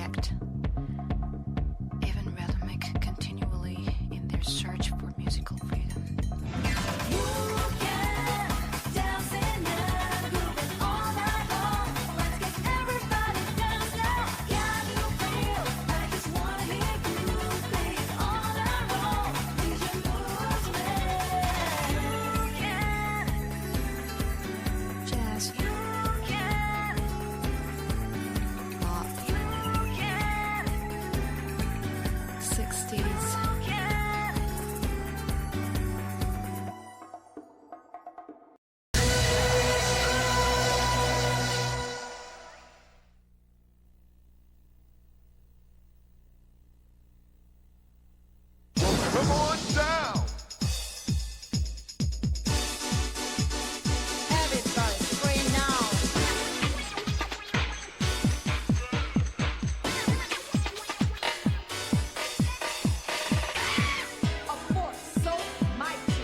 reject, even rhythmic continually in their search for musical freedom. Come on down! Everybody scream now. A force so mighty.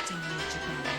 Don't need to back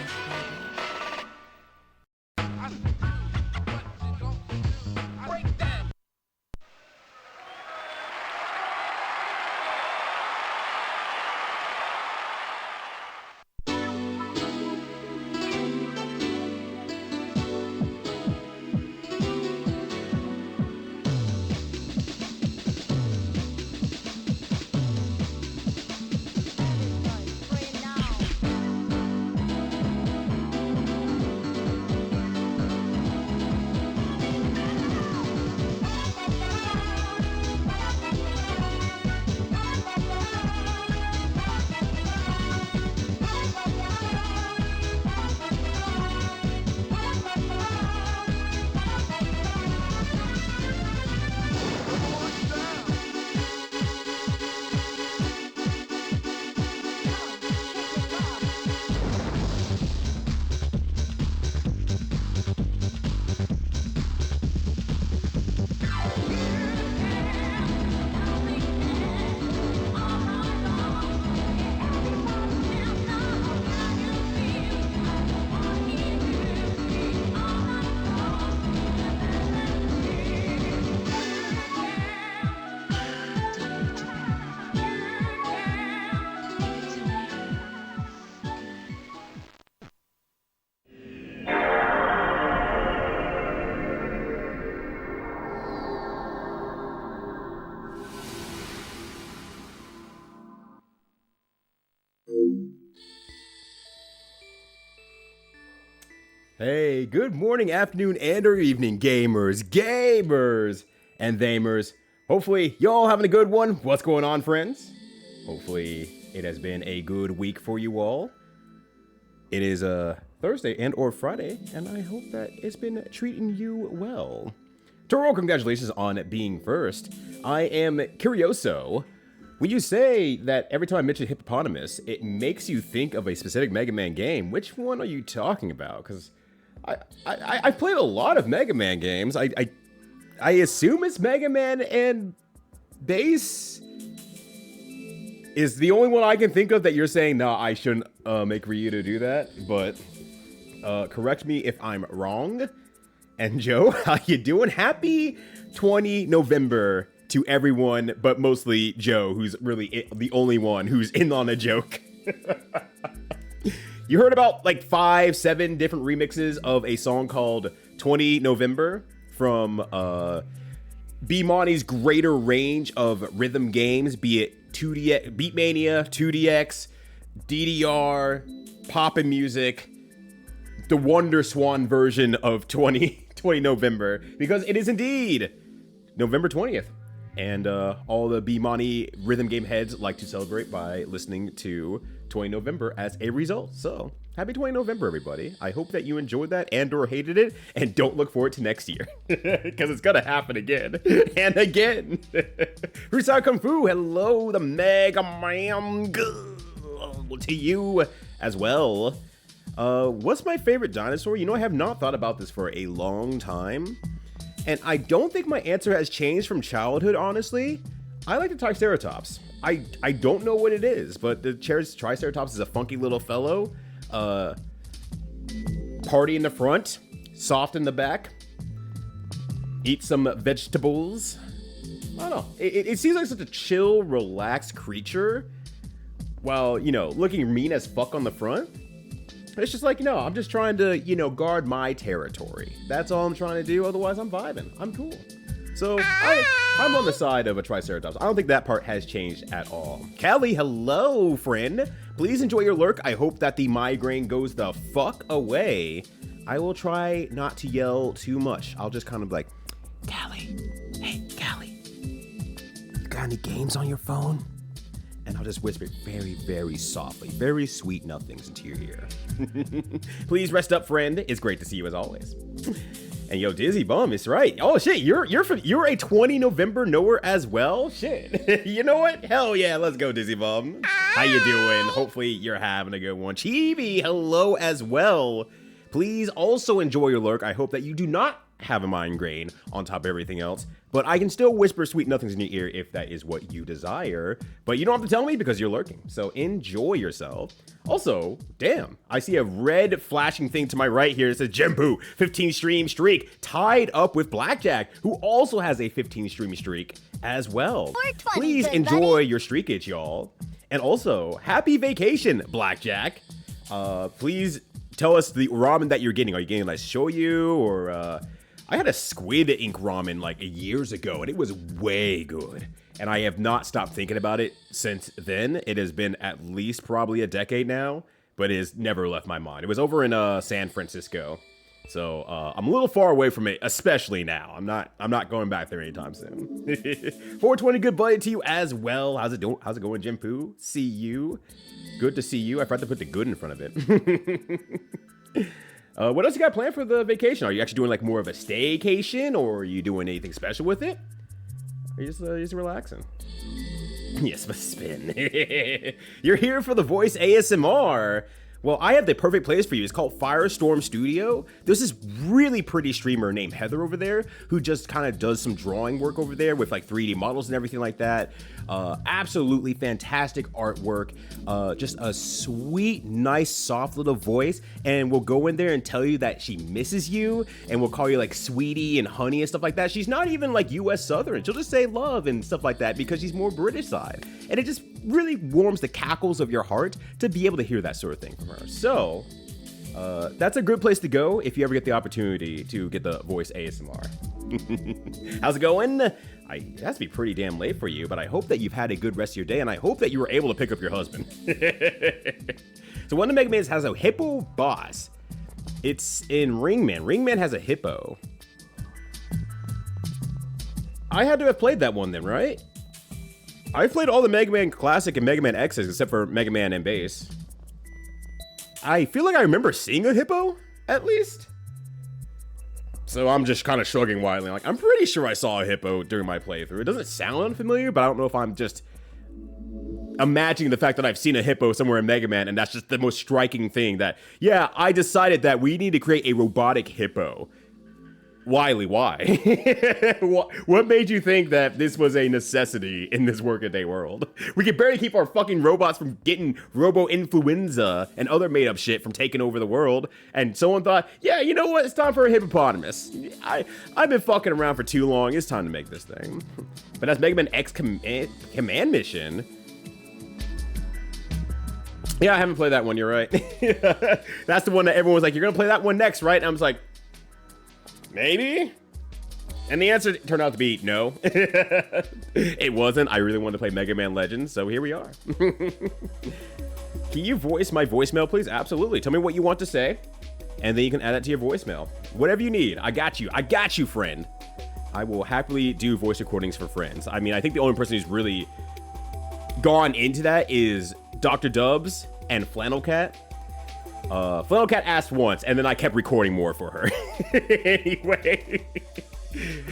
Hey, good morning, afternoon, and or evening, gamers, and thamers. Hopefully, y'all having a good one. What's going on, friends? Hopefully, it has been a good week for you all. It is Thursday and or Friday, and I hope that it's been treating you well. Toro, congratulations on being first. I am Curioso. When you say that every time I mention Hippopotamus, it makes you think of a specific Mega Man game, which one are you talking about? Because I've played a lot of Mega Man games. I assume it's Mega Man and Bass is the only one I can think of that you're saying, nah, I shouldn't make Ryu do that. But correct me if I'm wrong. And Joe, how you doing? Happy 20 November to everyone, but mostly Joe, who's really the only one who's in on a joke. You heard about like 5-7 different remixes of a song called 20 November from B-Money's greater range of rhythm games, be it 2DX, Beatmania, 2DX, DDR, poppin' music, the Wonder Swan version of 2020 November, because it is indeed November 20th. And all the B-Money rhythm game heads like to celebrate by listening to 20 November as a result. So, happy 20 November, everybody. I hope that you enjoyed that and or hated it, and don't look forward to next year. Because it's gonna happen again. And again. Rusai Kung Fu, hello, the Mega Man. To you as well. What's my favorite dinosaur? You know, I have not thought about this for a long time. And I don't think my answer has changed from childhood, honestly. I like the Triceratops. I don't know what it is, but the Triceratops is a funky little fellow. Party in the front, soft in the back. Eat some vegetables. I don't know. It seems like such a chill, relaxed creature. While, you know, looking mean as fuck on the front. It's just like, I'm just trying to, guard my territory. That's all I'm trying to do. Otherwise, I'm vibing. I'm cool. So, I'm on the side of a Triceratops. I don't think that part has changed at all. Callie, hello, friend. Please enjoy your lurk. I hope that the migraine goes the fuck away. I will try not to yell too much. I'll just kind of like, Callie, hey, Callie, you got any games on your phone? And I'll just whisper very, very softly, very sweet nothings into your ear. Please rest up, friend. It's great to see you as always. And yo, Dizzy Bum is right. Oh shit, you're a 20 November knower as well. Shit. You know what? Hell yeah, let's go, Dizzy Bum. How you doing? Hopefully you're having a good one. Chibi, hello as well. Please also enjoy your lurk. I hope that you do not have a migraine on top of everything else, but I can still whisper sweet nothings in your ear if that is what you desire, but you don't have to tell me because you're lurking, so enjoy yourself. Also, damn, I see a red flashing thing to my right here. It says Jempu 15 stream streak tied up with Blackjack, who also has a 15 stream streak as well. Please enjoy your streakage, y'all. And also, happy vacation, Blackjack. Please tell us the ramen that you're getting. Are you getting like shoyu or I had a squid ink ramen like years ago, and it was way good. And I have not stopped thinking about it since then. It has been at least probably a decade now, but it has never left my mind. It was over in San Francisco, so I'm a little far away from it, especially now. I'm not going back there anytime soon. 420, good buddy to you as well. How's it going, Jim Poo? See you. Good to see you. I forgot to put the good in front of it. What else you got planned for the vacation? Are you actually doing like more of a staycation, or are you doing anything special with it? Or are you just relaxing? Yes, but spin. You're here for the voice ASMR. Well, I have the perfect place for you. It's called Firestorm Studio. There's this really pretty streamer named Heather over there who just kind of does some drawing work over there with like 3D models and everything like that. Absolutely fantastic artwork. Just a sweet, nice, soft little voice. And we'll go in there and tell you that she misses you. And we'll call you like sweetie and honey and stuff like that. She's not even like US Southern. She'll just say love and stuff like that because she's more British side. And it just really warms the cackles of your heart to be able to hear that sort of thing from her. So, that's a good place to go if you ever get the opportunity to get the voice ASMR. How's it going? It has to be pretty damn late for you, but I hope that you've had a good rest of your day, and I hope that you were able to pick up your husband. So one of the Mega Mans has a hippo boss. It's in Ringman. Ringman has a hippo. I had to have played that one then, right? I played all the Mega Man Classic and Mega Man X's except for Mega Man and Base. I feel like I remember seeing a hippo, at least. So I'm just kind of shrugging wildly. Like, I'm pretty sure I saw a hippo during my playthrough. It doesn't sound unfamiliar, but I don't know if I'm just imagining the fact that I've seen a hippo somewhere in Mega Man, and that's just the most striking thing that, yeah, I decided that we need to create a robotic hippo. Wiley, why? What made you think that this was a necessity in this workaday world? We can barely keep our fucking robots from getting robo-influenza and other made-up shit from taking over the world. And someone thought, yeah, you know what? It's time for a hippopotamus. I've been fucking around for too long. It's time to make this thing. But that's Mega Man X Command Mission. Yeah, I haven't played that one. You're right. That's the one that everyone was like, you're going to play that one next, right? And I was like, maybe? And the answer turned out to be no. It wasn't. I really wanted to play Mega Man Legends, so here we are. Can you voice my voicemail, please? Absolutely. Tell me what you want to say, and then you can add that to your voicemail. Whatever you need. I got you. I got you, friend. I will happily do voice recordings for friends. I mean, I think the only person who's really gone into that is Dr. Dubs and Flannel Cat. Flannel Cat asked once, and then I kept recording more for her. Anyway.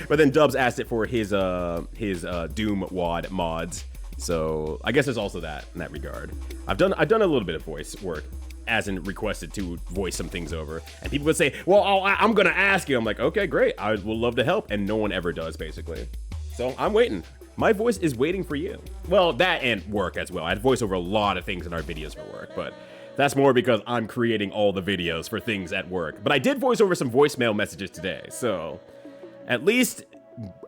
But then Dubs asked it for his Doom WAD mods. So I guess there's also that in that regard. I've done a little bit of voice work, as in requested to voice some things over, and people would say, "Well, I'm gonna ask you." I'm like, "Okay, great. I will love to help," and no one ever does, basically. So I'm waiting. My voice is waiting for you. Well, that and work as well. I had voice over a lot of things in our videos for work, but that's more because I'm creating all the videos for things at work. But I did voice over some voicemail messages today, so at least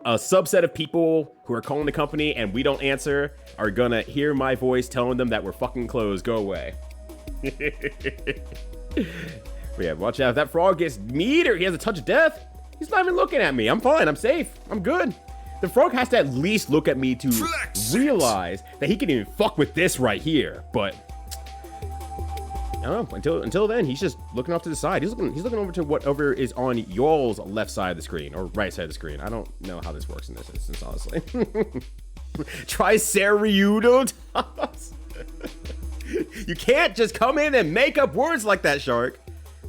a subset of people who are calling the company and we don't answer are gonna hear my voice telling them that we're fucking closed. Go away. But yeah, watch out. If that frog gets meat or he has a touch of death, he's not even looking at me. I'm fine. I'm safe. I'm good. The frog has to at least look at me to realize that he can even fuck with this right here. But I don't know. Until then, he's just looking off to the side. He's looking over to whatever is on y'all's left side of the screen or right side of the screen. I don't know how this works in this instance, honestly. Triceratops. You can't just come in and make up words like that, Shark.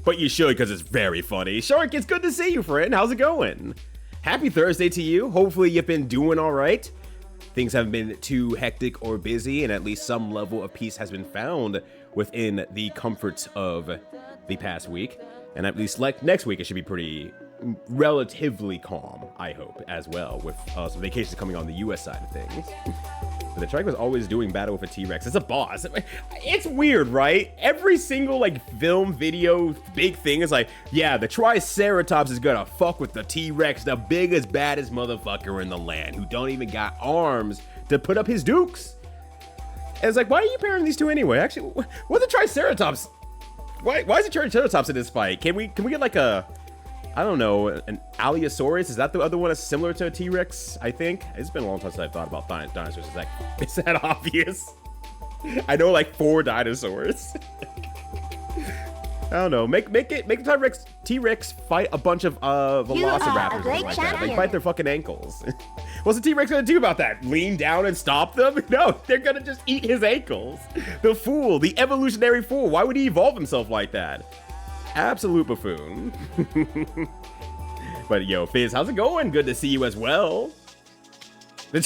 But you should, because it's very funny. Shark, it's good to see you, friend. How's it going? Happy Thursday to you. Hopefully you've been doing all right. Things haven't been too hectic or busy, and at least some level of peace has been found within the comforts of the past week. And at least like next week, it should be pretty relatively calm, I hope, as well, with some vacations coming on the US side of things. But the Trike was always doing battle with a T-Rex. It's a boss. It's weird, right? Every single like film, video, big thing is like, yeah, the Triceratops is gonna fuck with the T-Rex, the biggest, baddest motherfucker in the land, who don't even got arms to put up his dukes. And it's like, why are you pairing these two anyway? Actually, what the Triceratops? Why is the Triceratops in this fight? Can we get like a, I don't know, an Allosaurus? Is that the other one that's similar to a T-Rex? I think it's been a long time since I've thought about dinosaurs. Is that obvious? I know like 4 dinosaurs. I don't know. Make the T-Rex fight a bunch of velociraptors or something like that. They fight their fucking ankles. What's the T-Rex gonna do about that? Lean down and stop them? No, they're gonna just eat his ankles. The fool, the evolutionary fool. Why would he evolve himself like that? Absolute buffoon. But yo, Fizz, how's it going? Good to see you as well. The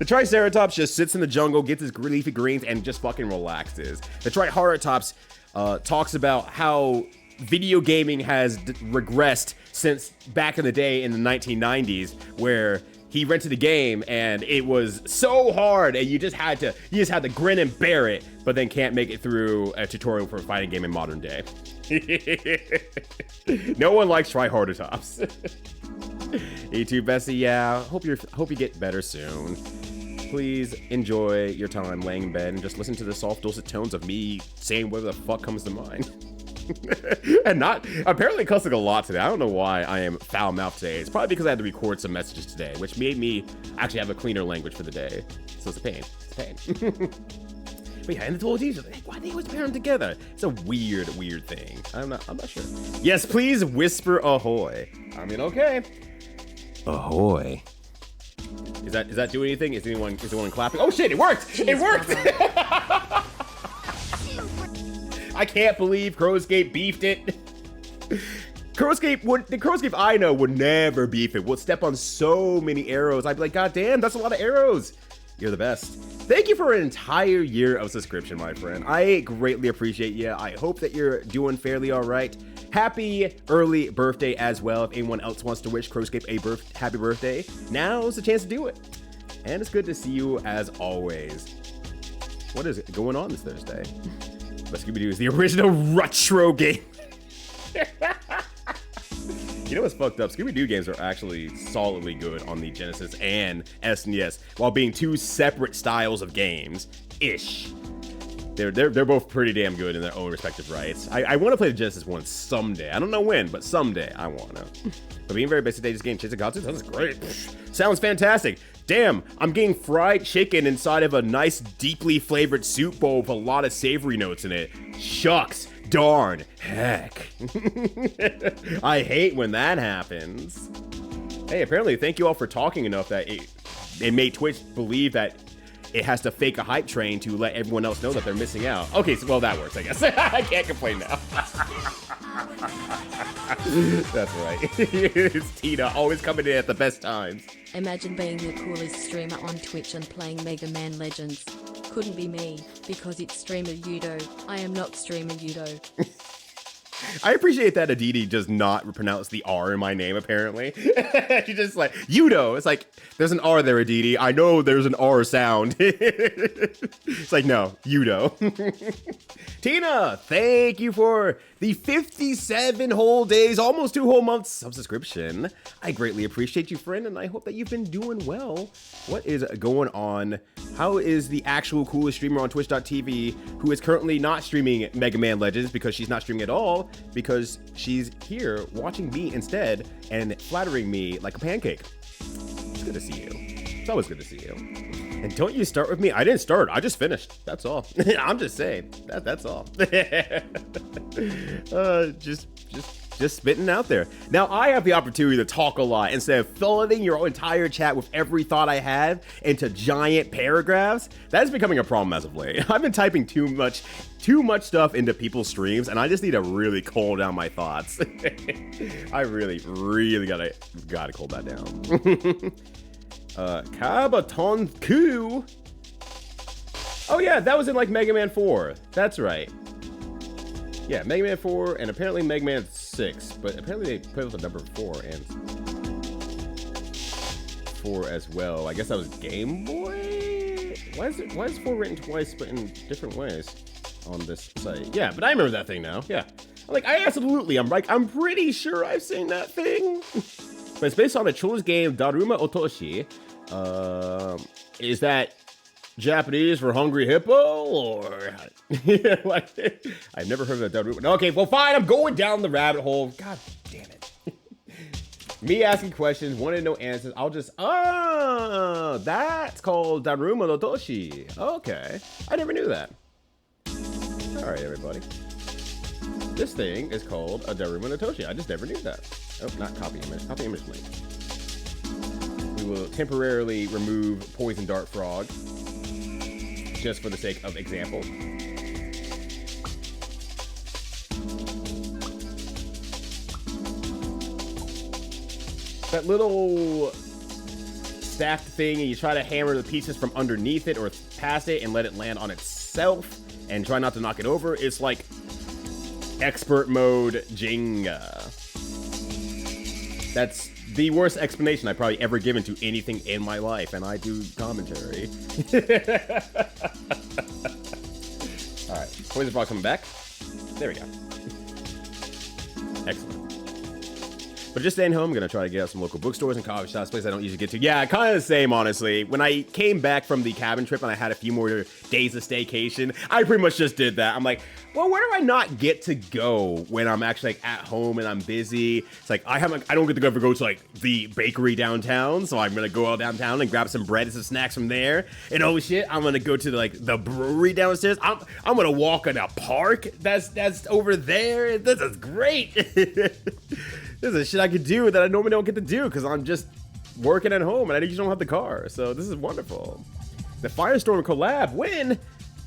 Triceratops just sits in the jungle, gets his leafy greens, and just fucking relaxes. The Triceratops talks about how video gaming has regressed since back in the day in the 1990s, where he rented a game and it was so hard and you just had to grin and bear it, but then can't make it through a tutorial for a fighting game in modern day. No one likes Triceratops. You too, Bessie. Yeah, hope you get better soon. Please enjoy your time laying in bed and just listen to the soft, dulcet tones of me saying whatever the fuck comes to mind. And not apparently cussing a lot today. I don't know why I am foul-mouthed today. It's probably because I had to record some messages today, which made me actually have a cleaner language for the day. So it's a pain. It's a pain. But yeah, and the Toldies are like, why do they always pair them together? It's a weird thing. I'm not sure. Yes, please whisper ahoy. I mean, okay. Ahoy. Is that doing anything? Is anyone clapping? Oh shit, it worked! Jeez, it worked! I can't believe Crowscape beefed it. The Crowscape I know would never beef it. Would step on so many arrows. I'd be like, God damn, that's a lot of arrows. You're the best. Thank you for an entire year of subscription, my friend. I greatly appreciate you. I hope that you're doing fairly all right. Happy early birthday as well. If anyone else wants to wish Crowscape a happy birthday, now's the chance to do it. And it's good to see you as always. What is going on this Thursday? But Scooby-Doo is the original retro game. You know what's fucked up? Scooby-Doo games are actually solidly good on the Genesis and SNES, while being two separate styles of games. Ish. They're both pretty damn good in their own respective rights. I want to play the Genesis one someday. I don't know when, but someday I want to. But being very basic day, this game Chasing Gods sounds great. Sounds fantastic. Damn, I'm getting fried chicken inside of a nice, deeply flavored soup bowl with a lot of savory notes in it. Shucks, darn, heck. I hate when that happens. Hey, apparently, thank you all for talking enough that it made Twitch believe that it has to fake a hype train to let everyone else know that they're missing out. Okay, so, well, that works, I guess. I can't complain now. That's right. It's Tina, always coming in at the best times. Imagine being the coolest streamer on Twitch and playing Mega Man Legends. Couldn't be me, because it's streamer Yudo. I am not streamer Yudo. I appreciate that Aditi does not pronounce the R in my name, apparently. She's just like, Yudo. It's like, there's an R there, Aditi. I know there's an R sound. It's like, no, Yudo. Tina, thank you for the 57 whole days, almost 2 whole months of subscription. I greatly appreciate you, friend, and I hope that you've been doing well. What is going on? How is the actual coolest streamer on Twitch.tv, who is currently not streaming Mega Man Legends because she's not streaming at all, because she's here watching me instead and flattering me like a pancake? It's good to see you. It's always good to see you. And don't you start with me? I didn't start. I just finished. That's all. I'm just saying. That's all. Just spitting out there. Now, I have the opportunity to talk a lot instead of flooding your entire chat with every thought I have into giant paragraphs. That is becoming a problem as of late. I've been typing too much stuff into people's streams, and I just need to really cool down my thoughts. I really gotta cool that down. Kabaton Ku. Oh yeah, that was in like Mega Man 4. That's right. Yeah, Mega Man 4 and apparently Mega Man 6, but apparently they put with the number 4 and 4 as well. I guess that was Game Boy? Why is 4 written twice but in different ways on this site? Yeah, but I remember that thing now. Yeah. I'm pretty sure I've seen that thing. But it's based on a children's game, Daruma Otoshi. Is that Japanese for hungry hippo, or like, I've never heard of that Daruma. Okay, well fine, I'm going down the rabbit hole. God damn it. Me asking questions, wanting to know answers. I'll just, that's called Daruma Otoshi. Okay, I never knew that. All right, everybody. This thing is called a Daruma Otoshi. I just never knew that. Oh, not copy image. Copy image link. We will temporarily remove Poison Dart Frog, just for the sake of example. That little stacked thing, and you try to hammer the pieces from underneath it or past it and let it land on itself, and try not to knock it over. It's like expert mode Jenga. That's the worst explanation I've probably ever given to anything in my life, and I do commentary. Alright, Poison Frog coming back. There we go. Excellent. But just staying home, I'm going to try to get out some local bookstores and coffee shops, places I don't usually get to. Yeah, kind of the same, honestly. When I came back from the cabin trip and I had a few more days of staycation, I pretty much just did that. I'm like, well, where do I not get to go when I'm actually like at home and I'm busy? It's like, I don't get to go to like the bakery downtown, so I'm going to go out downtown and grab some bread and some snacks from there. And oh shit, I'm going to go to like the brewery downstairs. I'm going to walk in a park that's over there. This is great. This is shit I could do that I normally don't get to do because I'm just working at home and I usually don't have the car. So this is wonderful. The Firestorm collab, when?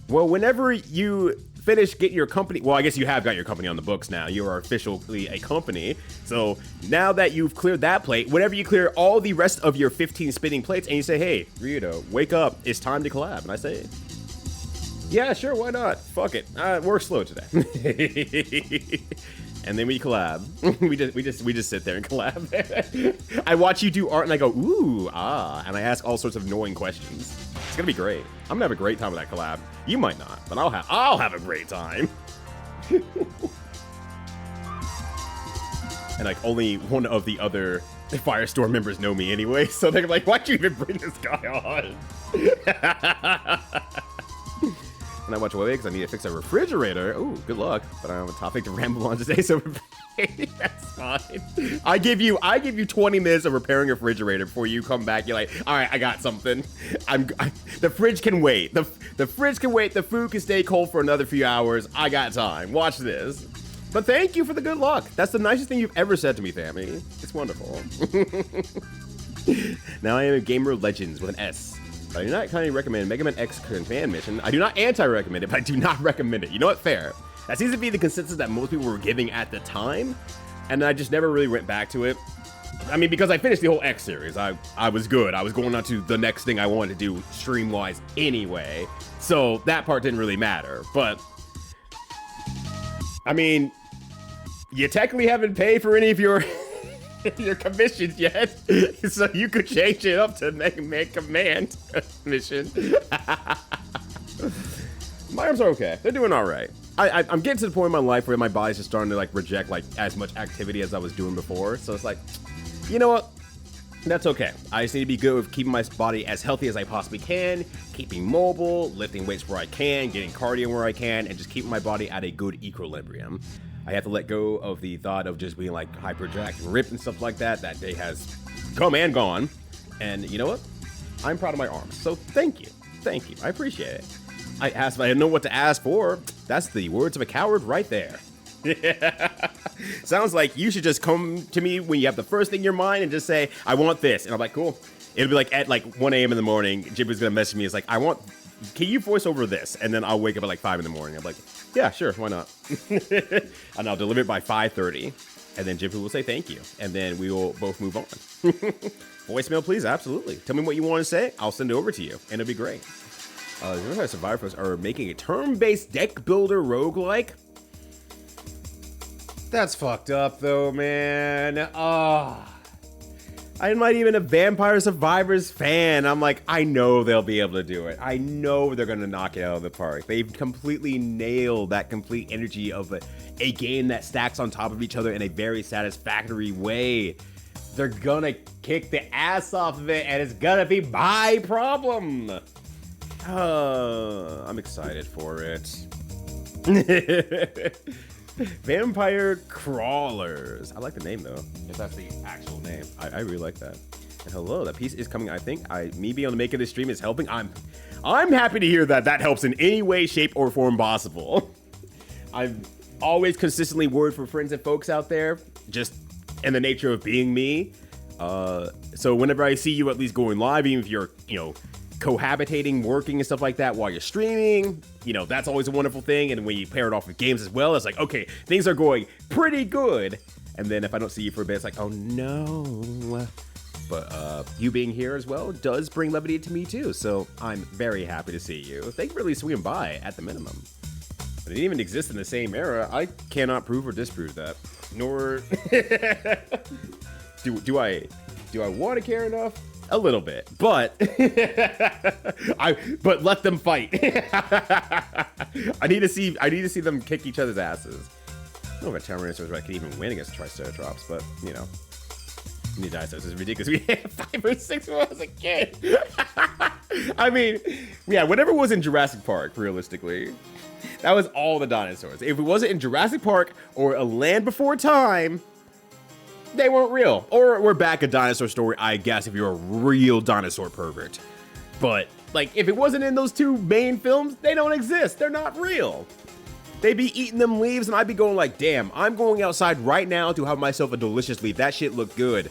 Well, whenever you finish getting your company, well, I guess you have got your company on the books now. You are officially a company. So now that you've cleared that plate, whenever you clear all the rest of your 15 spinning plates and you say, hey, Rito, wake up, it's time to collab. And I say, yeah, sure, why not? Fuck it. We're slow today. And then we collab. we just sit there and collab. I watch you do art and I go, ooh, and I ask all sorts of annoying questions. It's gonna be great. I'm gonna have a great time with that collab. You might not, but I'll have a great time. And like only one of the other Firestorm members know me anyway, so they're like, why'd you even bring this guy on? And I watch away because I need to fix a refrigerator. Ooh, good luck. But I don't have a topic to ramble on today, so yes. fine. I give you 20 minutes of repairing a refrigerator before you come back. You're like, all right, I got something. The fridge can wait. The fridge can wait. The food can stay cold for another few hours. I got time. Watch this. But thank you for the good luck. That's the nicest thing you've ever said to me, Fammy. It's wonderful. Now I am a Gamer Legends with an S. But I do not kindly recommend Mega Man X Command Mission. I do not anti-recommend it, but I do not recommend it. You know what? Fair. That seems to be the consensus that most people were giving at the time, and I just never really went back to it. I mean, because I finished the whole X series. I was good. I was going on to the next thing I wanted to do stream-wise anyway, so that part didn't really matter. But, I mean, you technically haven't paid for any of your your commissions yet, so you could change it up to Mega Man Command mission. My arms are okay. They're doing all right. I'm getting to the point in my life where my body's just starting to like reject like as much activity as I was doing before. So it's like, you know what? That's okay. I just need to be good with keeping my body as healthy as I possibly can, keeping mobile, lifting weights where I can, getting cardio where I can, and just keeping my body at a good equilibrium. I have to let go of the thought of just being like hyperjacked and ripped and stuff like that. That day has come and gone. And you know what? I'm proud of my arms. So thank you. Thank you. I appreciate it. I asked if I didn't know what to ask for. That's the words of a coward right there. Sounds like you should just come to me when you have the first thing in your mind and just say, I want this. And I'm like, cool. It'll be like at like 1 a.m. in the morning, Jibber's gonna message me. It's like, can you voice over this? And then I'll wake up at like 5 in the morning. I'm like, yeah, sure, why not? And I'll deliver it by 5:30. And then Jibber will say thank you. And then we will both move on. Voicemail, please, absolutely. Tell me what you want to say. I'll send it over to you, and it'll be great. The Survivors are making a turn-based deck builder roguelike. That's fucked up, though, man. I'm not even a Vampire Survivors fan. I'm like, I know they'll be able to do it. I know they're going to knock it out of the park. They've completely nailed that complete energy of a game that stacks on top of each other in a very satisfactory way. They're going to kick the ass off of it, and it's going to be my problem. I'm excited for it. Vampire Crawlers. I like the name though, if that's the actual name. I really like that. And hello, that piece is coming. I think me being able to make it this stream is helping. I'm happy to hear that helps in any way, shape, or form possible. I'm always consistently worried for friends and folks out there, just in the nature of being me. So whenever I see you at least going live, even if you're, cohabitating, working and stuff like that while you're streaming, that's always a wonderful thing. And when you pair it off with games as well, it's like, okay, things are going pretty good. And then if I don't see you for a bit, it's like, oh no. But you being here as well does bring levity to me too. So I'm very happy to see you. Thank you for at least swinging by at the minimum. But it didn't even exist in the same era. I cannot prove or disprove that. Nor do I want to care enough? A little bit, but but let them fight. I need to see them kick each other's asses. I don't know if a Tyrannosaurus can even win against Triceratops, but need dinosaurs is ridiculous. We had 5 or 6 when I was a kid. I mean, yeah, whatever was in Jurassic Park, realistically, that was all the dinosaurs. If it wasn't in Jurassic Park or A Land Before Time, they weren't real. Or we're back a dinosaur story, I guess, if you're a real dinosaur pervert. But, if it wasn't in those 2 main films, they don't exist. They're not real. They'd be eating them leaves, and I'd be going like, damn, I'm going outside right now to have myself a delicious leaf. That shit looked good.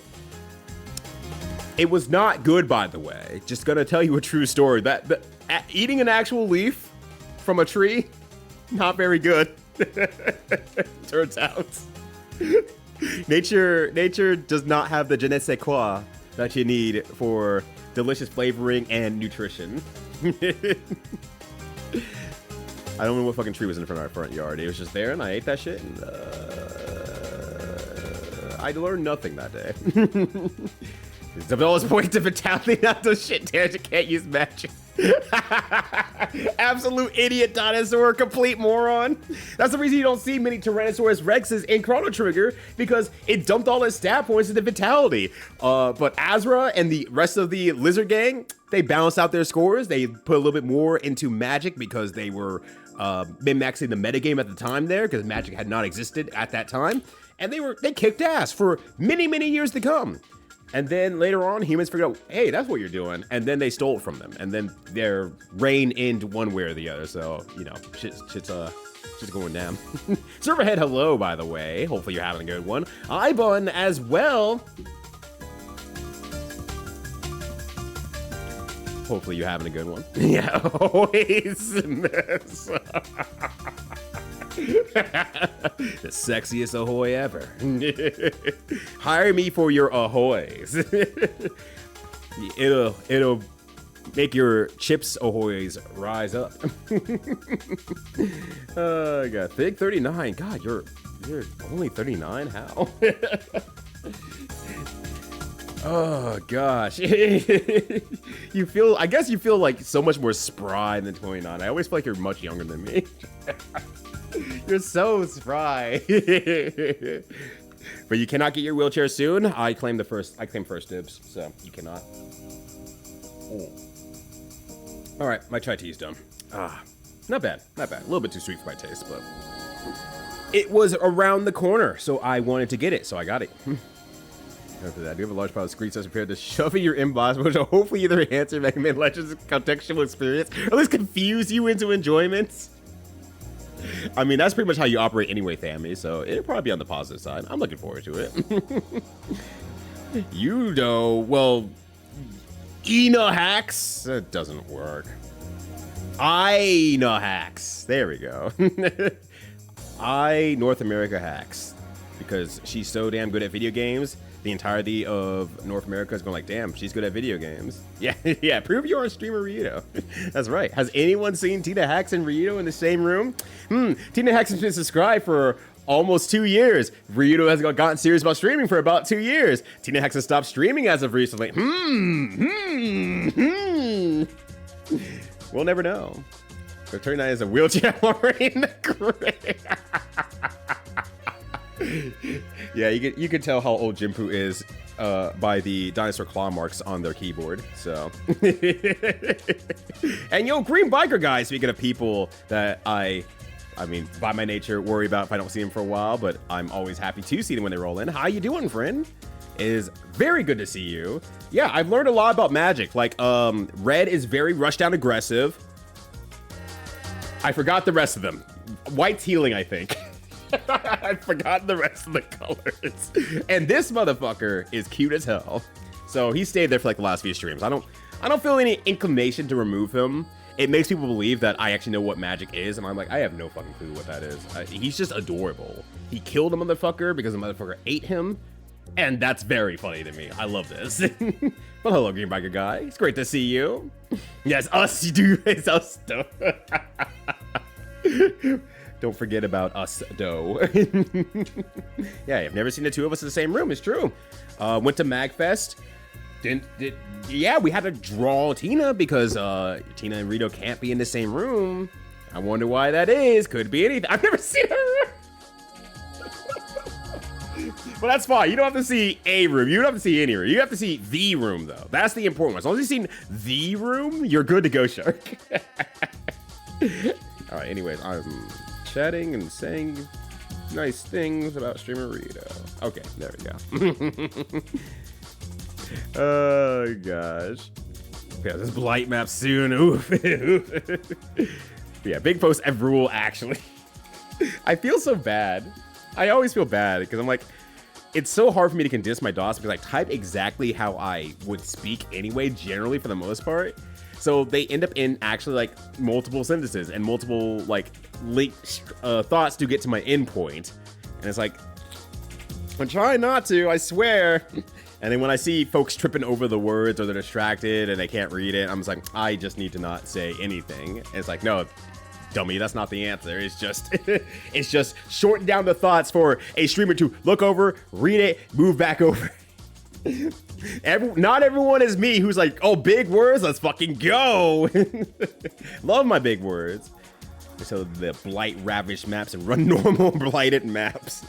It was not good, by the way. Just gonna tell you a true story. Eating an actual leaf from a tree, not very good. Turns out. Nature does not have the je ne sais quoi that you need for delicious flavoring and nutrition. I don't know what fucking tree was in front of our front yard. It was just there, and I ate that shit, and I learned nothing that day. It's all this point of fatality, not those shit, damage, you can't use magic. Absolute idiot dinosaur, complete moron. That's the reason you don't see many Tyrannosaurus Rexes in Chrono Trigger, because it dumped all its stat points into Vitality. But Azra and the rest of the Lizard Gang, they balanced out their scores. They put a little bit more into Magic because they were min-maxing the metagame at the time there, because Magic had not existed at that time. And they kicked ass for many, many years to come. And then later on, humans figured out, hey, that's what you're doing. And then they stole it from them. And then their reign ended one way or the other. So, you know, shit's going down. Serverhead, hello, by the way. Hopefully you're having a good one. Ibun as well. Hopefully you're having a good one. Yeah, always miss. The sexiest ahoy ever. Hire me for your ahoys. It'll make your chips ahoys rise up. God, Fig 39. God, you're only 39. How? Oh gosh. I guess you feel like so much more spry than 29. I always feel like you're much younger than me. You're so spry. But you cannot get your wheelchair soon. I claim first dibs, so you cannot. Oh. All right, my chai tea is done. Not bad. A little bit too sweet for my taste, but it was around the corner, so I wanted to get it, so I got it. After that, do you have a large pile of screenshots prepared to shove in your inbox, which will hopefully either answer Mega Man Legends' contextual experience, or at least confuse you into enjoyment? I mean, that's pretty much how you operate anyway, Thammy, so it'll probably be on the positive side. I'm looking forward to it. You know, well, Ina hacks? That doesn't work. Ina hacks. There we go. North America hacks. Because she's so damn good at video games, the entirety of North America is going like, damn, she's good at video games. Yeah, yeah, prove you're on streamer Ryudo. That's right. Has anyone seen Tina Hacks and Ryudo in the same room? Tina Hacks has been subscribed for almost 2 years. Ryudo has gotten serious about streaming for about 2 years. Tina Hacks has stopped streaming as of recently. We'll never know. So 39 is a wheelchair already in the grave. Yeah, you can tell how old Jinpu is by the dinosaur claw marks on their keyboard. So, and yo, Green Biker guy. Speaking of people that I mean, by my nature, worry about if I don't see them for a while, but I'm always happy to see them when they roll in. How you doing, friend? It is very good to see you. Yeah, I've learned a lot about Magic. Like, Red is very rushdown aggressive. I forgot the rest of them. White's healing, I think. I forgot the rest of the colors. And this motherfucker is cute as hell. So he stayed there for like the last few streams. I don't feel any inclination to remove him. It makes people believe that I actually know what Magic is, and I'm like, I have no fucking clue what that is. He's just adorable. He killed a motherfucker because the motherfucker ate him, and that's very funny to me. I love this. Well, hello, Green Biker guy. It's great to see you. Yes, us, dude. It's us, though. Don't forget about us, though. Yeah, I've never seen the two of us in the same room. It's true. Went to MagFest. Yeah, we had to draw Tina because Tina and Rito can't be in the same room. I wonder why that is. Could be anything. I've never seen her. Well, that's fine. You don't have to see a room. You don't have to see any room. You have to see the room, though. That's the important one. As long as you've seen the room, you're good to go, Shark. All right, anyways, I'm chatting and saying nice things about streamer Rito. Okay, there we go. Oh, gosh. Yeah, this blight map soon. Oof. Yeah, big post F rule, actually. I feel so bad. I always feel bad because I'm like, it's so hard for me to condense my thoughts because I type exactly how I would speak anyway, generally for the most part. So they end up in actually like multiple sentences and multiple like linked thoughts to get to my end point. And it's like, I'm trying not to, I swear. And then when I see folks tripping over the words or they're distracted and they can't read it, I'm just like, I just need to not say anything. And it's like, no, dummy, that's not the answer. It's just, it's just shorten down the thoughts for a streamer to look over, read it, move back over. Not everyone is me who's like, oh, big words, let's fucking go. Love my big words. So the blight ravished maps and run normal blighted maps.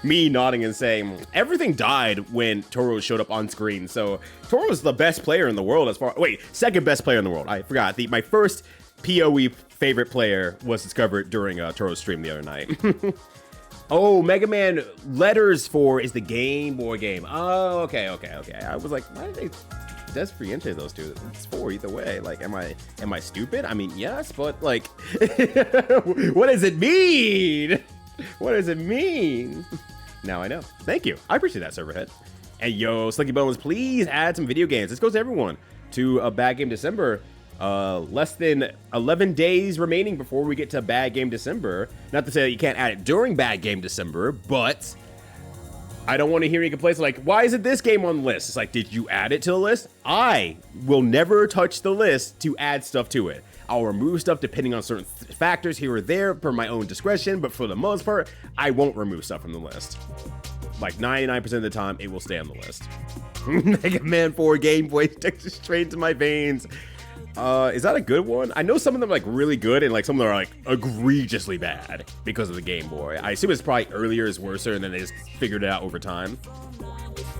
Me nodding and saying, everything died when Toro showed up on screen. So Toro is the best player in the world as far, wait, second best player in the world. I forgot. My first PoE favorite player was discovered during Toro's stream the other night. Oh, Mega Man Letters 4 is the Game Boy game. Oh, okay. I was like, why did they differentiate those two? It's 4 either way. Like, am I stupid? I mean, yes, but like, what does it mean? What does it mean? Now I know. Thank you. I appreciate that, Serverhead. And yo, Slinky Bones, please add some video games. This goes to everyone. To a Bad Game December. Less than 11 days remaining before we get to Bad Game December. Not to say that you can't add it during Bad Game December, but I don't want to hear any complaints like, why isn't this game on the list? It's like, did you add it to the list? I will never touch the list to add stuff to it. I'll remove stuff depending on certain factors here or there per my own discretion, but for the most part, I won't remove stuff from the list. Like 99% of the time, it will stay on the list. Mega Man 4 Game Boy sticks straight to my veins. Is that a good one? I know some of them are like really good and like some of them are like egregiously bad because of the Game Boy. I assume it's probably earlier is worse and then they just figured it out over time.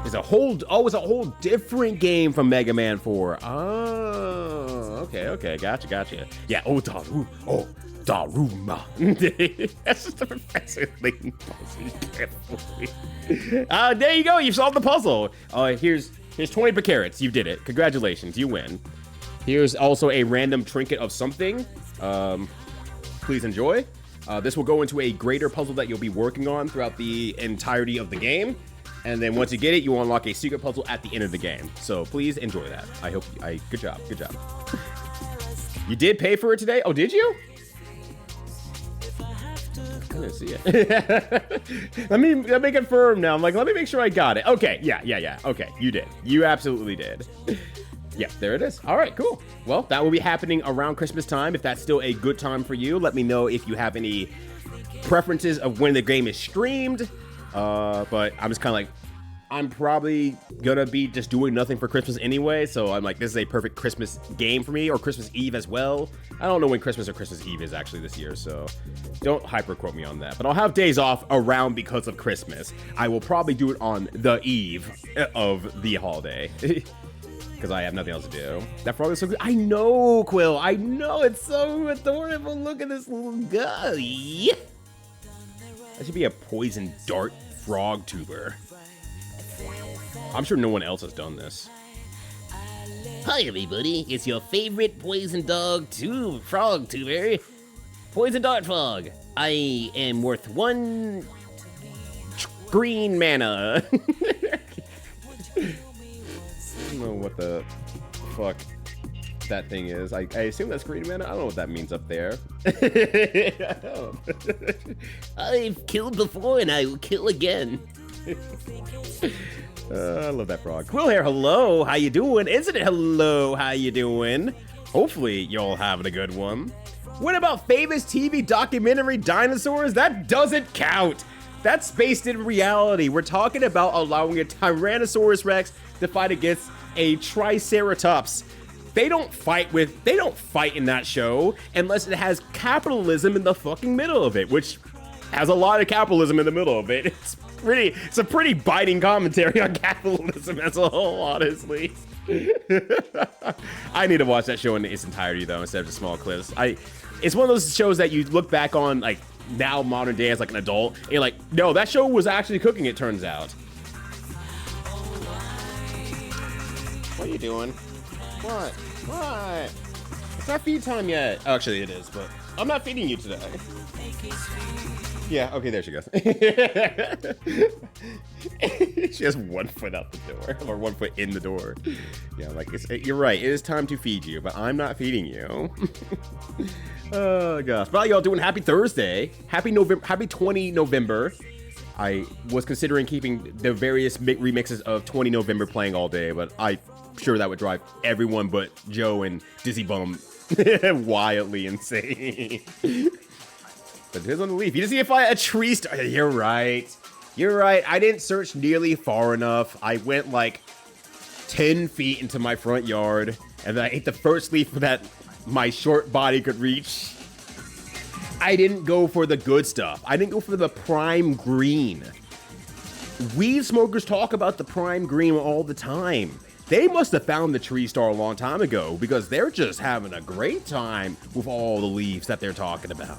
It's a whole different game from Mega Man 4. Oh, okay, gotcha. Yeah, Daruma. That's just a Professor Layton puzzle. There you go, you solved the puzzle. Here's 20 per carrots. You did it. Congratulations, you win. Here's also a random trinket of something. Please enjoy. This will go into a greater puzzle that you'll be working on throughout the entirety of the game. And then once you get it, you will unlock a secret puzzle at the end of the game. So please enjoy that. Good job. You did pay for it today? Oh, did you? I didn't see it. let me confirm now. I'm like, let me make sure I got it. Okay, yeah. Okay, you did. You absolutely did. Yeah, there it is. All right, cool. Well, that will be happening around Christmas time. If that's still a good time for you, let me know if you have any preferences of when the game is streamed. But I'm just kind of like, I'm probably gonna be just doing nothing for Christmas anyway. So I'm like, this is a perfect Christmas game for me, or Christmas Eve as well. I don't know when Christmas or Christmas Eve is actually this year, so don't hyper quote me on that. But I'll have days off around because of Christmas. I will probably do it on the eve of the holiday. Because I have nothing else to do. That frog is so good. I know, Quill. I know. It's so adorable. Look at this little guy. That should be a poison dart frog tuber. I'm sure no one else has done this. Hi everybody, it's your favorite poison dog frog tuber, Poison Dart Frog. I am worth 1 Green mana. I don't know what the fuck that thing is. I assume that's green mana. I don't know what that means up there. I don't. I've killed before and I will kill again. I love that frog. Quill Hair, hello, how you doing? Isn't it hello, how you doing? Hopefully y'all having a good one. What about famous TV documentary dinosaurs? That doesn't count. That's based in reality. We're talking about allowing a Tyrannosaurus Rex to fight against a Triceratops. They don't fight in that show unless it has capitalism in the fucking middle of it, which has a lot of capitalism in the middle of it. It's a pretty biting commentary on capitalism as a whole, honestly. I need to watch that show in its entirety though, instead of just small clips. It's one of those shows that you look back on like now modern day as like an adult, and you're like, no, that show was actually cooking, it turns out. What are you doing? What? It's not feed time yet. Oh, actually, it is, but I'm not feeding you today. Yeah, okay, there she goes. She has 1 foot out the door, or 1 foot in the door. Yeah, like, you're right, it is time to feed you, but I'm not feeding you. Oh, gosh. Well, y'all doing happy Thursday. Happy 20 November. I was considering keeping the various remixes of 20 November playing all day, but I'm sure that would drive everyone but Joe and Dizzy Bum wildly insane. But it is on the leaf. You just see if a tree star. You're right. You're right. I didn't search nearly far enough. I went like 10 feet into my front yard, and then I ate the first leaf that my short body could reach. I didn't go for the good stuff. I didn't go for the prime green. Weed smokers talk about the prime green all the time. They must have found the tree star a long time ago because they're just having a great time with all the leaves that they're talking about.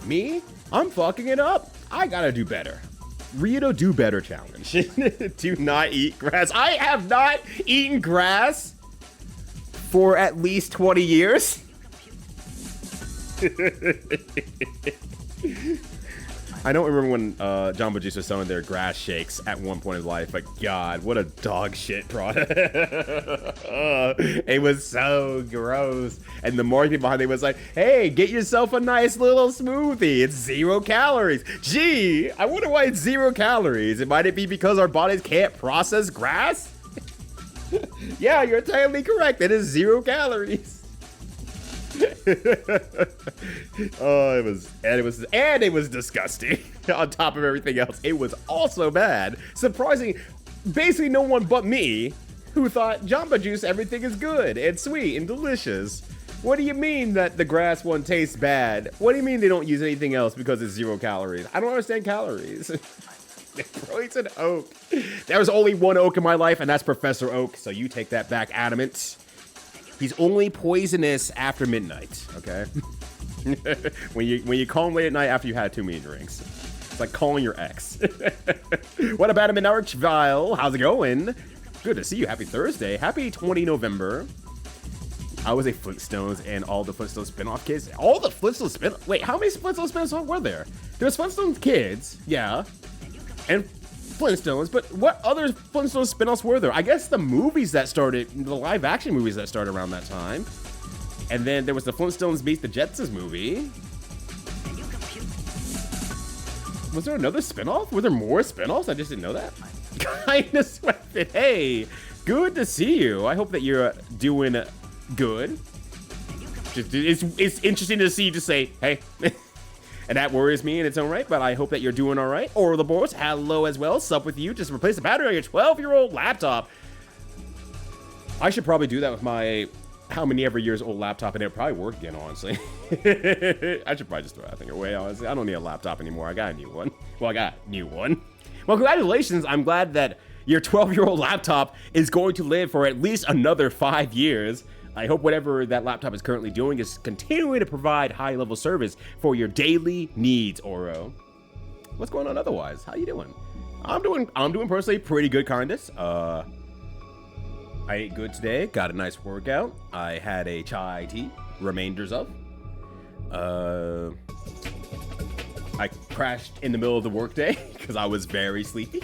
Me? I'm fucking it up. I gotta do better. Rito do better challenge. Do not eat grass. I have not eaten grass for at least 20 years. I don't remember when Jamba Juice was selling their grass shakes at one point in life, but God, what a dog shit product. It was so gross. And the marketing behind it was like, hey, get yourself a nice little smoothie. It's 0 calories. Gee, I wonder why it's 0 calories. Might it be because our bodies can't process grass? Yeah, you're entirely correct. It is 0 calories. Oh, it was disgusting. On top of everything else, it was also bad. Surprising, basically no one but me who thought Jamba Juice, everything is good and sweet and delicious. What do you mean that the grass one tastes bad? What do you mean they don't use anything else because it's 0 calories? I don't understand calories. Poison oak. There was only one oak in my life, and that's Professor Oak. So you take that back, Adamant. He's only poisonous after midnight, okay? when you call him late at night after you had too many drinks. It's like calling your ex. What about him in Archvile? How's it going? Good to see you. Happy Thursday. Happy 20 November. I was a Flintstones and all the Flintstones spin-off kids. All the Flintstones spin-off? Wait, how many Flintstones spin-offs were there? There was Flintstones kids, yeah. And Flintstones, but what other Flintstones spin-offs were there? I guess the movies that started, the live-action movies that started around that time. And then there was the Flintstones Meets the Jetsons movie. Was there another spin-off? Were there more spin-offs? I just didn't know that. Kinda sweated. Hey, good to see you. I hope that you're doing good. It's interesting to see you just say, hey. And that worries me in its own right, but I hope that you're doing all right. Or the boys, hello as well. Sup with you. Just replace the battery on your 12-year-old laptop. I should probably do that with my how many ever years old laptop, and it'll probably work again, honestly. I should probably just throw that thing away, honestly. I don't need a laptop anymore. I got a new one. Well, I got a new one. Well, congratulations. I'm glad that your 12-year-old laptop is going to live for at least another 5 years. I hope whatever that laptop is currently doing is continuing to provide high-level service for your daily needs, Oro. What's going on otherwise? How you doing? I'm doing personally pretty good, kindness. I ate good today. Got a nice workout. I had a chai tea, remainders of. I crashed in the middle of the workday because I was very sleepy.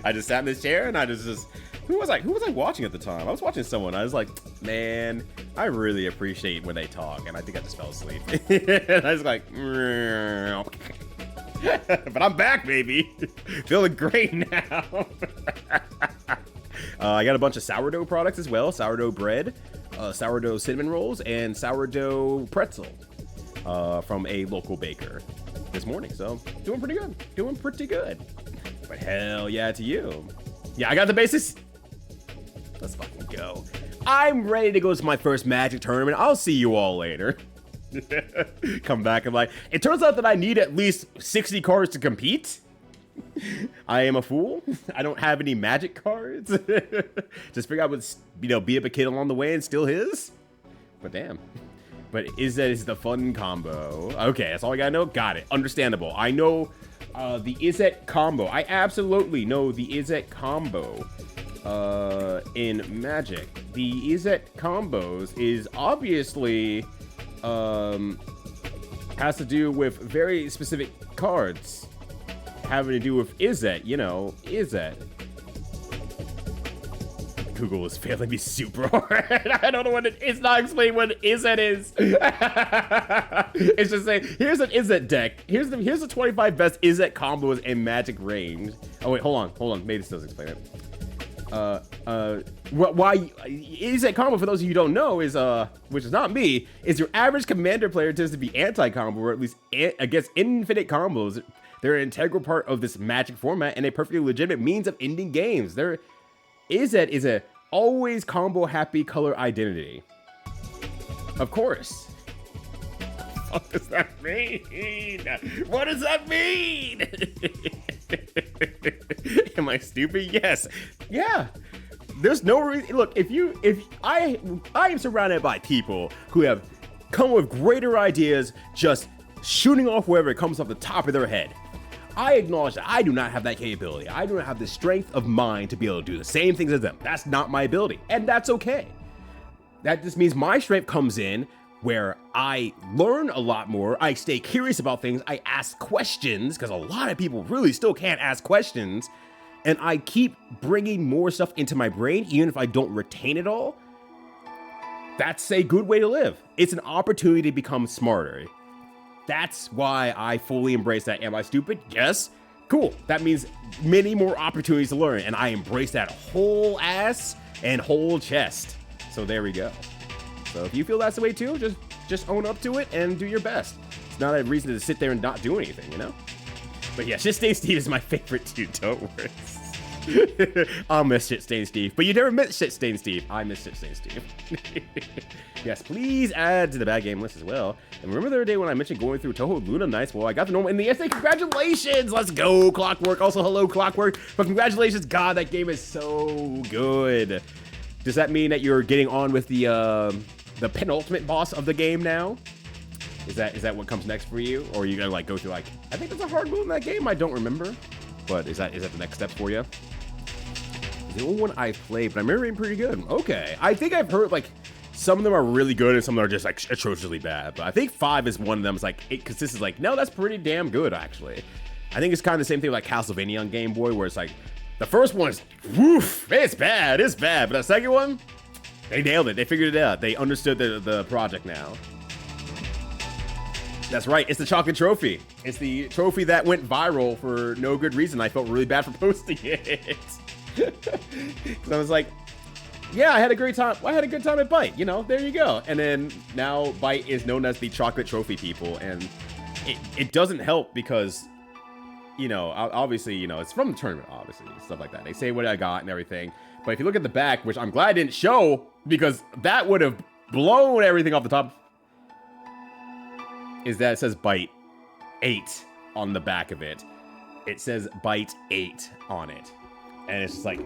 I just sat in this chair and I just who was I watching at the time? I was watching someone. I was like, man, I really appreciate when they talk, and I think I just fell asleep. And I was like, but I'm back, baby. Feeling great now. I got a bunch of sourdough products as well. Sourdough bread, sourdough cinnamon rolls, and sourdough pretzel from a local baker this morning. So doing pretty good. Doing pretty good. But hell yeah to you. Yeah, I got the basics. Let's fucking go. I'm ready to go to my first Magic tournament. I'll see you all later. Come back and like, it turns out that I need at least 60 cards to compete. I am a fool. I don't have any Magic cards. Just figure out what, beat up a kid along the way and steal his. But damn. But is the fun combo. Okay, that's all I gotta know. Got it. Understandable. I know the Izzet combo. I absolutely know the Izzet combo. In Magic, the Izzet combos is obviously has to do with very specific cards having to do with Izzet, Izzet. Google is failing me super hard. I don't know what it's not explaining what Izzet is. It's just saying, here's an Izzet deck. Here's the 25 best Izzet combos in Magic range. Oh wait, hold on. Maybe this does explain it. why is that combo, for those of you who don't know, is which is not me, is your average commander player tends to be anti-combo, or at least against infinite combos. They're an integral part of this Magic format and a perfectly legitimate means of ending games. There is a always combo happy color identity. Of course. What does that mean? What does that mean? Am I stupid? Yes. Yeah. There's no reason. Look, if I am surrounded by people who have come with greater ideas, just shooting off wherever it comes off the top of their head. I acknowledge that I do not have that capability. I do not have the strength of mind to be able to do the same things as them. That's not my ability, and that's okay. That just means my strength comes in where I learn a lot more, I stay curious about things, I ask questions, because a lot of people really still can't ask questions, and I keep bringing more stuff into my brain, even if I don't retain it all. That's a good way to live. It's an opportunity to become smarter. That's why I fully embrace that. Am I stupid? Yes. Cool. That means many more opportunities to learn, and I embrace that whole ass and whole chest. So there we go. So if you feel that's the way too, just own up to it and do your best. It's not a reason to sit there and not do anything, you know? But yeah, Shit Stain Steve is my favorite too, don't worry. I'll miss Shit Stain Steve. But you never miss Shit Stain Steve. I miss Shit Stain Steve. Yes, please add to the bad game list as well. And remember the other day when I mentioned going through Toho Luna Nights? Well, I got the normal in the essay. Congratulations! Let's go, Clockwork. Also, hello, Clockwork. But congratulations. God, that game is so good. Does that mean that you're getting on with the penultimate boss of the game now? Is that what comes next for you? Or are you gonna like go through like, I think there's a hard move in that game, I don't remember. But is that the next step for you? The only one I've played, but I'm remembering pretty good. Okay. I think I've heard like some of them are really good and some of them are just like atrociously bad. But I think 5 is one of them. It's like, because this is like, no, that's pretty damn good actually. I think it's kind of the same thing like Castlevania on Game Boy, where it's like, the first one is, woof, it's bad. But the second one, they nailed it. They figured it out. They understood the project now. That's right. It's the chocolate trophy. It's the trophy that went viral for no good reason. I felt really bad for posting it. Because I was like, yeah, I had a great time. I had a good time at Byte. You know, there you go. And then now Byte is known as the chocolate trophy people. And it doesn't help because, you know, obviously, you know, it's from the tournament, obviously, stuff like that. They say what I got and everything. But if you look at the back, which I'm glad I didn't show, because that would have blown everything off the top, is that it says Byte 8 on the back of it. It says Byte 8 on it. And it's just like,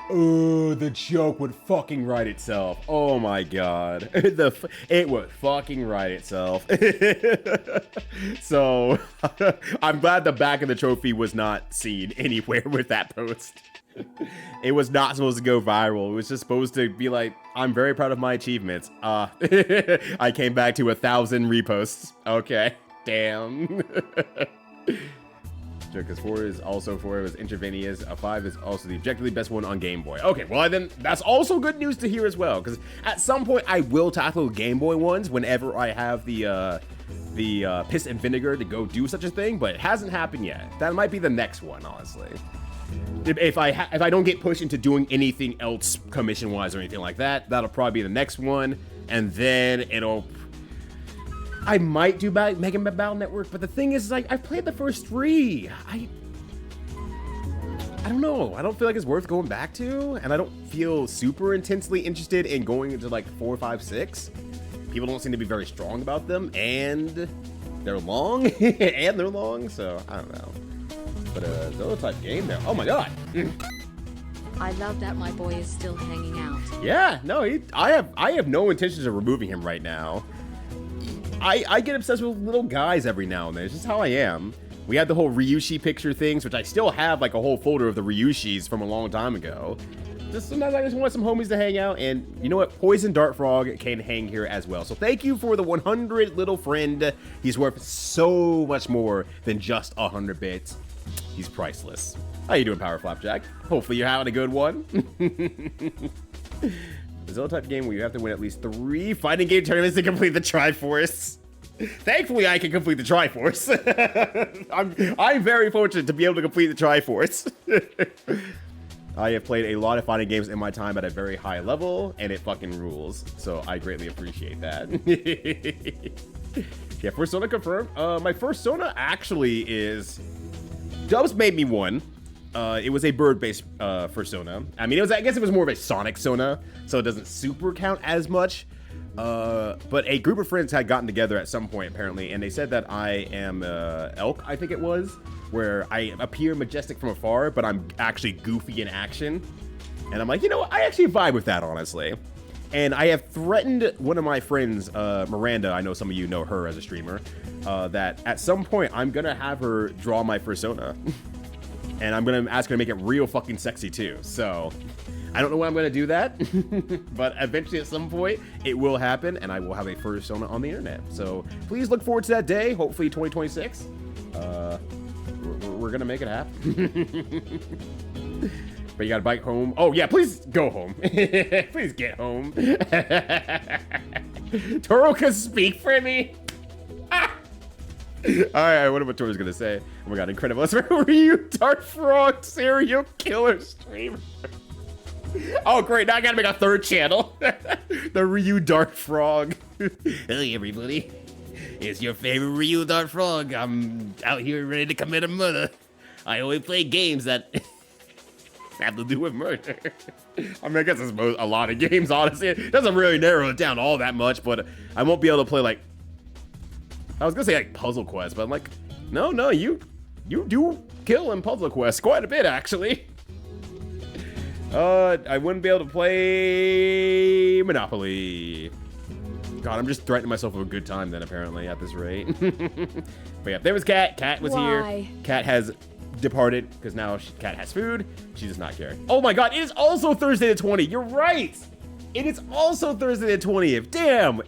oh, the joke would fucking write itself. Oh my god. It would fucking write itself. So, I'm glad the back of the trophy was not seen anywhere with that post. It was not supposed to go viral. It was just supposed to be like, I'm very proud of my achievements. I came back to 1,000 reposts. Okay, damn. Because 4 is also 4. It was intravenous. 5 is also the objectively best one on Game Boy. Okay, well then that's also good news to hear as well. Because at some point I will tackle Game Boy ones whenever I have the piss and vinegar to go do such a thing. But it hasn't happened yet. That might be the next one, honestly. If I don't get pushed into doing anything else commission wise or anything like that, that'll probably be the next one. And then I might do Mega Man Battle Network, but the thing is, like, I've played the first 3. I don't know. I don't feel like it's worth going back to, and I don't feel super intensely interested in going into like 4, 5, 6. People don't seem to be very strong about them, and they're long, so I don't know. But Zelda type game there. Oh my god. I love that my boy is still hanging out. Yeah, no, I have no intentions of removing him right now. I get obsessed with little guys every now and then. It's just how I am. We had the whole Ryushi picture things, which I still have like a whole folder of the Ryushis from a long time ago. Just sometimes I just want some homies to hang out, and you know what? Poison Dart Frog can hang here as well. So thank you for the 100 little friend. He's worth so much more than just 100 bits. He's priceless. How you doing, Power Flapjack? Hopefully you're having a good one. The Zelda type game where you have to win at least 3 fighting game tournaments to complete the Triforce. Thankfully, I can complete the Triforce. I'm very fortunate to be able to complete the Triforce. I have played a lot of fighting games in my time at a very high level, and it fucking rules. So I greatly appreciate that. Yeah, first Sona confirmed. My first Sona actually is... Dubs made me one. It was a bird-based first Sona. I mean, I guess it was more of a Sonic Sona, so it doesn't super count as much. But a group of friends had gotten together at some point, apparently, and they said that I am elk, I think it was, where I appear majestic from afar, but I'm actually goofy in action. And I'm like, you know what? I actually vibe with that, honestly. And I have threatened one of my friends, Miranda, I know some of you know her as a streamer, that at some point I'm gonna have her draw my persona. And I'm gonna ask her to make it real fucking sexy too. So, I don't know when I'm gonna do that, but eventually at some point it will happen and I will have a persona on the internet. So, please look forward to that day, hopefully 2026. We're gonna make it happen. But you gotta bike home. Oh yeah, please go home. Please get home. Toro can speak for me. Ah! Alright, I wonder what Toro's gonna say. Oh my god, incredible. Were you Dark Frog serial killer streamer? Oh great, now I gotta make a third channel. The Ryu Dark Frog. Hey everybody, it's your favorite Ryu Dark Frog. I'm out here ready to commit a murder. I only play games that have to do with murder. I mean, I guess it's a lot of games, honestly. It doesn't really narrow it down all that much, but I won't be able to play, like... I was gonna say, like, Puzzle Quest, but I'm like, no, you do kill in Puzzle Quest quite a bit, actually. I wouldn't be able to play Monopoly. God, I'm just threatening myself with a good time then, apparently, at this rate. But yeah, there was Kat. Kat was here. Kat has departed, because now Kat has food. She does not care. Oh my god, it is also Thursday the 20th. You're right. It is also Thursday the 20th. Damn.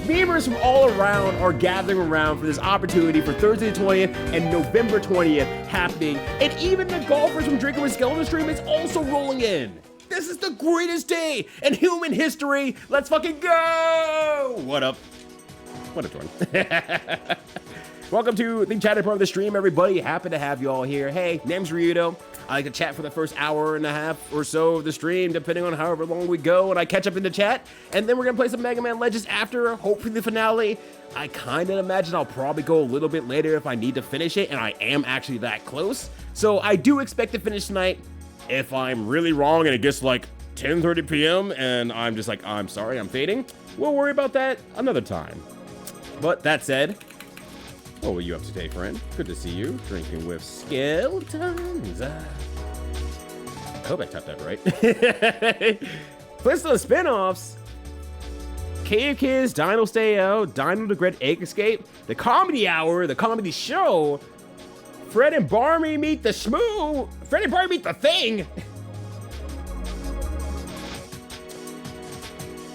Gamers from all around are gathering around for this opportunity for Thursday the 20th and November 20th happening. And even the golfers from Drinking with Skeleton stream is also rolling in. This is the greatest day in human history. Let's fucking go. What up? What up, Jordan? Welcome to the chatted part of the stream, everybody. Happy to have you all here. Hey, name's Ryudo. I like to chat for the first hour and a half or so of the stream, depending on however long we go, and I catch up in the chat. And then we're gonna play some Mega Man Legends after, hopefully the finale. I kind of imagine I'll probably go a little bit later if I need to finish it, and I am actually that close. So I do expect to finish tonight. If I'm really wrong and it gets like 10:30 p.m. and I'm just like, I'm sorry, I'm fading, we'll worry about that another time. But that said, what were you up to today, friend? Good to see you. Drinking with skeletons. I hope I tapped that right. List of spin-offs. Cave Kids, Dino Stay Out, Dino the Great Egg Escape, The Comedy Hour, The Comedy Show, Fred and Barney Meet the Schmoo, Fred and Barney Meet the Thing.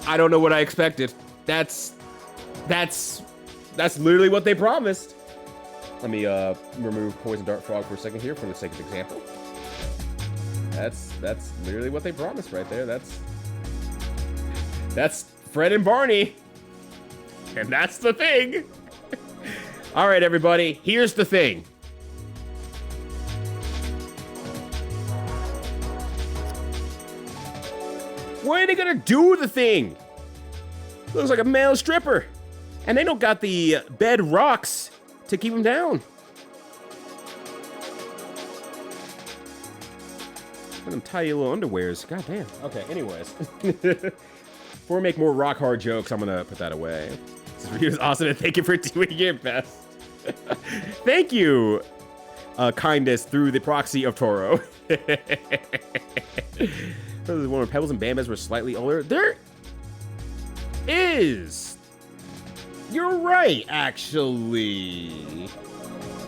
I don't know what I expected. That's literally what they promised. Let me remove Poison Dart Frog for a second here for the sake of example. That's literally what they promised right there. That's Fred and Barney. And that's the thing. All right, everybody, here's the thing. When are they gonna do the thing? Looks like a male stripper. And they don't got the bed rocks to keep him down. Let them tidy little underwears. God damn. Okay, anyways. Before we make more rock hard jokes, I'm gonna put that away. This video is awesome and thank you for doing your best. Thank you, kindness through the proxy of Toro. One where Pebbles and Bambas were slightly older. There is. You're right, actually.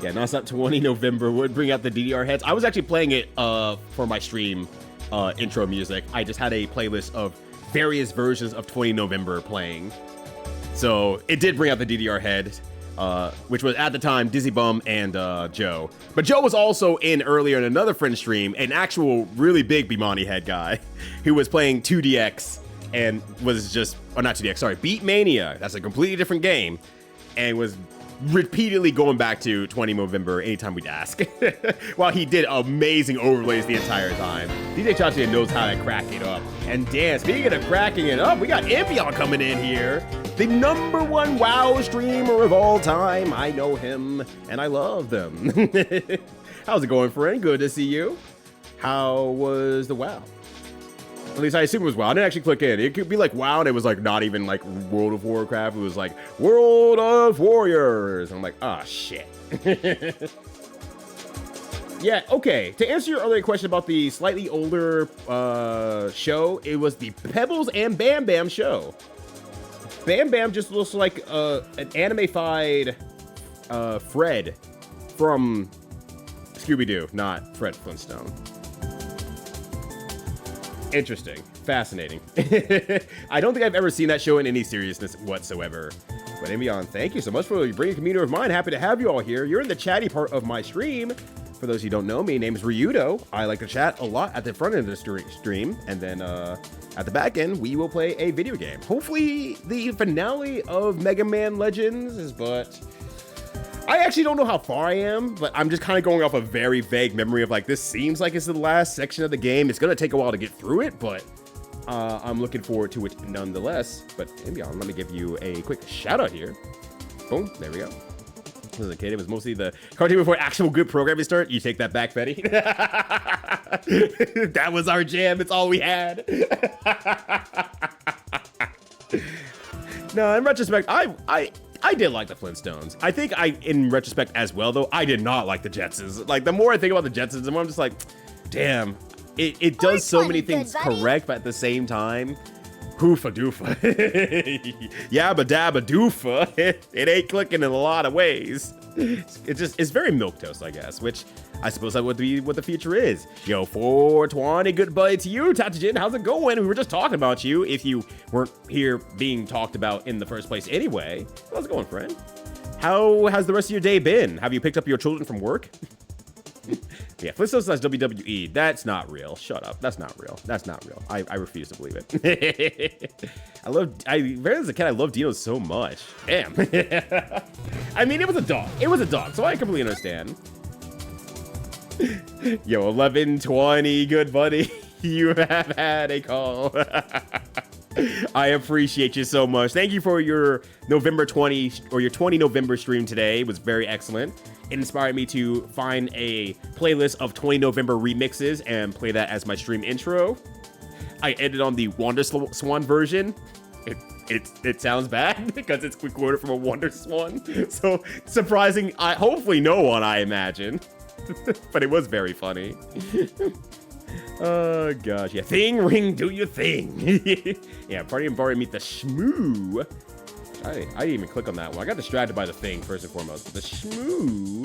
Yeah, Nonstop 20 November would bring out the DDR heads. I was actually playing it for my stream intro music. I just had a playlist of various versions of 20 November playing. So it did bring out the DDR head, which was at the time Dizzy Bum and Joe. But Joe was also in earlier in another friend stream, an actual really big Bimani head guy who was playing 2DX and was just, or not 2DX, sorry, Beat Mania. That's a completely different game. And was repeatedly going back to 20 November anytime we'd ask. While he did amazing overlays the entire time. DJ Chachi knows how to crack it up. And damn, speaking of cracking it up, we got Impion coming in here. The #1 WoW streamer of all time. I know him, and I love them. How's it going, friend? Good to see you. How was the WoW? At least I assume it was WoW. I didn't actually click in. It could be like WoW, and it was like not even like World of Warcraft. It was like World of Warriors. And I'm like, ah, shit. Yeah, okay. To answer your earlier question about the slightly older show, it was the Pebbles and Bam Bam show. Bam Bam just looks like an anime-fied Fred from Scooby-Doo, not Fred Flintstone. Interesting. Fascinating. I don't think I've ever seen that show in any seriousness whatsoever. But Impion, thank you so much for bringing a community of mine. Happy to have you all here. You're in the chatty part of my stream. For those who don't know me, name is Ryudo. I like to chat a lot at the front end of the stream. And then at the back end, we will play a video game. Hopefully the finale of Mega Man Legends, but I actually don't know how far I am, but I'm just kind of going off a very vague memory of like, this seems like it's the last section of the game. It's going to take a while to get through it, but I'm looking forward to it nonetheless. But Impion, let me give you a quick shout out here. Boom, there we go. As a kid, it was mostly the cartoon before actual good programming start. You take that back, Betty. That was our jam. It's all we had. No, in retrospect, I did like the Flintstones. I think in retrospect as well, though, I did not like the Jetsons. Like, the more I think about the Jetsons, the more I'm just like, damn, it does so many things correct, but at the same time, hoofa doofa. Yabba dabba doofa. It ain't clicking in a lot of ways. It's very milquetoast, I guess, which I suppose that would be what the future is. Yo, 420, goodbye to you, Tatajin. How's it going? We were just talking about you if you weren't here being talked about in the first place anyway. How's it going, friend? How has the rest of your day been? Have you picked up your children from work? Yeah, Flintstones slash WWE. That's not real. Shut up. That's not real. That's not real. I refuse to believe it. As a kid, I loved Dino so much. Damn. I mean, it was a dog. It was a dog, so I completely understand. Yo, 1120, good buddy. You have had a call. I appreciate you so much. Thank you for your November 20 or your 20 November stream today. It was very excellent. It inspired me to find a playlist of 20 November remixes and play that as my stream intro. I ended on the Wonder Swan version. It sounds bad because it's recorded from a Wonder Swan. So surprising, hopefully no one, I imagine. But it was very funny. Oh gosh, yeah. Thing ring, do your thing. Yeah, Party and Barry meet the Shmoo. I didn't even click on that one. I got distracted by the thing first and foremost. The Shmoo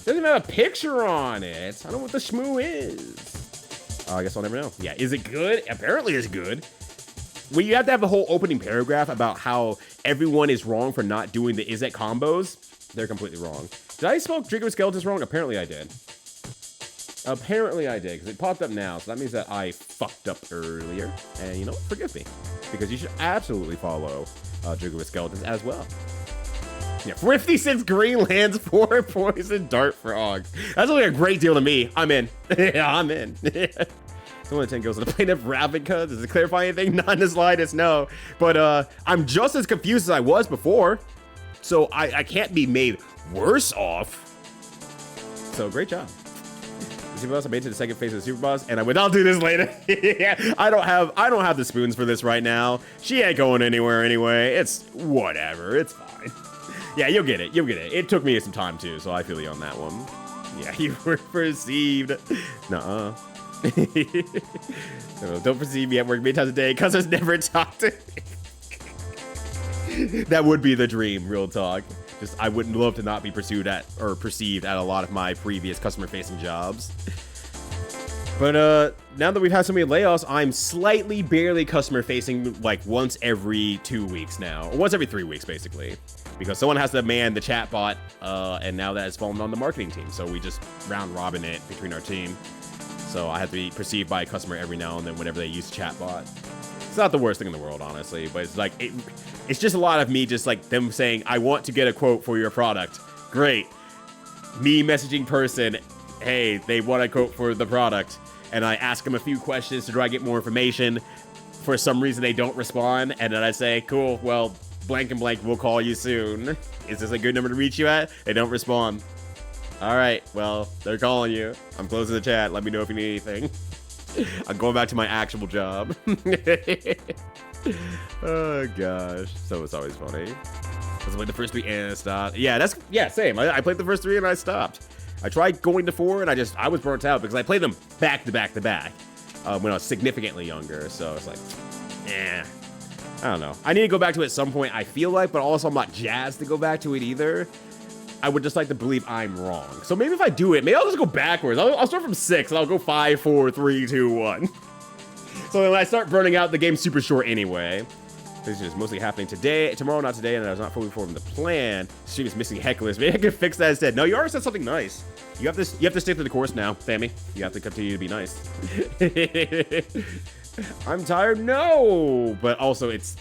doesn't even have a picture on it. I don't know what the Shmoo is. I guess I'll never know. Yeah, is it good? Apparently it's good. When you have to have a whole opening paragraph about how everyone is wrong for not doing the Izet combos, they're completely wrong. Did I spell Trigger with Skeletons wrong? Apparently I did. Apparently I did, because it popped up now, so that means that I fucked up earlier. And, you know, forgive me. Because you should absolutely follow Trigger with Skeletons as well. Yeah, 56 green lands, 4 poison dart frogs. That's only a great deal to me. I'm in. Yeah, I'm in. Someone at 10 goes on the plane of Ravnica. Does it clarify anything? Not in the slightest, no. But I'm just as confused as I was before. So I can't be made worse off. So great job. The Super Boss, I made it to the second phase of the Super Boss, and I'll do this later. Yeah, I don't have the spoons for this right now. She ain't going anywhere anyway. It's whatever. It's fine. Yeah, you'll get it. You'll get it. It took me some time too, so I feel you on that one. Yeah, you were perceived. Nuh-uh. So don't perceive me at work many times a day, cause there's never talked to me. That would be the dream, real talk. Just, I wouldn't love to not be pursued at or perceived at a lot of my previous customer-facing jobs. But now that we've had so many layoffs, I'm slightly barely customer-facing like once every 2 weeks now. Or once every 3 weeks, basically. Because someone has to man the chatbot, and now that has fallen on the marketing team. So we just round-robin it between our team. So I have to be perceived by a customer every now and then whenever they use chatbot. It's not the worst thing in the world, honestly, but it's like, it's just a lot of me just like them saying, I want to get a quote for your product. Great. Me messaging person, hey, they want a quote for the product. And I ask them a few questions to try to get more information. For some reason, they don't respond. And then I say, cool, well, blank and blank, we'll call you soon. Is this a good number to reach you at? They don't respond. All right, well, they're calling you. I'm closing the chat. Let me know if you need anything. I'm going back to my actual job. Oh, gosh. So it's always funny. I played the first 3 and I stopped. Yeah, same. I played the first 3 and I stopped. I tried going to 4 and I was burnt out because I played them back to back to back when I was significantly younger. So it's like, I don't know. I need to go back to it at some point, I feel like, but also I'm not jazzed to go back to it either. I would just like to believe I'm wrong. So maybe if I do it, maybe I'll just go backwards. I'll start from 6 and I'll go 5, 4, 3, 2, 1. So when I start burning out, the game's super short anyway. This is mostly happening today, tomorrow, not today, and I was not fully informed the plan. Stream is missing hecklers. Maybe I can fix that instead. No, you already said something nice. You have to stick to the course now, Sammy. You have to continue to be nice. I'm tired? No! But also, it's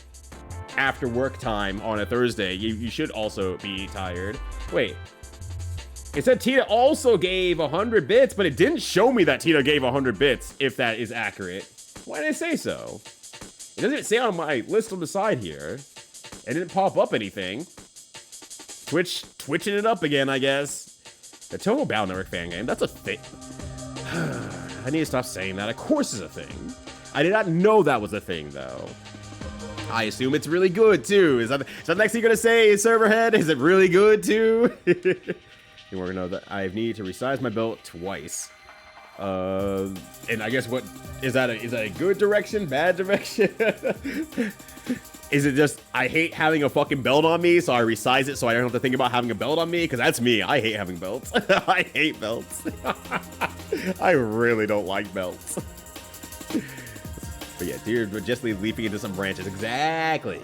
after work time on a Thursday. You should also be tired. Wait. It said Tina also gave 100 bits, but it didn't show me that Tina gave 100 bits, if that is accurate. Why did it say so? It doesn't say on my list on the side here. It didn't pop up anything. Twitching it up again, I guess. The Total Battle Network fan game, that's a thing. I need to stop saying that. Of course it's a thing. I did not know that was a thing, though. I assume it's really good, too. Is that the next thing you're going to say, Serverhead? Is it really good, too? You want to know that I need to resize my belt twice. And I guess what is that a good direction, bad direction? Is it just I hate having a fucking belt on me, so I resize it so I don't have to think about having a belt on me? Because that's me. I hate having belts. I hate belts. I really don't like belts. But yeah, deer just leaping into some branches. Exactly.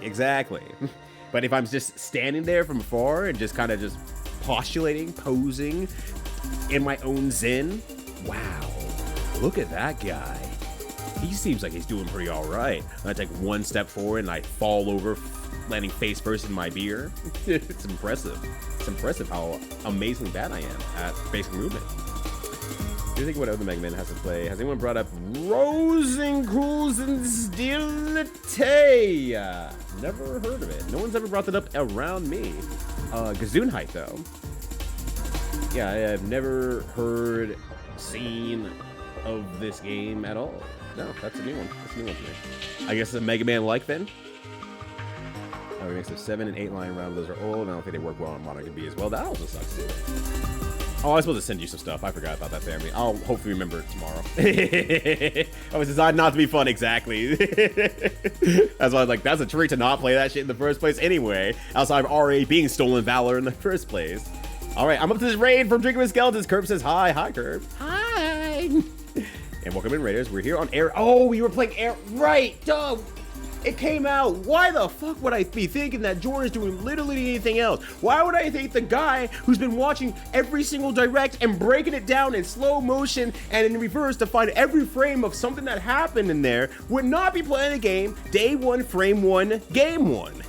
But if I'm just standing there from afar and just kind of just postulating, posing in my own zen. Wow, look at that guy. He seems like he's doing pretty all right. I take one step forward and I fall over, landing face first in my beer. It's impressive. It's impressive how amazingly bad I am at basic movement. Do you think what other Mega Man has to play? Has anyone brought up Rosenkreuzenstilite? Never heard of it. No one's ever brought that up around me. Gesundheit, though. Yeah, I have never heard, seen of this game at all. No, that's a new one. That's a new one for me. I guess it's a Mega Man like then. Oh, it makes the 7 and 8 line round. Those are old. I don't think they work well on Modern B as well. That also sucks too. Oh, I was supposed to send you some stuff. I forgot about that, family. I'll hopefully remember it tomorrow. It was designed not to be fun, exactly. That's why I was like, that's a treat to not play that shit in the first place anyway. Outside of already being stolen valor in the first place. All right, I'm up to this raid from Drinking with Skeletons. Curb says hi. Hi, Curb. Hi. And welcome in, Raiders. We're here on air. Oh, we were playing air. Right, duh. It came out. Why the fuck would I be thinking that Jordan's doing literally anything else? Why would I think the guy who's been watching every single direct and breaking it down in slow motion and in reverse to find every frame of something that happened in there would not be playing a game day 1, frame 1, game 1?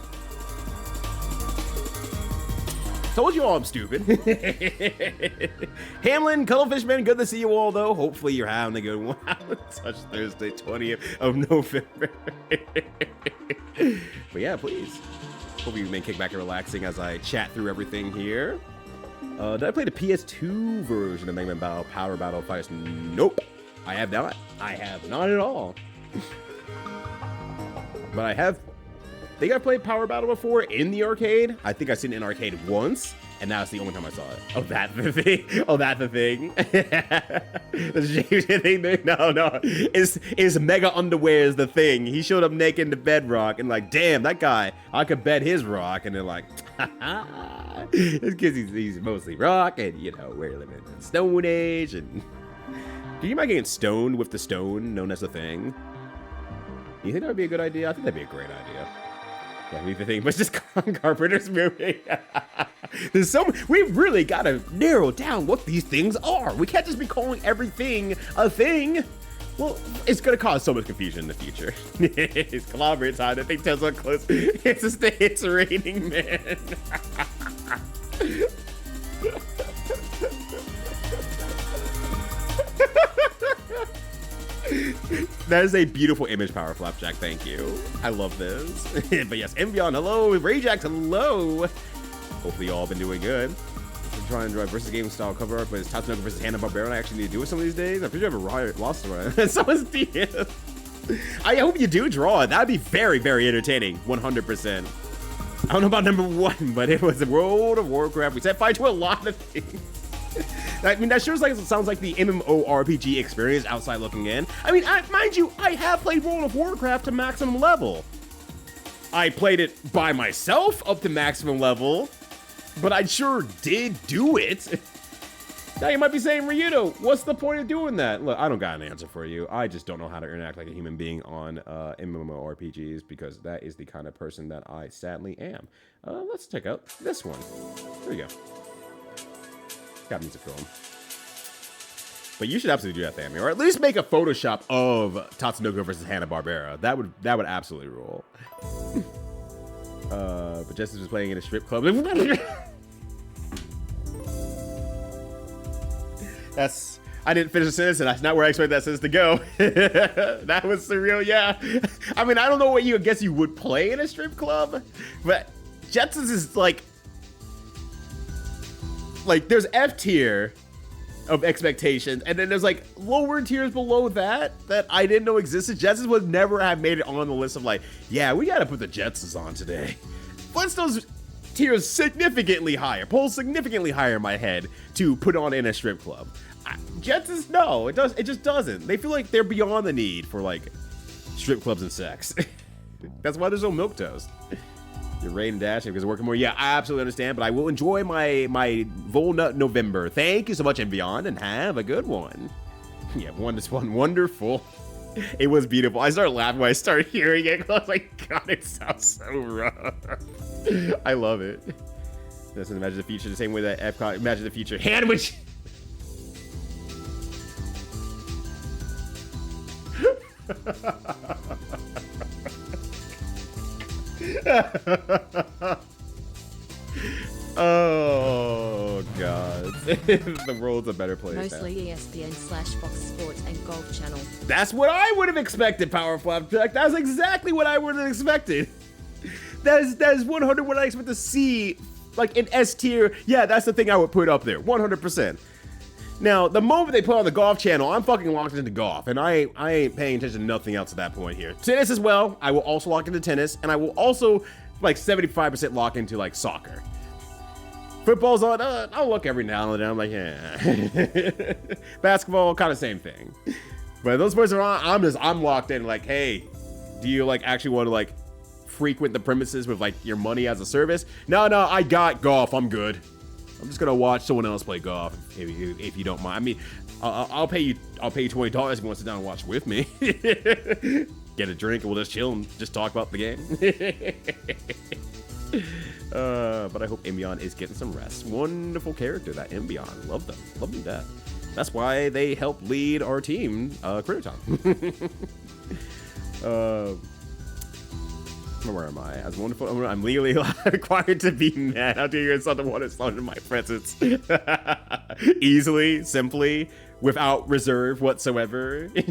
Told you all I'm stupid. Hamlin, Cuddlefishman, good to see you all, though. Hopefully you're having a good one. Such Thursday, 20th of November. But yeah, please. Hope you may kick back and relaxing as I chat through everything here. Did I play the PS2 version of Mega Man Battle Power Battle Fighters? Nope. I have not. I have not at all. But I think I played Power Battle before in the arcade. I think I've seen it in arcade once, and that's the only time I saw it. Oh, that's the thing. Oh, that's the thing. The thing. No. Is Mega Underwear is the thing. He showed up naked in the bedrock, and like, damn, that guy, I could bet his rock. And they're like, it's because he's mostly rock, and you know, we're living in the Stone Age. And can you mind getting stoned with the stone known as the thing? Do you think that would be a good idea? I think that'd be a great idea. Yeah, leave the thing, but just Carpenter's movie. There's so many, we really gotta narrow down what these things are. We can't just be calling everything a thing. Well, it's gonna cause so much confusion in the future. It's collaborate time. I think Tesla close. It's just the hits rating, man. That is a beautiful image, Power Flapjack. Thank you. I love this. But yes, Envion, hello. Rajax, hello. Hopefully, you all been doing good. I'm trying to drive versus game style cover art, but it's Tatsunoko versus Hanna-Barbera. I actually need to do it some of these days. I'm pretty sure I've lost one. Someone's DM. I hope you do draw it. That'd be very, very entertaining. 100%. I don't know about number 1, but it was World of Warcraft. We set fire to a lot of things. I mean, that sure sounds like the MMORPG experience outside looking in. I mean, mind you, I have played World of Warcraft to maximum level. I played it by myself up to maximum level, but I sure did do it. Now you might be saying, Ryudo, what's the point of doing that? Look, I don't got an answer for you. I just don't know how to interact like a human being on MMORPGs because that is the kind of person that I sadly am. Let's check out this one. There we go. Got music film. But you should absolutely do that, Family, or at least make a Photoshop of Tatsunoko versus Hanna-Barbera. That would absolutely rule. But Justice was playing in a strip club. I didn't finish the sentence, and that's not where I expected that sentence to go. That was surreal, yeah. I mean, I don't know what I guess you would play in a strip club, but Jetsons is like there's F tier of expectations, and then there's like lower tiers below that I didn't know existed. Jetsons would never have made it on the list of like, yeah, we gotta put the Jetsons on today. Flintstones tiers significantly higher, pulls significantly higher in my head to put on in a strip club. Jetsons, no, it just doesn't. They feel like they're beyond the need for like strip clubs and sex. That's why there's no milquetoast. You're rain dashing because working more. Yeah, I absolutely understand, but I will enjoy my Volnut November. Thank you so much, Envion, and have a good one. Yeah, one wonderful. It was beautiful. I started laughing when I started hearing it. I was like, God, it sounds so rough. I love it. Doesn't imagine the future the same way that Epcot imagine the future. Handwich. Oh God. The world's a better place. Mostly ESPN/Fox Sports and Golf Channel. That's what I would have expected, Power Flapjack. That's exactly what I would have expected. That is 100 what I expect to see, like in S tier. Yeah, that's the thing I would put up there, 100%. Now, the moment they put on the Golf Channel, I'm fucking locked into golf, and I ain't paying attention to nothing else at that point here. Tennis as well. I will also lock into tennis, and I will also like 75% lock into like soccer. Football's on. I'll look every now and then. I'm like, yeah. Basketball, kind of same thing. But those sports are on. I'm locked in. Like, hey, do you like actually want to like frequent the premises with like your money as a service? No, I got golf. I'm good. I'm just gonna watch someone else play golf if you don't mind. I mean, I'll pay you $20 if you want to sit down and watch with me. Get a drink and we'll just chill and just talk about the game. But I hope Embion is getting some rest. Wonderful character, that Embion. Love them. Love them to death. That's why they help lead our team, Critterton. Where am I? As wonderful, I'm legally required to be mad. How dare you insult the one that's thrown in my presence? Easily, simply, without reserve whatsoever. But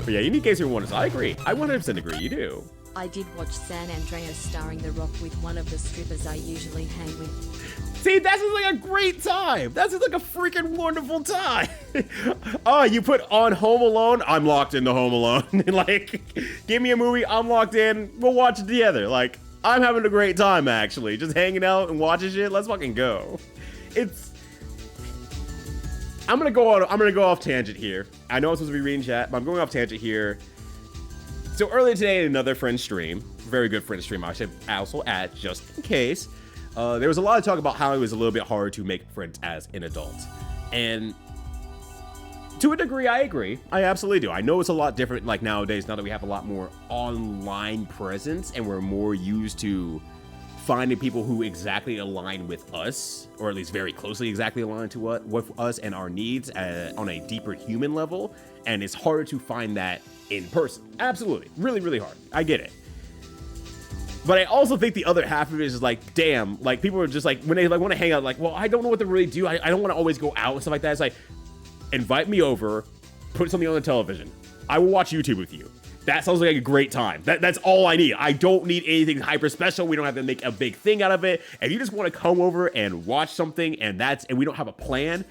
yeah, you need Games Room Wonders. I agree. I 100% agree. You do. I did watch San Andreas starring The Rock with one of the strippers I usually hang with. See, that's just like a great time. That's just like a freaking wonderful time. Oh, you put on Home Alone? I'm locked into Home Alone. Like, give me a movie, I'm locked in, we'll watch it together. Like, I'm having a great time, actually. Just hanging out and watching shit. Let's fucking go. I'm gonna go off tangent here. I know I'm supposed to be reading chat, but I'm going off tangent here. So earlier today in another friend stream, very good friend stream, I should also add just in case, there was a lot of talk about how it was a little bit hard to make friends as an adult. And to a degree, I agree. I absolutely do. I know it's a lot different like nowadays, now that we have a lot more online presence and we're more used to finding people who exactly align with us, or at least very closely exactly align to what with us and our needs on a deeper human level. And it's harder to find that in person. Absolutely. Really, really hard. I get it. But I also think the other half of it is like, damn, like people are just like, when they like want to hang out, like, well, I don't know what to really do. I don't want to always go out and stuff like that. It's like, invite me over, put something on the television. I will watch YouTube with you. That sounds like a great time. That's all I need. I don't need anything hyper special. We don't have to make a big thing out of it. If you just want to come over and watch something and we don't have a plan,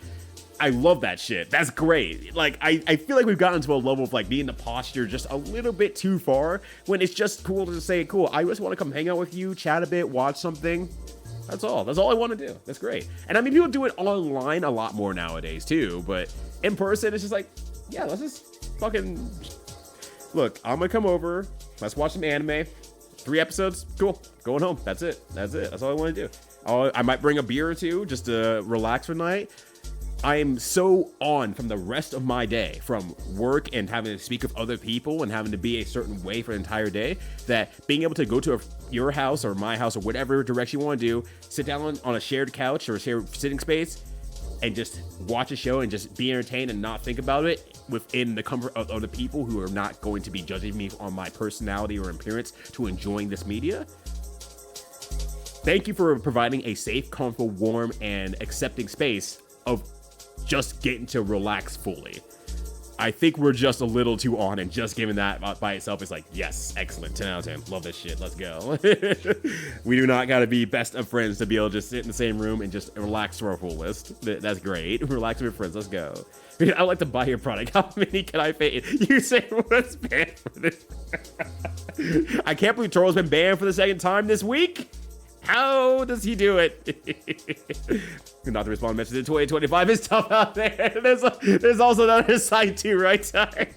I love that shit. That's great. Like, I feel like we've gotten to a level of like being the posture just a little bit too far when it's just cool to just say, cool, I just want to come hang out with you, chat a bit, watch something. That's all. That's all I want to do. That's great. And I mean, people do it online a lot more nowadays too, but in person, it's just like, yeah, let's just fucking look, I'm gonna come over. Let's watch some anime. 3 episodes. Cool. Going home. That's it. That's all I want to do. I might bring a beer or two just to relax for the night. I am so on from the rest of my day, from work and having to speak with other people and having to be a certain way for the entire day, that being able to go to your house or my house or whatever direction you want to do, sit down on a shared couch or a shared sitting space and just watch a show and just be entertained and not think about it within the comfort of other people who are not going to be judging me on my personality or appearance to enjoying this media. Thank you for providing a safe, comfortable, warm, and accepting space of just getting to relax fully. I think we're just a little too on, and just giving that by itself is like, yes, excellent, 10 out of 10, love this shit, let's go. We do not gotta be best of friends to be able to just sit in the same room and just relax to our fullest. That's great. Relax with your friends, let's go. I'd like to buy your product. How many can I pay? You say what's banned for this? I can't believe Troll's been banned for the 2nd time this week. How does he do it? Not to respond message in 2025 is tough out there. There's also another side too, right, Ty?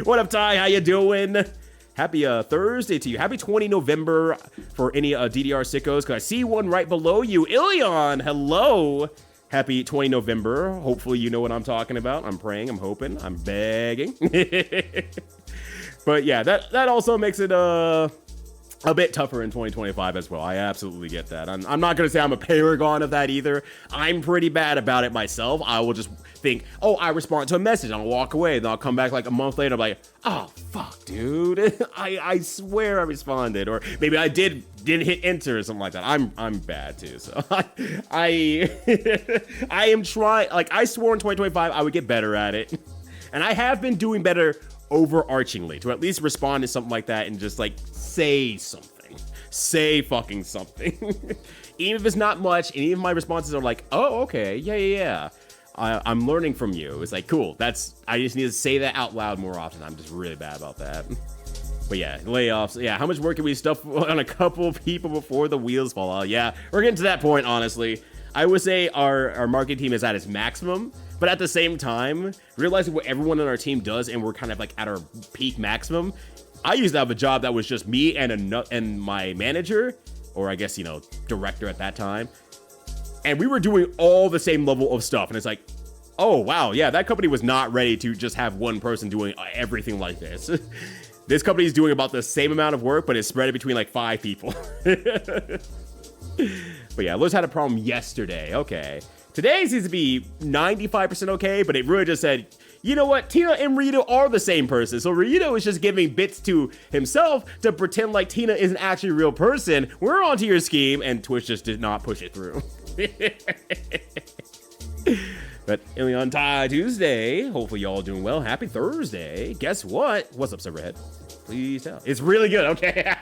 What up, Ty? How you doing? Happy Thursday to you. Happy 20 November for any DDR sickos, because I see one right below you. Ilion, hello. Happy 20 November. Hopefully you know what I'm talking about. I'm praying, I'm hoping, I'm begging. But yeah, that also makes it a bit tougher in 2025 as well. I absolutely get that. I'm not gonna say I'm a paragon of that either. I'm pretty bad about it myself. I will just think, oh, I respond to a message, I'll walk away, then I'll come back like a month later, I'm like, oh fuck, dude. I swear I responded, or maybe I didn't hit enter or something like that. I'm bad too. So I am trying. Like, I swore in 2025 I would get better at it, and I have been doing better overarchingly to at least respond to something like that and just like say something. Say fucking something. Even if it's not much, and even if my responses are like, oh, okay, yeah. I'm learning from you. It's like, cool, I just need to say that out loud more often. I'm just really bad about that. But yeah, layoffs. Yeah, how much work can we stuff on a couple people before the wheels fall out? Yeah, we're getting to that point, honestly. I would say our marketing team is at its maximum, but at the same time, realizing what everyone on our team does and we're kind of like at our peak maximum, I used to have a job that was just me and my manager, or I guess, director at that time. And we were doing all the same level of stuff. And it's like, oh, wow, yeah, that company was not ready to just have one person doing everything like this. This company is doing about the same amount of work, but it's spread between like 5 people. But yeah, Liz had a problem yesterday. Okay. Today seems to be 95% okay, but it really just said, you know what? Tina and Rito are the same person. So Rito is just giving bits to himself to pretend like Tina isn't actually a real person. We're onto your scheme, and Twitch just did not push it through. But Ilion Tuesday. Hopefully y'all doing well. Happy Thursday. Guess what? What's up, Silverhead? Please tell. It's really good. Okay.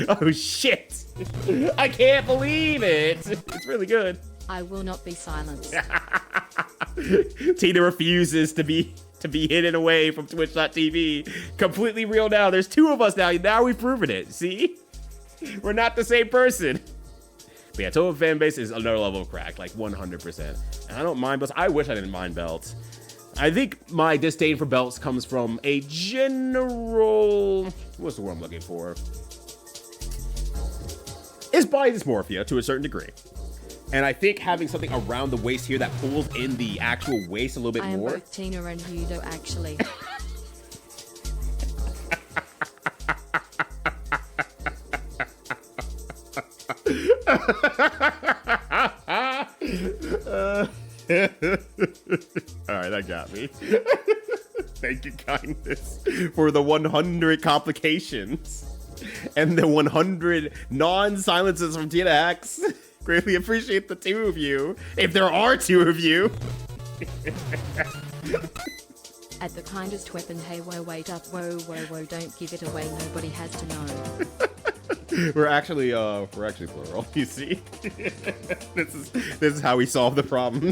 Oh shit. I can't believe it. It's really good. I will not be silenced. Tina refuses to be hidden away from Twitch.tv. Completely real now. There's 2 of us now. Now we've proven it. See? We're not the same person. But yeah, Total fan base is another level of crack, like 100%. And I don't mind belts. I wish I didn't mind belts. I think my disdain for belts comes from a general, what's the word I'm looking for? It's body dysmorphia to a certain degree. And I think having something around the waist here that pulls in the actual waist a little bit I am more. both Tina and Yudo, actually. All right, that got me. Thank you, kindness, for the 100 complications and the 100 non-silences from Tina X. Greatly appreciate the two of you, if there are two of you. At the kindest weapon, hey, whoa, wait up, whoa, don't give it away, nobody has to know. We're actually plural. You see, this is how we solve the problem.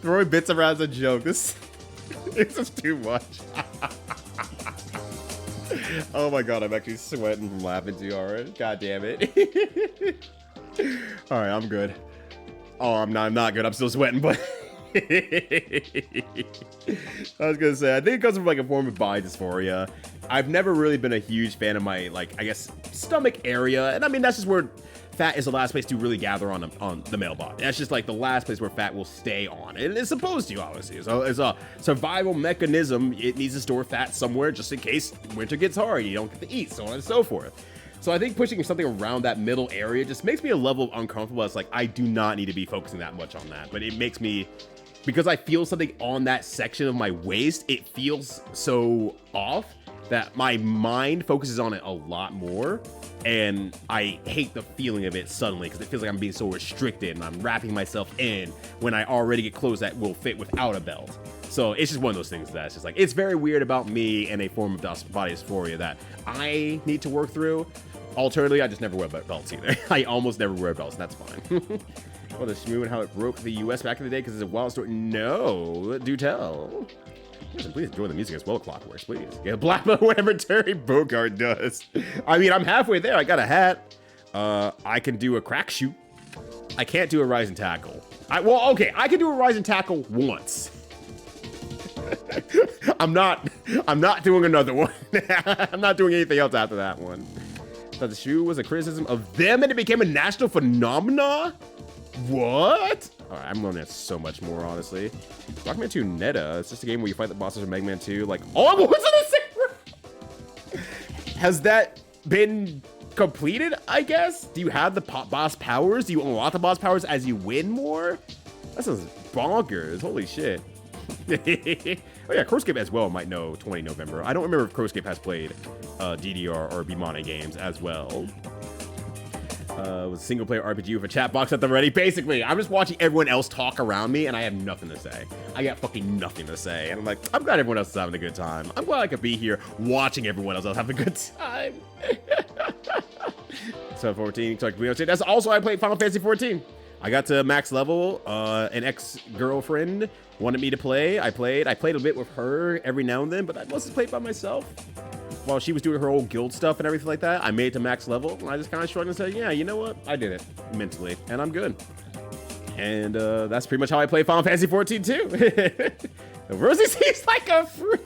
Throwing bits around as a joke. This is too much. Oh my god, I'm actually sweating from laughing too hard. God damn it. All right, I'm good. Oh, I'm not good. I'm still sweating, but I was gonna say, I think it comes from like a form of body dysphoria. I've never really been a huge fan of my, like, I guess, stomach area, and I mean that's just where fat is the last place to really gather on the male body. That's just like the last place where fat will stay on, and it's supposed to, obviously. So it's a survival mechanism. It needs to store fat somewhere just in case winter gets hard, you don't get to eat, so on and so forth. So I think pushing something around that middle area just makes me a level uncomfortable. It's like, I do not need to be focusing that much on that, but it makes me, because I feel something on that section of my waist, it feels so off that my mind focuses on it a lot more, and I hate the feeling of it suddenly because it feels like I'm being so restricted and I'm wrapping myself in when I already get clothes that will fit without a belt. So it's just one of those things that's just like, it's very weird about me and a form of body dysphoria that I need to work through. Alternatively, I just never wear belts either. I almost never wear belts, and that's fine. Well, the Shmoo and how it broke the US back in the day because it's a wild story. No, do tell. Listen, please enjoy the music as well, Clockworks, please. Get a black belt whenever Terry Bogard does. I mean, I'm halfway there. I got a hat. I can do a crack shoot. I can't do a rising tackle. Well, okay, I can do a rising tackle once. I'm not doing another one. I'm not doing anything else after that one. That the shoe was a criticism of them and it became a national phenomena? What? All right, I'm learning so much more, honestly. Rockman 2 Netta. It's just a game where you fight the bosses of Mega Man 2. Like, oh, what's in the same? Has that been completed, I guess? Do you have the boss powers? Do you unlock the boss powers as you win more? That sounds bonkers. Holy shit. Oh yeah, Crowscape as well might know 20 November. I don't remember if Crowscape has played DDR or Bimane games as well. Was a single player RPG with a chat box at the ready. Basically, I'm just watching everyone else talk around me and I have nothing to say. I got fucking nothing to say. And I'm like, I'm glad everyone else is having a good time. I'm glad I could be here watching everyone else have a good time. 714, that's also I played Final Fantasy 14. I got to max level. An ex-girlfriend wanted me to play. I played a bit with her every now and then, but I mostly played by myself. While she was doing her old guild stuff and everything like that, I made it to max level, and I just kind of shrugged and said, yeah, you know what? I did it mentally, and I'm good. And that's pretty much how I play Final Fantasy 14 too. Rosie seems like a freak.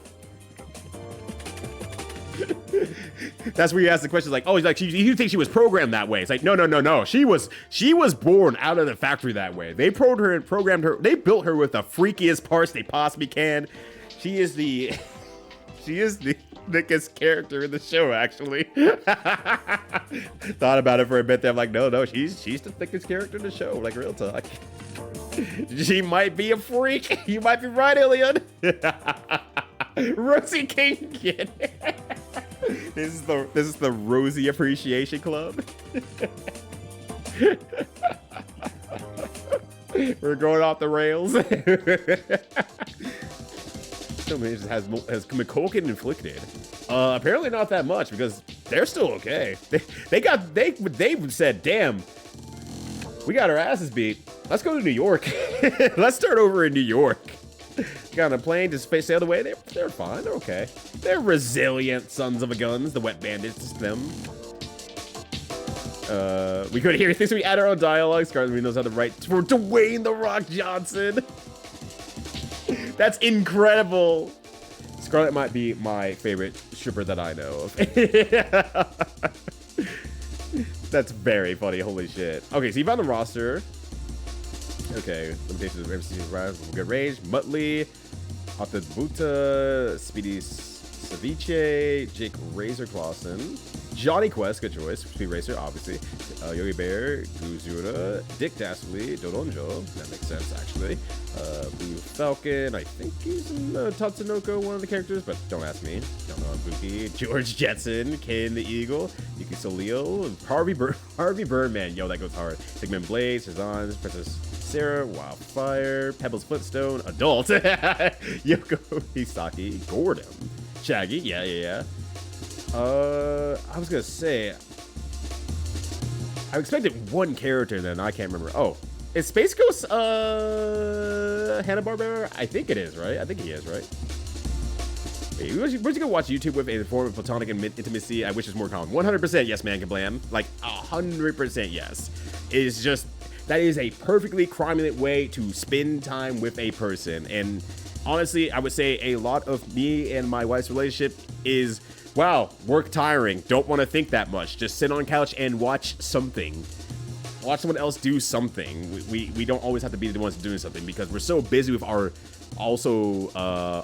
That's where you ask the question, like, oh, like, you think she was programmed that way? It's like, no. She was born out of the factory that way. They programmed her. They built her with the freakiest parts they possibly can. She is the thickest character in the show, actually. Thought about it for a bit there. I'm like, no, she's the thickest character in the show. Like, real talk. She might be a freak. You might be right, Ilion. Rosie King kid. This is the Rosie Appreciation Club. We're going off the rails. Has McCulkin inflicted? Apparently not that much because they're still okay. They said, damn, we got our asses beat. Let's go to New York. Let's start over in New York. Got on a plane to sail away. They're fine. They're okay. They're resilient sons of a guns. The wet bandits, it's them. We couldn't hear anything, so we add our own dialogue. Scarlet knows how to write for Dwayne The Rock Johnson. That's incredible. Scarlett might be my favorite stripper that I know of. That's very funny. Holy shit. Okay, so you found the roster. Okay, limitations of MC's rise, good range. Muttley, Buta, Speedy Ceviche, Jake Razor Clawson. Johnny Quest, good choice. Speed Racer, obviously. Yogi Bear, Guzura, Dick Dastardly, Dodonjo. That makes sense, actually. Blue Falcon, I think he's in Tatsunoko, one of the characters, but don't ask me. Don't know Buki. George Jetson, Ken the Eagle, Yuki Solio, Harvey Birdman. Yo, that goes hard. Sigmund Blaze, Shazan, Princess Sarah, Wildfire, Pebbles Footstone, Adult, Yoko Hisaki, Gordon, Shaggy, yeah. I was gonna say, I expected one character, then I can't remember. Oh, is Space Ghost Hanna-Barbera? I think it is, right? I think he is, right? Hey, where's you gonna watch YouTube with a form of platonic intimacy? I wish it's more common. 100% yes, man, kablam. Like 100% yes. It's just, that is a perfectly cromulent way to spend time with a person. And honestly, I would say a lot of me and my wife's relationship is, wow, work tiring. Don't want to think that much. Just sit on the couch and watch something. Watch someone else do something. We don't always have to be the ones doing something because we're so busy with our also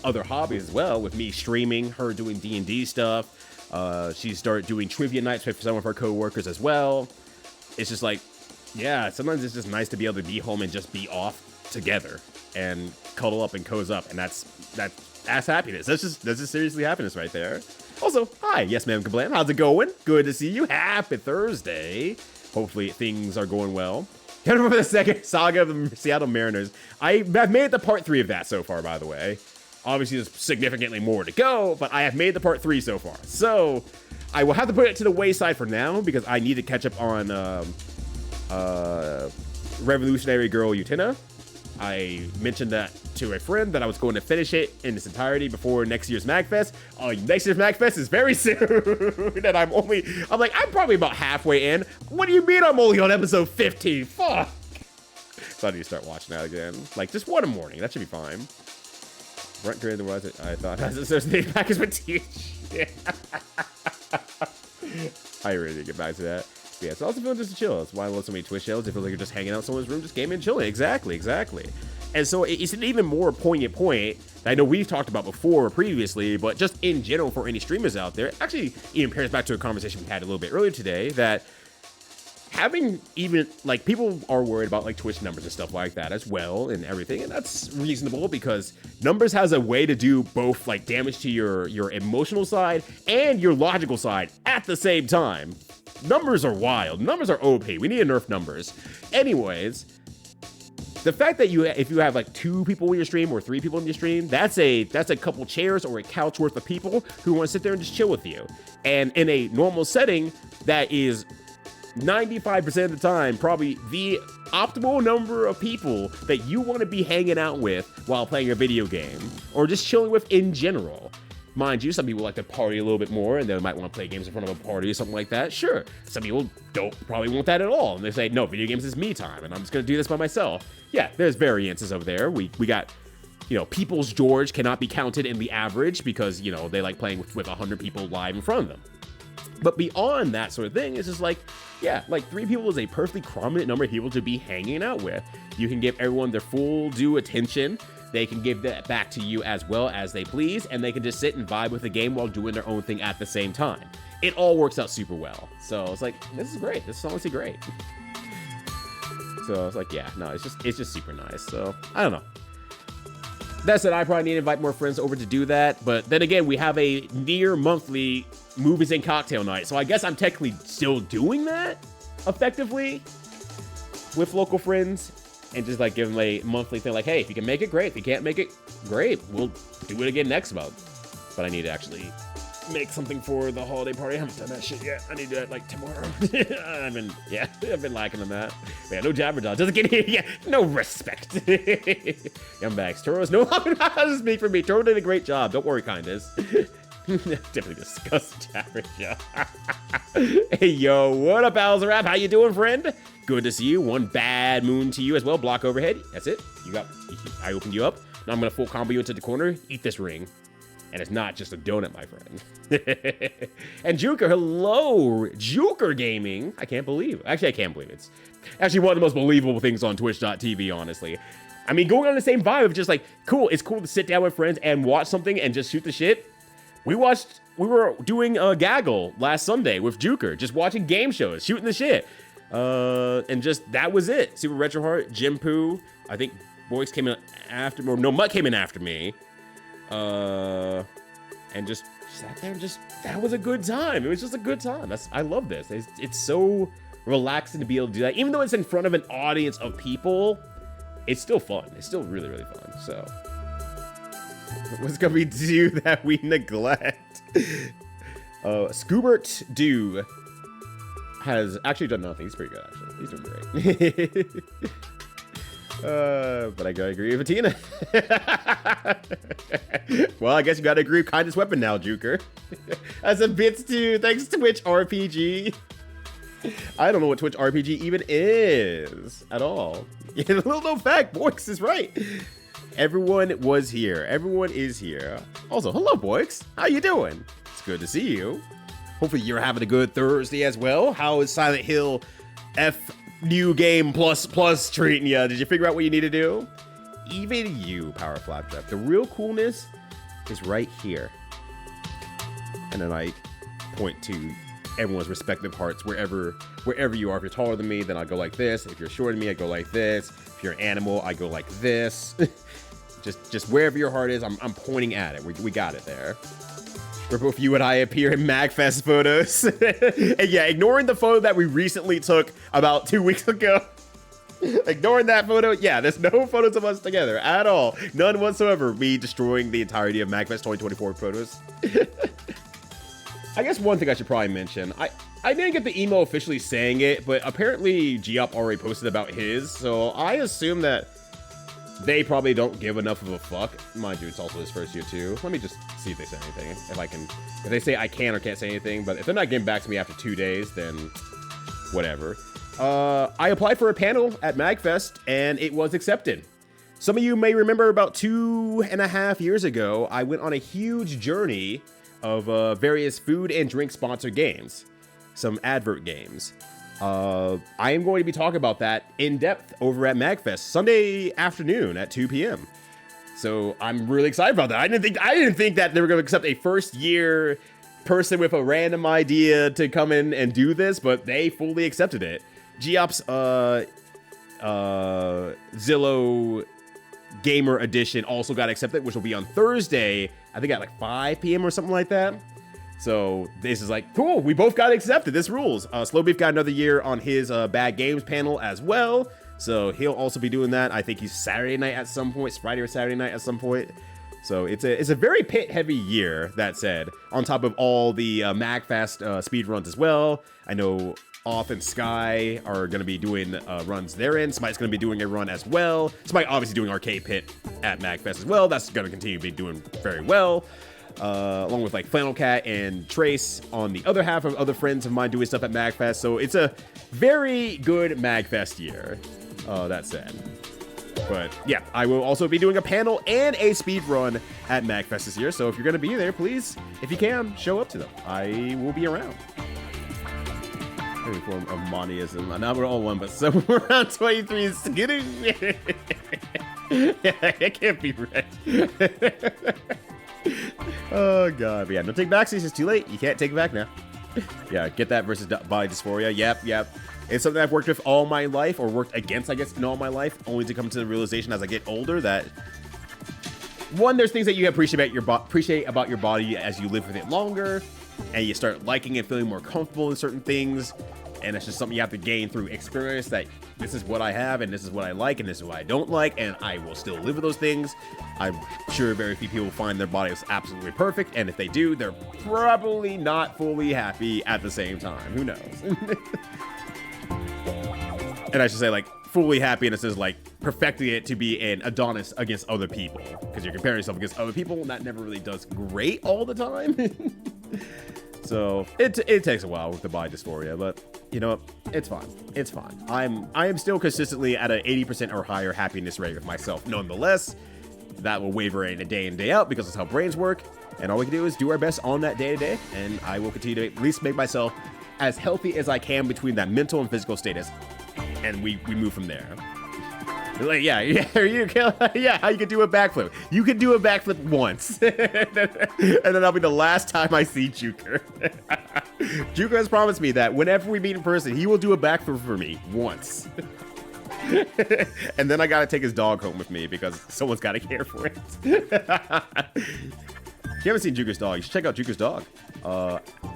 other hobbies as well. With me streaming, her doing D&D stuff. She started doing trivia nights with some of her coworkers as well. It's just like, yeah, sometimes it's just nice to be able to be home and just be off together and cuddle up and cozy up, and that's happiness. That's just seriously happiness right there. Also, hi, yes ma'am, kablam. How's it going? Good to see you. Happy Thursday. Hopefully things are going well. Can't remember the second saga of the Seattle Mariners. I've made it to part 3 of that so far, by the way. Obviously, there's significantly more to go, but I have made the part 3 so far. So I will have to put it to the wayside for now because I need to catch up on Revolutionary Girl Utena. I mentioned that to a friend that I was going to finish it in its entirety before next year's MagFest. Next year's MagFest is very soon, and I'm probably about halfway in. What do you mean I'm only on episode 15? Fuck. So I need to start watching that again. Like, just one morning. That should be fine. Brent Gray, was it? I thought that's associated package with Teach. I really need to get back to that. But yeah, it's also feeling just to chill. That's why I love so many Twitch shows. It feels like you're just hanging out in someone's room, just gaming and chilling. Exactly. And so it's an even more poignant point that I know we've talked about before previously, but just in general for any streamers out there, actually even pairs back to a conversation we had a little bit earlier today, that having even, like, people are worried about, like, Twitch numbers and stuff like that as well and everything, and that's reasonable because numbers has a way to do both, like, damage to your emotional side and your logical side at the same time. Numbers are wild. Numbers are OP. We need to nerf numbers. Anyways, the fact that if you have like 2 people in your stream or 3 people in your stream, that's a couple chairs or a couch worth of people who want to sit there and just chill with you. And in a normal setting, that is 95% of the time probably the optimal number of people that you want to be hanging out with while playing a video game or just chilling with in general. Mind you, some people like to party a little bit more and they might want to play games in front of a party or something like that. Sure. Some people probably want that at all. And they say, no, video games is me time and I'm just going to do this by myself. Yeah, there's variances over there. We got, People's George cannot be counted in the average because, they like playing with 100 people live in front of them. But beyond that sort of thing, it's just like, yeah, like 3 people is a perfectly prominent number of people to be hanging out with. You can give everyone their full due attention. They can give that back to you as well as they please, and they can just sit and vibe with the game while doing their own thing at the same time. It all works out super well. So it's like, this is great. This is honestly great. So it's like, yeah, no, it's just super nice. So I don't know. That said, I probably need to invite more friends over to do that. But then again, we have a near monthly movies and cocktail night. So I guess I'm technically still doing that effectively with local friends. And just like give them a monthly thing like, hey, if you can make it, great. If you can't make it, great. We'll do it again next month. But I need to actually make something for the holiday party. I haven't done that shit yet. I need to do that like tomorrow. I've been lacking on that. But yeah, no Jabberjaw. Doesn't get here. Yeah, no respect. Yumbags. Toro's no longer to speak for me. Toro did a great job. Don't worry, Kindness. Definitely discuss Jabberjaw. Hey, yo, what up, Alzarab? How you doing, friend? Good to see you. One bad moon to you as well. Block overhead. That's it. I opened you up. Now I'm going to full combo you into the corner. Eat this ring. And it's not just a donut, my friend. And Juker, hello. Juker Gaming. I can't believe it. Actually, I can't believe it. It's actually one of the most believable things on Twitch.tv, honestly. I mean, going on the same vibe of just like, cool. It's cool to sit down with friends and watch something and just shoot the shit. we were doing a gaggle last Sunday with Juker, just watching game shows, shooting the shit. And just, that was it. Super Retro Heart, Jim Poo, I think Boyx came in after me, or no, Mutt came in after me. And just sat there and just, that was a good time. It was just a good time. I love this. It's so relaxing to be able to do that. Even though it's in front of an audience of people, it's still fun. It's still really, really fun. So, what's gonna be do that we neglect? Scoobert Do has actually done nothing. He's pretty good, actually. He's doing great. But I gotta agree with Tina. Well, I guess you gotta agree with Kindest Weapon now, Juker. As a bits too. Thanks, Twitch RPG. I don't know what Twitch RPG even is at all. Yeah, little known fact, Boyx is right. Everyone was here. Everyone is here. Also, hello, Boyx. How you doing? It's good to see you. Hopefully you're having a good Thursday as well. How is Silent Hill F New Game Plus treating you? Did you figure out what you need to do? Even you, Power Flapjack. The real coolness is right here. And then I point to everyone's respective hearts wherever you are. If you're taller than me, then I'll go like this. If you're shorter than me, I go like this. If you're an animal, I go like this. just wherever your heart is, I'm pointing at it. We got it there. Where both you and I appear in MagFest photos. And yeah, ignoring the photo that we recently took about 2 weeks ago. Ignoring that photo, yeah, there's no photos of us together at all. None whatsoever. Me destroying the entirety of MagFest 2024 photos. I guess one thing I should probably mention, I didn't get the email officially saying it, but apparently Geop already posted about his, so I assume that they probably don't give enough of a fuck. Mind you, it's also his first year too. Let me just see if they say anything. If they say I can or can't say anything, but if they're not getting back to me after 2 days, then whatever. I applied for a panel at MagFest and it was accepted. Some of you may remember about 2.5 years ago, I went on a huge journey of various food and drink sponsored games. Some advert games. I am going to be talking about that in depth over at MagFest Sunday afternoon at 2 p.m. So I'm really excited about that. I didn't think that they were going to accept a first year person with a random idea to come in and do this, but they fully accepted it. Geop's Zillow Gamer Edition also got accepted, which will be on Thursday, I think at like 5 p.m. or something like that. So this is like, cool, we both got accepted. This rules. Slow Beef got another year on his Bad Games panel as well. So he'll also be doing that. I think he's Saturday night at some point, Friday or Saturday night at some point. So it's a very pit heavy year, that said, on top of all the MagFest speed runs as well. I know Off and Sky are going to be doing runs therein. Smite's going to be doing a run as well. Smite obviously doing Arcade Pit at MagFest as well. That's going to continue to be doing very well. Along with like Flannel Cat and Trace on the other half of other friends of mine doing stuff at MagFest. So it's a very good MagFest year, that said. But yeah, I will also be doing a panel and a speed run at MagFest this year. So if you're going to be there, please, if you can, show up to them. I will be around. Any form of monoism. Not we're all one, but somewhere around 23 is getting. Yeah, it can't be right. Oh god, but yeah, no take backsies. It's too late. You can't take it back now. Yeah, get that versus body dysphoria. Yep. It's something I've worked with all my life, or worked against, I guess, in all my life, only to come to the realization as I get older that one, there's things that you appreciate about your body as you live with it longer, and you start liking and feeling more comfortable in certain things. And it's just something you have to gain through experience, that this is what I have, and this is what I like, and this is what I don't like, and I will still live with those things. I'm sure very few people find their body is absolutely perfect, and if they do, they're probably not fully happy at the same time. Who knows? And I should say, like, fully happiness is like perfecting it to be an Adonis against other people, because you're comparing yourself against other people, and that never really does great all the time. So it takes a while with the body dysphoria, but you know what? It's fine. It's fine. I am still consistently at an 80% or higher happiness rate with myself. Nonetheless, that will waver in a day in, day out, because that's how brains work. And all we can do is do our best on that day to day. And I will continue to at least make myself as healthy as I can between that mental and physical status. And we move from there. Like, yeah, how you could do a backflip. You could do a backflip once. And then that'll be the last time I see Juker. Juker has promised me that whenever we meet in person, he will do a backflip for me once. And then I gotta take his dog home with me because someone's gotta care for it. If you haven't seen Juker's dog, you should check out Juker's dog.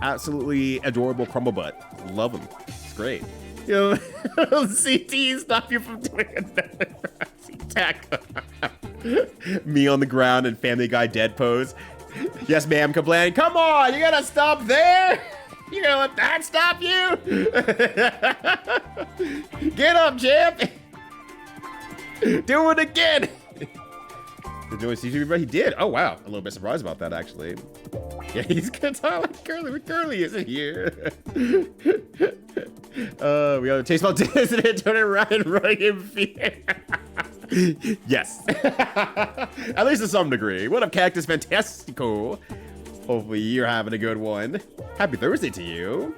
Absolutely adorable crumble butt. Love him. It's great. You know, CT stop you from doing another attack. Me on the ground and Family Guy dead pose. Yes, ma'am, Kablan. Come on, you gotta stop there. You gonna let that stop you? Get up, champ. Do it again. Doing CGV, but he did. Oh wow, a little bit surprised about that actually. Yeah, he's gonna talk like Curly, but Curly isn't here. We got a taste about Disney, turn it around and run in fear. Yes. At least to some degree. What up, Cactus Fantastico? Hopefully you're having a good one. Happy Thursday to you.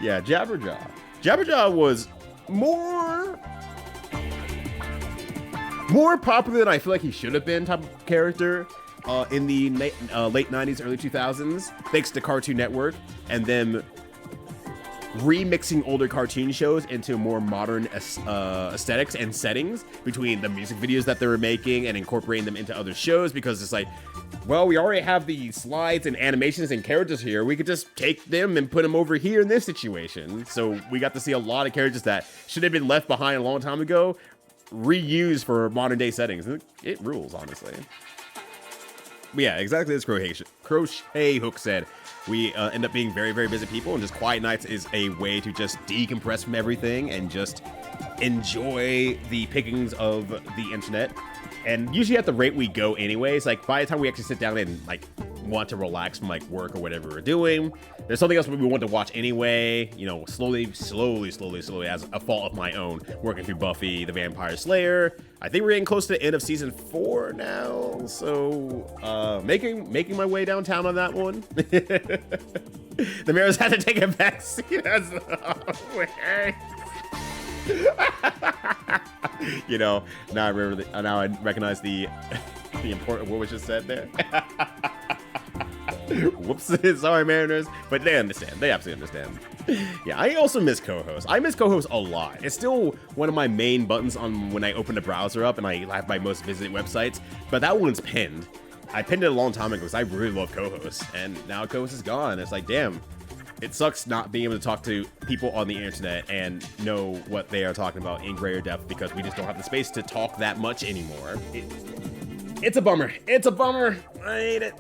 Yeah, Jabberjaw. Jabberjaw was more popular than I feel like he should have been type of character in the late 90s, early 2000s, thanks to Cartoon Network and them remixing older cartoon shows into more modern aesthetics and settings between the music videos that they were making and incorporating them into other shows, because it's like, well, we already have the slides and animations and characters here. We could just take them and put them over here in this situation. So we got to see a lot of characters that should have been left behind a long time ago, reused for modern day settings. It rules, honestly. But yeah, exactly as Crochet Hook said. We end up being very, very busy people, and just Quiet Nights is a way to just decompress from everything and just enjoy the pickings of the internet. And usually at the rate we go anyways, like by the time we actually sit down and like want to relax from like work or whatever we're doing, there's something else we want to watch anyway, you know, slowly as a fault of my own, working through Buffy the Vampire Slayer. I think we're getting close to the end of season 4 now, so making my way downtown on that one. The Mariners had to take a back seat as you know, now I remember. Now I recognize the important what was just said there. Whoops, sorry, Mariners, but they understand. They absolutely understand. Yeah, I also miss co-host. I miss co-host a lot. It's still one of my main buttons on when I open the browser up and I have my most visited websites. But that one's pinned. I pinned it a long time ago because I really love co-host, and now co-host is gone. It's like, damn. It sucks not being able to talk to people on the internet and know what they are talking about in greater depth because we just don't have the space to talk that much anymore. It's a bummer. It's a bummer. I hate it.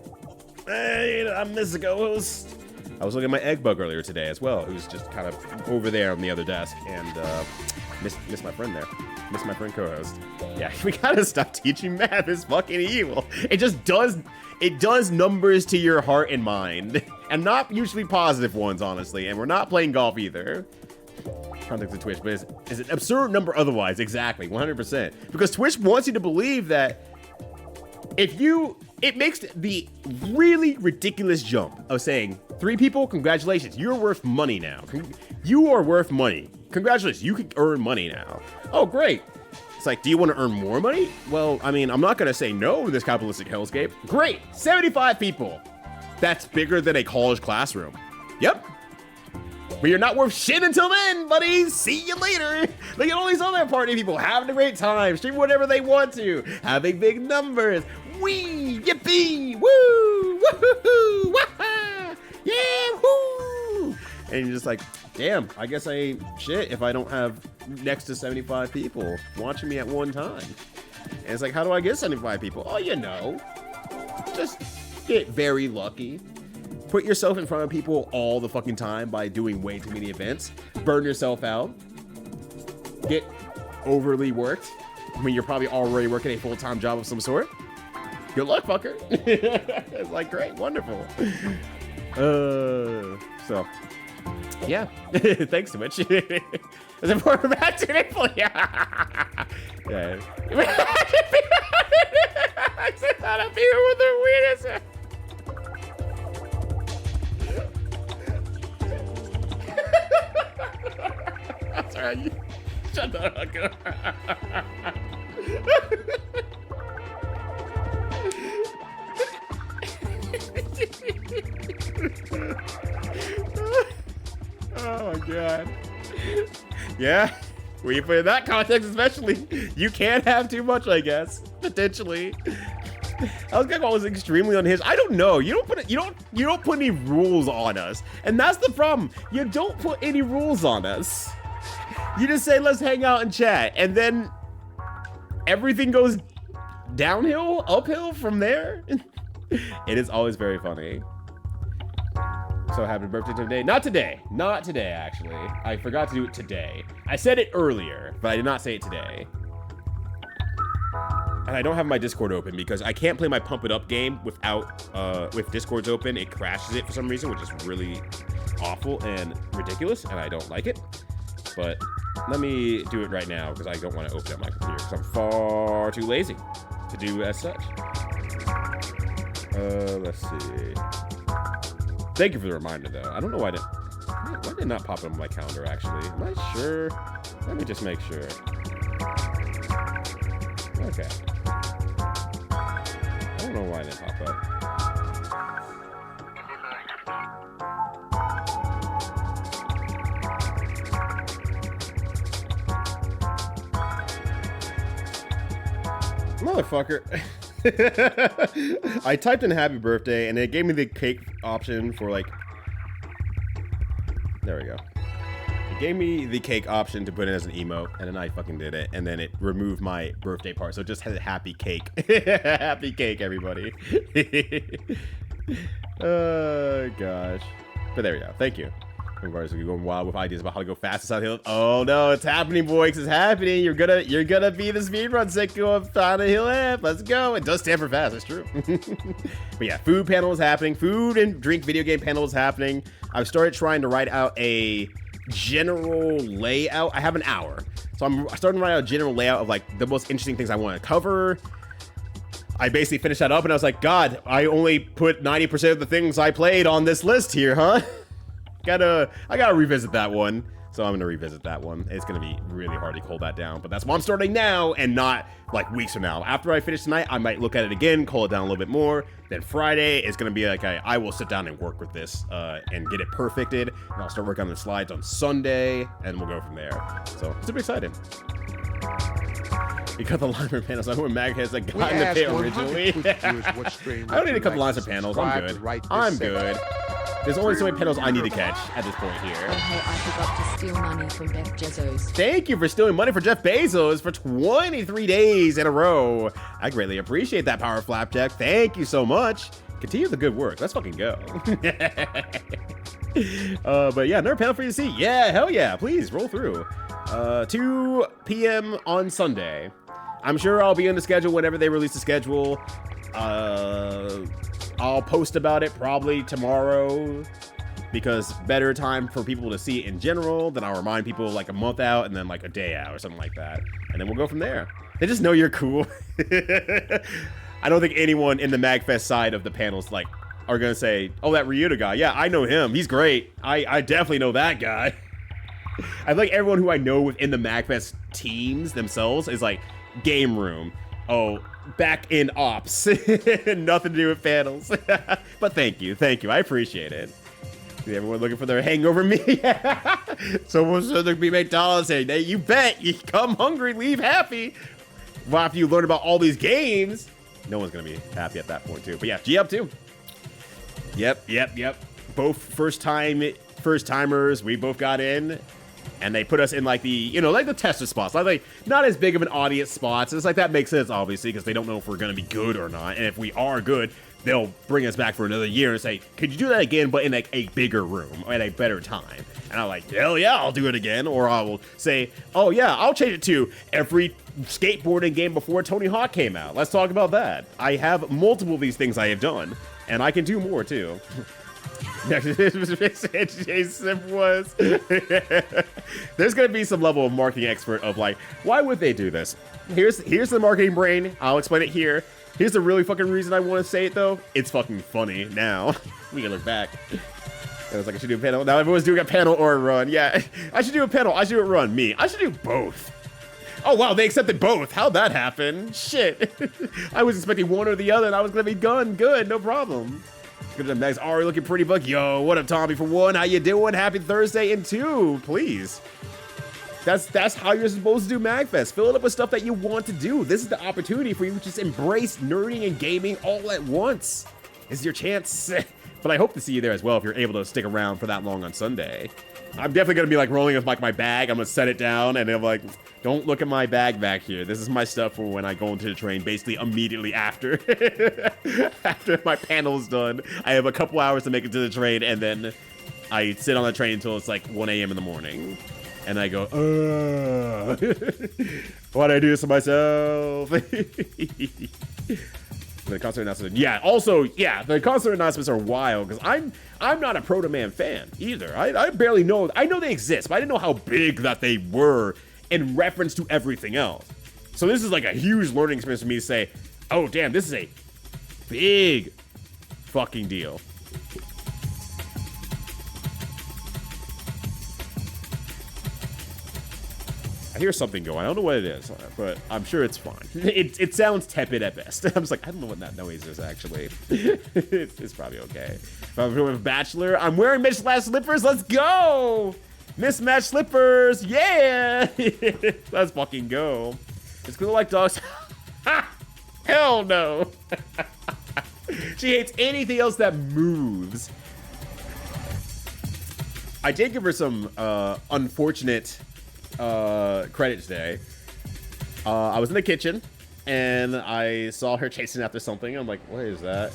I miss the co-host. I was looking at my egg bug earlier today as well, who's just kind of over there on the other desk, and miss my friend there. Miss my friend co-host. Yeah, we gotta stop teaching math. It's fucking evil. It just does. It does numbers to your heart and mind, and not usually positive ones, honestly. And we're not playing golf either. Context of Twitch, but is an absurd number otherwise. Exactly, 100%. Because Twitch wants you to believe that it makes the really ridiculous jump of saying 3 people, congratulations, you're worth money now. You are worth money. Congratulations, you can earn money now. Oh, great. It's like, do you want to earn more money? Well, I mean, I'm not going to say no in this capitalistic hellscape. Great, 75 people. That's bigger than a college classroom. Yep. But you're not worth shit until then, buddies. See you later. Look at all these other party people having a great time, streaming whatever they want to, having big numbers. Wee, yippee, woo, woohoo, waha, yeah, woo. And you're just like, damn, I guess I ain't shit if I don't have next to 75 people watching me at one time. And it's like, how do I get 75 people? Oh, you know, just get very lucky. Put yourself in front of people all the fucking time by doing way too many events. Burn yourself out. Get overly worked. I mean, you're probably already working a full-time job of some sort. Good luck, fucker. It's like, great, wonderful. So, yeah. Thanks, Twitch. Is it more back to April? Yeah. Yeah. I said that up here with the weirdest. That's right. Shut the fuck up. Oh my god. Yeah, when you put it in that context especially, you can't have too much, I guess. Potentially. Algebra was extremely unhinged. I don't know. You don't put any rules on us. And that's the problem. You don't put any rules on us. You just say, let's hang out and chat. And then everything goes downhill, uphill from there. It is always very funny. So happy birthday today. Not today. Not today, actually. I forgot to do it today. I said it earlier, but I did not say it today. And I don't have my Discord open because I can't play my Pump It Up game without, with Discord's open. It crashes it for some reason, which is really awful and ridiculous, and I don't like it. But let me do it right now because I don't want to open up my computer because I'm far too lazy to do as such. Let's see. Thank you for the reminder, though. I don't know why did it not pop up on my calendar, actually? Am I sure? Let me just make sure. Okay. I don't know why it didn't pop up. Motherfucker. I typed in happy birthday and it gave me the cake option for like... There we go. It gave me the cake option to put in as an emote, and then I fucking did it, and then it removed my birthday part, so it just had a happy cake. Happy cake, everybody. Oh, gosh. But there we go. Thank you. Everybody's going wild with ideas about how to go fastest on the hill. Oh no, it's happening, boys. It's happening. You're gonna be the speedrun sicko of on a hill app. Let's go. It does stand for fast. That's true. But yeah, food panel is happening. Food and drink video game panel is happening. I've started trying to write out a general layout. I have an hour, so I'm starting to write out a general layout of like the most interesting things I want to cover. I basically finished that up, and I was like, God, I only put 90% of the things I played on this list here, huh? I gotta revisit that one. So I'm gonna revisit that one. It's gonna be really hard to hold that down, but that's why I'm starting now and not like weeks from now. After I finish tonight, I might look at it again, call it down a little bit more. Then Friday is gonna be like I will sit down and work with this and get it perfected. And I'll start working on the slides on Sunday, and we'll go from there. So super excited. You cut the line for panels. I know when Mag has like gotten the pay originally. I don't need to cut the lines for panels. I'm good. I'm good. There's only so many panels I need to catch at this point here. Oh hey, I forgot to steal money from Jeff Bezos. Thank you for stealing money for Jeff Bezos for 23 days in a row. I greatly appreciate that, Power Flapjack. Thank you so much. Continue the good work. Let's fucking go. But yeah, another panel for you to see. Yeah, hell yeah. Please roll through. 2 p.m. on Sunday. I'm sure I'll be in the schedule whenever they release the schedule. I'll post about it probably tomorrow because better time for people to see it in general. Then I'll remind people like a month out and then like a day out or something like that. And then we'll go from there. They just know you're cool. I don't think anyone in the MagFest side of the panels like are going to say, oh, that Ryuta guy. Yeah, I know him. He's great. I definitely know that guy. I feel like everyone who I know within the MagFest teams themselves is like game room. Oh, back in ops. Nothing to do with panels. But thank you. I appreciate it. Everyone looking for their hangover meal. Someone said there'd be McDonald's saying, hey, you bet. You come hungry, leave happy. Well, after you learn about all these games, no one's going to be happy at that point, too. But yeah, G up, too. Yep. Both first-timers. We both got in. And they put us in like the, you know, like the tester spots, like not as big of an audience spots. It's like that makes sense, obviously, because they don't know if we're going to be good or not. And if we are good, they'll bring us back for another year and say, could you do that again, but in like a bigger room at a better time? And I'm like, hell yeah, I'll do it again. Or I will say, oh yeah, I'll change it to every skateboarding game before Tony Hawk came out. Let's talk about that. I have multiple of these things I have done, and I can do more too. Jason was. There's gonna be some level of marketing expert of like, why would they do this? Here's the marketing brain. I'll explain it here. Here's the really fucking reason I want to say it though. It's fucking funny now. We can look back. I was like, I should do a panel. Now everyone's doing a panel or a run. Yeah, I should do a panel. I should do a run. Me. I should do both. Oh, wow, they accepted both. How'd that happen? Shit. I was expecting one or the other, and I was going to be done. Good, no problem. Good to next. Ari looking pretty book. Yo, what up, Tommy? For one, how you doing? Happy Thursday. And two, please. That's how you're supposed to do MagFest. Fill it up with stuff that you want to do. This is the opportunity for you to just embrace nerding and gaming all at once. This is your chance. But I hope to see you there as well if you're able to stick around for that long on Sunday. I'm definitely going to be like rolling with like my bag. I'm going to set it down and I'm like, don't look at my bag back here. This is my stuff for when I go into the train basically immediately after. After my panel is done. I have a couple hours to make it to the train and then I sit on the train until it's like 1 a.m. in the morning. And I go, why'd I do this to myself? The concert announcements, yeah. Also, yeah, the concert announcements are wild because I'm not a Proto Man fan either. I barely know. I know they exist, but I didn't know how big that they were in reference to everything else. So this is like a huge learning experience for me to say, oh damn, this is a big fucking deal. I hear something going. I don't know what it is, but I'm sure it's fine. It sounds tepid at best. I'm just like, I don't know what that noise is, actually. It's probably okay. If I'm with Bachelor, I'm wearing mismatched slippers. Let's go! Mismatched slippers. Yeah! Let's fucking go. It's cool like dogs. Hell no. She hates anything else that moves. I did give her some unfortunate credit today. I was in the kitchen and I saw her chasing after something. I'm like, what is that?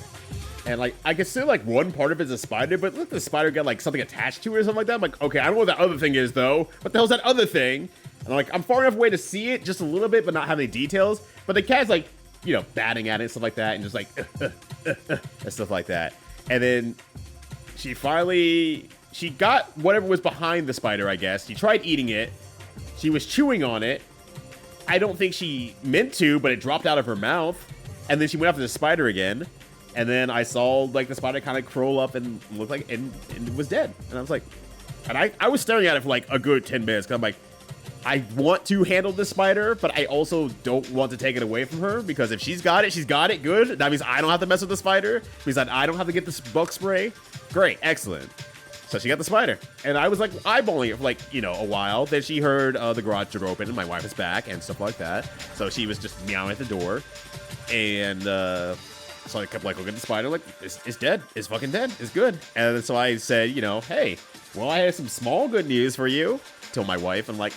And like, I can see like one part of it is a spider, but look, the spider got like something attached to it or something like that. I'm like, okay, I don't know what that other thing is though. What the hell's that other thing? And I'm like, I'm far enough away to see it just a little bit, but not have any details. But the cat's like, you know, batting at it and stuff like that, and just like and stuff like that. And then she got whatever was behind the spider, I guess. She tried eating it. She was chewing on it. I don't think she meant to, but it dropped out of her mouth. And then she went after the spider again. And then I saw like the spider kind of crawl up and look like and it was dead. And I was like, and I was staring at it for like a good 10 minutes. Cause I'm like, I want to handle this spider, but I also don't want to take it away from her because if she's got it, good. That means I don't have to mess with the spider. It means that I don't have to get this bug spray. Great, excellent. So she got the spider, and I was like eyeballing it for like, you know, a while. Then she heard the garage door open, and my wife is back, and stuff like that. So she was just meowing at the door, and so I kept like looking at the spider, like it's dead, it's fucking dead, it's good. And so I said, you know, hey, well, I have some small good news for you. Told my wife, and like,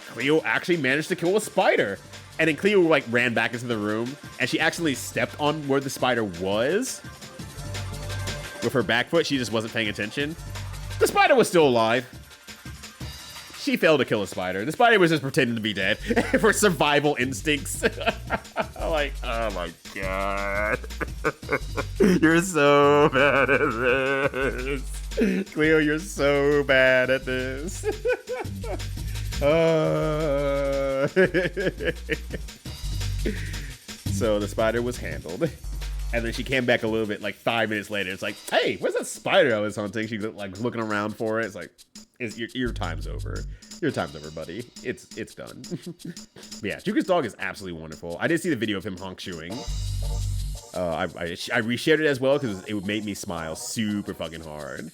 Cleo actually managed to kill a spider. And then Cleo like ran back into the room, and she actually stepped on where the spider was with her back foot. She just wasn't paying attention. The spider was still alive. She failed to kill a spider. The spider was just pretending to be dead for survival instincts. Like, oh my god. You're so bad at this. Cleo, you're so bad at this. So the spider was handled. And then she came back a little bit, like 5 minutes later. It's like, hey, where's that spider I was hunting? She's like looking around for it. It's like, your time's over. Your time's over, buddy. It's done. But yeah, Juka's dog is absolutely wonderful. I did see the video of him honk chewing. I reshared it as well because it would make me smile super fucking hard.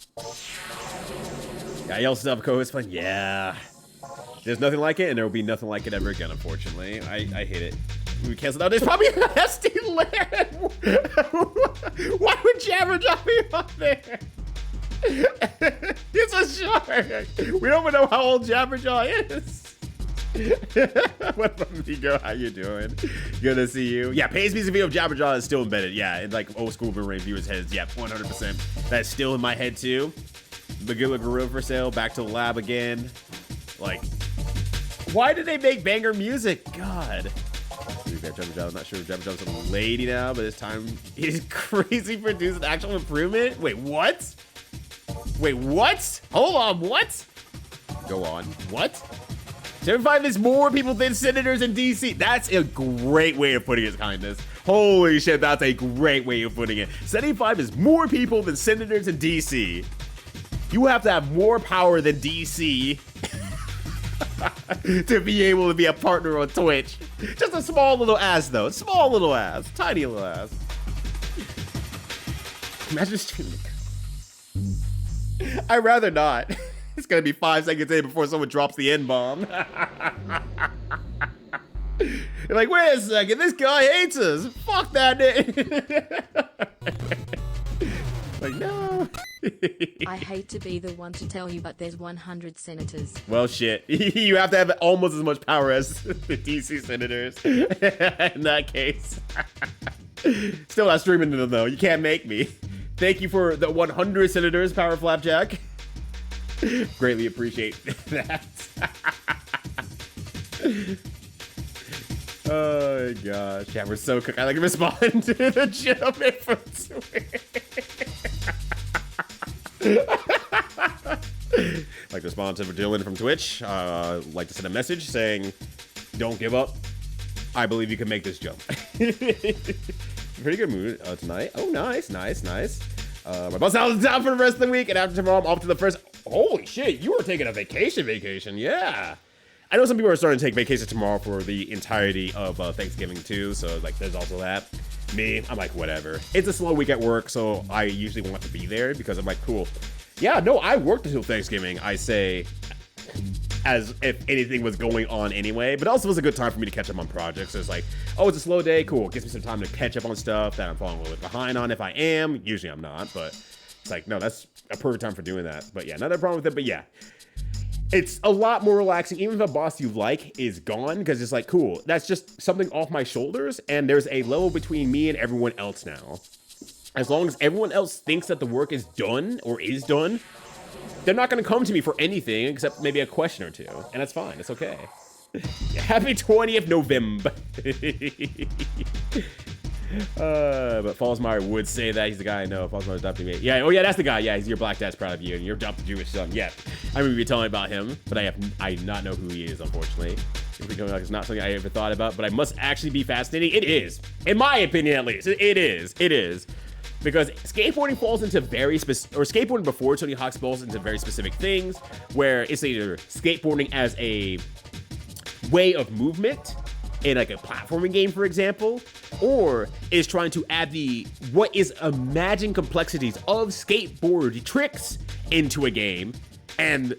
I also have co-host fun. Yeah. There's nothing like it, and there will be nothing like it ever again, unfortunately. I hate it. We canceled out. There's probably a nasty land. Why would Jabberjaw be up there? It's a shark. We don't even know how old Jabberjaw is. What up, Migo? How you doing? Good to see you. Yeah, Pays Me's video of Jabberjaw is still embedded. Yeah, in like old school boomerang viewers' heads. Yeah, 100%. That's still in my head too. Magilla Gorilla for sale. Back to the lab again. Like, why did they make banger music? God. I'm not sure if Jabberjaw's a lady now, but this time he's crazy producing actual improvement. Wait, what? Wait, what? Hold on, what? Go on. What? 75 is more people than senators in DC. That's a great way of putting it, kindness. Holy shit, that's a great way of putting it. 75 is more people than senators in DC. You have to have more power than DC to be able to be a partner on Twitch. Just a small little ass, though. Small little ass. Tiny little ass. Imagine streaming. I'd rather not. It's gonna be 5 seconds in before someone drops the N-bomb. You're like, wait a second, this guy hates us. Fuck that nigga. Like, no. I hate to be the one to tell you, but there's 100 senators. Well, shit. You have to have almost as much power as the DC senators. In that case. Still not streaming to them, though. You can't make me. Thank you for the 100 senators, Power Flapjack. Greatly appreciate that. Oh, gosh. Yeah, we're so cooked. I like to respond to the gentleman from Twitch. Like to respond to Dylan from Twitch. Like to send a message saying, don't give up. I believe you can make this jump. Pretty good mood tonight. Oh, nice. My boss out of town for the rest of the week, and after tomorrow, I'm off to the first. Holy shit, you are taking a vacation. Yeah. I know some people are starting to take vacation tomorrow for the entirety of Thanksgiving too, so like there's also that. Me, I'm like, whatever. It's a slow week at work, so I usually want to be there because I'm like, cool. Yeah, no, I worked until Thanksgiving, I say, as if anything was going on anyway, but also it was a good time for me to catch up on projects. So it's like, oh, it's a slow day, cool. It gives me some time to catch up on stuff that I'm falling a little bit behind on. If I am, usually I'm not, but it's like, no, that's a perfect time for doing that. But yeah, not a problem with it, but yeah. It's a lot more relaxing, even if a boss you like is gone, because it's like, cool, that's just something off my shoulders, and there's a level between me and everyone else now. As long as everyone else thinks that the work is done, or is done, they're not going to come to me for anything except maybe a question or two, and that's fine, it's okay. Happy 20th November. But Fallsmeyer would say that. He's the guy I know. Fallsmeyer's adopting me. Yeah, oh yeah, that's the guy. Yeah, he's your black dad's proud of you, and your adopted Jewish son. Yeah, I remember you telling me about him, but I do not know who he is, unfortunately. If we don't know, it's not something I ever thought about, but I must actually be fascinating. It is, in my opinion at least. It is, because skateboarding falls into very specific, or skateboarding before Tony Hawk's falls into very specific things, where it's either skateboarding as a way of movement in like a platforming game, for example, or is trying to add what is imagined complexities of skateboard tricks into a game, and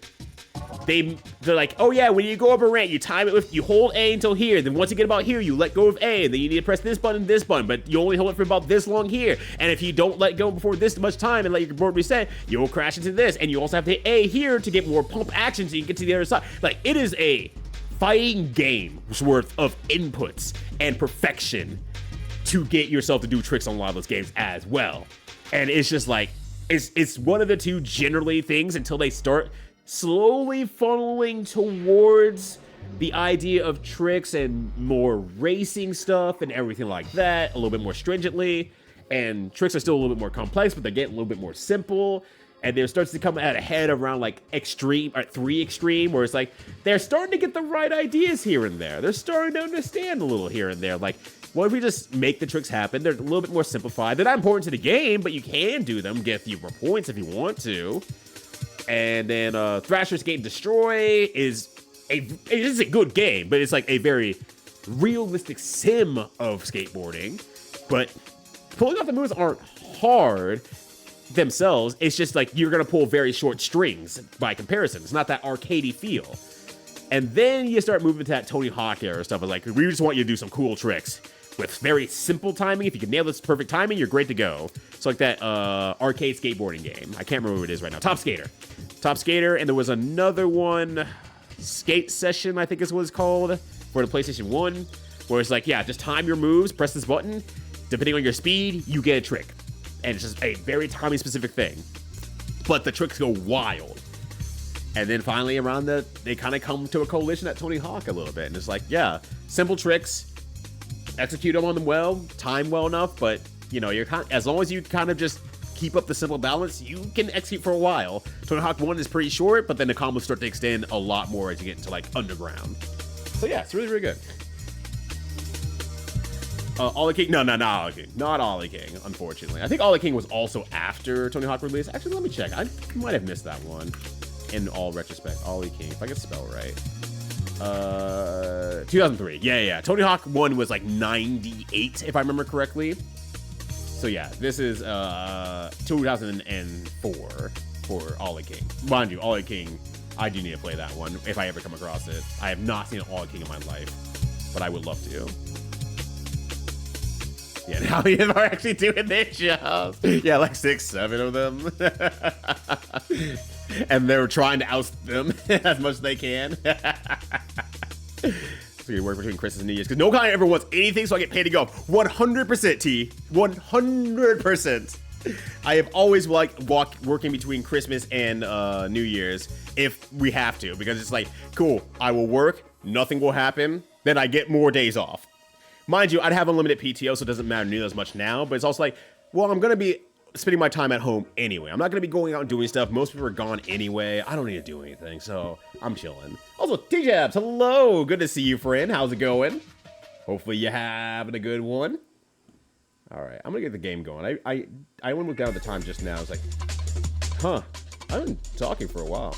they're like, oh yeah, when you go up a ramp, you time it with, you hold A until here, then once you get about here, you let go of A, and then you need to press this button, but you only hold it for about this long here, and if you don't let go before this much time and let your board reset, you'll crash into this, and you also have to hit A here to get more pump action so you can get to the other side. Like, it is a fighting game's worth of inputs and perfection to get yourself to do tricks on a lot of those games as well. And it's just like, it's one of the two generally things until they start slowly funneling towards the idea of tricks and more racing stuff and everything like that, a little bit more stringently. And tricks are still a little bit more complex, but they're getting a little bit more simple. And there starts to come out ahead around like Extreme, or 3 Extreme, where it's like, they're starting to get the right ideas here and there. They're starting to understand a little here and there. Like, what if we just make the tricks happen? They're a little bit more simplified. They're not important to the game, but you can do them, get a few more points if you want to. And then Thrasher Skate Destroy is a good game, but it's like a very realistic sim of skateboarding. But pulling off the moves aren't hard themselves. It's just like you're gonna pull very short strings by comparison. It's not that arcadey feel. And then you start moving to that Tony Hawk era stuff. It's like, we just want you to do some cool tricks with very simple timing. If you can nail this perfect timing, you're great to go. It's like that arcade skateboarding game. I can't remember what it is right now. Top Skater, and there was another one, Skate Session, I think is what it's called, for the PlayStation 1, where it's like, yeah, just time your moves, press this button, depending on your speed, you get a trick. And it's just a very timing specific thing. But the tricks go wild. And then finally they kind of come to a coalition at Tony Hawk a little bit. And it's like, yeah, simple tricks, execute them on them well, time well enough, but you know, as long as you kind of just keep up the simple balance, you can execute for a while. Tony Hawk 1 is pretty short, but then the combos start to extend a lot more as you get into like Underground. So yeah, it's really, really good. Ollie King? No, not Ollie King. Not Ollie King, unfortunately. I think Ollie King was also after Tony Hawk release. Actually, let me check. I might have missed that one in all retrospect. Ollie King, if I can spell right. 2003. Yeah. Tony Hawk 1 was like 98, if I remember correctly. So yeah, this is 2004 for Ollie King. Mind you, Ollie King, I do need to play that one if I ever come across it. I have not seen an Ollie King in my life, but I would love to. Yeah, now they are actually doing their jobs. Yeah, like 6, 7 of them. And they're trying to oust them as much as they can. So you work between Christmas and New Year's. Because no guy ever wants anything, so I get paid to go. 100% T. 100%. I have always liked working between Christmas and New Year's if we have to. Because it's like, cool, I will work, nothing will happen, then I get more days off. Mind you, I'd have unlimited PTO, so it doesn't matter nearly as much now. But it's also like, well, I'm going to be spending my time at home anyway. I'm not going to be going out and doing stuff. Most people are gone anyway. I don't need to do anything, so I'm chilling. Also, T-Jabs, hello. Good to see you, friend. How's it going? Hopefully you're having a good one. All right, I'm going to get the game going. I went and looked down at the time just now. I was like, huh, I've been talking for a while.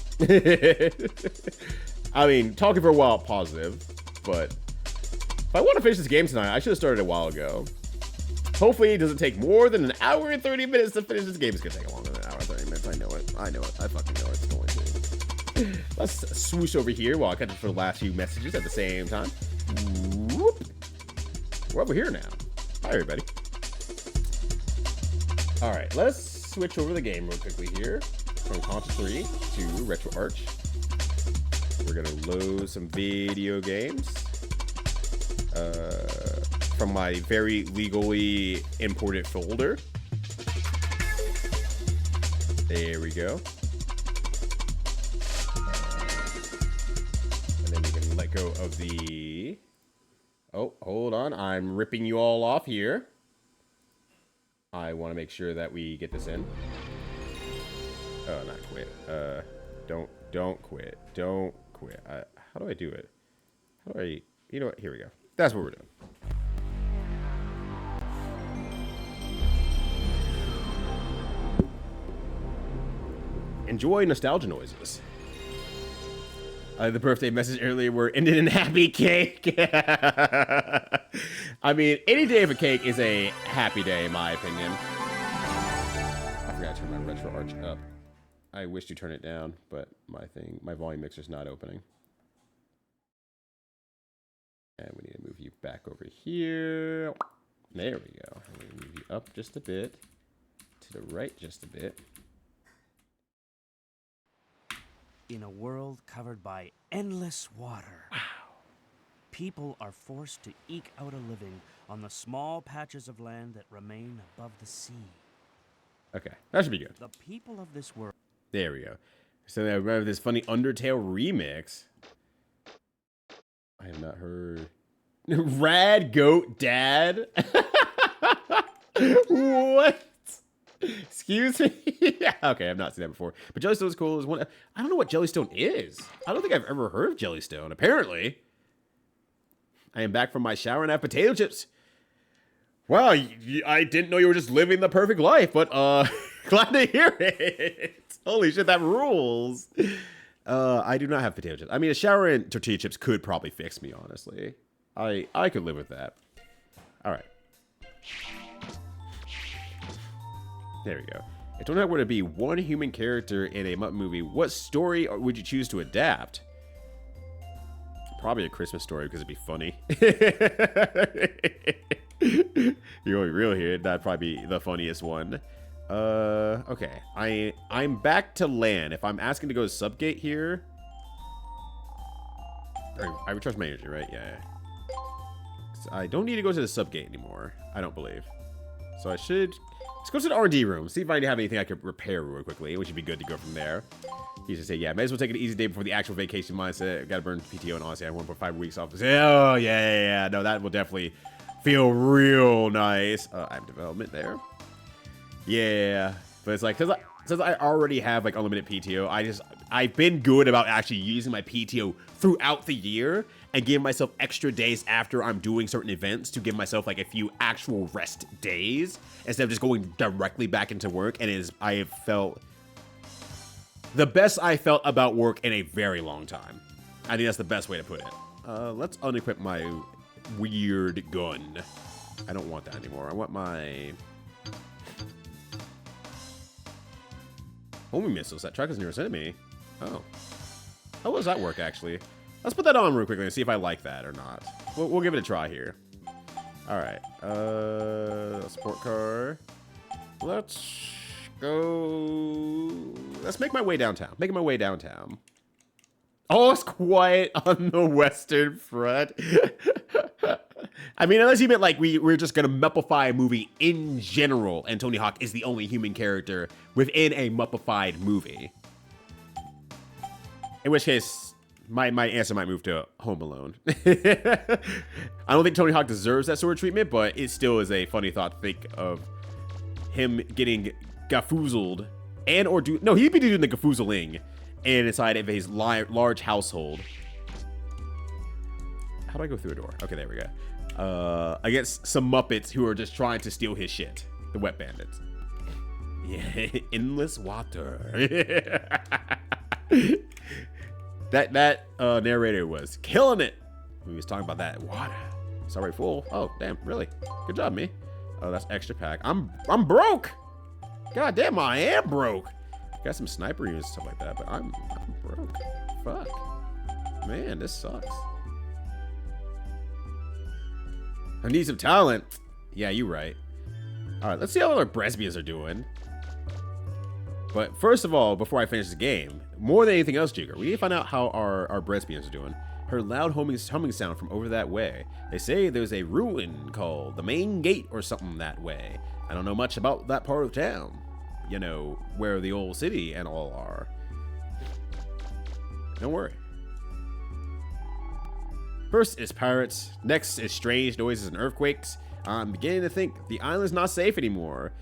I mean, talking for a while, positive, but if I want to finish this game tonight, I should have started a while ago. Hopefully it doesn't take more than an hour and 30 minutes to finish this game. It's going to take longer than an hour and 30 minutes. I know it. I fucking know it's going to. Let's swoosh over here while I catch up for the last few messages at the same time. Whoop. We're over here now. Hi, everybody. All right, let's switch over the game real quickly here. From Pt.3 to RetroArch. We're going to load some video games. From my very legally imported folder. There we go. And then we can let go of the... Oh, hold on. I'm ripping you all off here. I want to make sure that we get this in. Oh, not quit. Don't quit. Don't quit. How do I do it? How do I... You know what? Here we go. That's what we're doing. Enjoy nostalgia noises. The birthday message earlier were ended in happy cake. I mean, any day of a cake is a happy day, in my opinion. I forgot to turn my RetroArch up. I wish to turn it down, but my volume mixer's not opening. And we need to move you back over here. There we go. I'm going to move you up just a bit. To the right just a bit. In a world covered by endless water, people are forced to eke out a living on the small patches of land that remain above the sea. Okay, that should be good. The people of this world... There we go. So I remember this funny Undertale remix. I have not heard. Rad Goat Dad? What? Excuse me? Yeah, okay, I've not seen that before. But Jellystone is cool. I don't know what Jellystone is. I don't think I've ever heard of Jellystone. Apparently. I am back from my shower and I have potato chips. Wow, I didn't know you were just living the perfect life, but glad to hear it. Holy shit, that rules. I do not have potato chips. I mean, a shower and tortilla chips could probably fix me, honestly. I could live with that. All right. There we go. If Tony Hawk were to be one human character in a Muppet movie, what story would you choose to adapt? Probably a Christmas story because it'd be funny. You're going real here. That'd probably be the funniest one. Okay. I'm back to land. If I'm asking to go to Subgate here... I recharged my energy, right? Yeah. I don't need to go to the Subgate anymore. I don't believe. So I should... Let's go to the R&D room. See if I have anything I could repair real quickly, which would be good to go from there. He should say, yeah, may as well take an easy day before the actual vacation mindset. Gotta burn PTO, and honestly, I have 1.5 weeks off. Oh, yeah. No, that will definitely feel real nice. I have development there. Yeah. But it's like, since I already have, like, unlimited PTO, I've been good about actually using my PTO throughout the year. and give myself extra days after I'm doing certain events to give myself like a few actual rest days instead of just going directly back into work. And I have felt the best I felt about work in a very long time. I think that's the best way to put it. Let's unequip my weird gun. I don't want that anymore. I want my homing missiles. That track is nearest enemy. Oh. How does that work, actually? Let's put that on real quickly and see if I like that or not. We'll give it a try here. All right. Sport car. Let's go. Let's make my way downtown. Making my way downtown. Oh, it's quiet on the Western Front. I mean, unless you meant like we're just going to Muppify a movie in general, and Tony Hawk is the only human character within a Muppified movie. In which case, my answer might move to Home Alone. I don't think Tony Hawk deserves that sort of treatment, but it still is a funny thought to think of him getting gafoozled no, he'd be doing the gafoozling inside of his large household. How do I go through a door? Okay, there we go. Against some Muppets who are just trying to steal his shit. The Wet Bandits. Yeah, endless water. That narrator was killing it. He was talking about that water. Sorry, fool. Oh, damn, really? Good job, me. Oh, that's extra pack. I'm broke. God damn, I am broke. Got some sniper units and stuff like that, but I'm broke. Fuck. Man, this sucks. I need some talent. Yeah, you're right. All right, let's see how our Bresbians are doing. But first of all, before I finish the game, more than anything else, Jigger, we need to find out how our Bresbians are doing. Heard loud humming sound from over that way. They say there's a ruin called the Main Gate or something that way. I don't know much about that part of town. You know, where the old city and all are. Don't worry. First is pirates. Next is strange noises and earthquakes. I'm beginning to think the island's not safe anymore.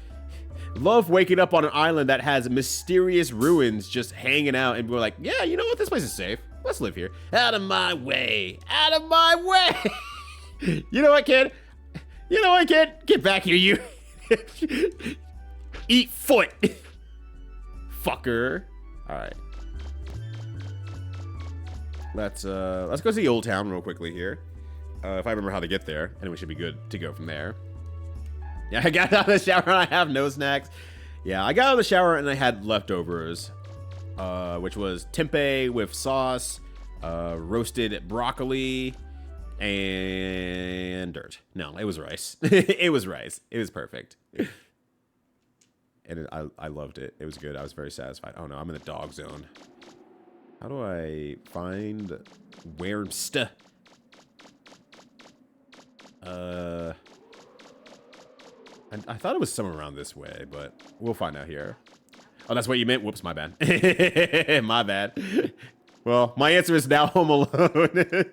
Love waking up on an island that has mysterious ruins just hanging out and we're like, yeah, you know what? This place is safe. Let's live here. Out of my way. Out of my way. You know what, kid? You know what, kid? Get back here, you. Eat foot. Fucker. All right. Let's go see Old Town real quickly here. If I remember how to get there, and we should be good to go from there. Yeah, I got out of the shower and I have no snacks. Yeah, I got out of the shower and I had leftovers, which was tempeh with sauce, roasted broccoli, and dirt. No, it was rice. It was rice. It was perfect. And I loved it. It was good. I was very satisfied. Oh no, I'm in the dog zone. How do I find Wurmst? I thought it was somewhere around this way, but we'll find out here. Oh, that's what you meant? Whoops, my bad. My bad. Well, my answer is now Home Alone.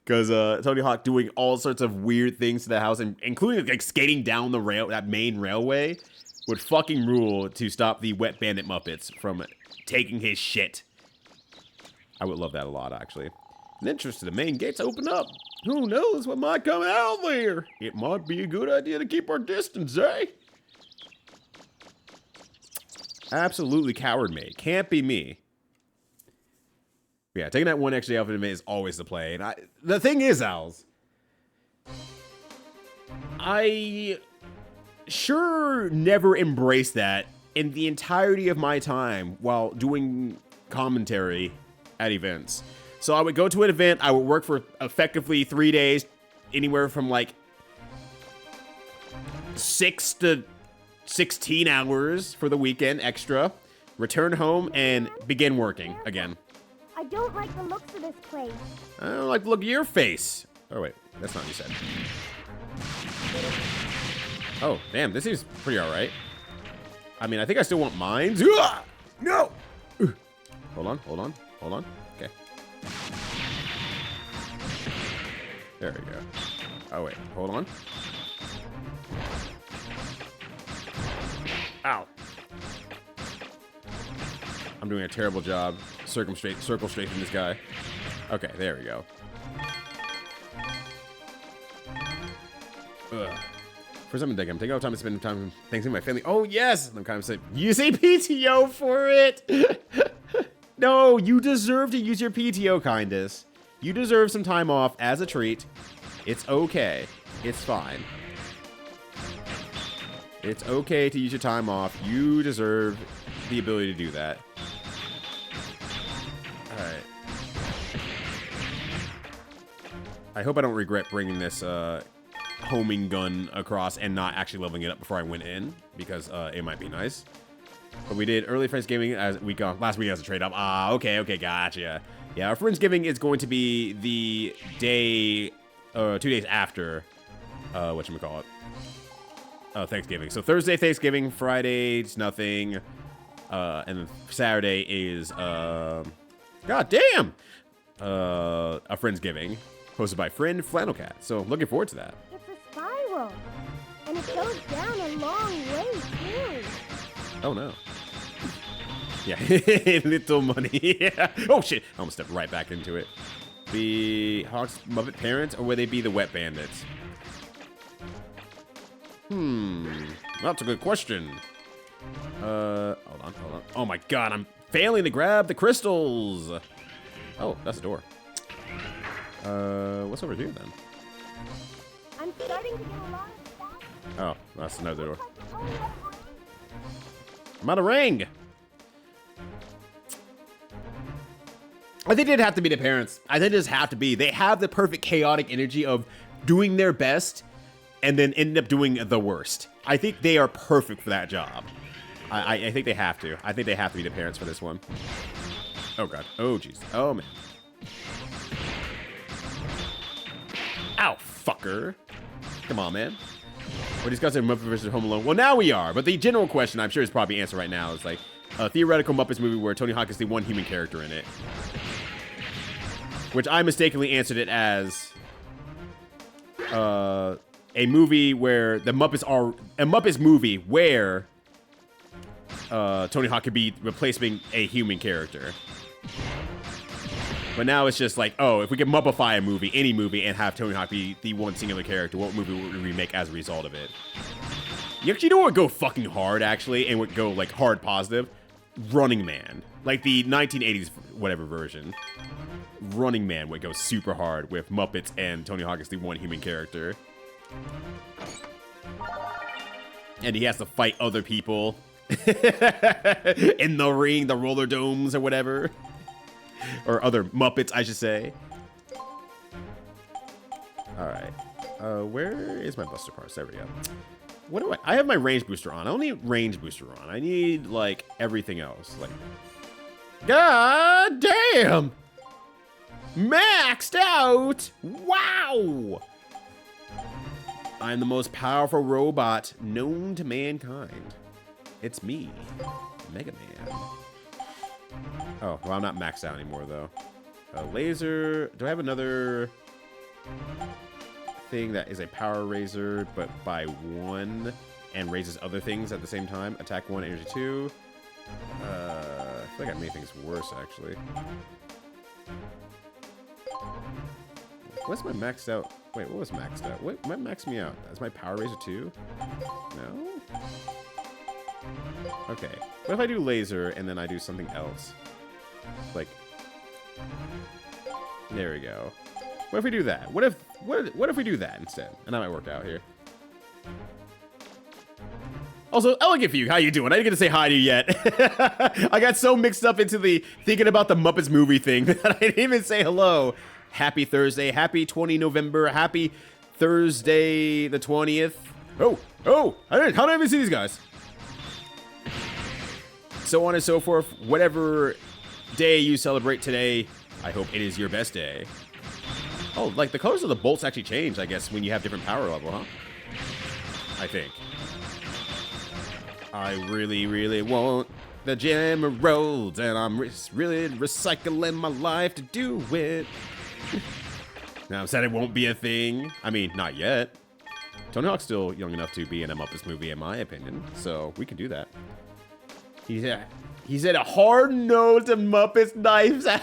Because Tony Hawk doing all sorts of weird things to the house, including like skating down the that main railway, would fucking rule to stop the Wet Bandit Muppets from taking his shit. I would love that a lot, actually. An entrance to the main gates open up. Who knows what might come out there? It might be a good idea to keep our distance, eh? Absolutely coward me. Can't be me. Yeah, taking that one extra outfit is always the play. And the thing is, Owls, I sure never embraced that in the entirety of my time while doing commentary at events. So I would go to an event, I would work for effectively 3 days, anywhere from like 6 to 16 hours for the weekend extra, return home, and begin working again. I don't like the looks of this place. I don't like the look of your face. Oh, wait. That's not what you said. Oh, damn. This seems pretty all right. I mean, I think I still want mines. No! Hold on, hold on, hold on. Okay. There we go. Oh, wait. Hold on. Ow. I'm doing a terrible job circle strafing this guy. Okay, there we go. Ugh. For something like I'm taking all the time to spend time Thanksgiving with my family. Oh yes, I'm kind of saying use a PTO for it. No, you deserve to use your PTO, Kindness. You deserve some time off as a treat. It's okay. It's fine. It's okay to use your time off. You deserve the ability to do that. All right. I hope I don't regret bringing this homing gun across and not actually leveling it up before I went in, because it might be nice. But we did early Friendsgiving as last week as a trade-up. Ah, okay, gotcha. Yeah, our Friendsgiving is going to be the day, 2 days after, whatchamacallit, Thanksgiving. So Thursday, Thanksgiving, Friday, it's nothing, and then Saturday is, god damn, a Friendsgiving, hosted by friend Flannelcat. So looking forward to that. It's a spiral. And it goes down a long way, too. Oh no. Yeah, little money. Yeah. Oh shit, I almost stepped right back into it. The Hawks Muppet parents, or would they be the Wet Bandits? That's a good question. Hold on. Oh my god, I'm failing to grab the crystals. Oh, that's a door. What's over here then? I'm starting to get a lot of stuff. Oh, that's another door. I'm out of ring. I think they'd have to be the parents. I think they just have to be. They have the perfect chaotic energy of doing their best and then end up doing the worst. I think they are perfect for that job. I think they have to. I think they have to be the parents for this one. Oh god. Oh jeez. Oh man. Ow, fucker. Come on, man. We're discussing Muppet vs. Home Alone. Well, now we are, but the general question I'm sure is probably answered right now is like a theoretical Muppets movie where Tony Hawk is the one human character in it. Which I mistakenly answered it as a movie where the Muppets are a Muppets movie where Tony Hawk could be replacing a human character. But now it's just like, oh, if we can Muppify a movie, any movie, and have Tony Hawk be the one singular character, what movie would we make as a result of it? You actually know what would go fucking hard, actually, and would go, like, hard positive? Running Man. Like, the 1980s whatever version. Running Man would go super hard with Muppets and Tony Hawk as the one human character. And he has to fight other people. In the ring, the roller domes, or whatever. Or other Muppets, I should say. Alright. Where is my Buster Parts? There we go. What do I have my range booster on. I don't need range booster on. I need, like, everything else. Like, god damn! Maxed out! Wow! I'm the most powerful robot known to mankind. It's me, Mega Man. Oh, well, I'm not maxed out anymore, though. Laser. Do I have another thing that is a power razor, but by 1 and raises other things at the same time? Attack 1, energy 2. I feel like I made things worse, actually. What's my maxed out? Wait, what was maxed out? What maxed me out? Is my power razor 2? No? Okay. What if I do laser and then I do something else? Like, there we go. What if we do that? What if we do that instead? And that might work out here. Also, Elegant Fugue, how you doing? I didn't get to say hi to you yet. I got so mixed up into the thinking about the Muppets movie thing that I didn't even say hello. Happy Thursday, happy 20 November, happy Thursday the 20th. Oh, how did I even see these guys? So on and so forth. Whatever day you celebrate today, I hope it is your best day. Oh, like the colors of the bolts actually change, I guess, when you have different power level, huh? I think. I really, really want the gem emeralds, and I'm really recycling my life to do it. Now, I'm sad it won't be a thing. I mean, not yet. Tony Hawk's still young enough to be in a Muppets movie, in my opinion, so we can do that. He said a hard-nosed Muppets knives out.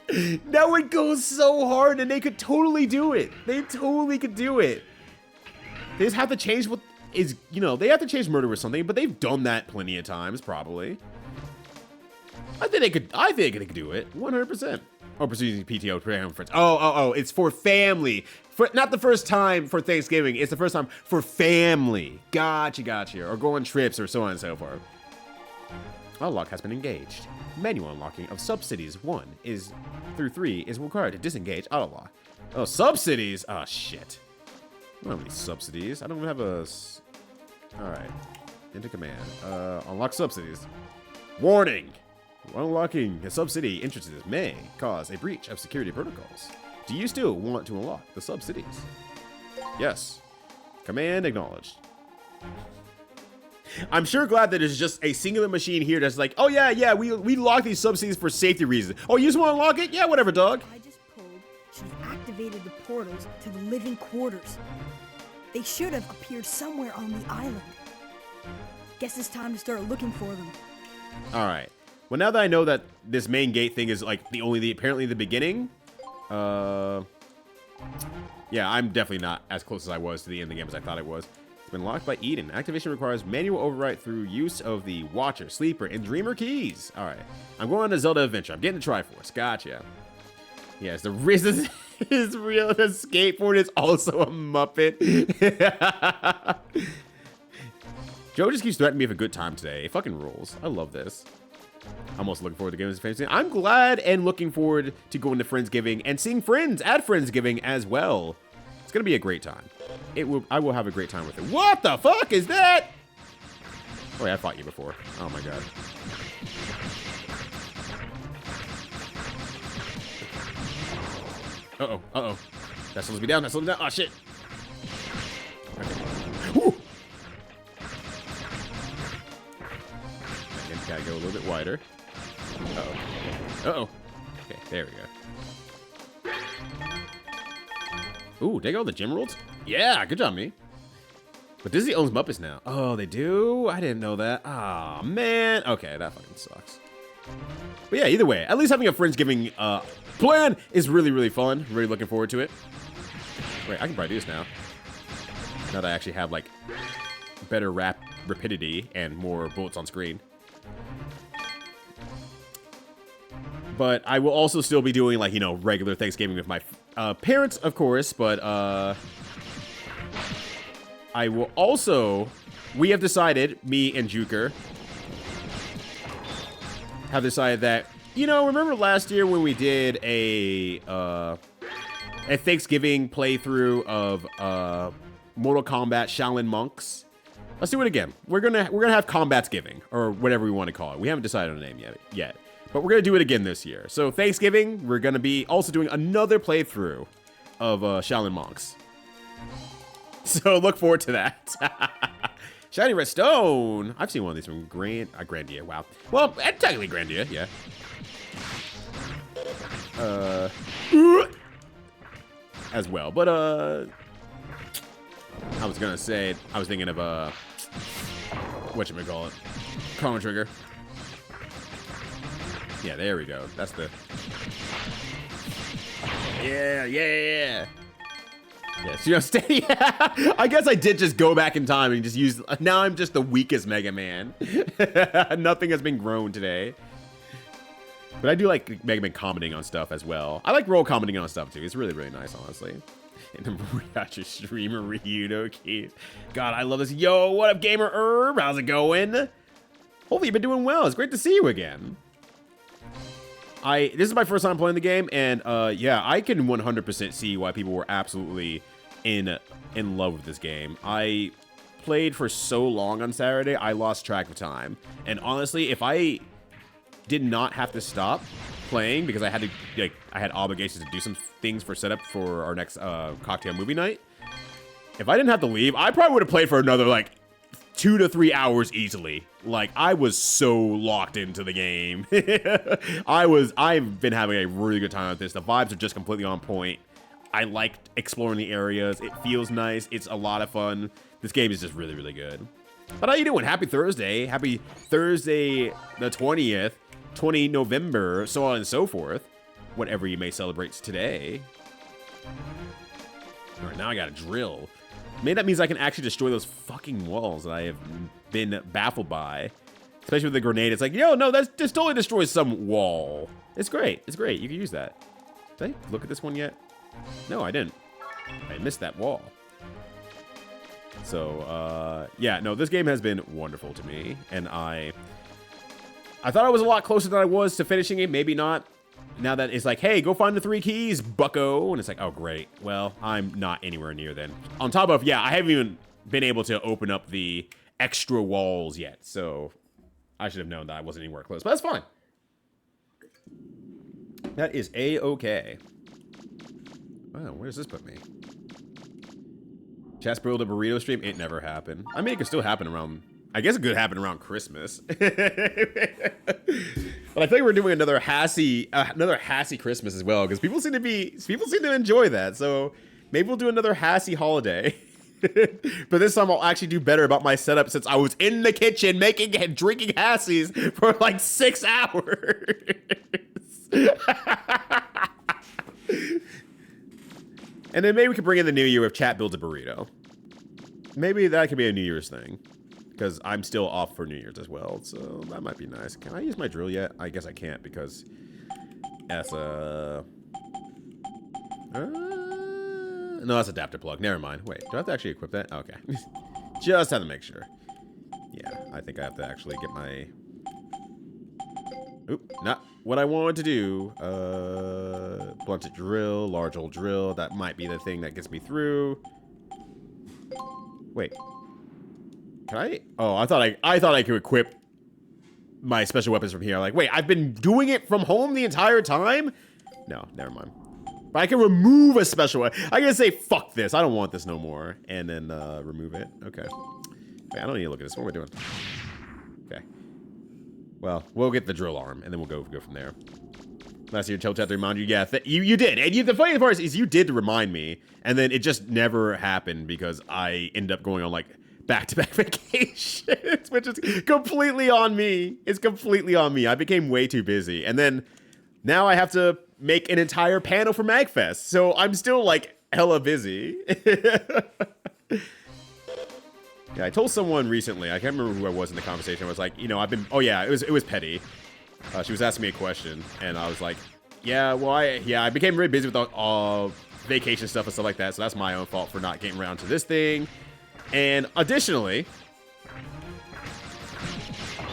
That would go so hard, and they could totally do it. They totally could do it. They just have to change what is, you know, they have to change murder with something, but they've done that plenty of times, probably. I think they could do it, 100%. Oh, pursuing PTO friends. Oh, it's for family. For not the first time for Thanksgiving, it's the first time for family. Gotcha. Or go on trips or so on and so forth. Unlock has been engaged. Manual unlocking of subsidies 1 through 3 is required to disengage auto-lock. Oh, subsidies? Oh, shit. I don't have any subsidies. I don't even have a... Alright. Into command. Unlock subsidies. Warning! Unlocking a subsidy entrances may cause a breach of security protocols. Do you still want to unlock the subsidies? Yes. Command acknowledged. I'm sure glad that there's just a singular machine here that's like, oh yeah, we lock these subsidies for safety reasons. Oh, you just want to unlock it? Yeah, whatever, dog. I just pulled. She's activated the portals to the living quarters. They should have appeared somewhere on the island. Guess it's time to start looking for them. All right. Well, now that I know that this main gate thing is like apparently the beginning, yeah, I'm definitely not as close as I was to the end of the game as I thought it was. It's been locked by Eden. Activation requires manual override through use of the Watcher, Sleeper, and Dreamer keys. All right. I'm going on a Zelda adventure. I'm getting the Triforce. Gotcha. Yes, the reason is real. The skateboard is also a Muppet. Joe just keeps threatening me with a good time today. It fucking rules. I love this. I'm also looking forward to Games Fantasy. I'm glad and looking forward to going to Friendsgiving and seeing friends at Friendsgiving as well. It's gonna be a great time. I will have a great time with it. What the fuck is that? Oh yeah, I fought you before. Oh my god. Uh-oh. That slows me down. Oh shit. Okay. Woo! Gotta go a little bit wider. Uh-oh. Okay, there we go. Ooh, they got all the gym rolls? Yeah, good job, me. But Disney owns Muppets now. Oh, they do? I didn't know that. Ah, man. Okay, that fucking sucks. But yeah, either way, at least having a Friendsgiving plan is really, really fun. Really looking forward to it. Wait, I can probably do this now. Now that I actually have, like, better rapidity and more bullets on screen. But I will also still be doing, like, you know, regular Thanksgiving with my parents, of course. But I will also... We have decided, me and Juker, have decided that, you know, remember last year when we did a Thanksgiving playthrough of Mortal Kombat Shaolin Monks? Let's do it again. We're gonna have Combatsgiving, or whatever we want to call it. We haven't decided on a name yet. But we're going to do it again this year. So Thanksgiving, we're going to be also doing another playthrough of Shaolin Monks. So look forward to that. Shiny Red Stone. I've seen one of these from Grandia. Wow. Well, technically Grandia, yeah. As well. But, I was going to say, I was thinking of, whatchamacallit? Chrono Trigger. Yeah, there we go. That's the... Yeah. Yeah, so, you know, stay... I guess I did just go back in time and just use... Now I'm just the weakest Mega Man. Nothing has been grown today. But I do like Mega Man commenting on stuff as well. I like Roll commenting on stuff, too. It's really, really nice, honestly. And the Mariachi streamer Ryudo Keys. God, I love this. Yo, what up, Gamer Herb? How's it going? Hopefully you've been doing well. It's great to see you again. This is my first time playing the game, and yeah, I can 100% see why people were absolutely in love with this game. I played for so long on Saturday, I lost track of time. And honestly, if I did not have to stop playing because I had to, like, I had obligations to do some things for setup for our next cocktail movie night. If I didn't have to leave, I probably would have played for another, like, 2 to 3 hours easily. Like, I was so locked into the game. I've been having a really good time with this. The vibes are just completely on point. I like exploring the areas. It feels nice. It's a lot of fun. This game is just really, really good. But how you doing? Happy Thursday. Happy Thursday the 20th, 20 November, so on and so forth. Whatever you may celebrate today. All right, now I got to drill. maybe that means I can actually destroy those fucking walls that I have been baffled by. Especially with the grenade. It's like, yo, no, that just totally destroys some wall. It's great. It's great. You can use that. Did I look at this one yet? No, I didn't. I missed that wall. So, yeah, no, this game has been wonderful to me. And I thought I was a lot closer than I was to finishing it. Maybe not. Now that it's like, hey, go find the 3 keys, bucko. And it's like, oh, great. Well, I'm not anywhere near then. On top of, yeah, I haven't even been able to open up the extra walls yet. So I should have known that I wasn't anywhere close. But that's fine. That is A-okay. Wow, where does this put me? Chasperl the burrito stream? It never happened. I mean, it could still happen around... I guess it could happen around Christmas. But I think we're doing another Hassy Christmas as well, because people seem to enjoy that. So maybe we'll do another Hassy holiday. But this time I'll actually do better about my setup, since I was in the kitchen making and drinking Hassies for like 6 hours. And then maybe we could bring in the new year if chat builds a burrito. Maybe that could be a New Year's thing. Because I'm still off for New Year's as well, so that might be nice. Can I use my drill yet? I guess I can't, because that's a... no, that's adapter plug. Never mind. Wait, do I have to actually equip that? Okay. Just have to make sure. Yeah, I think I have to actually get my... Oop, not what I wanted to do. Blunted drill, large old drill. That might be the thing that gets me through. Wait. Can I? Oh, I thought I could equip my special weapons from here. Like, wait, I've been doing it from home the entire time? No, never mind. But I can remove a special weapon. I can say, fuck this. I don't want this no more. And then remove it. Okay. Okay, I don't need to look at this. What am I doing? Okay. Well, we'll get the drill arm, and then we'll go from there. Last year, chat to remind you. Yeah, you did. And the funny part is you did remind me, and then it just never happened because I ended up going on, like, back-to-back vacations, which is completely on me. It's completely on me. I became way too busy. And then now I have to make an entire panel for MagFest. So I'm still, like, hella busy. Yeah, I told someone recently, I can't remember who I was in the conversation. I was like, you know, I've been, oh yeah, it was Petty. She was asking me a question, and I was like, yeah, well, I became really busy with all vacation stuff and stuff like that. So that's my own fault for not getting around to this thing. And additionally,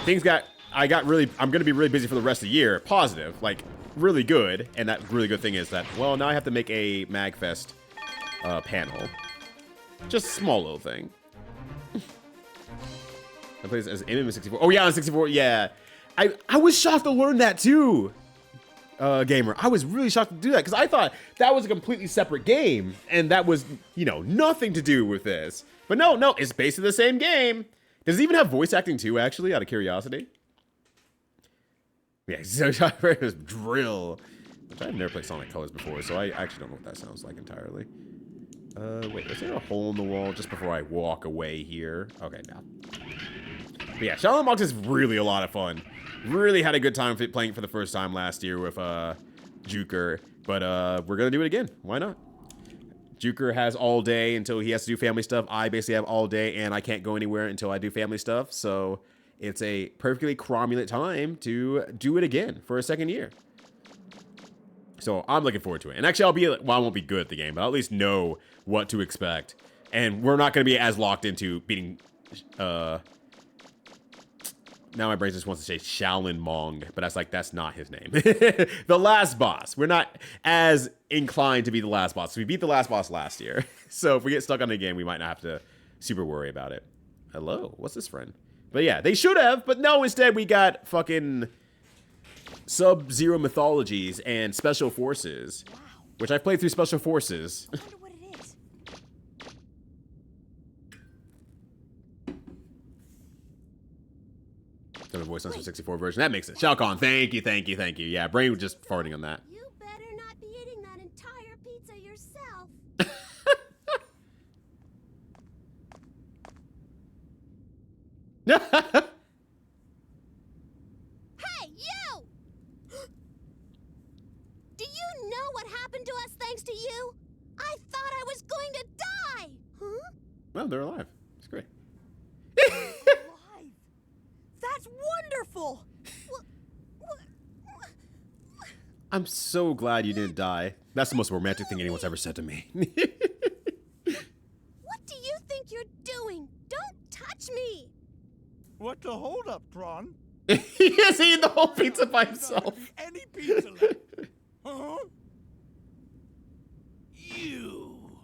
I'm going to be really busy for the rest of the year. Positive, like really good. And that really good thing is that, well, now I have to make a MagFest panel. Just a small little thing. I play this as MM64. Oh yeah, on 64, yeah. I was shocked to learn that too, Gamer. I was really shocked to do that because I thought that was a completely separate game. And that was, you know, nothing to do with this. But no, it's basically the same game. Does it even have voice acting too, actually, out of curiosity? Yeah, so drill. Which I've never played Sonic Colors before, so I actually don't know what that sounds like entirely. Wait, is there a hole in the wall just before I walk away here? Okay, now. But yeah, Shadow Box is really a lot of fun. Really had a good time playing it for the first time last year with Juker. But we're gonna do it again. Why not? Juker has all day until he has to do family stuff. I basically have all day, and I can't go anywhere until I do family stuff. So it's a perfectly cromulent time to do it again for a second year. So I'm looking forward to it. And actually, I won't be good at the game, but I'll at least know what to expect. And we're not going to be as locked into beating... Now my brain just wants to say Shaolin Mong, but that's not his name. The last boss. We're not as inclined to be the last boss. We beat the last boss last year. So if we get stuck on the game, we might not have to super worry about it. Hello? What's this friend? But yeah, they should have, but no, instead we got fucking Sub-Zero Mythologies and Special Forces, which I've played through Special Forces. I wonder what it is. So the voice on 64 version. That makes it. Shao Kahn, thank you. Yeah, brain was just farting on that. You better not be eating that entire pizza yourself. Hey, you! Do you know what happened to us thanks to you? I thought I was going to die! Huh? Well, they're alive. It's great. Alive! That's wonderful! I'm so glad you didn't die. That's the most romantic thing anyone's ever said to me. What do you think you're doing? Don't touch me! What's the holdup, Tron? He has eaten the whole pizza by himself. Any pizza left? Huh? You.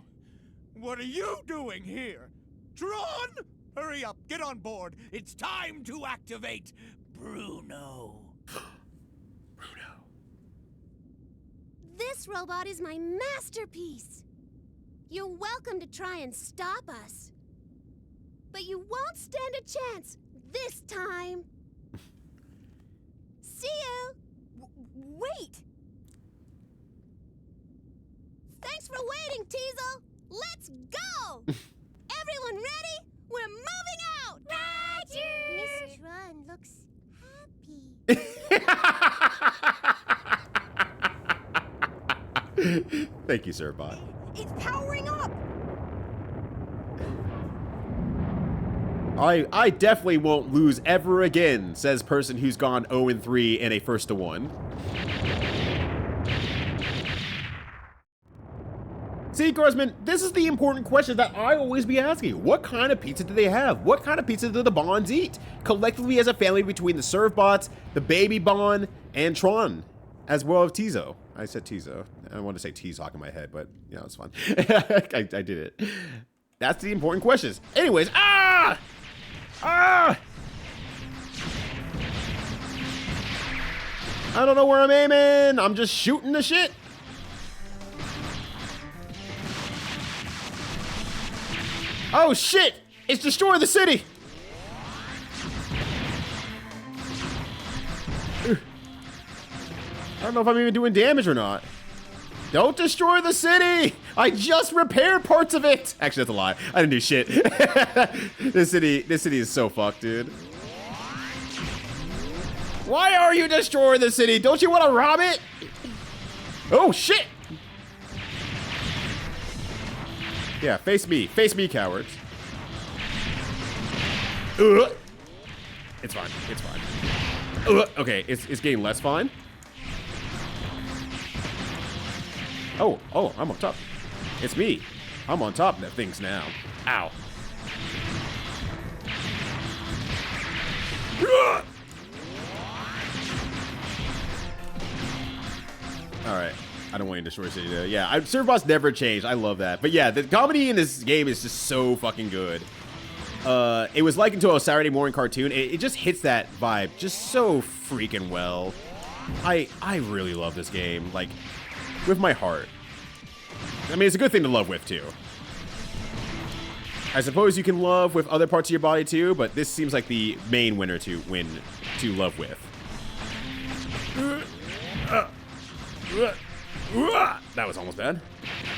What are you doing here? Tron? Hurry up, get on board. It's time to activate Bruno. This robot is my masterpiece. You're welcome to try and stop us. But you won't stand a chance this time. See you. Wait! Thanks for waiting, Teasel. Let's go. Everyone ready? We're moving out. Roger. Miss Tron looks happy. Thank you, sir, bot. It's powering up! I definitely won't lose ever again, says person who's gone 0-3 in a first to 1. See, Grossman, this is the important question that I always be asking. What kind of pizza do they have? What kind of pizza do the Bonds eat? Collectively as a family between the Serve Bots, the Baby Bond, and Tron, as well as Tizo. I said Tizo. I wanted to say T-Hawk in my head, but, you know, it's fun. I did it. That's the important questions. Anyways, ah! I don't know where I'm aiming. I'm just shooting the shit. Oh, shit! It's destroying the city! I don't know if I'm even doing damage or not. Don't destroy the city! I just repaired parts of it! Actually, that's a lie. I didn't do shit. This city is so fucked, dude. Why are you destroying the city? Don't you want to rob it? Oh, shit! Yeah, face me. Face me, cowards. Ugh. It's fine. It's fine. Ugh. Okay, it's getting less fine. Oh, I'm on top. It's me. I'm on top of things now. Ow. Alright. I don't want to destroy City though. Yeah, Serve Boss never changed. I love that. But yeah, the comedy in this game is just so fucking good. It was like until a Saturday morning cartoon. It just hits that vibe just so freaking well. I really love this game. Like, with my heart. I mean, it's a good thing to love with, too. I suppose you can love with other parts of your body, too, but this seems like the main winner to love with. That was almost bad.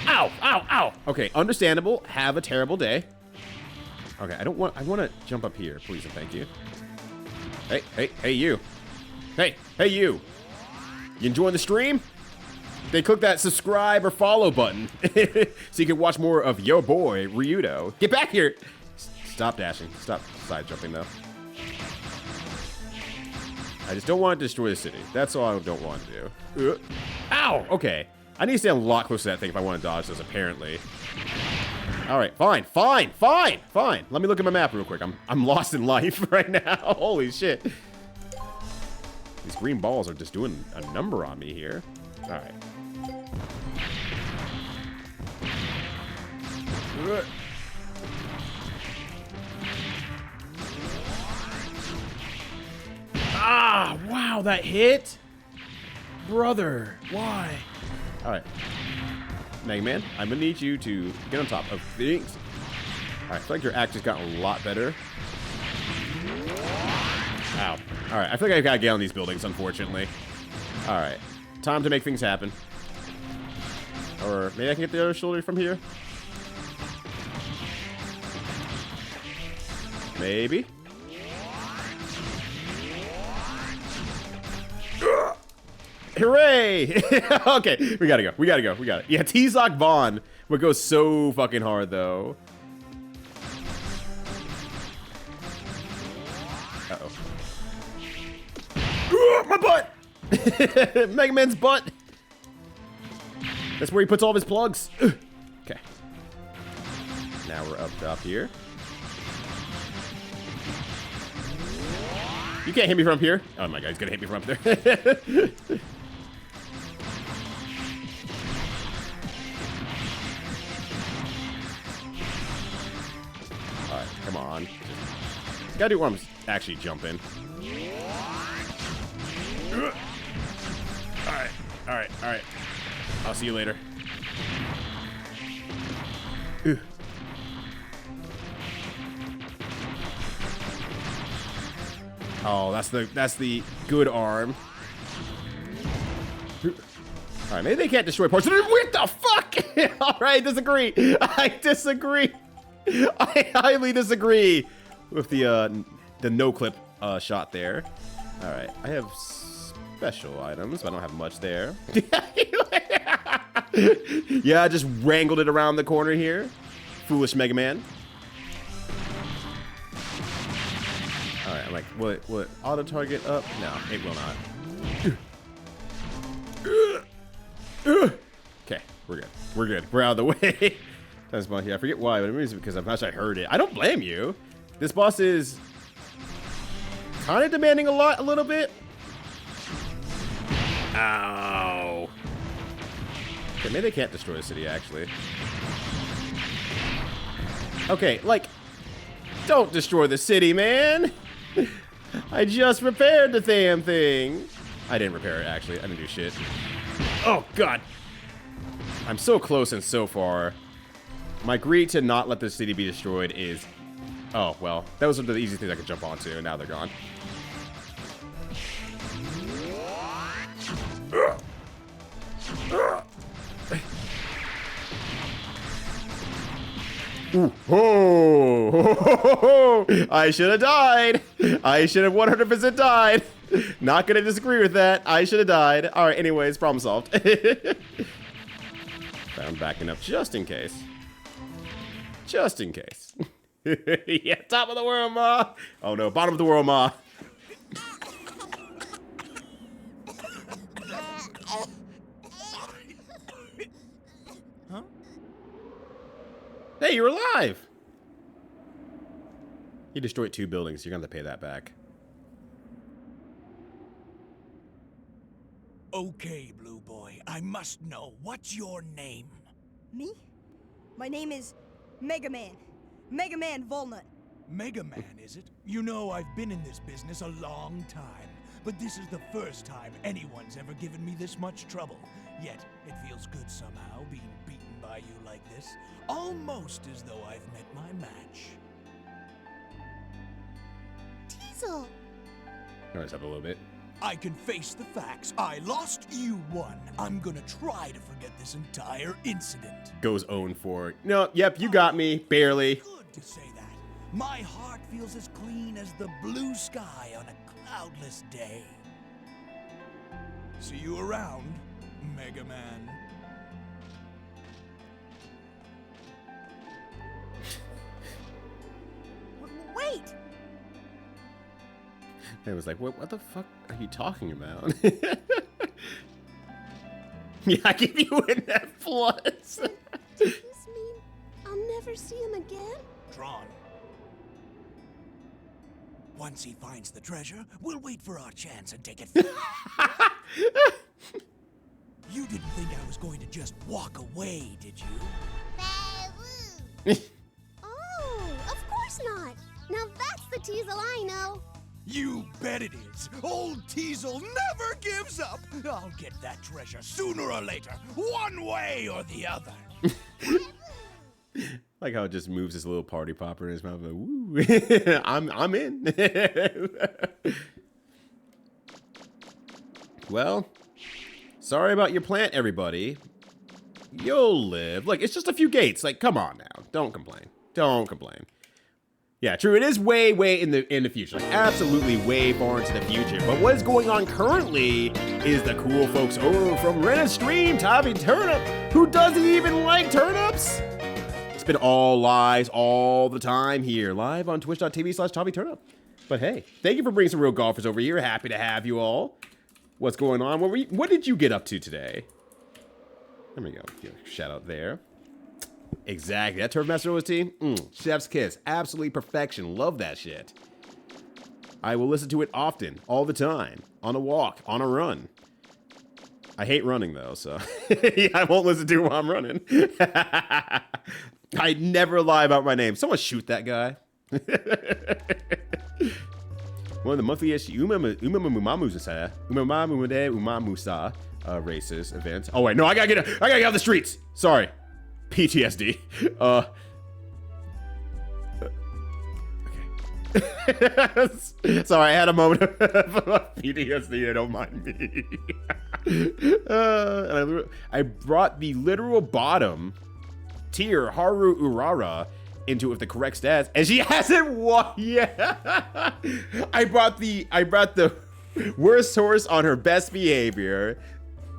Ow, ow, ow. Okay, understandable. Have a terrible day. Okay, I want to jump up here, please and thank you. Hey, you. Hey, you. You enjoying the stream? They click that subscribe or follow button so you can watch more of your boy, Ryudo. Get back here! Stop dashing. Stop side jumping, though. I just don't want to destroy the city. That's all I don't want to do. Ow! Okay. I need to stay a lot closer to that thing if I want to dodge those, apparently. Alright, fine. Let me look at my map real quick. I'm lost in life right now. Holy shit. These green balls are just doing a number on me here. Alright. Ah, wow, that hit? Brother, why? Alright. Mega Man, I'm gonna need you to get on top of things. Alright, I feel like your act has gotten a lot better. Ow. Alright, I feel like I gotta get on these buildings, unfortunately. Alright. Time to make things happen. Or maybe I can get the other shoulder from here? Maybe. Hooray! Okay, we gotta go. Yeah, T-Zock Vaughn would go so fucking hard, though. My butt! Mega Man's butt! That's where he puts all of his plugs. Okay. Now we're up top here. You can't hit me from here. Oh my god, he's gonna hit me from up there. Alright, come on. Gotta do where I'm actually jumping. Alright. I'll see you later. Oh, that's the good arm. Alright, maybe they can't destroy parts. What the fuck? Alright, disagree. I disagree. I highly disagree with the no-clip shot there. Alright, I have special items, but I don't have much there. Yeah, I just wrangled it around the corner here. Foolish Mega Man. Alright, I'm like, what? Auto target up? No, it will not. Okay, we're good. We're good. We're out of the way. That's monkey. I forget why, but it means because I'm not sure I heard it. I don't blame you. This boss is kind of demanding a little bit. Ow. Okay, maybe they can't destroy the city, actually. Okay, like, don't destroy the city, man. I just repaired the damn thing. I didn't repair it, actually. I didn't do shit. Oh, God. I'm so close and so far. My greed to not let the city be destroyed is... Oh, well, those are the easiest things I could jump onto, and now they're gone. Ooh. Oh, I should have died. I should have 100% died. Not gonna disagree with that. I should have died. All right, anyways, problem solved. I'm backing up just in case. Just in case. Yeah, top of the world, Ma. Oh no, bottom of the world, Ma. Huh? Hey, you're alive! You destroyed 2 buildings. You're gonna have to pay that back. Okay, Blue Boy. I must know. What's your name? Me? My name is Mega Man. Mega Man Volnut. Mega Man, is it? You know, I've been in this business a long time, but this is the first time anyone's ever given me this much trouble. Yet, it feels good somehow being beaten by you like this. Almost as though I've met my match. Teasel! Notice up a little bit. I can face the facts. I lost, you won. I'm gonna try to forget this entire incident. Goes own for it. No, yep, you got me. Barely. Good to say that. My heart feels as clean as the blue sky on a cloudless day. See you around, Mega Man. Wait! It was like, what the fuck are you talking about? Yeah, I give you in that plus. Does this mean I'll never see him again? Tron. Once he finds the treasure, we'll wait for our chance and take it. You didn't think I was going to just walk away, did you? Oh, of course not. Now that's the Teasel I know. You bet it is. Old Teasel never gives up. I'll get that treasure sooner or later, one way or the other. Like how it just moves his little party popper in his mouth. Like, woo. I'm in. Well, sorry about your plant, everybody. You'll live. Like, it's just a few gates. Like, come on now. Don't complain. Don't complain. Yeah, true. It is way in the future. Like, absolutely way far into the future. But what is going on currently is the cool folks over from Ren and Stream, Tommy Turnip, who doesn't even like turnips. It's been all lies all the time here, live on twitch.tv/TombyTurnip. But hey, thank you for bringing some real golfers over here. Happy to have you all. What's going on? What did you get up to today? There we go. Shout out there. Exactly. That Turf Master OST? Chef's kiss. Absolutely perfection. Love that shit. I will listen to it often, all the time. On a walk, on a run. I hate running, though, so I won't listen to it while I'm running. I never lie about my name. Someone shoot that guy. One of the monthly-ish Umamusa races events. Oh wait, no, I gotta get out of the streets. Sorry, PTSD. Okay. Sorry, I had a moment of PTSD. Don't mind me. And I brought the literal bottom tier Haru Urara into it with the correct stats, and she hasn't won. Yeah, I brought the worst horse on her best behavior.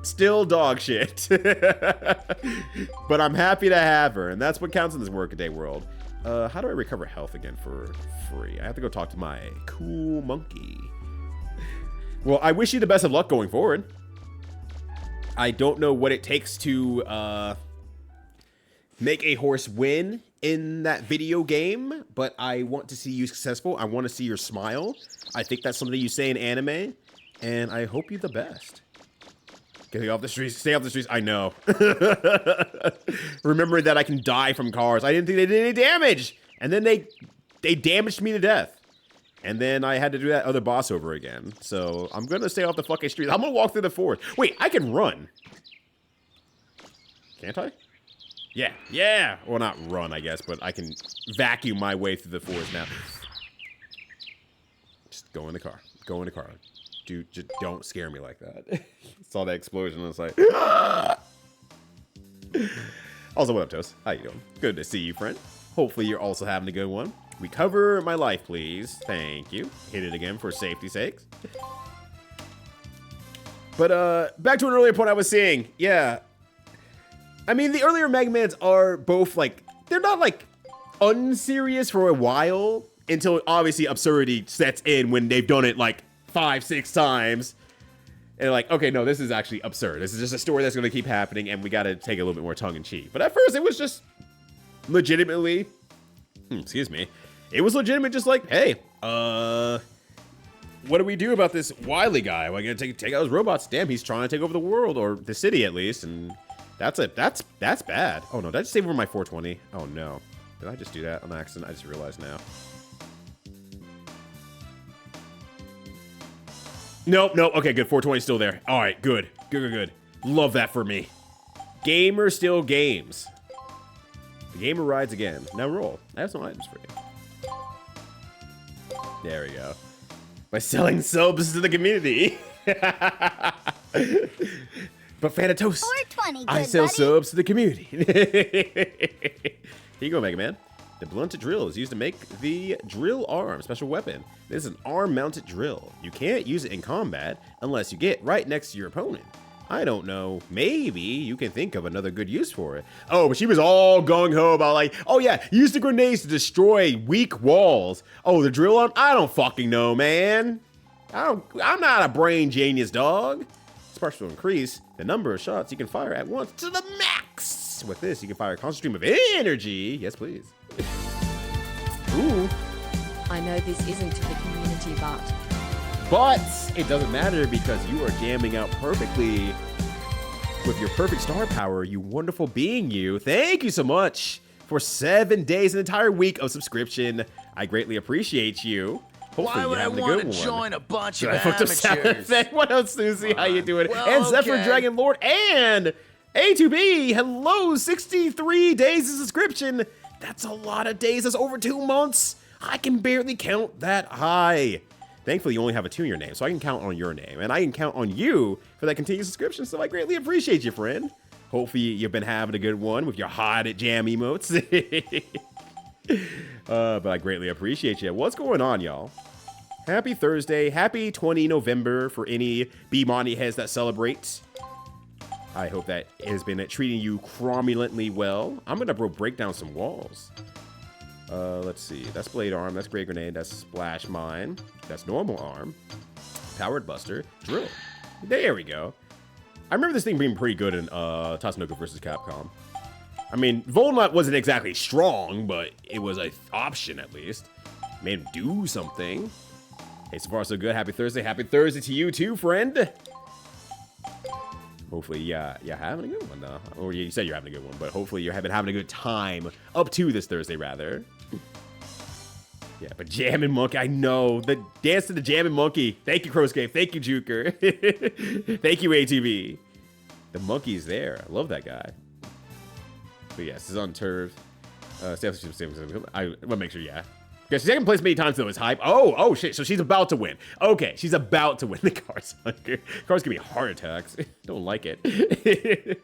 Still dog shit. But I'm happy to have her, and that's what counts in this workaday world. How do I recover health again for free? I have to go talk to my cool monkey. Well, I wish you the best of luck going forward. I don't know what it takes to make a horse win in that video game, but I want to see you successful. I want to see your smile. I think that's something you say in anime, and I hope you the best. Get off the streets. Stay off the streets. I know. Remember that I can die from cars. I didn't think they did any damage, and then they damaged me to death, and then I had to do that other boss over again. So I'm gonna stay off the fucking streets. I'm gonna walk through the forest. Wait, I can run. Can't I? Yeah. Well, not run, I guess, but I can vacuum my way through the forest now. Just go in the car. Go in the car. Dude, just don't scare me like that. Saw that explosion and I was like, ah! Also, what up, Toast? How you doing? Good to see you, friend. Hopefully you're also having a good one. Recover my life, please. Thank you. Hit it again for safety's sakes. But, back to an earlier point I was saying. Yeah. I mean, the earlier Mega Mans are both, like, they're not, like, unserious for a while until, obviously, absurdity sets in when they've done it, like, 5-6 times. And like, okay, no, this is actually absurd. This is just a story that's going to keep happening, and we got to take a little bit more tongue-in-cheek. But at first, it was just legitimately, excuse me, it was legitimate just like, hey, what do we do about this Wily guy? Am I going to take out his robots? Damn, he's trying to take over the world, or the city at least, and that's bad. Oh no, did I just save over my 420? Oh no. Did I just do that on accident? I just realized now. Nope. Okay, good. 420 still there. All right, good. Love that for me. Gamer still games. The gamer rides again. Now roll. I have some items for you. There we go. By selling subs to the community. But fan of toast. 420, I sell subs to the community. Here you go, Mega Man. The blunted drill is used to make the drill arm, special weapon. This is an arm-mounted drill. You can't use it in combat unless you get right next to your opponent. I don't know. Maybe you can think of another good use for it. Oh, but she was all gung-ho about like, oh yeah, use the grenades to destroy weak walls. Oh, the drill arm? I don't fucking know, man. I'm not a brain genius, dog. Sparks will increase the number of shots you can fire at once to the max. With this, you can fire a constant stream of energy. Yes, please. Ooh. I know this isn't to the community, but it doesn't matter because you are jamming out perfectly with your perfect star power, you wonderful being you. Thank you so much for 7 days, an entire week of subscription. I greatly appreciate you. Hopefully Why would I want to join a bunch of amateurs? What else, Susie? How you doing? Well, and Zephyr okay. Dragon Lord and A2B. Hello, 63 days of subscription. That's a lot of days. That's over 2 months. I can barely count that high. Thankfully, you only have a 2 in your name, so I can count on your name. And I can count on you for that continued subscription, so I greatly appreciate you, friend. Hopefully, you've been having a good one with your hot at jam emotes. But I greatly appreciate you. What's going on, y'all? Happy Thursday. Happy 20 November for any B-Money heads that celebrate. I hope that it has been treating you cromulently well. I'm going to break down some walls. Let's see. That's Blade Arm. That's Great Grenade. That's Splash Mine. That's Normal Arm. Powered Buster. Drill. There we go. I remember this thing being pretty good in Tatsunoko vs. Capcom. I mean, Volnut wasn't exactly strong, but it was an option at least. Made him do something. Hey, so far so good. Happy Thursday. Happy Thursday to you too, friend. Hopefully, yeah, having a good one though. Or you said you're having a good one, but hopefully you're having a good time up to this Thursday rather. Yeah, but Jammin' Monkey, I know. The dance to the Jammin' Monkey. Thank you, Crowscape. Thank you, Juker. Thank you, ATV. The monkey's there. I love that guy. But yes, this is unturved. I want to make sure, yeah. Yeah, she's second place many times though is hype. Oh shit, so she's about to win. Okay, she's about to win the Cars Hunger. Cars give me heart attacks. Don't like it.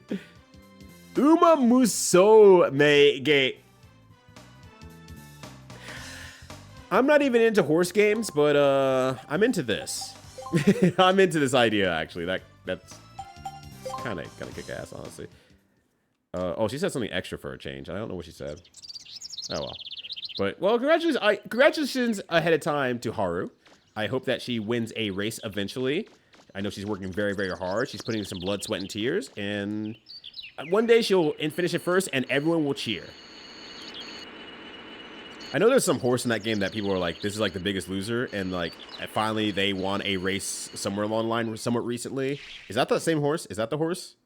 Uma Muso Mege. I'm not even into horse games, but I'm into this. I'm into this idea actually. That's kind of kick ass, honestly. Oh, she said something extra for a change. I don't know what she said. Oh well. But, well, congratulations ahead of time to Haru. I hope that she wins a race eventually. I know she's working very, very hard. She's putting in some blood, sweat, and tears. And one day she'll finish it first, and everyone will cheer. I know there's some horse in that game that people are like, this is like the biggest loser. And, like, finally they won a race somewhere along the line somewhat recently. Is that the same horse? Is that the horse?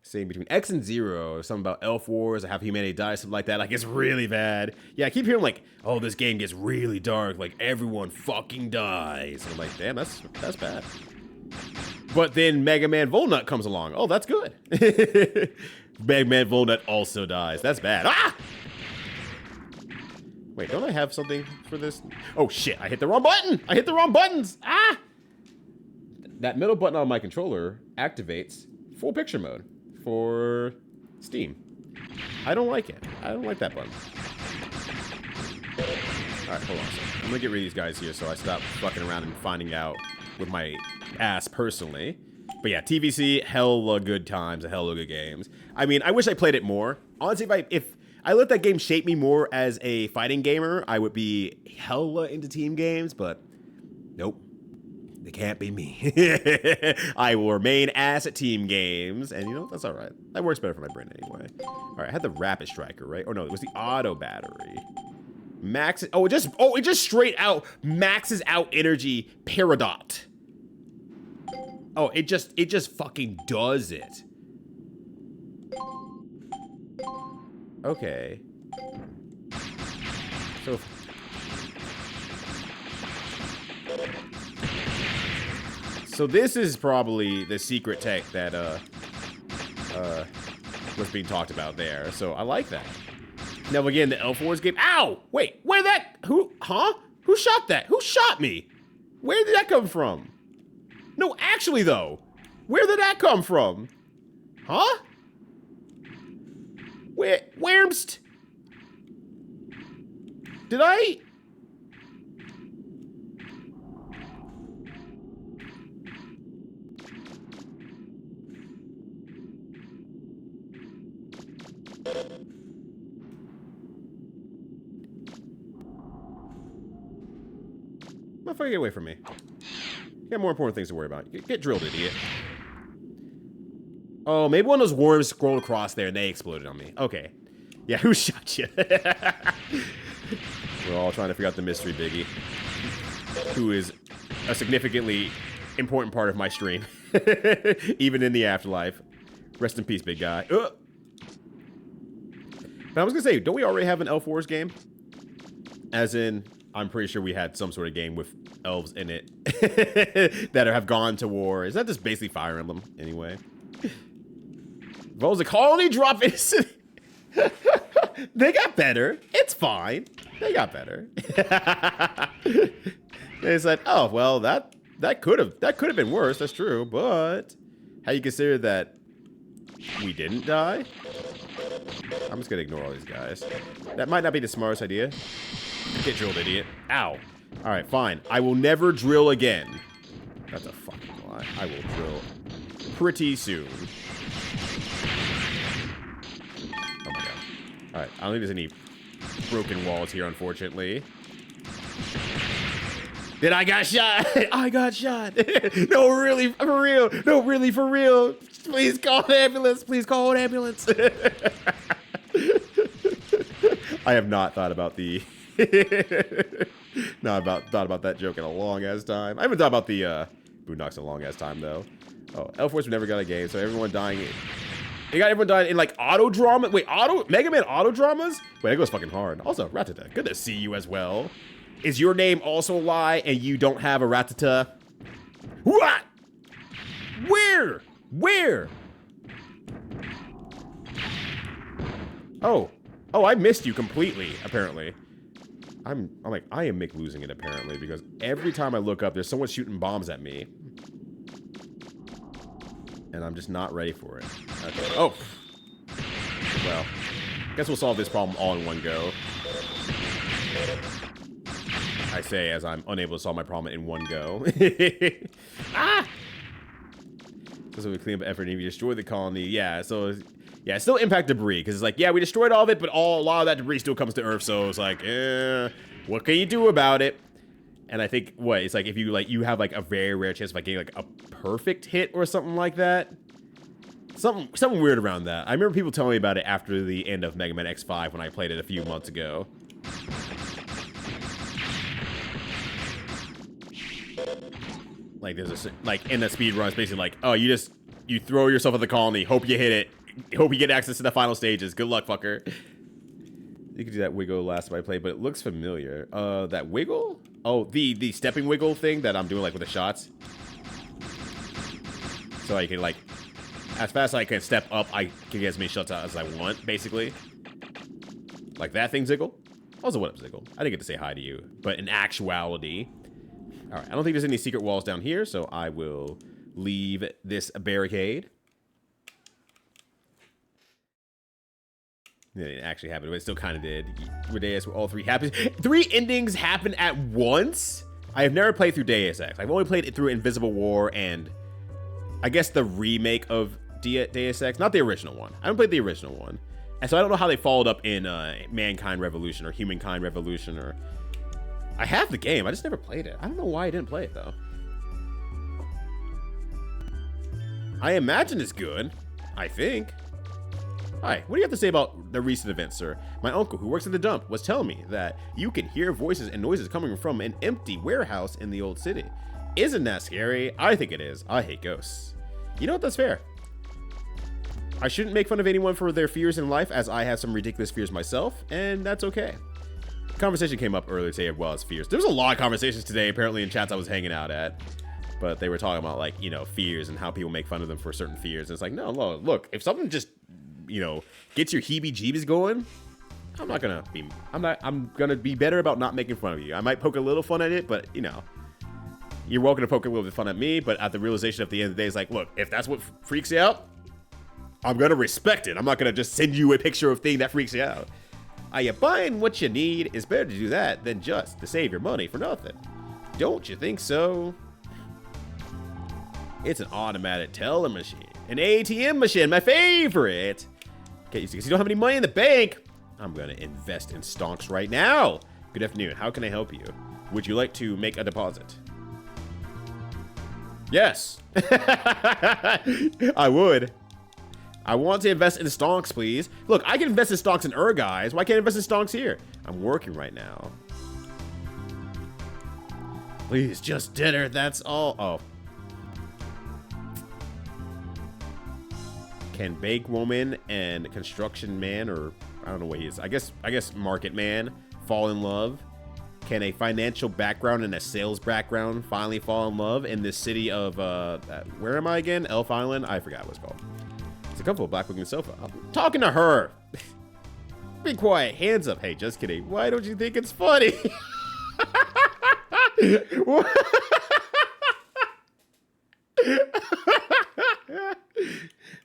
Saying between X and Zero, something about elf wars, have humanity die, something like that. Like, it's really bad. Yeah, I keep hearing like, oh, this game gets really dark, like everyone fucking dies. And I'm like, damn, that's bad. But then Mega Man Volnut comes along. Oh, that's good. Mega Man Volnut also dies. That's bad. Ah! Wait, don't I have something for this? Oh shit, I hit the wrong button! I hit the wrong buttons! Ah! That middle button on my controller activates full picture mode for Steam. I don't like it. I don't like that button. Alright, hold on a second. I'm gonna get rid of these guys here so I stop fucking around and finding out with my ass personally. But yeah, TVC, hella good times, hella good games. I mean, I wish I played it more. Honestly, if I let that game shape me more as a fighting gamer, I would be hella into team games, but nope. They can't be me. I will remain ass at team games. And you know, that's all right. That works better for my brain anyway. All right, I had the Rapid Striker, right? Or no, it was the auto battery. Max, it just straight out maxes out energy Peridot. Oh, it just fucking does it. Okay. So this is probably the secret tech that was being talked about there. So I like that. Now again, the Elf Wars game. Ow! Wait, who shot that? Who shot me? Where did that come from? No, actually though, where did that come from? Huh? Where's? Did I? Motherfucker, get away from me. You got more important things to worry about. Get drilled, idiot. Oh, maybe one of those worms scrolled across there and they exploded on me. Okay. Yeah, who shot you? We're all trying to figure out the mystery, Biggie. Who is a significantly important part of my stream. Even in the afterlife. Rest in peace, big guy. But I was gonna say, don't we already have an Elf Wars game? As in, I'm pretty sure we had some sort of game with elves in it that have gone to war. Is that just basically Fire Emblem anyway? What was a colony drop innocent? They got better. It's fine. They got better. They said, "Oh well, that could have been worse. That's true, but how you consider that we didn't die?" I'm just gonna ignore all these guys. That might not be the smartest idea. Get drilled, idiot. Ow. Alright, fine. I will never drill again. That's a fucking lie. I will drill pretty soon. Oh my god. Alright, I don't think there's any broken walls here, unfortunately. Then I got shot. I got shot. No, really, for real. No, really, for real. Please call an ambulance. Please call an ambulance. I have not thought about the... thought about that joke in a long-ass time. I haven't thought about the Boondocks in a long-ass time, though. Oh, L-Force never got a game, so everyone dying... They got everyone dying in, like, auto drama. Wait, Mega Man auto dramas? Wait, that goes fucking hard. Also, Ratata, good to see you as well. Is your name also a lie and you don't have a Ratata? What? Where? Where? Oh, I missed you completely, apparently. I'm like, I am Mick losing it, apparently, because every time I look up, there's someone shooting bombs at me. And I'm just not ready for it. Okay. Oh. Well, guess we'll solve this problem all in one go. I say as I'm unable to solve my problem in one go. Ah! So we clean up effort and we destroy the colony. Yeah, so... Yeah, still impact debris, because it's like, yeah, we destroyed all of it, but a lot of that debris still comes to Earth, so it's like, what can you do about it? And I think, it's like if you, like, you have, like, a very rare chance of, like, getting, like, a perfect hit or something like that. Something weird around that. I remember people telling me about it after the end of Mega Man X5 when I played it a few months ago. Like, there's a, like, in the speed run, it's basically like, oh, you throw yourself at the colony, hope you hit it. Hope you get access to the final stages. Good luck, fucker. You could do that wiggle last time I played, but it looks familiar. That wiggle? Oh, the stepping wiggle thing that I'm doing, like, with the shots. So I can, like, as fast as I can step up, I can get as many shots out as I want, basically. Like that thing, Ziggle? Also, what up, Ziggle? I didn't get to say hi to you, but in actuality... Alright, I don't think there's any secret walls down here, so I will leave this barricade. It didn't actually happen, but it still kind of did. Deus were all three happen. 3 endings happen at once? I have never played through Deus Ex. I've only played it through Invisible War and I guess the remake of Deus Ex. Not the original one. I haven't played the original one. And so I don't know how they followed up in Mankind Revolution or Humankind Revolution or... I have the game. I just never played it. I don't know why I didn't play it, though. I imagine it's good. I think. Hi, what do you have to say about the recent events, sir? My uncle, who works at the dump, was telling me that you can hear voices and noises coming from an empty warehouse in the old city. Isn't that scary? I think it is. I hate ghosts. You know what? That's fair. I shouldn't make fun of anyone for their fears in life, as I have some ridiculous fears myself, and that's okay. The conversation came up earlier today as well as fears. There was a lot of conversations today, apparently, in chats I was hanging out at. But they were talking about, like, you know, fears and how people make fun of them for certain fears. And it's like, no, look, if something just... you know, gets your heebie-jeebies going, I'm gonna be better about not making fun of you. I might poke a little fun at it, but, you know, you're welcome to poke a little bit of fun at me, but at the realization at the end of the day, it's like, look, if that's what freaks you out, I'm gonna respect it. I'm not gonna just send you a picture of thing that freaks you out. Are you buying what you need? It's better to do that than just to save your money for nothing. Don't you think so? It's an automatic teller machine. An ATM machine, my favorite. Okay, because you don't have any money in the bank. I'm gonna invest in stonks right now. Good afternoon. How can I help you? Would you like to make a deposit? Yes. I would. I want to invest in stonks, please. Look, I can invest in stonks in guys. Why can't I invest in stonks here? I'm working right now. Please, just dinner. That's all. Oh. Can Bake Woman and Construction Man, or I don't know what he is. I guess Market Man fall in love? Can a financial background and a sales background finally fall in love in this city of where am I again? Elf Island? I forgot what it's called. It's a comfortable black looking sofa. I'm talking to her. Be quiet. Hands up. Hey, just kidding. Why don't you think it's funny?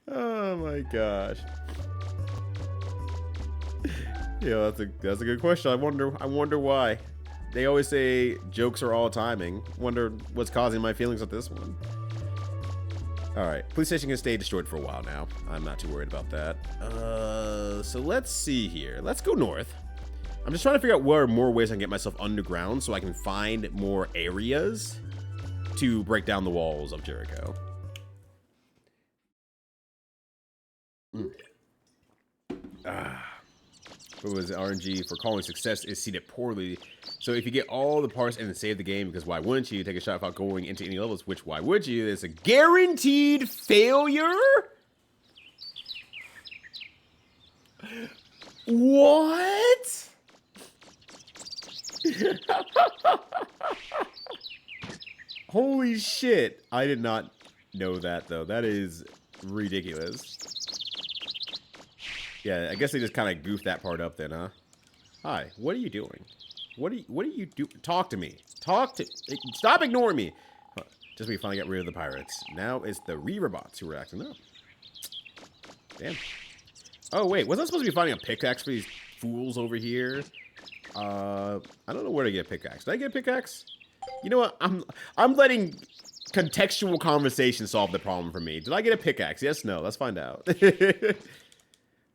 Oh my gosh. Yeah, that's a good question. I wonder why. They always say jokes are all timing. Wonder what's causing my feelings with this one. Alright, police station can stay destroyed for a while now. I'm not too worried about that. So let's see here. Let's go north. I'm just trying to figure out where are more ways I can get myself underground so I can find more areas to break down the walls of Jericho. What was it? RNG for calling success is seeded poorly. So if you get all the parts and then save the game, because why wouldn't you take a shot without going into any levels, which why would you? It's a guaranteed failure? What? Holy shit. I did not know that, though. That is ridiculous. Yeah, I guess they just kind of goofed that part up then, huh? Hi, what are you doing? What do you do? Talk to me. Stop ignoring me. Just we finally got rid of the pirates. Now it's the Reaverbots who are acting up. Damn. Oh, wait. Wasn't I supposed to be finding a pickaxe for these fools over here? I don't know where to get a pickaxe. Did I get a pickaxe? You know what? I'm letting contextual conversation solve the problem for me. Did I get a pickaxe? Yes, no. Let's find out.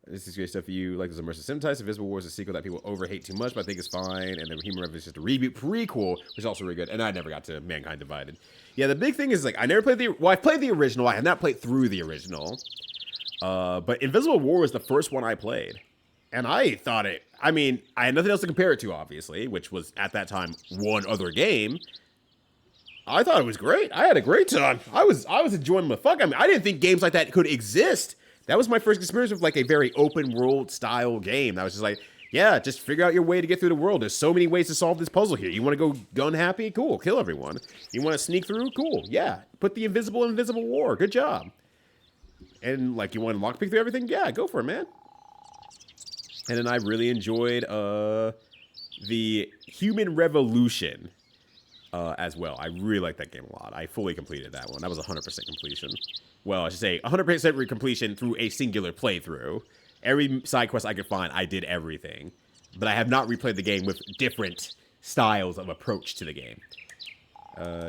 This is great stuff for you. Like this immersive Simtice. Invisible War is a sequel that people overhate too much, but I think it's fine. And the Human Revolution is just a reboot prequel, which is also really good. And I never got to Mankind Divided. Yeah, the big thing is, like, I never played the... Well, I've played the original. I have not played through the original. But Invisible War was the first one I played. And I thought it... I mean, I had nothing else to compare it to, obviously, which was, at that time, one other game. I thought it was great. I had a great time. I was enjoying the fuck. I mean, I didn't think games like that could exist. That was my first experience with, like, a very open world style game. I was just like, yeah, just figure out your way to get through the world. There's so many ways to solve this puzzle here. You want to go gun happy? Cool. Kill everyone. You want to sneak through? Cool. Yeah. Put the invisible in Invisible War. Good job. And, like, you want to lockpick through everything? Yeah, go for it, man. And then I really enjoyed the Human Revolution as well. I really liked that game a lot. I fully completed that one. That was 100% completion. Well, I should say 100% completion through a singular playthrough. Every side quest I could find, I did everything. But I have not replayed the game with different styles of approach to the game.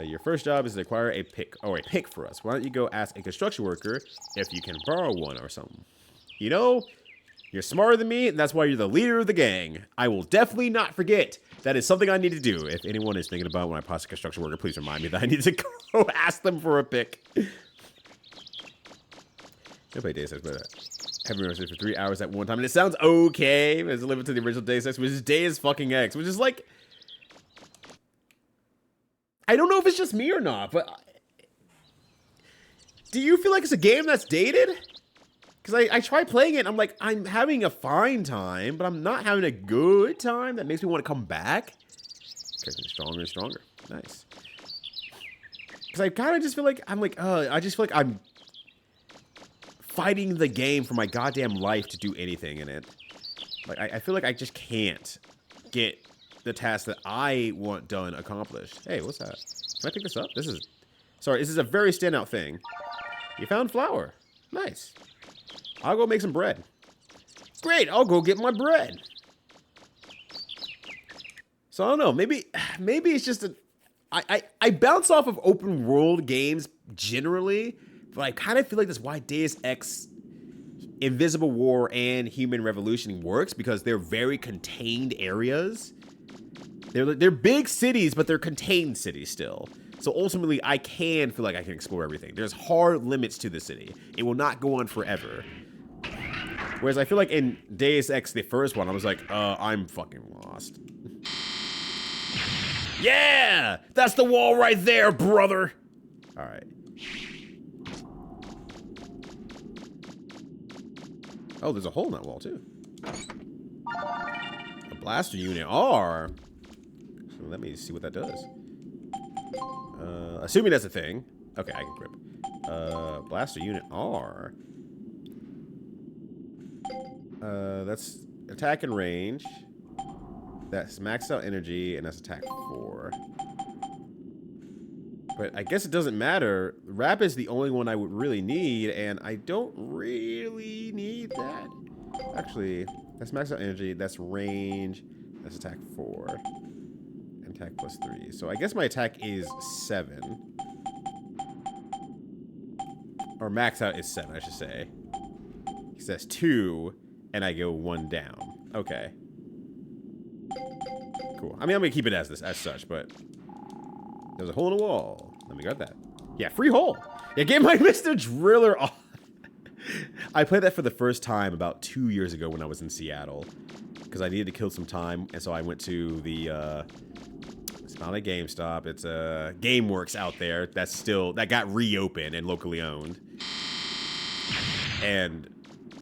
Your first job is to acquire a pick. Oh, a pick for us. Why don't you go ask a construction worker if you can borrow one or something? You know, you're smarter than me, and that's why you're the leader of the gang. I will definitely not forget. That is something I need to do. If anyone is thinking about when I pass a construction worker, please remind me that I need to go ask them for a pick. I play Deus Ex, but I've been for 3 hours at one time, and it sounds okay. It's limited to the original Deus Ex, which is Deus fucking X, which is like... I don't know if it's just me or not, but... Do you feel like it's a game that's dated? Because I tried playing it, and I'm like, I'm having a fine time, but I'm not having a good time. That makes me want to come back. Getting stronger and stronger. Nice. Because I kind of just feel like, I just feel like I'm fighting the game for my goddamn life to do anything in it. Like, I feel like I just can't get the task that I want done accomplished. Hey, what's that? Can I pick this up? This is a very standout thing. You found flour. Nice. I'll go make some bread. Great, I'll go get my bread. So I don't know, maybe it's just I bounce off of open world games generally, but I kind of feel like that's why Deus Ex, Invisible War, and Human Revolution works, because they're very contained areas. They're big cities, but they're contained cities still. So ultimately, I can feel like I can explore everything. There's hard limits to the city. It will not go on forever. Whereas I feel like in Deus Ex, the first one, I was like, I'm fucking lost. Yeah! That's the wall right there, brother! Alright. Oh, there's a hole in that wall, too. A blaster unit R. So let me see what that does. Assuming that's a thing. Okay, I can grip. Blaster unit R. That's attack and range. That's maxed out energy, and that's attack 4. But I guess it doesn't matter. Rapid is the only one I would really need, and I don't really need that. Actually, that's maxed out energy, that's range, that's attack 4. And attack plus 3. So I guess my attack is 7. Or max out is 7, I should say. Because that's 2, and I go 1 down. Okay. Cool. I mean, I'm gonna keep it as such, but there's a hole in the wall. Let me grab that. Yeah, free hole. Yeah, get my Mr. Driller off. I played that for the first time about 2 years ago when I was in Seattle, because I needed to kill some time, and so I went to the, it's not a GameStop, it's a GameWorks out there that got reopened and locally owned. And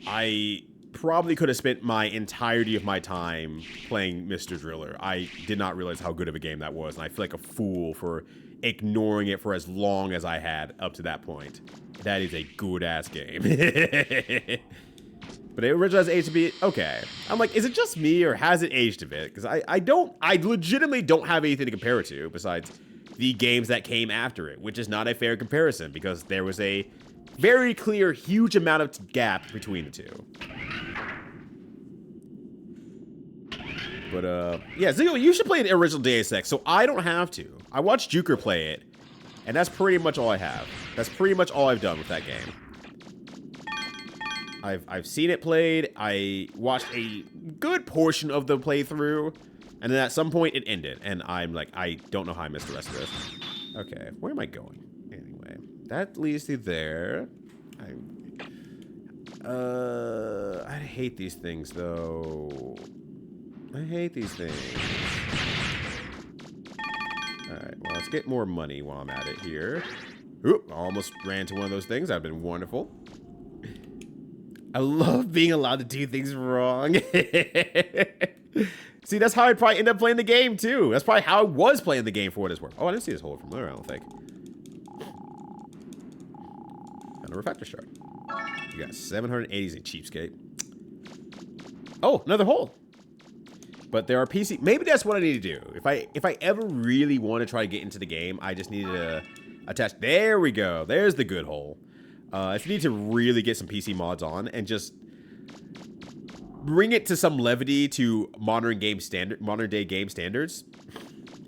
I probably could have spent my entirety of my time playing Mr. Driller. I did not realize how good of a game that was, and I feel like a fool for ignoring it for as long as I had up to that point. That is a good-ass game. But it originally has aged to be okay. I'm like, is it just me, or has it aged a bit? Because I legitimately don't have anything to compare it to besides the games that came after it, which is not a fair comparison because there was a very clear, huge amount of gap between the two. But, yeah, Ziggo, you should play the original Deus Ex, so I don't have to. I watched Juker play it, and that's pretty much all I have. That's pretty much all I've done with that game. I've seen it played, I watched a good portion of the playthrough, and then at some point it ended, and I'm like, I don't know how I missed the rest of this. Okay, where am I going? Anyway, that leads to there. I hate these things, though. I hate these things. Alright, well, let's get more money while I'm at it here. Oop, almost ran to one of those things. That would have been wonderful. I love being allowed to do things wrong. See, that's how I'd probably end up playing the game, too. That's probably how I was playing the game for what it's worth. Oh, I didn't see this hole from there, I don't think. Found a refractor shard. You got 780s in cheapskate. Oh, another hole. But there are PC. Maybe that's what I need to do. If I ever really want to try to get into the game, I just need to attach. There we go. There's the good hole. If you need to really get some PC mods on and just bring it to some levity to modern day game standards,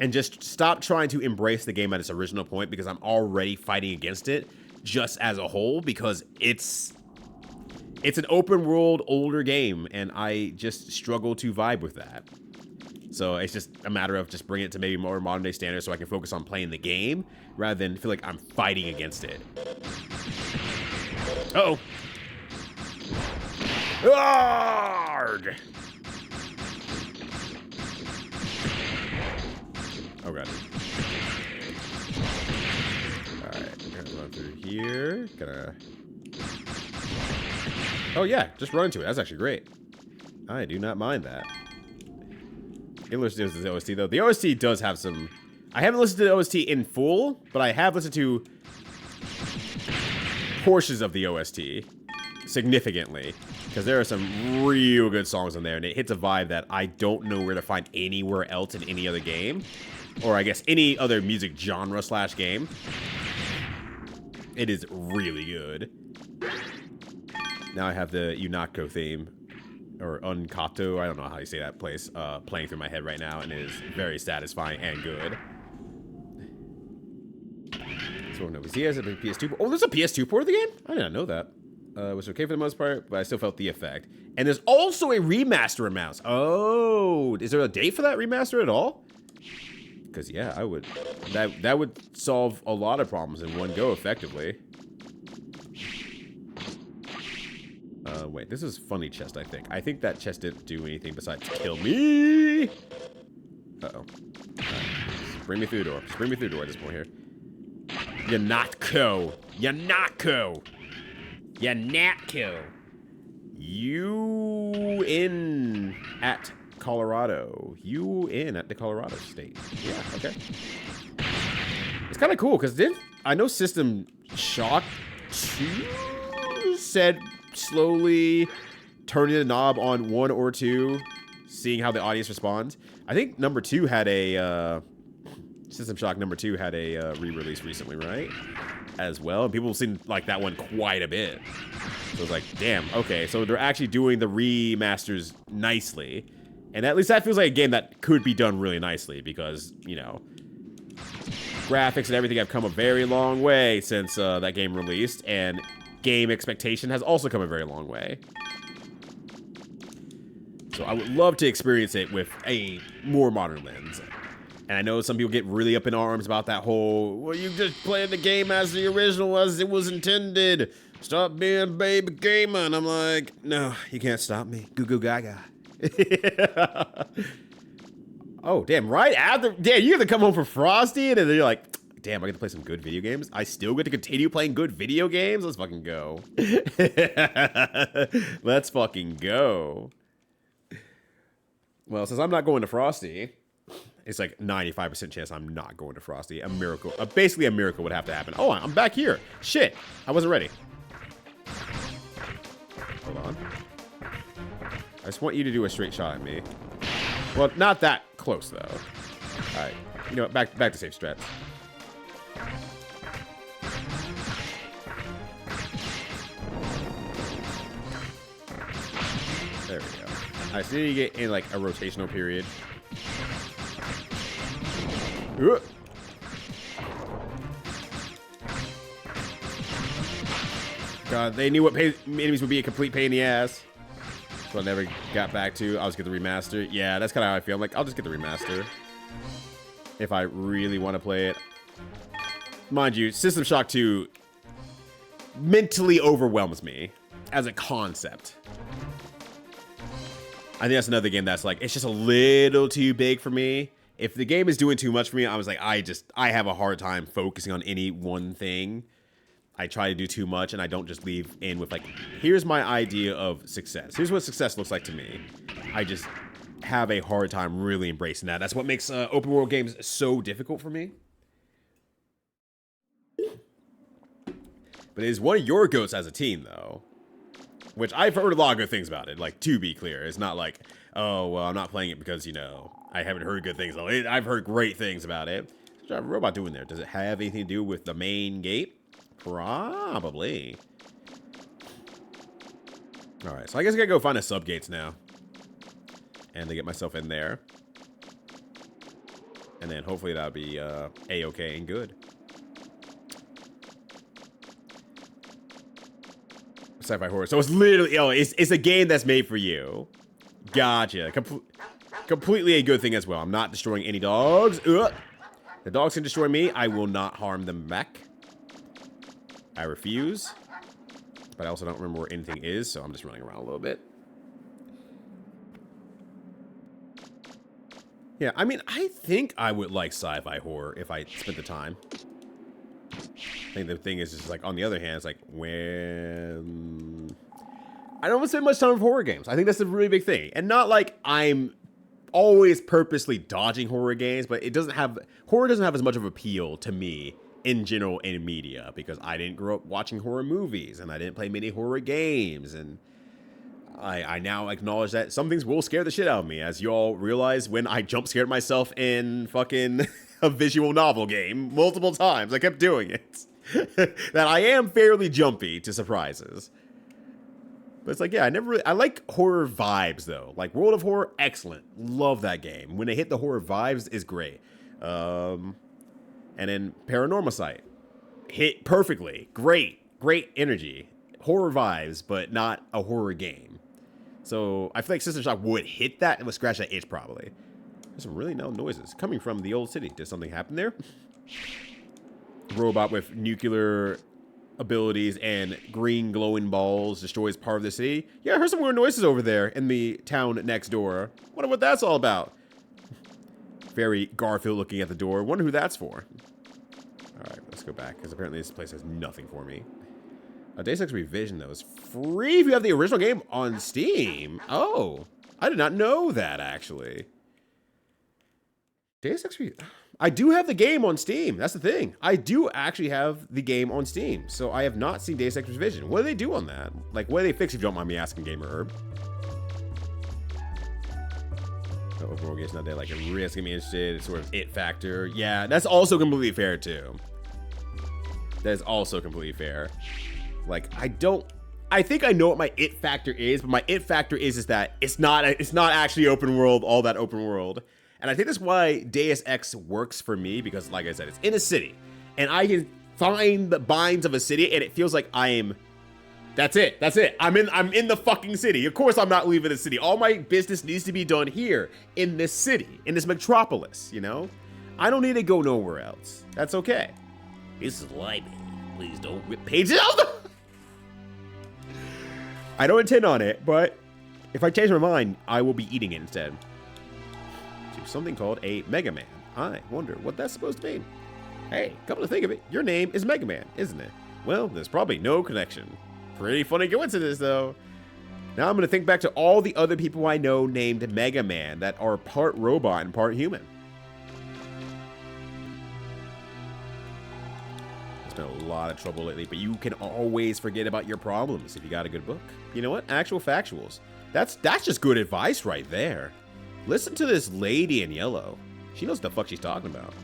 and just stop trying to embrace the game at its original point because I'm already fighting against it just as a whole because it's an open world older game and I just struggle to vibe with that. So it's just a matter of just bringing it to maybe more modern day standards so I can focus on playing the game rather than feel like I'm fighting against it. Uh-oh. Arrgh! Oh god. Alright, gonna run through here. Oh yeah, just run into it. That's actually great. I do not mind that. It listens to the OST though. The OST does have some. I haven't listened to the OST in full, but I have listened to portions of the OST significantly because there are some real good songs in there, and it hits a vibe that I don't know where to find anywhere else in any other game, or I guess any other music genre / game. It is really good. Now I have the Unako theme, or Unkato, I don't know how you say that place, playing through my head right now, and it is very satisfying and good. So no, he has a PS2. Oh, there's a PS2 port of the game? I did not know that. It was okay for the most part, but I still felt the effect. And there's also a remaster amount. Oh, is there a date for that remaster at all? Because yeah, I would. That would solve a lot of problems in one go effectively. Wait, this is funny chest, I think. I think that chest didn't do anything besides kill me. Uh-oh. Right. Bring me through the door. Just bring me through the door at this point here. Yanatko. Yanatko. Yanatko. You in at Colorado. You in at the Colorado state. Yeah, okay. It's kind of cool, because I know System Shock 2 said slowly turning the knob on 1 or 2, seeing how the audience responds. I think number 2 had a System Shock number 2 had a re-release recently, right? As well, and people seem like that one quite a bit. So it's like, damn, okay, so they're actually doing the remasters nicely, and at least that feels like a game that could be done really nicely because, you know, graphics and everything have come a very long way since that game released, and game expectation has also come a very long way. So I would love to experience it with a more modern lens. And I know some people get really up in arms about that whole, well, you just played the game as the original as it was intended. Stop being a baby gamer. And I'm like, no, you can't stop me. Goo goo gaga. Oh, damn, right after, damn, you have to come home for Frosty, and then you're like, damn, I get to play some good video games? I still get to continue playing good video games? Let's fucking go. Let's fucking go. Well, since I'm not going to Frosty, it's like 95% chance I'm not going to Frosty. A miracle, basically a miracle would have to happen. Oh, I'm back here. Shit, I wasn't ready. Hold on. I just want you to do a straight shot at me. Well, not that close, though. All right. You know what? Back to safe strats. There we go. All right, so you get in, like, a rotational period. God, they knew what enemies would be a complete pain in the ass. So I never got back to. I'll just get the remaster. Yeah, that's kind of how I feel. I'm like, I'll just get the remaster. If I really want to play it. Mind you, System Shock 2 mentally overwhelms me as a concept. I think that's another game that's like, it's just a little too big for me. If the game is doing too much for me, I was like, I have a hard time focusing on any one thing. I try to do too much, and I don't just leave in with, like, here's my idea of success. Here's what success looks like to me. I just have a hard time really embracing that. That's what makes open world games so difficult for me. But it is one of your goats as a team, though. Which I've heard a lot of good things about it, like, to be clear. It's not like, oh, well, I'm not playing it because, you know, I haven't heard good things. I've heard great things about it. What's a robot doing there? Does it have anything to do with the main gate? Probably. Alright, so I guess I gotta go find a sub-gates now. And to get myself in there. And then hopefully that'll be A-okay and good. Sci-fi horror. So it's literally, oh, it's a game that's made for you. Gotcha. Completely a good thing as well. I'm not destroying any dogs. Ugh. The dogs can destroy me. I will not harm them back. I refuse. But I also don't remember where anything is, so I'm just running around a little bit. Yeah, I mean, I think I would like sci-fi horror if I spent the time. I think the thing is just like, on the other hand, it's like, when... I don't spend much time with horror games. I think that's a really big thing. And not like I'm always purposely dodging horror games, but horror doesn't have as much of appeal to me in general in media, because I didn't grow up watching horror movies, and I didn't play many horror games, and I now acknowledge that some things will scare the shit out of me, as you all realize when I jump scared myself in fucking a visual novel game multiple times. I kept doing it. That I am fairly jumpy to surprises. But it's like, yeah, I like horror vibes, though. Like, World of Horror, excellent. Love that game. When they hit the horror vibes, is great. And then Paranormal Site. Hit perfectly. Great energy. Horror vibes, but not a horror game. So, I feel like System Shock would hit that and would scratch that itch, probably. There's some really loud noises coming from the old city. Did something happen there? Robot with nuclear abilities and green glowing balls destroys part of the city. Yeah, I heard some weird noises over there in the town next door. Wonder what that's all about. Very Garfield looking at the door. Wonder who that's for. Alright, let's go back, because apparently this place has nothing for me. Deus Ex Revision, though, is free if you have the original game on Steam. Oh, I did not know that, actually. Deus Ex Revision... I do have the game on Steam. That's the thing. I do actually have the game on Steam. So I have not seen Deus Ex Revision. What do they do on that? Like, what do they fix if you don't mind me asking, Gamer Herb? The overall game's not there. Like, it really has to get me interested. It's sort of it factor. Yeah, that's also completely fair, too. That is also completely fair. Like, I think I know what my it factor is, but my it factor is that it's not actually open world, all that open world. And I think that's why Deus Ex works for me, because, like I said, it's in a city. And I can find the binds of a city, and it feels like I am That's it. That's it. I'm in the fucking city. Of course I'm not leaving the city. All my business needs to be done here in this city, in this metropolis, you know? I don't need to go nowhere else. That's okay. This is library. Please don't rip pages out. I don't intend on it, but if I change my mind, I will be eating it instead. To something called a Mega Man. I wonder what that's supposed to mean. Hey, come to think of it, your name is Mega Man, isn't it? Well, there's probably no connection. Pretty funny coincidence, though. Now I'm going to think back to all the other people I know named Mega Man that are part robot and part human. There's been a lot of trouble lately, but you can always forget about your problems if you got a good book. You know what? Actual factuals. That's just good advice right there. Listen to this lady in yellow. She knows what the fuck she's talking about.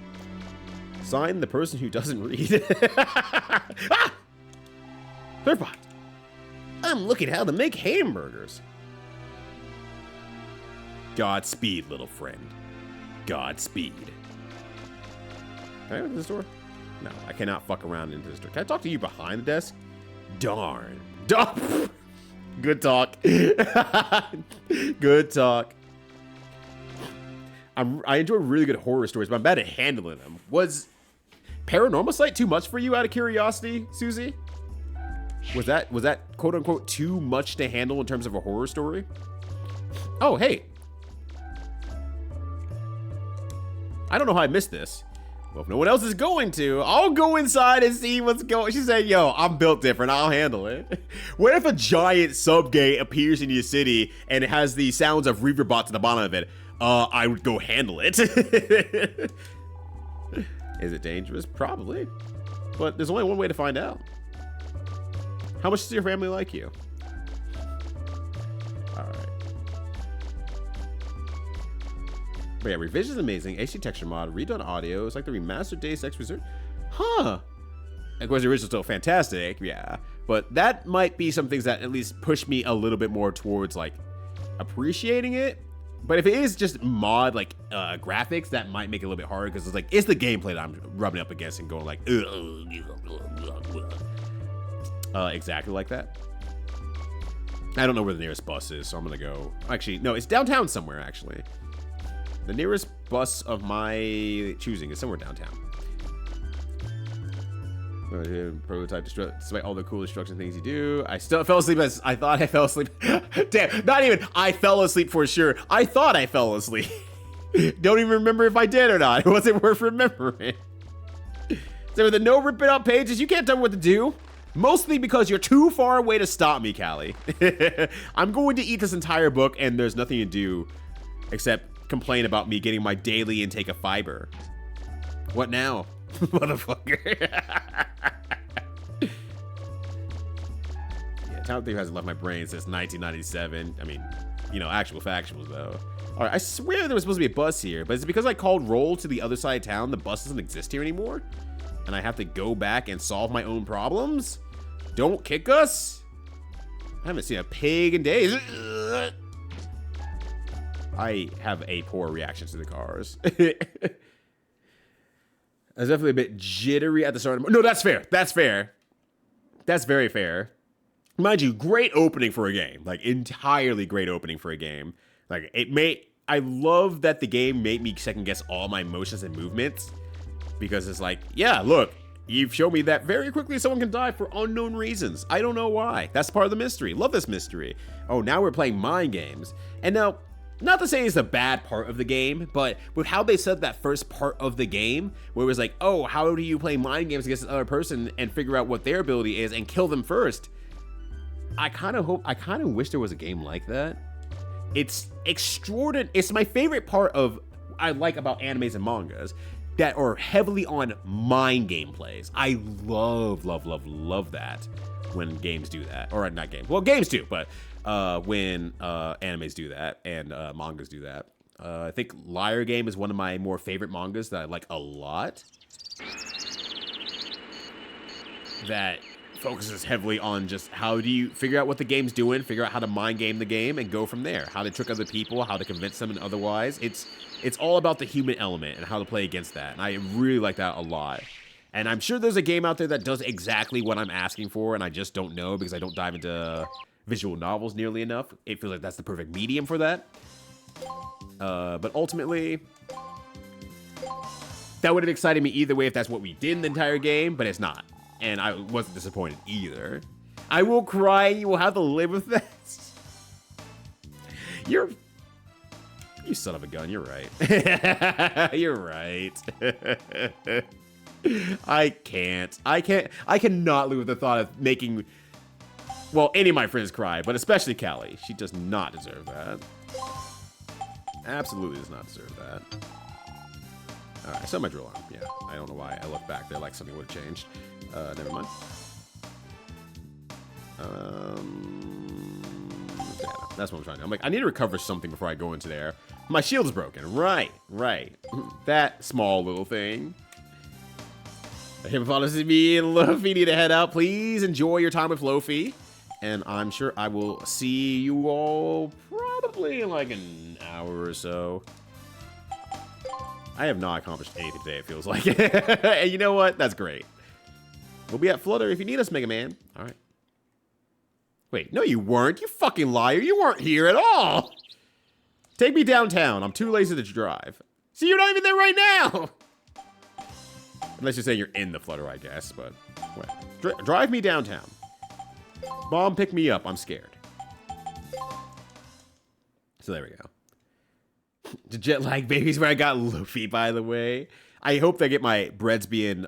Sign the person who doesn't read. Ah! Third I'm looking how to make hamburgers. Godspeed, little friend. Godspeed. Can I go to this door? No, I cannot fuck around into this door. Can I talk to you behind the desk? Darn. Good talk. Good talk. I enjoy really good horror stories, but I'm bad at handling them. Was Paranormal Site too much for you out of curiosity, Susie? Was that quote unquote too much to handle in terms of a horror story? Oh, hey. I don't know how I missed this. Well, if no one else is going to, I'll go inside and see what's going. She said, yo, I'm built different. I'll handle it. What if a giant subgate appears in your city and it has the sounds of reaver bots at the bottom of it? I would go handle it. Is it dangerous? Probably. But there's only one way to find out. How much does your family like you? Alright. But yeah, revision is amazing. HD texture mod, redone audio. It's like the remastered Deus Ex Reserve. Huh. Of course, the original's still fantastic. Yeah. But that might be some things that at least push me a little bit more towards, like, appreciating it. But if it is just mod, like, graphics, that might make it a little bit harder because it's like, it's the gameplay that I'm rubbing up against and going like, exactly like that. I don't know where the nearest bus is, so I'm gonna go. Actually, no, it's downtown somewhere, actually. The nearest bus of my choosing is somewhere downtown. Prototype despite all the cool destruction things you do. I still fell asleep as I thought I fell asleep. Damn, not even I fell asleep for sure. I thought I fell asleep. Don't even remember if I did or not. It wasn't worth remembering. So with the no rip it out pages, you can't tell me what to do. Mostly because you're too far away to stop me, Callie. I'm going to eat this entire book and there's nothing to do except complain about me getting my daily intake of fiber. What now? Motherfucker. Yeah, Talent Thief hasn't left my brain since 1997. I mean, you know, actual factuals though. All right, I swear there was supposed to be a bus here, but it's because I called roll to the other side of town, the bus doesn't exist here anymore? And I have to go back and solve my own problems? Don't kick us? I haven't seen a pig in days. I have a poor reaction to the cars. I was definitely a bit jittery at the start. No, that's fair. That's fair. That's very fair. Mind you, great opening for a game. Like, entirely great opening for a game. Like, I love that the game made me second guess all my motions and movements. Because it's like, yeah, look, you've shown me that very quickly someone can die for unknown reasons. I don't know why. That's part of the mystery. Love this mystery. Oh, now we're playing mind games. And now, not to say it's a bad part of the game, but with how they said that first part of the game, where it was like, oh, how do you play mind games against another person and figure out what their ability is and kill them first? I kind of wish there was a game like that. It's extraordinary. It's my favorite part of I like about animes and mangas that are heavily on mind gameplays. I love that when games do that. Or not games. Well, games too, but when animes do that and mangas do that. I think Liar Game is one of my more favorite mangas that I like a lot. That focuses heavily on just how do you figure out what the game's doing, figure out how to mind game the game, and go from there. How to trick other people, how to convince them and otherwise. It's all about the human element and how to play against that. And I really like that a lot. And I'm sure there's a game out there that does exactly what I'm asking for, and I just don't know because I don't dive into visual novels nearly enough. It feels like that's the perfect medium for that. But ultimately, that would have excited me either way if that's what we did in the entire game, but it's not. And I wasn't disappointed either. I will cry, you will have to live with that. You son of a gun, you're right. You're right. I cannot live with the thought of making, well, any of my friends cry, but especially Callie. She does not deserve that. Absolutely does not deserve that. All right, I set my drill on. Yeah, I don't know why I look back there like something would have changed. Never mind. Yeah, that's what I'm trying to do. I'm like, I need to recover something before I go into there. My shield is broken. Right. That small little thing. Hippopotamus and me and Luffy need to head out. Please enjoy your time with Luffy. And I'm sure I will see you all probably in like an hour or so. I have not accomplished anything today, it feels like. And you know what? That's great. We'll be at Flutter if you need us, Mega Man. All right. Wait, no you weren't. You fucking liar. You weren't here at all. Take me downtown. I'm too lazy to drive. See, you're not even there right now. Unless you're saying you're in the Flutter, I guess. But wait. Drive me downtown. Bomb, pick me up. I'm scared. So there we go. The jet lag babies where I got Luffy, by the way. I hope they get my breads being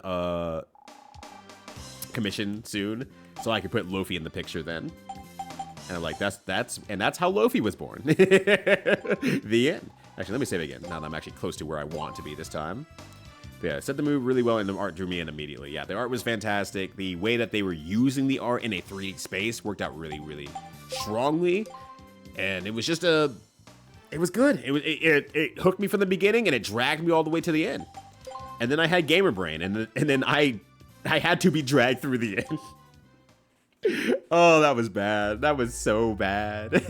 commissioned soon, so I can put Luffy in the picture then. And I'm like, that's how Luffy was born. The end. Actually, let me save it again. Now that I'm actually close to where I want to be this time. But yeah, set the move really well, and the art drew me in immediately. Yeah, the art was fantastic. The way that they were using the art in a 3D space worked out really, really strongly. And it was just it was good. It hooked me from the beginning, and it dragged me all the way to the end. And then I had gamer brain, and then I had to be dragged through the end. Oh, that was bad. That was so bad.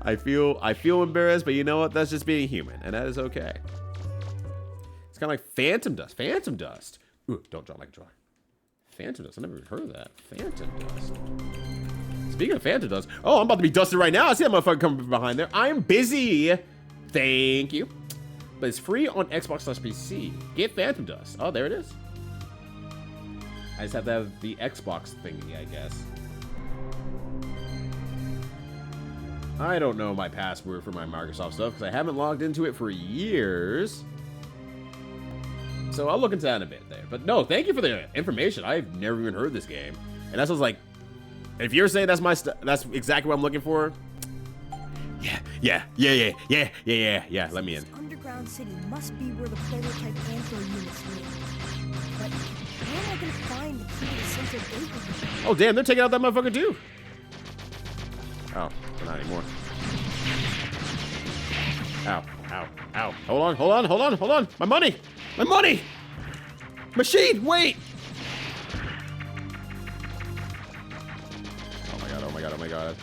I feel embarrassed, but you know what? That's just being human, and that is okay. It's kind of like Phantom Dust. Phantom Dust. Ooh, don't drop like a jar. Phantom Dust. I never even heard of that. Phantom Dust. Speaking of Phantom Dust. Oh, I'm about to be dusted right now. I see that motherfucker coming from behind there. I'm busy. Thank you. But it's free on Xbox/PC. Get Phantom Dust. Oh, there it is. I just have to have the Xbox thingy, I guess. I don't know my password for my Microsoft stuff because I haven't logged into it for years. So I'll look into that in a bit there. But no, thank you for the information. I've never even heard this game. And that's what's like, if you're saying that's my stuff, that's exactly what I'm looking for. Yeah, let me in. This underground city must be where the prototype android units live. But how am I gonna find the key to the central gateway? Oh damn, they're taking out that motherfucker too. Oh, not anymore. Ow. Hold on. My money! Machine, wait! Oh my god.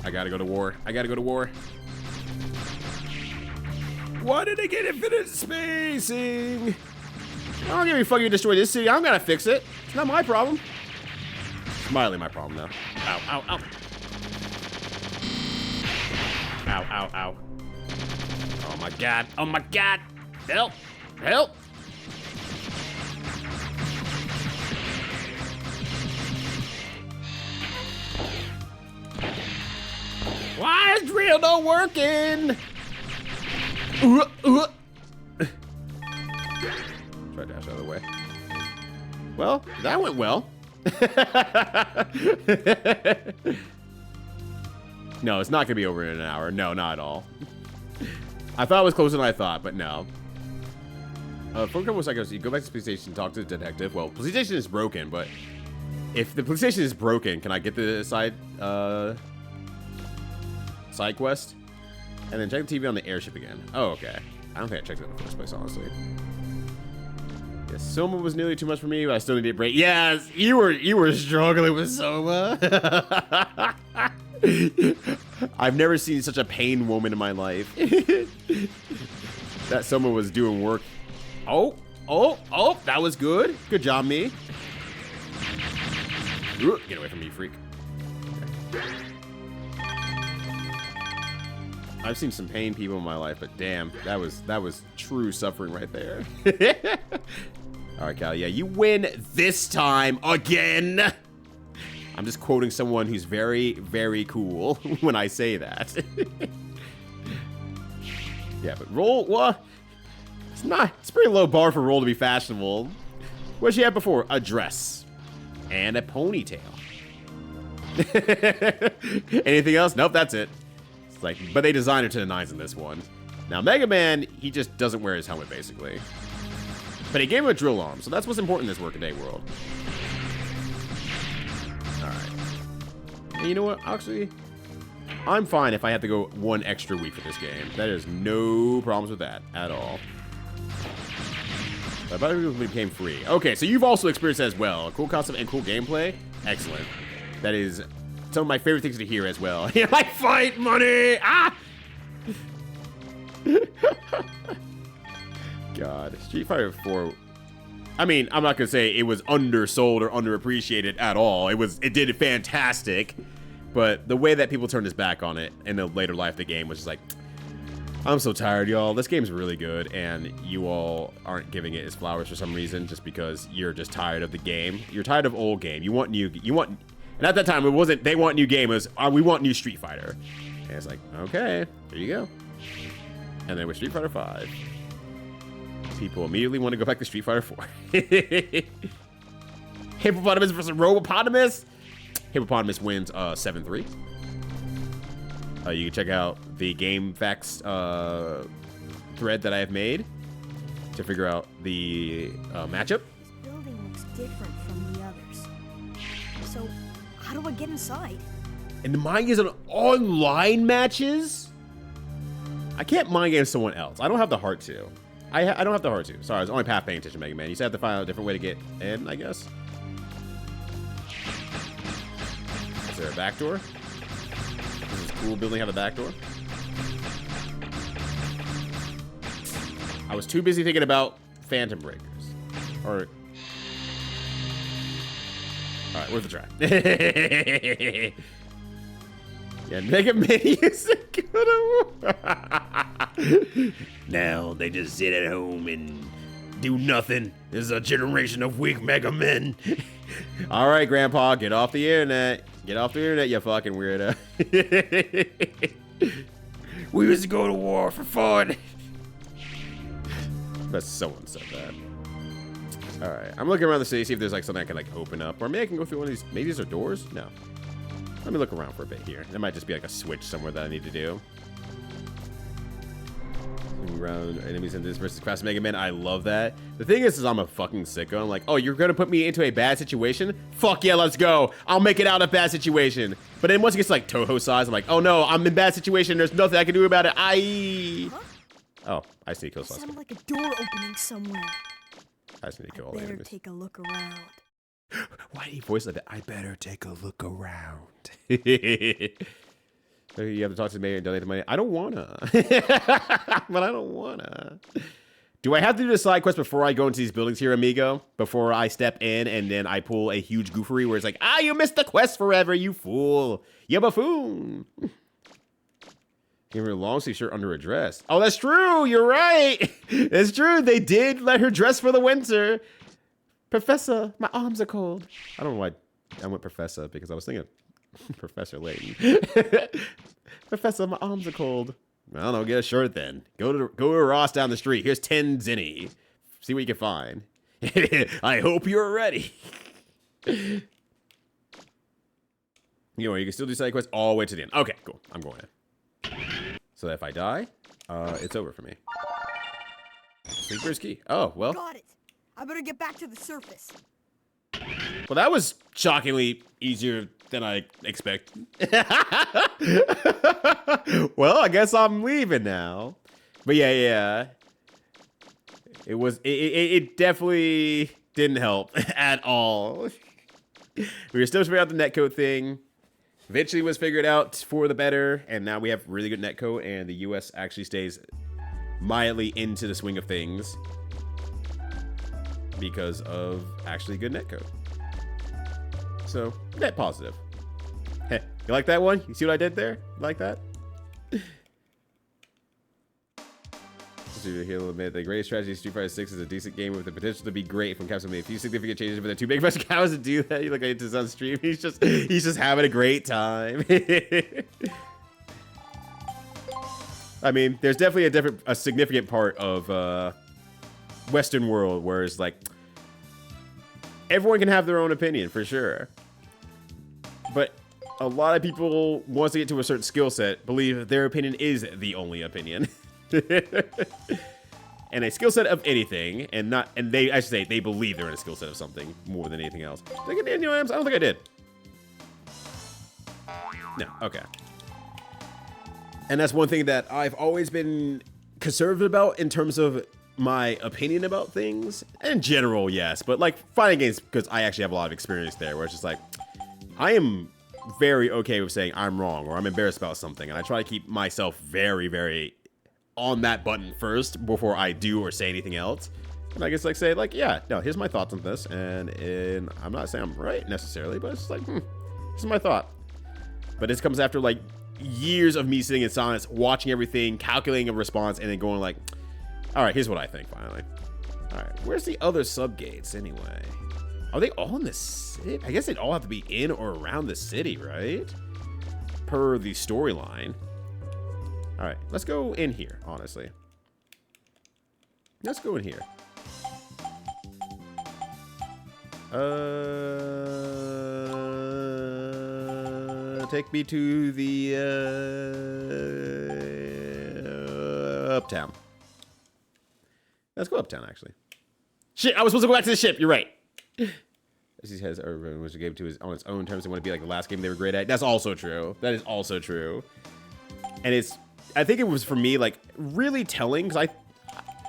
I gotta go to war. Why did they get infinite spacing? I don't give a fuck you destroy this city. I'm gonna fix it. It's not my problem. It's mildly my problem now. Ow. Ow. Oh my god. Help. Why is drill not working? Try to dash out of the way. Well, that went well. No, it's not gonna be over in an hour. No, not at all. I thought it was closer than I thought, but no. For a couple of seconds, you go back to the police station and talk to the detective. Well, police station is broken, but if the police station is broken, can I get the side quest? And then check the TV on the airship again. Oh, okay. I don't think I checked it in the first place, honestly. Yes, Soma was nearly too much for me, but I still needed a break. Yes, you were struggling with Soma. I've never seen such a pain woman in my life. That Soma was doing work. Oh, Oh, that was good. Good job, me. Ooh, get away from me, freak. I've seen some pain people in my life, but damn, that was true suffering right there. All right, Cal, yeah, you win this time again. I'm just quoting someone who's very, very cool when I say that. Yeah, but Roll, well, it's a pretty low bar for Roll to be fashionable. What she had before? A dress and a ponytail. Anything else? Nope, that's it. It's like, but they designed her to the nines in this one. Now, Mega Man, he just doesn't wear his helmet, basically. But he gave him a drill arm, so that's what's important in this workaday world. And you know what? Actually, I'm fine if I have to go one extra week for this game. That is no problems with that at all. But I thought it became free. Okay, so you've also experienced that as well. Cool concept and cool gameplay. Excellent. That is some of my favorite things to hear as well. Like fight money! Ah! God. Street Fighter 4... I mean, I'm not gonna say it was undersold or underappreciated at all. It did fantastic, but the way that people turned his back on it in the later life of the game was just like, I'm so tired, y'all. This game's really good, and you all aren't giving it its flowers for some reason, just because you're just tired of the game. You're tired of old game. You want new. And at that time, it wasn't. They want new game. It was we want new Street Fighter. And it's like, okay, there you go. And then with Street Fighter 5. People immediately want to go back to Street Fighter 4. Hippopotamus versus Robopotamus. Hippopotamus wins 7-3. You can check out the game facts thread that I have made to figure out the matchup. This building looks different from the others. So, how do I get inside? And mine is an online matches? I can't mind game someone else. I don't have the heart to. I don't have the heart to. Sorry, I was only half paying attention, Mega Man. You said I have to find a different way to get in, I guess. Is there a back door? This is cool building have a back door. I was too busy thinking about Phantom Breakers. Or... Alright, worth a try. Yeah, Mega Man is a good one. Now they just sit at home and do nothing. This is a generation of weak Mega Men. All right, Grandpa, get off the internet. Get off the internet, you fucking weirdo. We used to go to war for fun. But someone said that. All right, I'm looking around the city, see if there's like something I can like open up, or maybe I can go through one of these. Maybe these are doors. No. Let me look around for a bit here. There might just be like a switch somewhere that I need to do. Around enemies in this versus Crash Mega Man. I love that. The thing is I'm a fucking sicko. I'm like, oh, you're gonna put me into a bad situation? Fuck yeah, let's go. I'll make it out of bad situation. But then once it gets like Toho size, I'm like, oh no, I'm in bad situation. There's nothing I can do about it. Huh? Oh, I just need to kill Sounded like a door opening somewhere. I just need to kill all the Better enemies. take a look around. Why do you voice like that? I better take a look around. You have to talk to the mayor and donate the money. I don't wanna. But I don't wanna. Do I have to do the side quest before I go into these buildings here, amigo? Before I step in and then I pull a huge goofery where it's like, ah, you missed the quest forever, you fool. You buffoon. Give her a long sleeve shirt under a dress. Oh, that's true. You're right. It's true. They did let her dress for the winter. Professor, my arms are cold. I don't know why I went Professor because I was thinking Professor Layton. Professor, my arms are cold. I don't know, get a shirt then. Go to Ross down the street. Here's 10 zinni. See what you can find. I hope you're ready. You know, you can still do side quests all the way to the end. Okay, cool. I'm going in. So that if I die, it's over for me. Sleeper's key. Oh, well. Got it. I better get back to the surface. Well, that was shockingly easier than I expected. Well, I guess I'm leaving now. But yeah. It definitely didn't help at all. We were still figuring out the netcode thing. Eventually was figured out for the better, and now we have really good netcode, and the US actually stays mildly into the swing of things. because of actually good netcode. So, net positive. Heh, you like that one? You see what I did there? You like that? He'll admit the greatest strategy Street Fighter 6 is a decent game with the potential to be great from Capcom made a few significant changes, but they're too big for us cows to do that. You look at his on stream, he's just having a great time. I mean, there's definitely a significant part of Western world where it's like everyone can have their own opinion for sure, but a lot of people, once they get to a certain skill set, believe that their opinion is the only opinion. And a skill set of anything, I should say they believe they're in a skill set of something more than anything else. Did I get Daniel Adams? I don't think I did. No, okay. And that's one thing that I've always been conservative about in terms of my opinion about things. In general, yes, but like fighting games, because I actually have a lot of experience there, where it's just like, I am very okay with saying I'm wrong or I'm embarrassed about something, and I try to keep myself very, very on that button first before I do or say anything else. And I guess like say like, yeah, no, here's my thoughts on this, and I'm not saying I'm right necessarily, but it's like, this is my thought. But this comes after like years of me sitting in silence, watching everything, calculating a response, and then going like, all right, here's what I think finally. All right, where's the other subgates anyway? Are they all in the city? I guess they'd all have to be in or around the city, right? Per the storyline. All right, let's go in here, honestly. Let's go in here. Take me to the uptown. Let's go uptown, actually. Shit, I was supposed to go back to the ship. You're right. He has was a game to on its own terms. They want to be like the last game they were great at. That's also true. That is also true. And I think it was for me like really telling because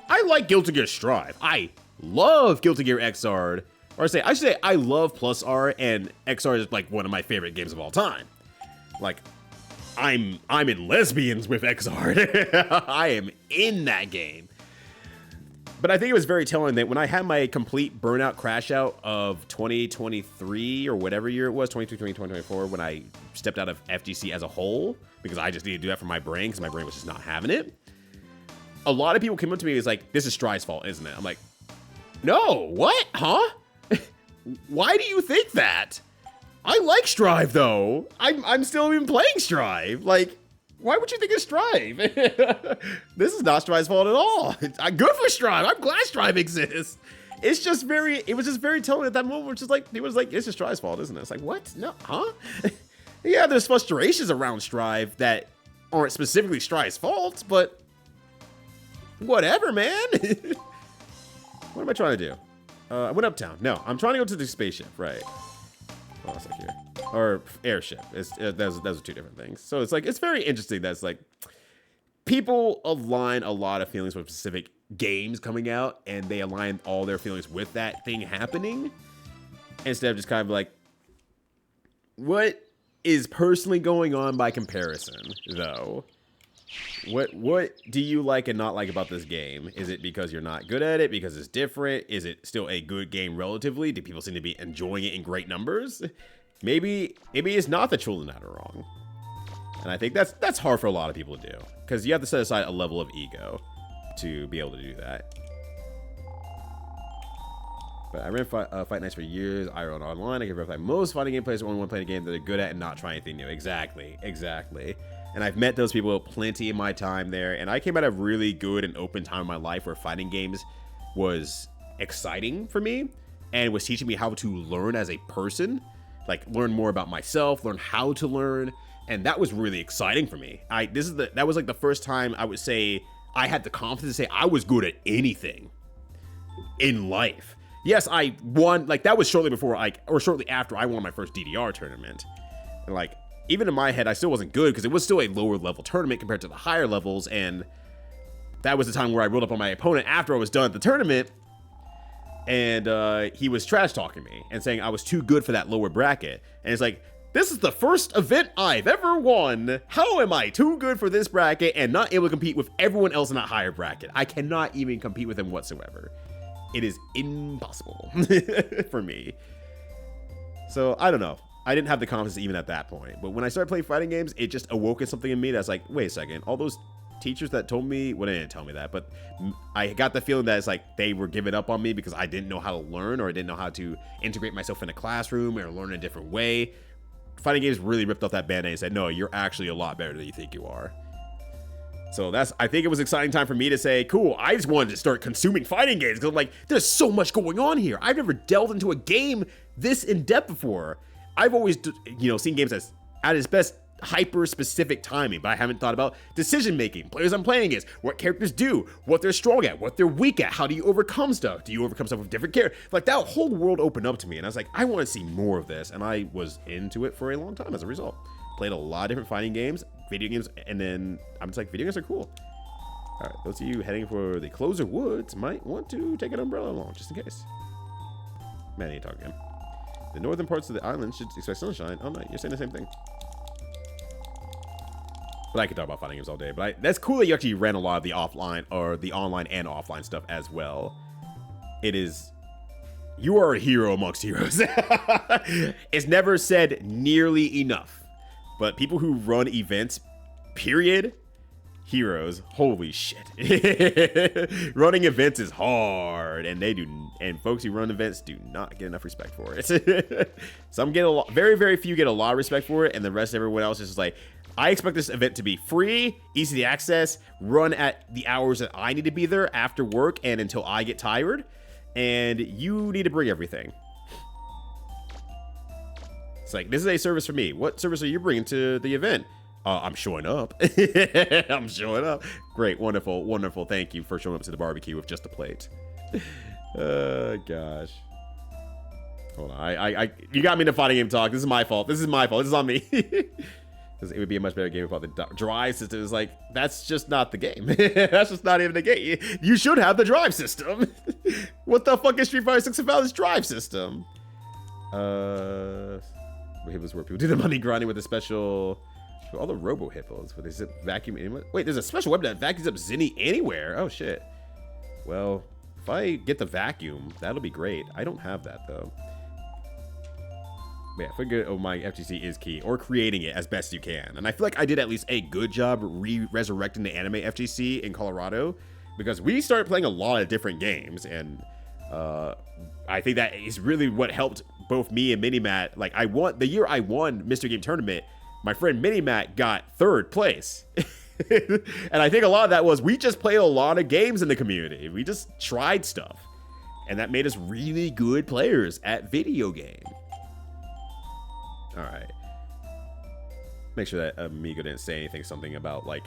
I like Guilty Gear Strive. I love Guilty Gear XR. Or I should say I love Plus R, and XR is like one of my favorite games of all time. Like I'm in lesbians with XR. I am in that game. But I think it was very telling that when I had my complete burnout crash out of 2023 or whatever year it was, 2023, 2024, when I stepped out of FGC as a whole, because I just needed to do that for my brain, because my brain was just not having it. A lot of people came up to me and was like, this is Strive's fault, isn't it? I'm like, no, what? Huh? Why do you think that? I like Strive, though. I'm still even playing Strive. Like, why would you think it's Strive? This is not Strive's fault at all. Good for Strive. I'm glad Strive exists. It was just very telling at that moment, which is like, it was like, it's just Strive's fault, isn't it? It's like, what? No, huh? Yeah, there's frustrations around Strive that aren't specifically Strive's fault, but whatever, man. What am I trying to do? I went uptown. No, I'm trying to go to the spaceship, right? Hold on a sec here. Or airship. Those are two different things. So it's like, it's very interesting that's like, people align a lot of feelings with specific games coming out, and they align all their feelings with that thing happening, instead of just kind of like, what is personally going on by comparison, though? What do you like and not like about this game? Is it because you're not good at it? Because it's different? Is it still a good game relatively? Do people seem to be enjoying it in great numbers? Maybe it's not that children that are wrong. And I think that's hard for a lot of people to do, because you have to set aside a level of ego to be able to do that. But I ran Fight Nights for years. I run online. I can verify most fighting game players only want to play a game that they're good at and not try anything new. Exactly. And I've met those people plenty in my time there. And I came out of a really good and open time in my life where fighting games was exciting for me and was teaching me how to learn as a person, like learn more about myself, learn how to learn. And that was really exciting for me. That was like the first time I would say I had the confidence to say I was good at anything in life. Yes, I won, like that was shortly after I won my first DDR tournament. And like, even in my head, I still wasn't good because it was still a lower level tournament compared to the higher levels. And that was the time where I rolled up on my opponent after I was done at the tournament. And he was trash talking me and saying I was too good for that lower bracket. And it's like, this is the first event I've ever won. How am I too good for this bracket and not able to compete with everyone else in that higher bracket? I cannot even compete with him whatsoever. It is impossible for me. So I don't know. I didn't have the confidence even at that point. But when I started playing fighting games, it just awoke something in me that's like, wait a second. All those teachers that told me, well, they didn't tell me that, but I got the feeling that it's like they were giving up on me because I didn't know how to learn, or I didn't know how to integrate myself in a classroom or learn a different way. Fighting games really ripped off that band-aid and said, no, you're actually a lot better than you think you are. So I think it was an exciting time for me to say, cool, I just wanted to start consuming fighting games because I'm like, there's so much going on here. I've never delved into a game this in depth before. I've always, seen games as at its best hyper-specific timing, but I haven't thought about decision-making, players I'm playing against, what characters do, what they're strong at, what they're weak at, how do you overcome stuff? Do you overcome stuff with different characters? Like, that whole world opened up to me, and I was like, I want to see more of this, and I was into it for a long time as a result. Played a lot of different fighting games, video games, and then I'm just like, video games are cool. All right, those of you heading for the closer woods might want to take an umbrella along, just in case. Man, I need to talk again. The northern parts of the island should expect sunshine. Oh no, you're saying the same thing. But I could talk about fighting games all day. But that's cool that you actually ran a lot of the offline or the online and offline stuff as well. It is, you are a hero amongst heroes. It's never said nearly enough. But people who run events, period, heroes, holy shit. Running events is hard, and and folks who run events do not get enough respect for it. Some get very, very few get a lot of respect for it, and the rest of everyone else is just like, I expect this event to be free, easy to access, run at the hours that I need to be there after work and until I get tired, and you need to bring everything. It's like, this is a service for me. What service are you bringing to the event? I'm showing up. I'm showing up. Great, wonderful, wonderful. Thank you for showing up to the barbecue with just a plate. Gosh. Hold on. You got me into fighting game talk. This is my fault. This is my fault. This is on me. Because it would be a much better game without the drive system. It's like, that's just not the game. That's just not even the game. You should have the drive system. What the fuck is Street Fighter 6 about this drive system? Hippos where people do the money grinding with a special... All the robo hippos, where they zip vacuum anywhere. Wait, there's a special weapon that vacuums up Zinni anywhere. Oh shit. Well, if I get the vacuum, that'll be great. I don't have that though. Yeah, figure my FGC is key, or creating it as best you can. And I feel like I did at least a good job resurrecting the anime FGC in Colorado, because we started playing a lot of different games, and I think that is really what helped both me and Minimat. Like, the year I won Mr. Game Tournament, my friend Minimat got 3rd place. And I think a lot of that was we just played a lot of games in the community. We just tried stuff. And that made us really good players at video games. All right. Make sure that Amigo didn't say something about, like,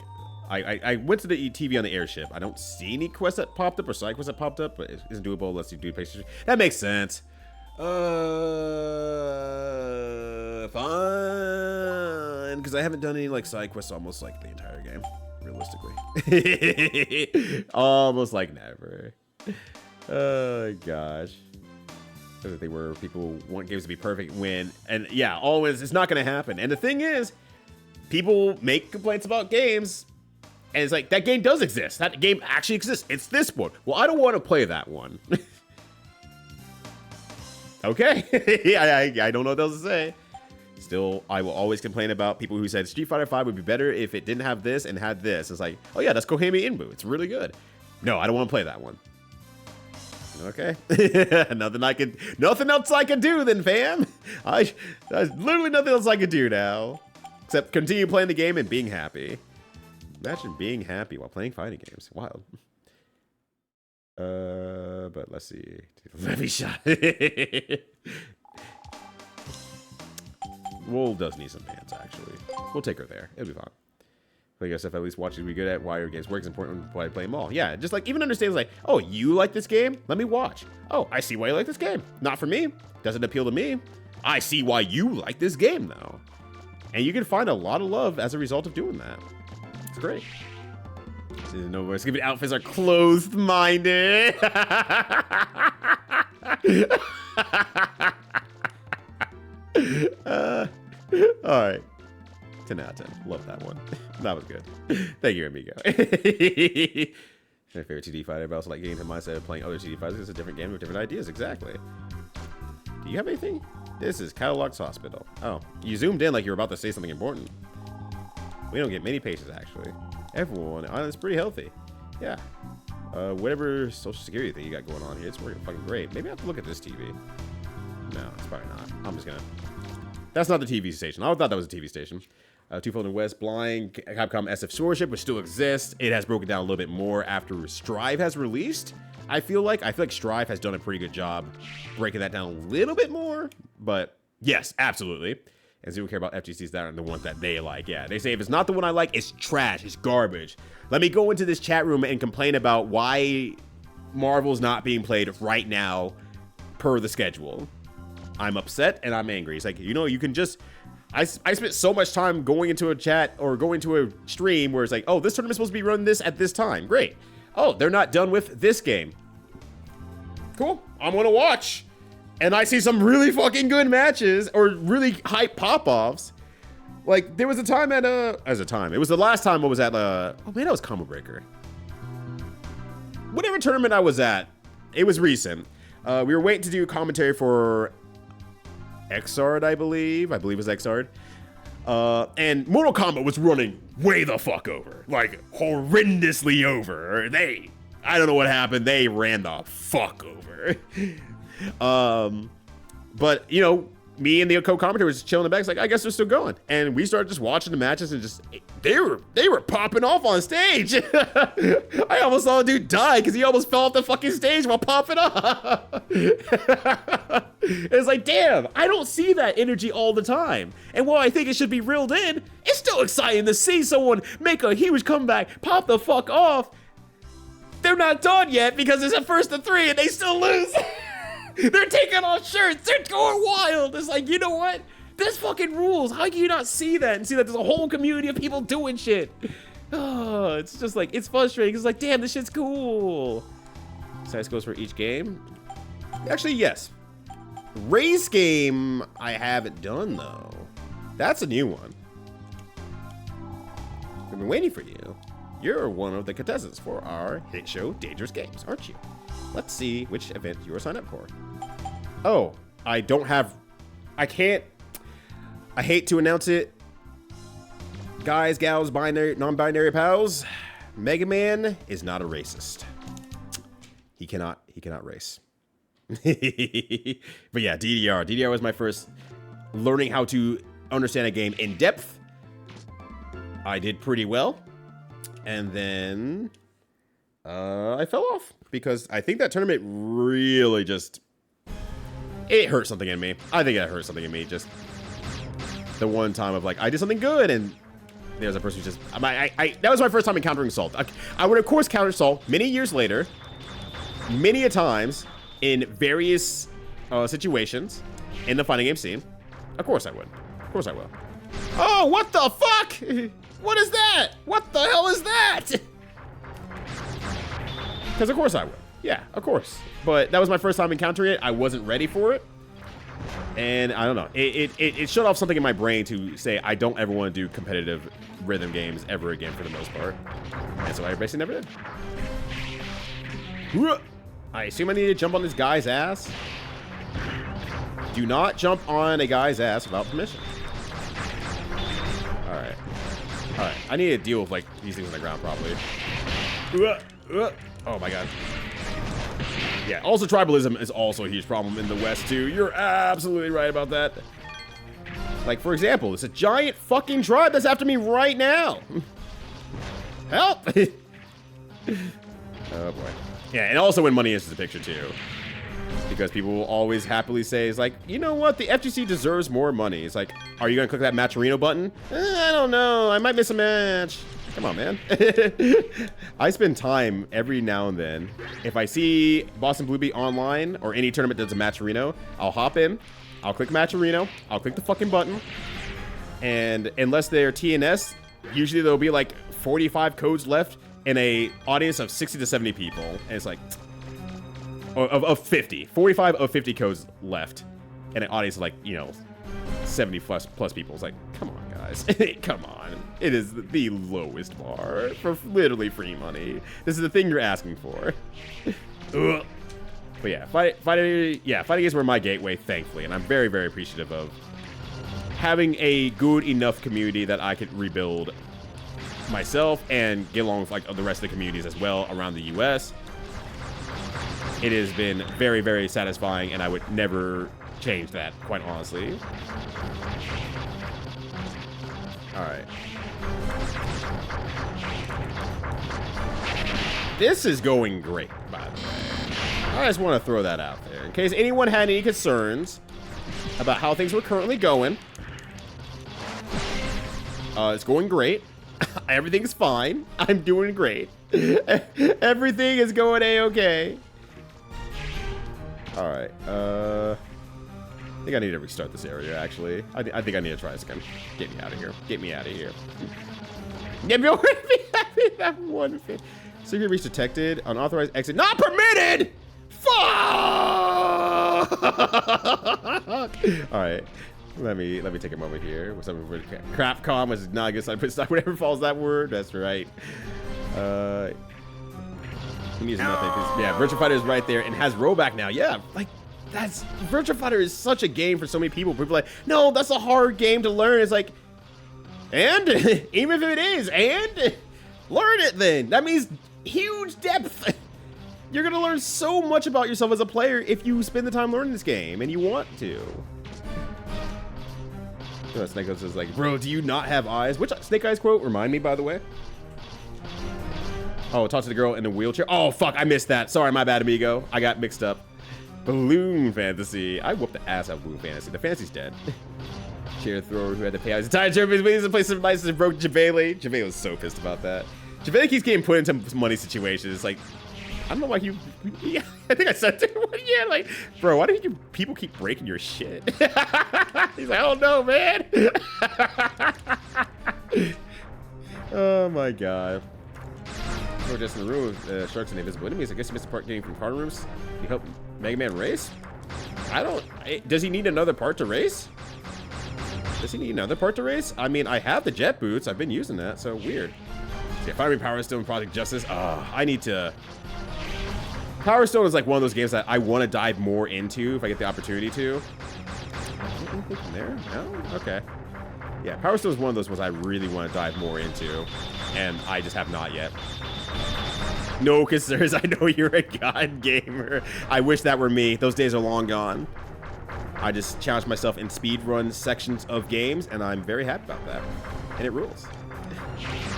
I went to the TV on the airship. I don't see any quests that popped up or side quests that popped up, but it isn't doable unless you do PlayStation. That makes sense. Fine, because I haven't done any like side quests almost like the entire game, realistically. Almost like never. Oh gosh. The thing where people want games to be perfect and yeah, always it's not gonna happen. And the thing is, people make complaints about games, and it's like, that game does exist. That game actually exists. It's this one. Well, I don't want to play that one. Okay. I don't know what else to say. Still, I will always complain about people who said Street Fighter 5 would be better if it didn't have this and had this. It's like, oh yeah, that's Kohei Inbu. It's really good. No, I don't want to play that one. Okay. Nothing else I can do then, fam. There's literally nothing else I can do now. Except continue playing the game and being happy. Imagine being happy while playing fighting games. Wild. But let's see. Levy shot. Wool does need some pants, actually. We'll take her there. It'll be fine. I guess if at least watching we good at why your games work is important when I play them all. Yeah, just like even understands like, oh, you like this game? Let me watch. Oh, I see why you like this game. Not for me. Doesn't appeal to me. I see why you like this game though. And you can find a lot of love as a result of doing that. It's great. No more skipping outfits are closed-minded. All right. 10 out of 10. Love that one. That was good. Thank you, amigo. My favorite TD fighter, but I also like getting into the mindset of playing other TD fighters. It's a different game with different ideas. Exactly. Do you have anything? This is Catalog's Hospital. Oh, you zoomed in like you were about to say something important. We don't get many patients, actually. Everyone on it's pretty healthy. Yeah. Whatever social security thing you got going on here, it's working fucking great. Maybe I have to look at this TV. No, it's probably not. I'm just gonna... That's not the TV station. I thought that was a TV station. Twofold and West Blind, Capcom SF Swordship, which still exists. It has broken down a little bit more after Strive has released. I feel like Strive has done a pretty good job breaking that down a little bit more. But yes, absolutely. And Zero care about FGCs that are the ones that they like. Yeah, they say if it's not the one I like, it's trash, it's garbage. Let me go into this chat room and complain about why Marvel's not being played right now per the schedule. I'm upset and I'm angry. It's like, you know, you can just... I spent so much time going into a chat or going to a stream where it's like, oh, this tournament's supposed to be running this at this time. Great. Oh, they're not done with this game. Cool. I'm going to watch. And I see some really fucking good matches or really hype pop-offs. Like, there was a time at, it was the last time I was at, oh, man, that was Combo Breaker. Whatever tournament I was at, it was recent. We were waiting to do commentary for Xrd, I believe it was Xrd. And Mortal Kombat was running way the fuck over. Like, horrendously over. I don't know what happened. They ran the fuck over. But, you know, me and the co-commentator was chilling in the back. It's like, I guess they're still going. And we started just watching the matches and just, they were popping off on stage. I almost saw a dude die because he almost fell off the fucking stage while popping up. It's like, damn, I don't see that energy all the time. And while I think it should be reeled in, it's still exciting to see someone make a huge comeback, pop the fuck off. They're not done yet because it's a 1st-to-3 and they still lose. They're taking off shirts. They're going wild. It's like, you know what? This fucking rules. How can you not see that and see that there's a whole community of people doing shit? Oh, it's just like, it's frustrating. It's like, damn, this shit's cool. Side scores for each game? Actually, yes. Race game, I haven't done, though. That's a new one. I've been waiting for you. You're one of the contestants for our hit show, Dangerous Games, aren't you? Let's see which event you are signed up for. Oh, I can't. I hate to announce it. Guys, gals, binary, non-binary pals. Mega Man is not a racist. He cannot race. But yeah, DDR. DDR was my first learning how to understand a game in depth. I did pretty well. And then I fell off because I think that tournament really it hurt something in me. I think it hurt something in me. Just the one time of like, I did something good and there's a person who just, that was my first time encountering Salt. I would of course counter Salt many years later, many a times in various situations in the fighting game scene. Of course I would. Of course I will. Oh, what the fuck? What is that? What the hell is that? Because of course I will. Yeah, of course. But that was my first time encountering it. I wasn't ready for it. And I don't know. It shut off something in my brain to say I don't ever want to do competitive rhythm games ever again for the most part. And so I basically never did. I assume I need to jump on this guy's ass. Do not jump on a guy's ass without permission. Alright. Alright. I need to deal with like these things on the ground probably. Oh my god. Yeah, also tribalism is also a huge problem in the West too. You're absolutely right about that. Like, for example, it's a giant fucking tribe that's after me right now. Help! Oh boy. Yeah, and also when money enters the picture too. Because people will always happily say, it's like, you know what, the FGC deserves more money. It's like, are you gonna click that Matcherino button? I don't know, I might miss a match. Come on, man. I spend time every now and then. If I see Boston Bluebee online or any tournament that's a Matcherino, I'll hop in, I'll click Matcherino, I'll click the fucking button, and unless they're TNS, usually there'll be like 45 codes left in a audience of 60 to 70 people, and it's like, of 50, 45 of 50 codes left, and an audience of like, you know, 70 plus people. It's like, come on, guys. guys. Come on. It is the lowest bar for literally free money. This is the thing you're asking for. Ugh. But yeah, fighting games were my gateway, thankfully, and I'm very, very appreciative of having a good enough community that I could rebuild myself and get along with like the rest of the communities as well around the U.S. It has been very, very satisfying, and I would never change that, quite honestly. All right. This is going great, by the way. I just want to throw that out there in case anyone had any concerns about how things were currently going. It's going great. Everything's fine. I'm doing great. Everything is going a-okay. All right. I think I need to restart this area, actually. I think I need to try this again. Get me out of here. Get me out of here. Get me over that one thing. Secret reach detected. Unauthorized exit not permitted! Fuck! All right. Let me take a moment here. What's up with Crapcom was not a good sign. Put whatever follows that word. That's right. He needs nothing. Yeah, Virtua Fighter is right there and has rollback now. Yeah, like that's Virtua Fighter is such a game for so many people. People are like, no, that's a hard game to learn. It's like, and even if it is, and learn it then. That means huge depth. You're gonna learn so much about yourself as a player if you spend the time learning this game and you want to. Snake Eyes is like, bro, do you not have eyes? Which Snake Eyes quote? Remind me, by the way. Oh, talk to the girl in the wheelchair. Oh, fuck, I missed that. Sorry, my bad, amigo. I got mixed up. Balloon Fantasy. I whooped the ass out of Balloon Fantasy. The fantasy's dead. Chair thrower who had to pay out his entire term. He's waiting to play some nice and broke Javale. Javale was so pissed about that. Javale keeps getting put into money situations. It's like, I don't know why you. Yeah, I think I said to him, yeah, like, bro, why do you people keep breaking your shit? He's like, oh no, man. Oh my god. We're just in the room with sharks and invisible enemies. I guess you missed the part getting from card rooms. You help Mega Man race? I don't. Does he need another part to race? Does he need another part to race? I mean, I have the jet boots. I've been using that, so weird. Yeah, Fire Me Power Stone Project Justice. I need to. Power Stone is like one of those games that I want to dive more into if I get the opportunity to. Anything from there? No? Okay. Yeah, Power Stone is one of those ones I really want to dive more into, and I just have not yet. No concerns. I know you're a god gamer. I wish that were me. Those days are long gone. I just challenge myself in speedrun sections of games, and I'm very happy about that. And it rules.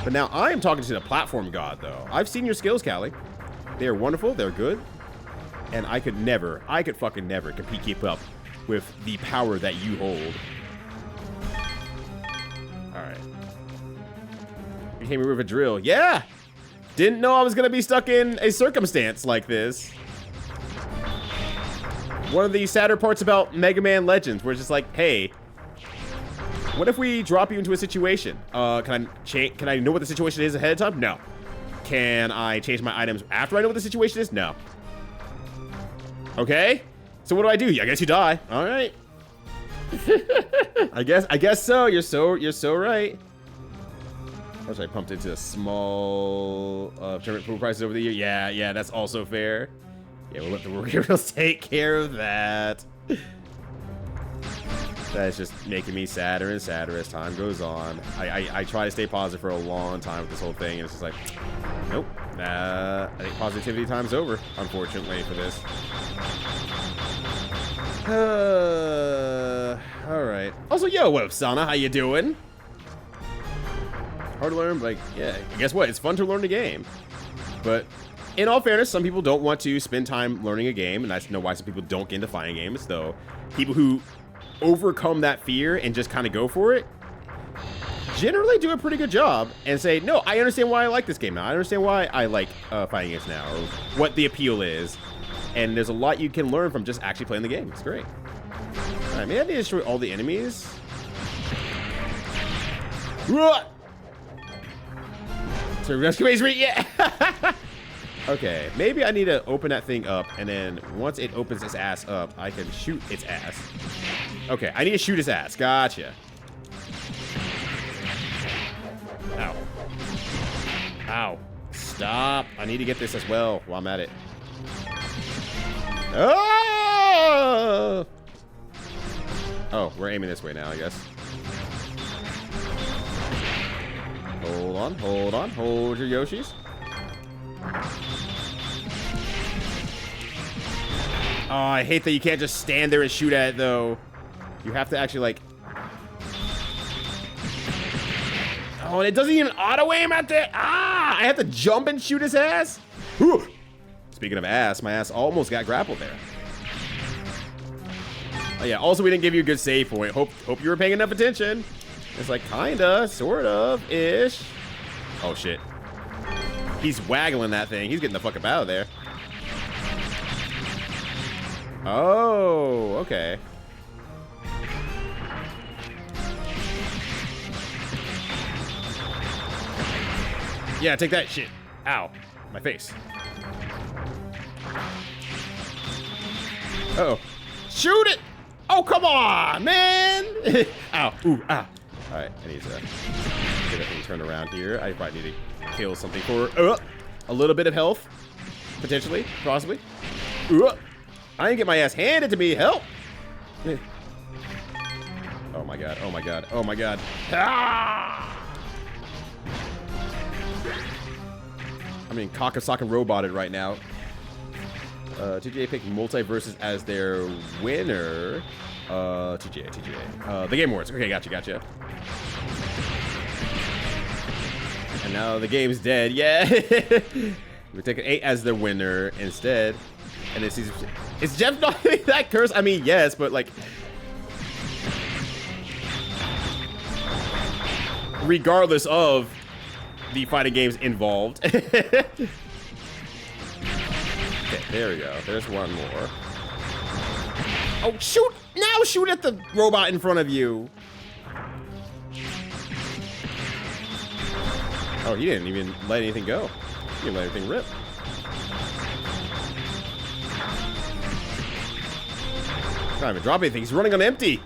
But now I am talking to the platform god, though. I've seen your skills, Callie. They are wonderful. They're good. And I could fucking never keep up with the power that you hold. Alright. You came here with a drill. Yeah! Didn't know I was going to be stuck in a circumstance like this. One of the sadder parts about Mega Man Legends, where it's just like, hey, what if we drop you into a situation? Can I know what the situation is ahead of time? No. Can I change my items after I know what the situation is? No. Okay. So what do? I guess you die. All right. I guess so. You're so right. Or should I pumped into a small tournament pool prices over the year? Yeah, that's also fair. Yeah, we'll let the workers take care of that. That's just making me sadder and sadder as time goes on. I try to stay positive for a long time with this whole thing, and it's just like, nope. I think positivity time's over, unfortunately, for this. Alright. Also, yo, what up, Sana? How you doing? Hard to learn, but like, yeah, guess what? It's fun to learn the game. But in all fairness, some people don't want to spend time learning a game, and I know why some people don't get into fighting games, though. People who overcome that fear and just kind of go for it generally do a pretty good job and say, no, I understand why I like this game now. I understand why I like fighting games now, or what the appeal is. And there's a lot you can learn from just actually playing the game. It's great. All right, maybe I need to destroy all the enemies. So rescue base, yeah. Okay, maybe I need to open that thing up, and then once it opens its ass up, I can shoot its ass. Okay, I need to shoot its ass. Gotcha. Ow. Ow. Stop. I need to get this as well while I'm at it. Oh! Oh, we're aiming this way now, I guess. Hold on, hold on. Hold your Yoshis. Oh, I hate that you can't just stand there and shoot at it, though. You have to actually, like... Oh, and it doesn't even auto-aim at the... Ah! I have to jump and shoot his ass? Whew. Speaking of ass, my ass almost got grappled there. Oh, yeah, also, we didn't give you a good save point. Hope you were paying enough attention. It's like, kinda, sort of, ish. Oh, shit. He's waggling that thing. He's getting the fuck up out of there. Oh, okay. Yeah, take that shit. Ow. My face. Uh-oh. Shoot it! Oh, come on, man! Ow. Ooh, ah. Alright, I need to get that thing turned around here. I probably need to kill something for a little bit of health. Potentially. Possibly. I didn't get my ass handed to me. Help! Oh my god. Oh my god. Oh my god. Ah! I mean, cock-a-sock-a roboted right now. TGA picked Multiverses as their winner. TGA. The Game Awards. Okay, gotcha. And now the game's dead. Yeah. We're taking 8 as their winner instead. And it's Jeff not that cursed? I mean, yes, but like... regardless of the fighting games involved. Okay, there we go. There's one more. Oh, shoot! Now shoot at the robot in front of you. Oh, he didn't even let anything go. He didn't let anything rip. Not even drop anything. He's running on empty.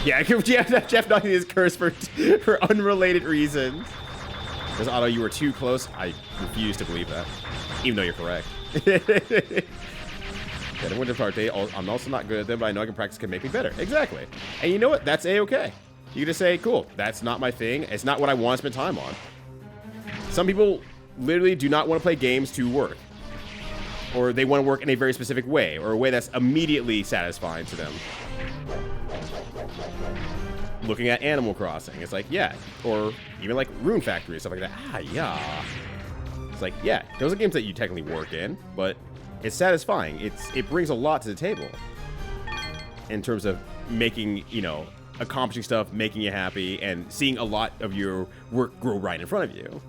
Yeah, Jeff knocking his curse for unrelated reasons. Because Otto, you were too close. I refuse to believe that, even though you're correct. Yeah, the Winter Park Day. I'm also not good at them, but I know I can practice can make me better. Exactly. And you know what? That's a-okay. You can just say, cool, that's not my thing. It's not what I want to spend time on. Some people literally do not want to play games to work. Or they want to work in a very specific way, or a way that's immediately satisfying to them. Looking at Animal Crossing, it's like, yeah. Or even like Rune Factory, stuff like that. Ah, yeah. It's like, yeah, those are games that you technically work in, but it's satisfying. It brings a lot to the table. In terms of making, you know, accomplishing stuff, making you happy, and seeing a lot of your work grow right in front of you.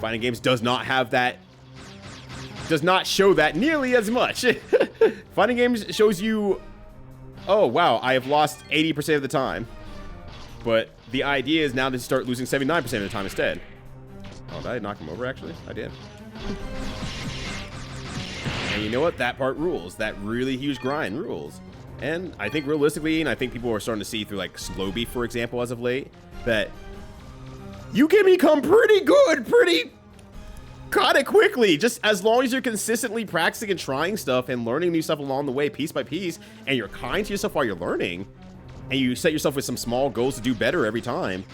Fighting games does not have that, does not show that nearly as much. Fighting games shows you, oh wow, I have lost 80% of the time. But the idea is now to start losing 79% of the time instead. Oh, did I knock him over actually? I did. And you know what? That part rules. That really huge grind rules. And I think realistically, and I think people are starting to see through like Slow Beef, for example, as of late, that you can become pretty good, pretty kind of quickly, just as long as you're consistently practicing and trying stuff and learning new stuff along the way, piece by piece, and you're kind to yourself while you're learning, and you set yourself with some small goals to do better every time,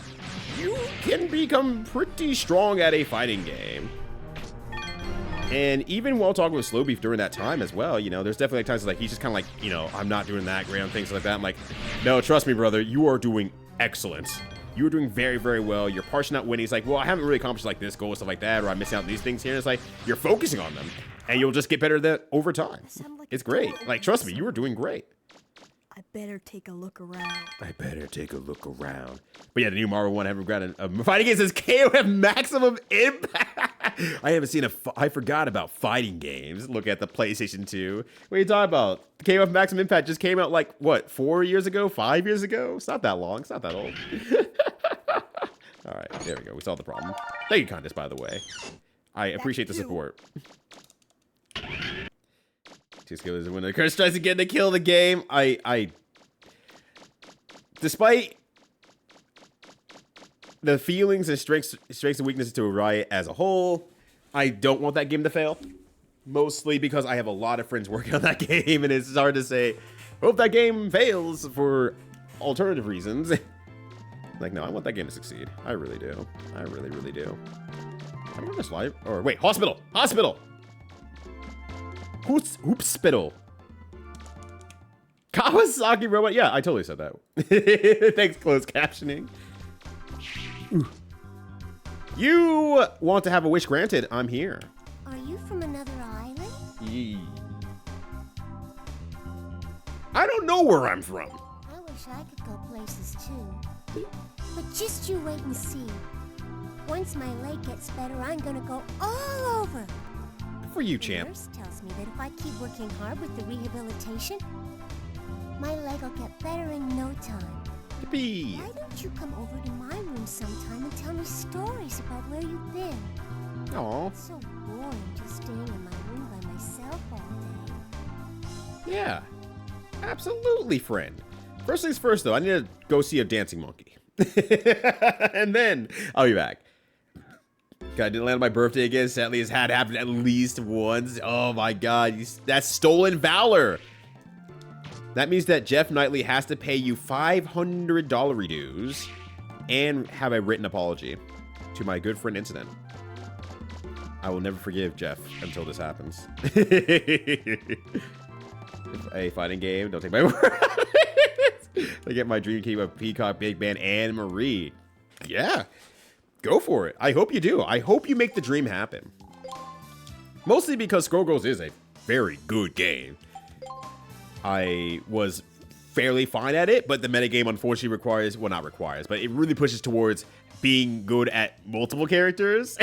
you can become pretty strong at a fighting game. And even while talking with Slow Beef during that time as well, you know, there's definitely like times like he's just kind of like, you know, I'm not doing that great on things like that. I'm like, no, trust me, brother, you are doing excellent. You are doing very, very well. You're partially not winning. He's like, well, I haven't really accomplished like this goal and stuff like that, or I'm missing out on these things here. And it's like, you're focusing on them, and you'll just get better at that over time. It's great. Like, trust me, you are doing great. I better take a look around. I better take a look around. But yeah, the new Marvel one, I haven't got a fighting game says KOF Maximum Impact. I haven't seen I forgot about fighting games. Look at the PlayStation 2. What are you talking about? KOF Maximum Impact just came out like, what, 4 years ago? 5 years ago? It's not that long. It's not that old. All right, there we go. We solved the problem. Thank you, Condis, by the way. I appreciate the support. Two skills when the curse tries to get to kill the game. Despite the feelings and strengths and weaknesses to Riot as a whole, I don't want that game to fail. Mostly because I have a lot of friends working on that game, and it's hard to say, hope that game fails for alternative reasons. Like, no, I want that game to succeed. I really do. I really, really do. I don't know this live. Or wait, hospital! Hospital! Hoopspital. Kawasaki robot. Yeah, I totally said that. Thanks, closed captioning. Ooh. You want to have a wish granted? I'm here. Are you from another island? Yee. I don't know where I'm from. I wish I could go places too. But just you wait and see. Once my leg gets better, I'm gonna go all over. For you, The champ. nurse tells me that if I keep working hard with the rehabilitation, my leg will get better in no time. Yippee. Why don't you come over to my room sometime and tell me stories about where you've been? Aw. It's so boring just staying in my room by myself all day. Yeah. Absolutely, friend. First things first, though, I need to go see a dancing monkey. And then I'll be back. God, I didn't land on my birthday again. Sadly, it's had happened at least once. Oh my god, that's stolen valor. That means that Jeff Knightley has to pay you $500 dues and have a written apology to my good friend Incident. I will never forgive Jeff until this happens. A fighting game, don't take my word. I get my dream team of Peacock, Big Man, and Marie. Yeah, go for it. I hope you do. I hope you make the dream happen. Mostly because Skullgirls is a very good game. I was fairly fine at it, but the metagame unfortunately requires, well, not requires, but it really pushes towards being good at multiple characters.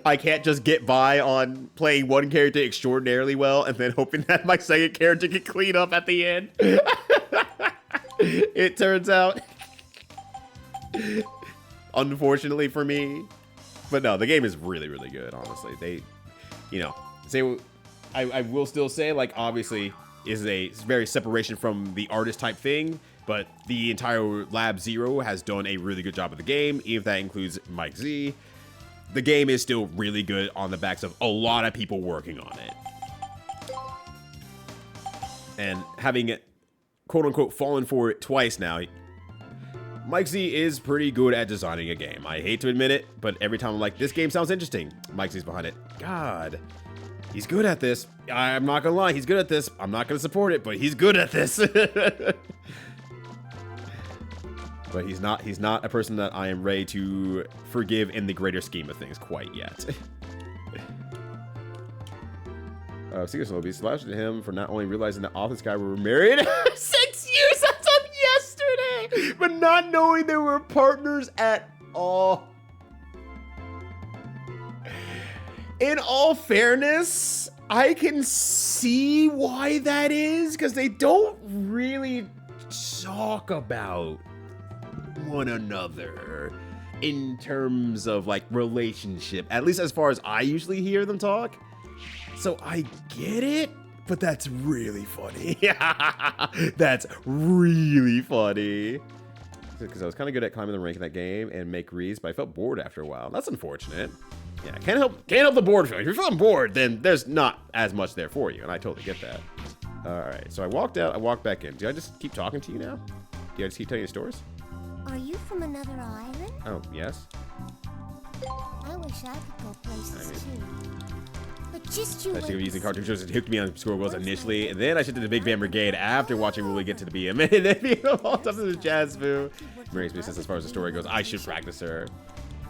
I can't just get by on playing one character extraordinarily well and then hoping that my second character can clean up at the end. It turns out, unfortunately for me, but no, the game is really, really good, honestly. They, you know, say, I will still say, like, obviously, is a very separation from the artist type thing, but the entire Lab Zero has done a really good job of the game, even if that includes Mike Z. The game is still really good on the backs of a lot of people working on it. And having it, quote unquote, fallen for it twice now, Mike Z is pretty good at designing a game. I hate to admit it, but every time I'm like, this game sounds interesting, Mike Z's behind it. God, he's good at this. I'm not gonna lie, he's good at this. I'm not gonna support it, but he's good at this. But he's not a person that I am ready to forgive in the greater scheme of things quite yet. Secret Snowbeast slashed at him for not only realizing that Off and Sky were married 6 years as of yesterday, but not knowing they were partners at all. In all fairness, I can see why that is, because they don't really talk about one another in terms of like relationship, at least as far as I usually hear them talk. So I get it, but that's really funny. That's really funny. Because I was kind of good at climbing the rank in that game and make reads, but I felt bored after a while. That's unfortunate. Yeah, can't help the bored feeling. If you're feeling bored, then there's not as much there for you, and I totally get that. All right, so I walked out, I walked back in. Do I just keep talking to you now? Do I just keep telling you stories? Are you from another island? Oh, yes. I wish I could go places too. But just you I should have wait. using cartoon shows that hooked me on Squirrels initially, and then I shifted to the Big Band Brigade after watching Wooly get to the BM, and then being all up to the jazz foo. Mary's says as far as the story goes, I should practice her.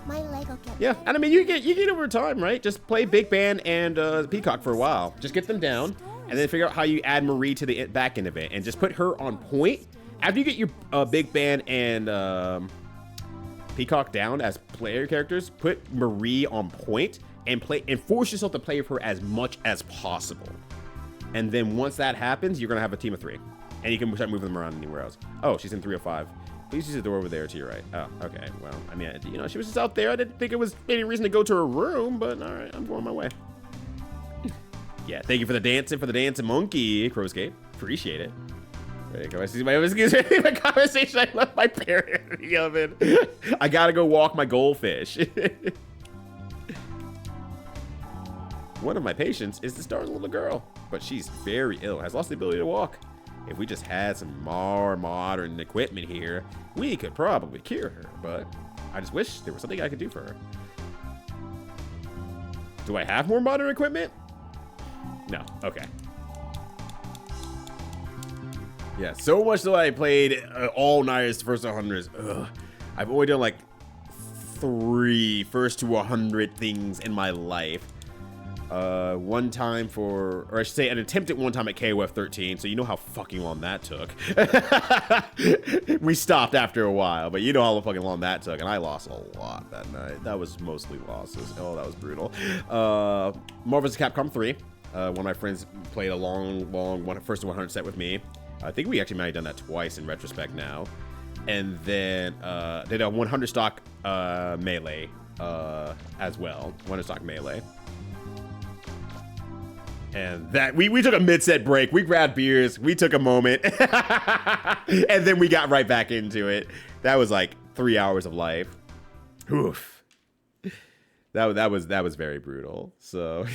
My leg will get Yeah, and I mean, you get over time, right? Just play Big Band and Peacock for a while. Just get them down, and then figure out how you add Marie to the back end of it, and just put her on point. After you get your Big Band and Peacock down as player characters, put Marie on point and force yourself to play with her as much as possible. And then once that happens, you're gonna have a team of 3, and you can start moving them around anywhere else. Oh, she's in 305. Please use the door over there to your right. Oh, okay. Well, I mean, you know, she was just out there. I didn't think it was any reason to go to her room, but all right, I'm going my way. Yeah, thank you for the dancing monkey, Crowscape. Appreciate it. Wait, can I see my excuse me? My conversation. I left my parrot in the oven. I gotta go walk my goldfish. One of my patients is this darling little girl, but she's very ill, has lost the ability to walk. If we just had some more modern equipment here, we could probably cure her, but I just wish there was something I could do for her. Do I have more modern equipment? No, okay. Yeah, so much so I played all nighters first 100s. Ugh. I've only done like 3 first to 100 things in my life. One time for, or I should say an attempt at one time at KOF 13, so you know how fucking long that took. We stopped after a while, but you know how fucking long that took, and I lost a lot that night. That was mostly losses. Oh, that was brutal. Marvel vs. Capcom 3. One of my friends played a long first to 100 set with me. I think we actually might have done that twice in retrospect now. And then did a 100 stock melee as well. 100 stock melee. And that we took a mid-set break. We grabbed beers. We took a moment. And then we got right back into it. That was like 3 hours of life. Oof. That was very brutal. So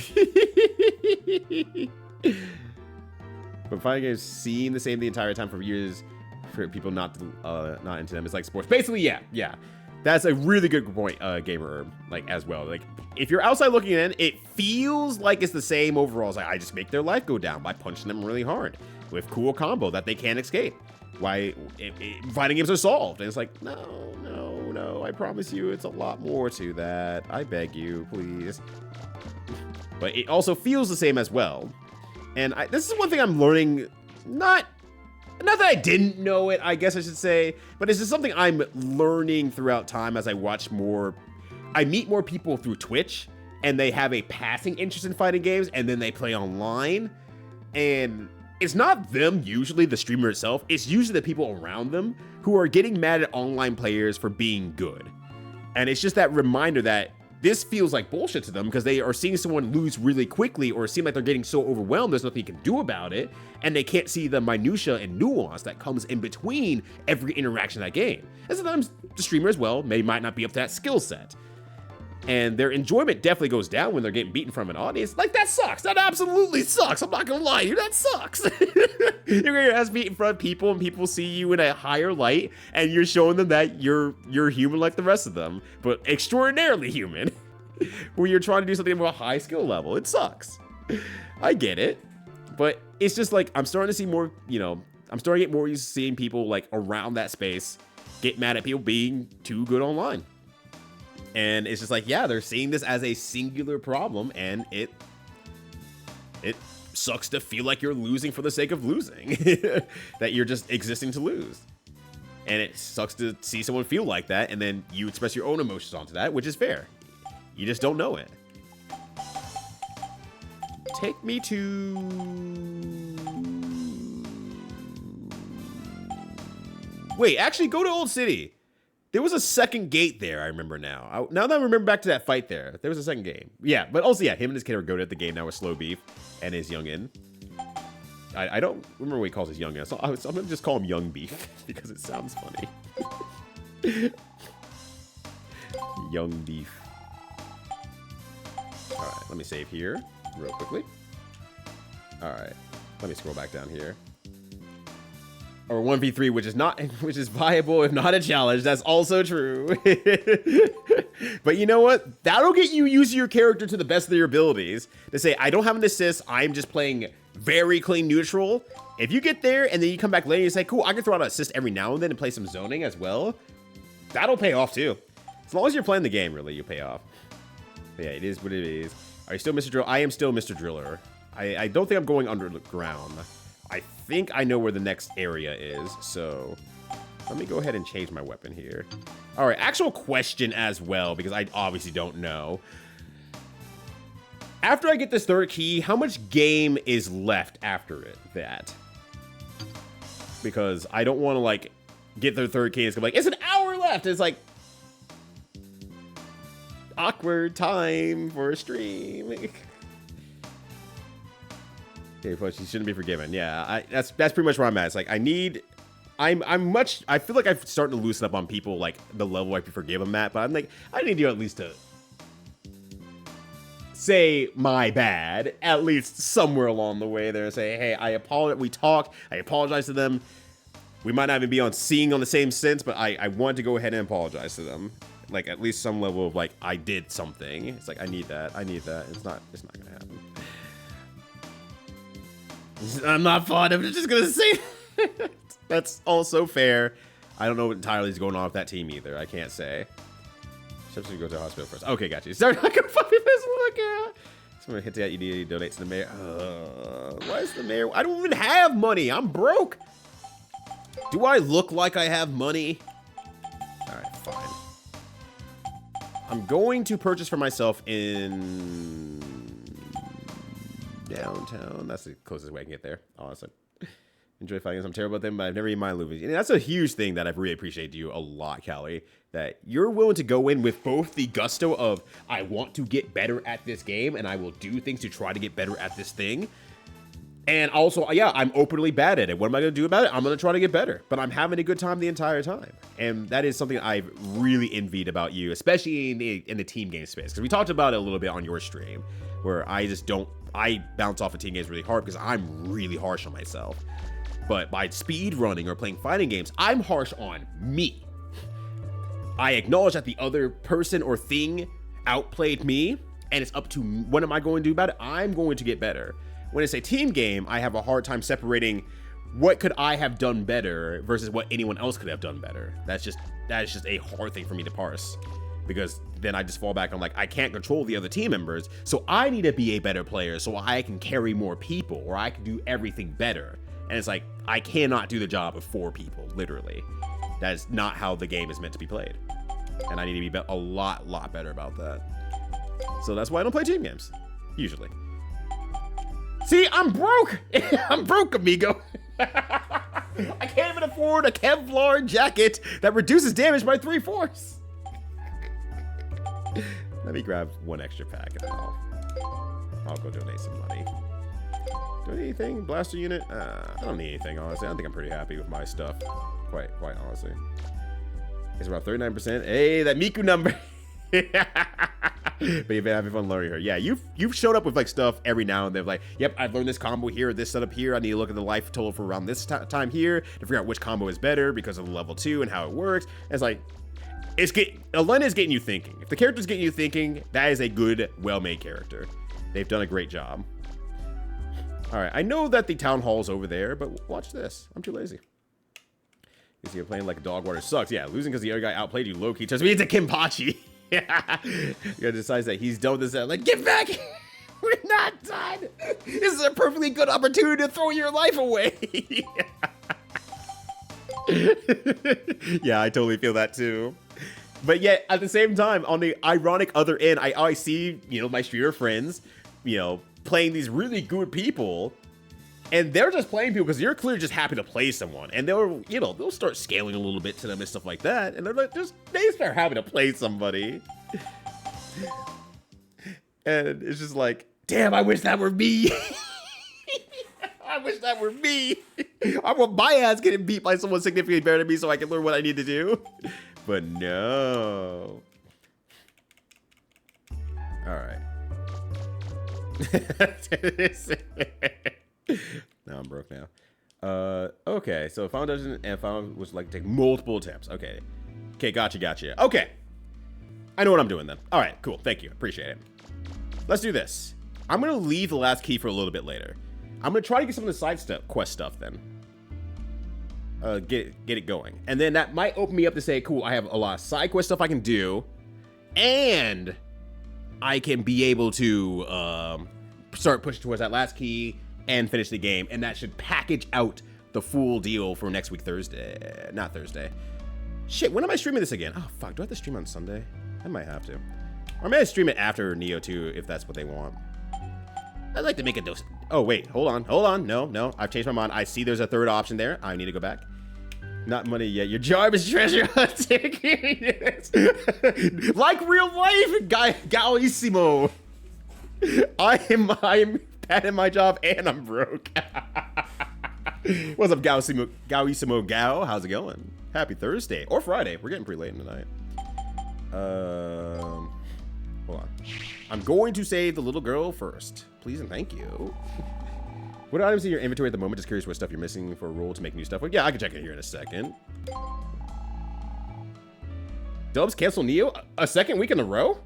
but fighting games seem the same the entire time for years for people not into them. It's like sports. Basically, yeah. That's a really good point, Gamer Herb, like, as well. Like, if you're outside looking in, it feels like it's the same overall. It's like, I just make their life go down by punching them really hard with cool combo that they can't escape. Why fighting games are solved. And it's like, no, I promise you it's a lot more to that. I beg you, please. But it also feels the same as well. And this is one thing I'm learning, not that I didn't know it, I guess I should say, but it's just something I'm learning throughout time as I watch more. I meet more people through Twitch, and they have a passing interest in fighting games, and then they play online. And it's not them, usually, the streamer itself. It's usually the people around them who are getting mad at online players for being good. And it's just that reminder that this feels like bullshit to them because they are seeing someone lose really quickly or seem like they're getting so overwhelmed there's nothing you can do about it, and they can't see the minutia and nuance that comes in between every interaction in that game. And sometimes the streamer as well might not be up to that skill set. And their enjoyment definitely goes down when they're getting beaten from an audience. Like, that sucks. That absolutely sucks. I'm not gonna lie to you. That sucks. You're getting your ass beat in front of people, and people see you in a higher light, and you're showing them that you're human like the rest of them, but extraordinarily human. When you're trying to do something of a high skill level. It sucks. I get it. But it's just like, I'm starting to see more, I'm starting to get more used to seeing people like around that space get mad at people being too good online. And it's just like, yeah, they're seeing this as a singular problem, and it sucks to feel like you're losing for the sake of losing. That you're just existing to lose. And it sucks to see someone feel like that, and then you express your own emotions onto that, which is fair. You just don't know it. Take me to... Wait, actually, go to Old City. There was a second gate there, I remember now. Now that I remember back to that fight there was a second game. Yeah, but also, yeah, him and his kid are good at the game now with Slow Beef and his youngin. I don't remember what he calls his youngin, so I'm going to just call him Young Beef because it sounds funny. Young Beef. All right, let me save here real quickly. All right, let me scroll back down here. Or 1v3, which is viable if not a challenge. That's also true. But you know what? That'll get you using your character to the best of your abilities. To say, I don't have an assist, I'm just playing very clean neutral. If you get there and then you come back later and you say, cool, I can throw out an assist every now and then and play some zoning as well. That'll pay off too. As long as you're playing the game, really, you pay off. But yeah, it is what it is. Are you still Mr. Driller? I am still Mr. Driller. I don't think I'm going underground. I think I know where the next area is, so let me go ahead and change my weapon here. All right, actual question as well, because I obviously don't know. After I get this third key, how much game is left after that? Because I don't want to, like, get the third key and it's like, it's an hour left. It's like, awkward time for a stream. Okay, plus she shouldn't be forgiven. Yeah, that's pretty much where I'm at. It's like I feel like I'm starting to loosen up on people like the level I can forgive them at, but I'm like, I need you at least to say my bad, at least somewhere along the way there, and say, hey, I apologize. We talked. I apologize to them. We might not even be on the same sense, but I want to go ahead and apologize to them. Like at least some level of like I did something. It's like I need that. It's not gonna happen. I'm not fond of it. I'm just gonna say that's also fair. I don't know what entirely is going on with that team either. I can't say. Steps to go to the hospital first. Okay, got you. Start like a puppy this look at. Someone hit that you need to donate to the mayor. Why is the mayor? I don't even have money. I'm broke. Do I look like I have money? All right, fine. I'm going to purchase for myself in downtown. That's the closest way I can get there, honestly. Enjoy fighting. I'm terrible at them, but I've never eaten my movies. And that's a huge thing that I've really appreciated you a lot, Callie. That you're willing to go in with both the gusto of, I want to get better at this game, and I will do things to try to get better at this thing. And also, yeah, I'm openly bad at it. What am I going to do about it? I'm going to try to get better. But I'm having a good time the entire time. And that is something I've really envied about you, especially in the team game space. Because we talked about it a little bit on your stream, where I bounce off of team games really hard because I'm really harsh on myself. But by speed running or playing fighting games, I'm harsh on me. I acknowledge that the other person or thing outplayed me, and it's up to what am I going to do about it? I'm going to get better. When it's a team game, I have a hard time separating what could I have done better versus what anyone else could have done better. That is just a hard thing for me to parse, because then I just fall back on like, I can't control the other team members, so I need to be a better player so I can carry more people, or I can do everything better. And it's like, I cannot do the job of 4 people, literally. That is not how the game is meant to be played. And I need to be a lot better about that. So that's why I don't play team games, usually. See, I'm broke. I'm broke, amigo. I can't even afford a Kevlar jacket that reduces damage by 3/4. Let me grab 1 extra pack and then I'll go donate some money. Do I need anything? Blaster unit? I don't need anything, honestly. I think I'm pretty happy with my stuff. Quite honestly. It's about 39%. Hey, that Miku number. But you've been having fun learning her. Yeah, you've showed up with like stuff every now and then. Like, yep, I've learned this combo here, this setup here. I need to look at the life total for around this time here to figure out which combo is better because of the level 2 and how it works. And it's like, Elena is getting you thinking. If the character's getting you thinking, that is a good, well-made character. They've done a great job. All right, I know that the town hall's over there, but watch this. I'm too lazy. You see, you're playing like a dog water sucks. Yeah, losing because the other guy outplayed you low-key turns me into Kimpachi. Yeah, you gotta decide that he's done with this. Like, get back! We're not done. This is a perfectly good opportunity to throw your life away. Yeah, I totally feel that too. But yet, at the same time, on the ironic other end, I see, my streamer friends, playing these really good people, and they're just playing people because you're clearly just happy to play someone, and they'll start scaling a little bit to them and stuff like that, and they're like, they start having to play somebody, and it's just like, damn, I wish that were me. I wish that were me. I want my ass getting beat by someone significantly better than me so I can learn what I need to do, but no. All right. Now I'm broke now. Okay, so found dungeon and found was like take multiple attempts. Okay, gotcha. Okay, I know what I'm doing then. All right, cool. Thank you, appreciate it. Let's do this. I'm gonna leave the last key for a little bit later. I'm gonna try to get some of the side quest stuff then. Get it going, and then that might open me up to say, cool, I have a lot of side quest stuff I can do, and I can be able to start pushing towards that last key and finish the game, and that should package out the full deal for next week Thursday. Not Thursday. Shit, when am I streaming this again? Oh, fuck, do I have to stream on Sunday? I might have to. Or maybe I stream it after Neo 2 if that's what they want. I'd like to make a dose. Oh, wait, hold on. No, I've changed my mind. I see there's a third option there. I need to go back. Not money yet. Your job is treasure hunting. Like real life, Gallissimo. I am bad at my job and I'm broke. What's up, Gauissimo Gao? How's it going? Happy Thursday. Or Friday. We're getting pretty late in the night. Hold on. I'm going to save the little girl first. Please and thank you. What items in your inventory at the moment? Just curious what stuff you're missing for a roll to make new stuff. Well, yeah, I can check it here in a second. Dubs cancel Neo a second week in a row?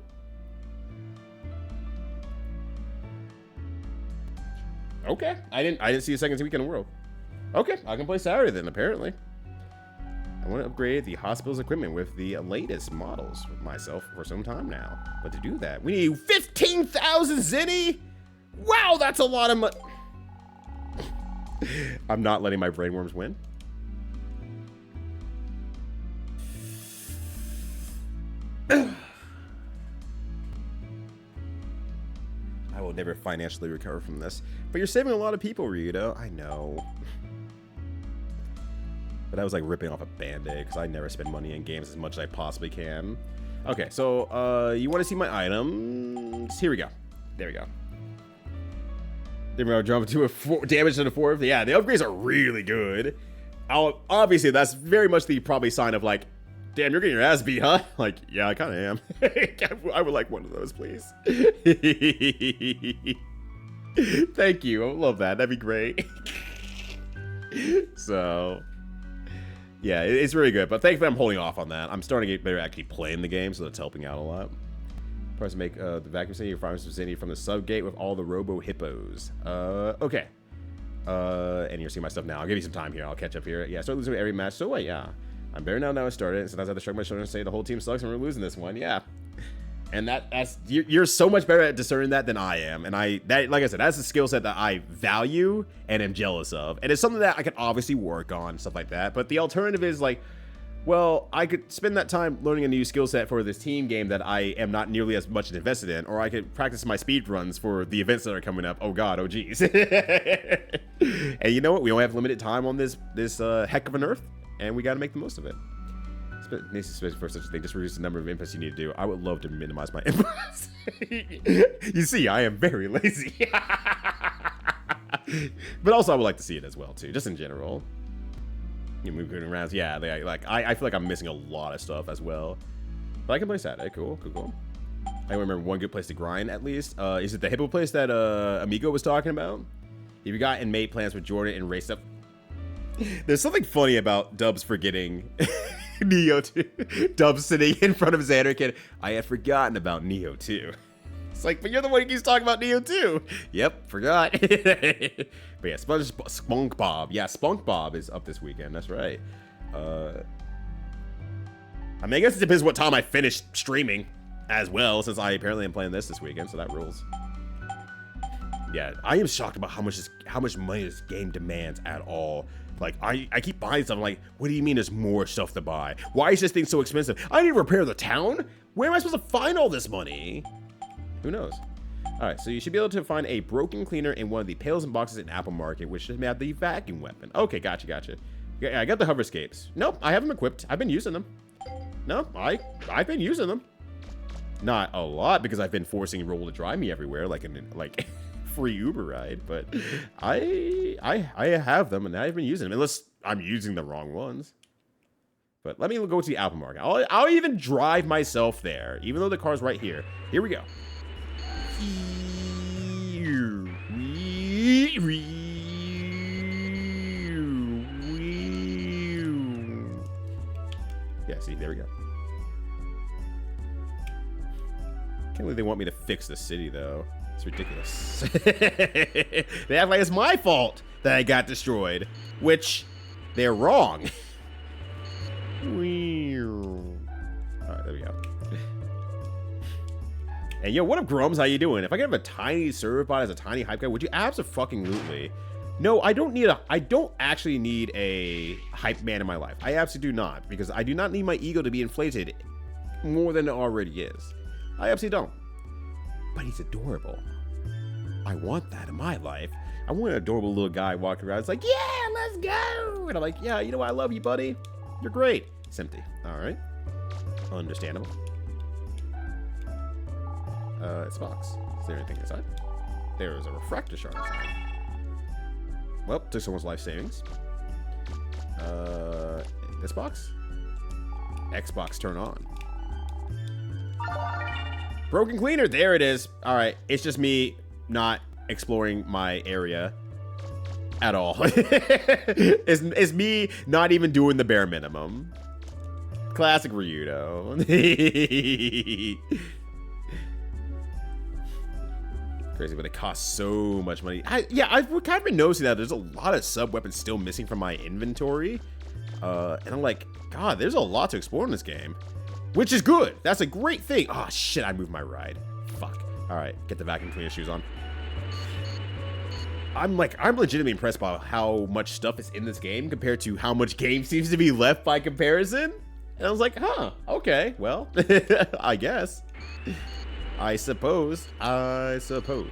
Okay. I didn't see a second week in a row. Okay, I can play Saturday then, apparently. I want to upgrade the hospital's equipment with the latest models with myself for some time now. But to do that, we need 15,000 Zenny! Wow, that's a lot of money. I'm not letting my brainworms win. I will never financially recover from this. But you're saving a lot of people, Ryudo. I know. But I was like ripping off a band-aid because I never spend money in games as much as I possibly can. Okay, so you want to see my items? Here we go. There we go. Then we'll jump to a damage to the 4th. Yeah, the upgrades are really good. Obviously, that's very much the probably sign of like, damn, you're getting your ass beat, huh? Like, yeah, I kind of am. I would like one of those, please. Thank you. I would love that. That'd be great. So, yeah, it's really good. But thankfully, I'm holding off on that. I'm starting to get better at actually playing the game, so that's helping out a lot. Press make the vacuum city farms vicinity from the subgate with all the robo hippos. Okay. And you're seeing my stuff now. I'll give you some time here. I'll catch up here. Yeah, start losing every match. So wait, yeah. I'm better now I started. And sometimes I have to shrug my shoulders and say the whole team sucks and we're losing this one. Yeah. And that's you're so much better at discerning that than I am. And that like I said, that's a skill set that I value and am jealous of. And it's something that I can obviously work on, stuff like that. But the alternative is like, well, I could spend that time learning a new skill set for this team game that I am not nearly as much invested in, or I could practice my speed runs for the events that are coming up. Oh God, oh geez. And you know what? We only have limited time on this heck of an earth, and we got to make the most of it. Makes space for such a thing. Just reduce the number of inputs you need to do. I would love to minimize my inputs. You see, I am very lazy. But also, I would like to see it as well too, just in general. You move good around. Yeah, I feel like I'm missing a lot of stuff as well. But I can play Saturday. Cool. I remember one good place to grind at least. Is it the Hippo place that Amigo was talking about? If you got and made plans with Jordan and raced up. There's something funny about Dubs forgetting Neo 2. Dubs sitting in front of Xander Kid. I had forgotten about Neo 2. It's like, but you're the one who keeps talking about Neo 2. Yep, forgot. But yeah, Spunk Bob. Yeah, Spunk Bob is up this weekend. That's right. I mean, I guess it depends what time I finish streaming as well, since I apparently am playing this weekend, so that rules. Yeah, I am shocked about how much money this game demands at all. Like, I keep buying stuff. I'm like, what do you mean there's more stuff to buy? Why is this thing so expensive? I need to repair the town? Where am I supposed to find all this money? Who knows? Alright, so you should be able to find a broken cleaner in one of the pails and boxes in Apple Market, which should have the vacuum weapon. Okay, gotcha. Yeah, I got the hoverscapes. Nope, I have them equipped. I've been using them. No, I've been using them. Not a lot, because I've been forcing Roll to drive me everywhere, like free Uber ride, but I have them and I've been using them, unless I'm using the wrong ones. But let me go to the Apple Market. I'll even drive myself there, even though the car's right here. Here we go. Yeah, see, there we go. Can't believe they want me to fix the city, though. It's ridiculous. They act like it's my fault that I got destroyed, which they're wrong. Alright, there we go. And yo, what up, Grums? How you doing? If I could have a tiny server bot as a tiny hype guy, would you absolutely? No, I don't actually need a hype man in my life. I absolutely do not, because I do not need my ego to be inflated more than it already is. I absolutely don't. But he's adorable. I want that in my life. I want an adorable little guy walking around. It's like, yeah, let's go. And I'm like, yeah, you know what? I love you, buddy. You're great. It's empty. All right. Understandable. It's box. Is there anything inside? There is a refractor shard inside. Well, took someone's life savings. This box? Xbox turn on. Broken cleaner, there it is. All right, it's just me not exploring my area at all. it's me not even doing the bare minimum. Classic Ryudo. Crazy, but it costs so much money. Yeah, I've kind of been noticing that there's a lot of sub weapons still missing from my inventory. And I'm like, God, there's a lot to explore in this game. Which is good. That's a great thing. Oh, shit, I moved my ride. Fuck. All right, get the vacuum cleaner shoes on. I'm legitimately impressed by how much stuff is in this game compared to how much game seems to be left by comparison. And I was like, huh, okay, well, I guess. I suppose. I want to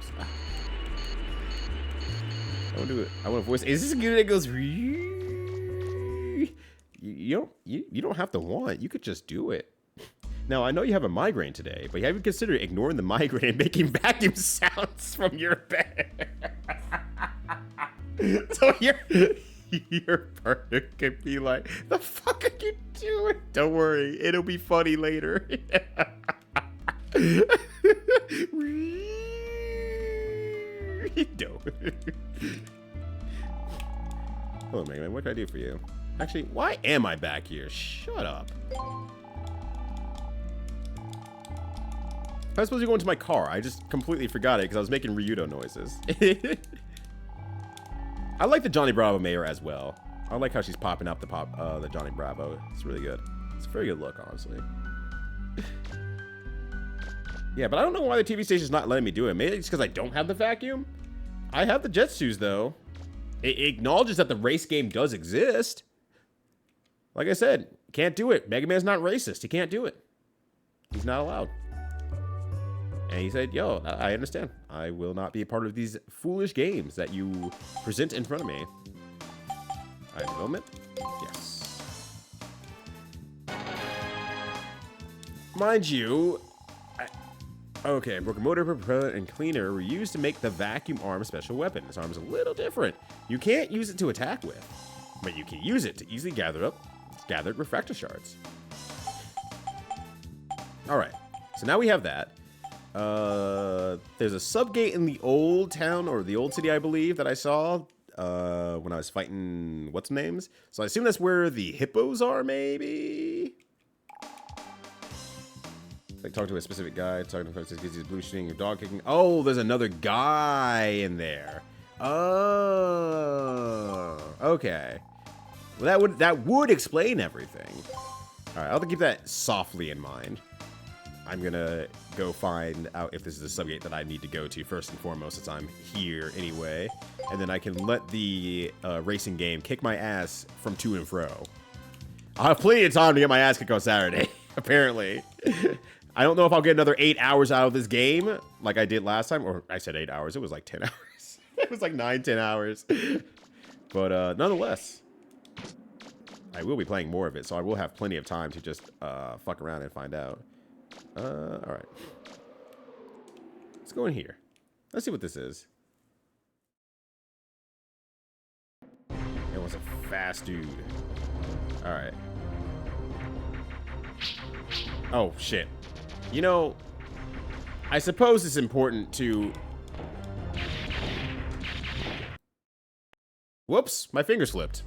do it. I want to voice. Is this a good that goes? You don't have to want. You could just do it. Now, I know you have a migraine today, but have you considered ignoring the migraine and making vacuum sounds from your bed? So your partner could be like, the fuck are you doing? Don't worry, it'll be funny later. Don't. Hello, Mega Man. What can I do for you? Actually, why am I back here? Shut up. I was supposed to go into my car. I just completely forgot it because I was making Ryudo noises. I like the Johnny Bravo mayor as well. I like how she's popping up the Johnny Bravo. It's really good. It's a very good look, honestly. Yeah, but I don't know why the TV station's not letting me do it. Maybe it's because I don't have the vacuum. I have the jet shoes though. It acknowledges that the race game does exist. Like I said, can't do it. Mega Man's not racist. He can't do it. He's not allowed. And he said, yo, I understand. I will not be a part of these foolish games that you present in front of me. I development? Yes. Mind you, okay, broken motor, propellant, and cleaner were used to make the vacuum arm special weapon. This arm is a little different. You can't use it to attack with, but you can use it to easily gather refractor shards. All right, so now we have that. There's a subgate in the old town, or the old city, I believe, that I saw when I was fighting what's-names. So I assume that's where the hippos are, maybe? Like, talk to a specific guy, talking to gives you blue shooting, your dog kicking. Oh, there's another guy in there. Oh, okay. Well, that would explain everything. All right, I'll have to keep that softly in mind. I'm gonna go find out if this is a subgate that I need to go to first and foremost, since I'm here anyway. And then I can let the racing game kick my ass from to and fro. I'll have plenty of time to get my ass kicked on Saturday, apparently. I don't know if I'll get another 8 hours out of this game like I did last time. Or I said 8 hours. It was like 10 hours. It was like 9, 10 hours. But nonetheless, I will be playing more of it. So I will have plenty of time to just fuck around and find out. All right. Let's go in here. Let's see what this is. It was a fast dude. All right. Oh, shit. You know, I suppose it's important to... Whoops, my finger slipped.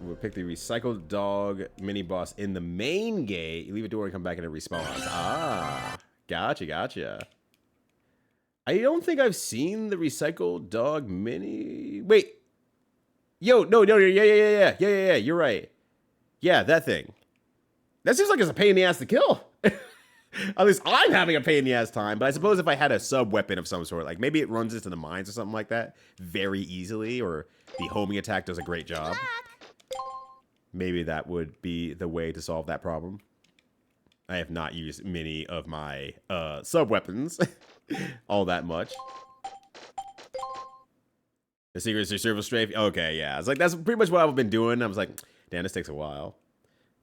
We'll pick the recycled dog mini boss in the main gate. You leave a door and come back and it respawns. Ah, gotcha. I don't think I've seen the recycled dog mini. Wait. Yo, no, yeah. You're right. Yeah, that thing. That seems like it's a pain in the ass to kill. At least I'm having a pain in the ass time. But I suppose if I had a sub weapon of some sort, like maybe it runs into the mines or something like that very easily, or the homing attack does a great job. Maybe that would be the way to solve that problem. I have not used many of my sub weapons all that much. The Secret Survival Strafe? Okay, yeah. It's like, that's pretty much what I've been doing. I was like, damn, this takes a while.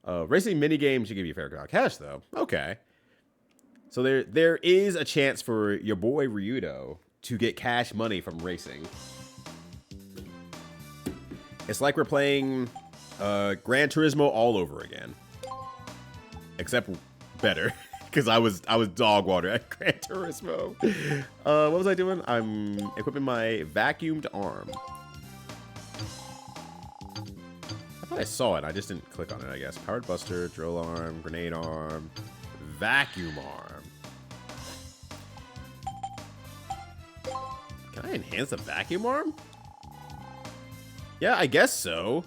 Racing minigames should give you a fair amount of cash, though. Okay. So there is a chance for your boy Ryudo to get cash money from racing. It's like we're playing Gran Turismo all over again. Except better. Because I was dog water at Gran Turismo. What was I doing? I'm equipping my vacuumed arm. I thought I saw it. I just didn't click on it, I guess. Powered buster, drill arm, grenade arm, vacuum arm. Can I enhance the vacuum arm? Yeah, I guess so.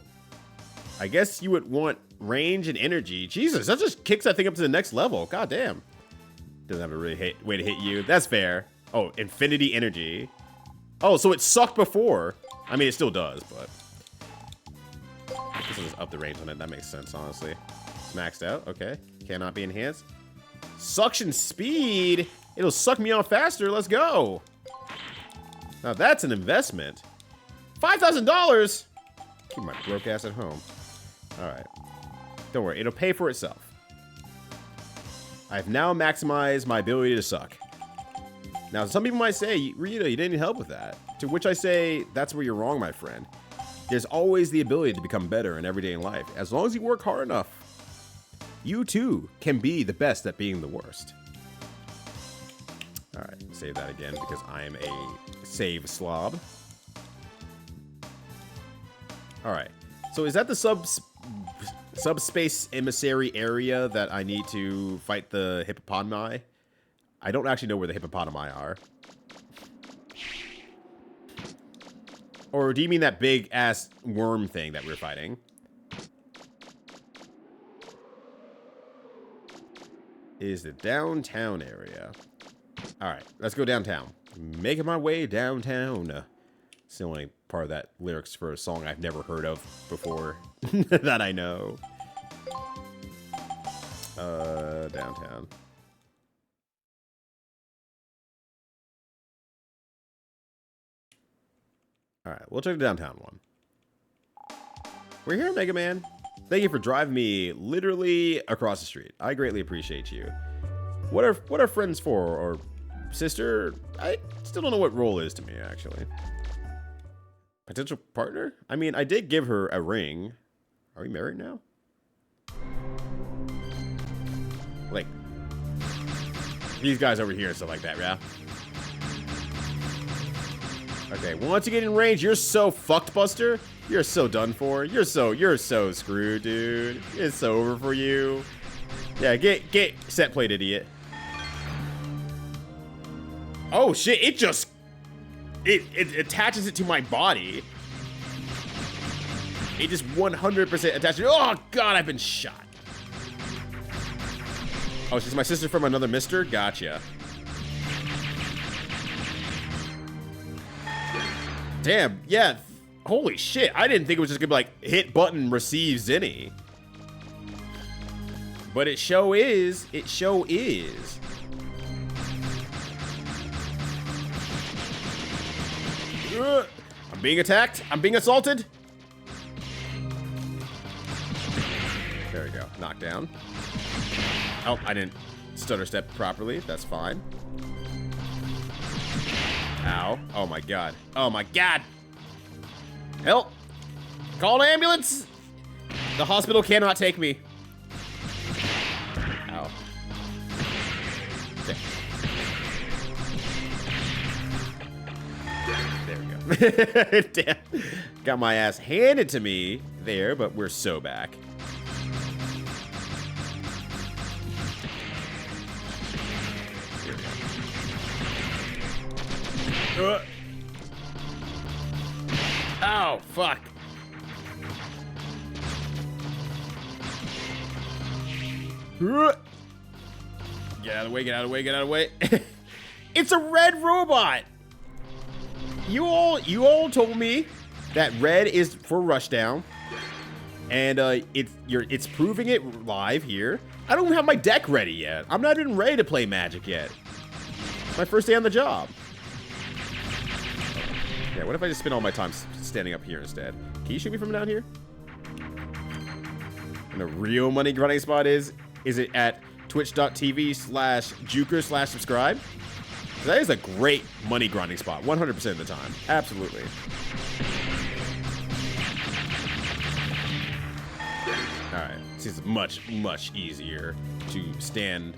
I guess you would want range and energy. Jesus, that just kicks that thing up to the next level. God damn. Doesn't have a really way to hit you. That's fair. Oh, infinity energy. Oh, so it sucked before. I mean, it still does, but this is up the range on it. That makes sense, honestly. It's maxed out. Okay. Cannot be enhanced. Suction speed. It'll suck me off faster. Let's go. Now that's an investment. $5,000. Keep my broke ass at home. All right. Don't worry. It'll pay for itself. I've now maximized my ability to suck. Now, some people might say, Rita, you didn't need help with that. To which I say, that's where you're wrong, my friend. There's always the ability to become better in everyday life. As long as you work hard enough, you too can be the best at being the worst. All right, save that again because I am a save slob. All right, so is that the subspace emissary area that I need to fight the hippopotami? I don't actually know where the hippopotami are. Or do you mean that big ass worm thing that we're fighting? Is the downtown area. Alright, let's go downtown. Making my way downtown. It's the only part of that lyrics for a song I've never heard of before that I know. Downtown. Alright, we'll check the downtown one. We're here, Mega Man. Thank you for driving me literally across the street. I greatly appreciate you. What are friends for? Or sister? I still don't know what role is to me, actually. Potential partner? I mean, I did give her a ring. Are we married now? Like, these guys over here and stuff like that, yeah? Okay, once you get in range, you're so fucked, Buster. You're so done for. You're so screwed, dude. It's over for you. Yeah, get set plate, idiot. Oh shit! It just it attaches it to my body. It just 100% attaches. Oh god, I've been shot. Oh, she's my sister from another mister. Gotcha. Damn, yeah. Holy shit. I didn't think it was just gonna be like, hit button, receive Zinni. But it show is. It show is. I'm being attacked. I'm being assaulted. There we go. Knockdown. Oh, I didn't stutter step properly. That's fine. Ow. Oh my god. Oh my god. Help. Call an ambulance. The hospital cannot take me. Ow. There we go. Damn. Got my ass handed to me there, but we're so back. Oh, fuck. Get out of the way, get out of the way, get out of the way. It's a red robot. You all told me that red is for rushdown. And it's proving it live here. I don't even have my deck ready yet. I'm not even ready to play Magic yet. My first day on the job. Yeah, what if I just spend all my time standing up here instead? Can you shoot me from down here? And the real money grinding spot is it at twitch.tv/juker/subscribe? That is a great money grinding spot, 100% of the time. Absolutely. Alright, this is much, much easier to stand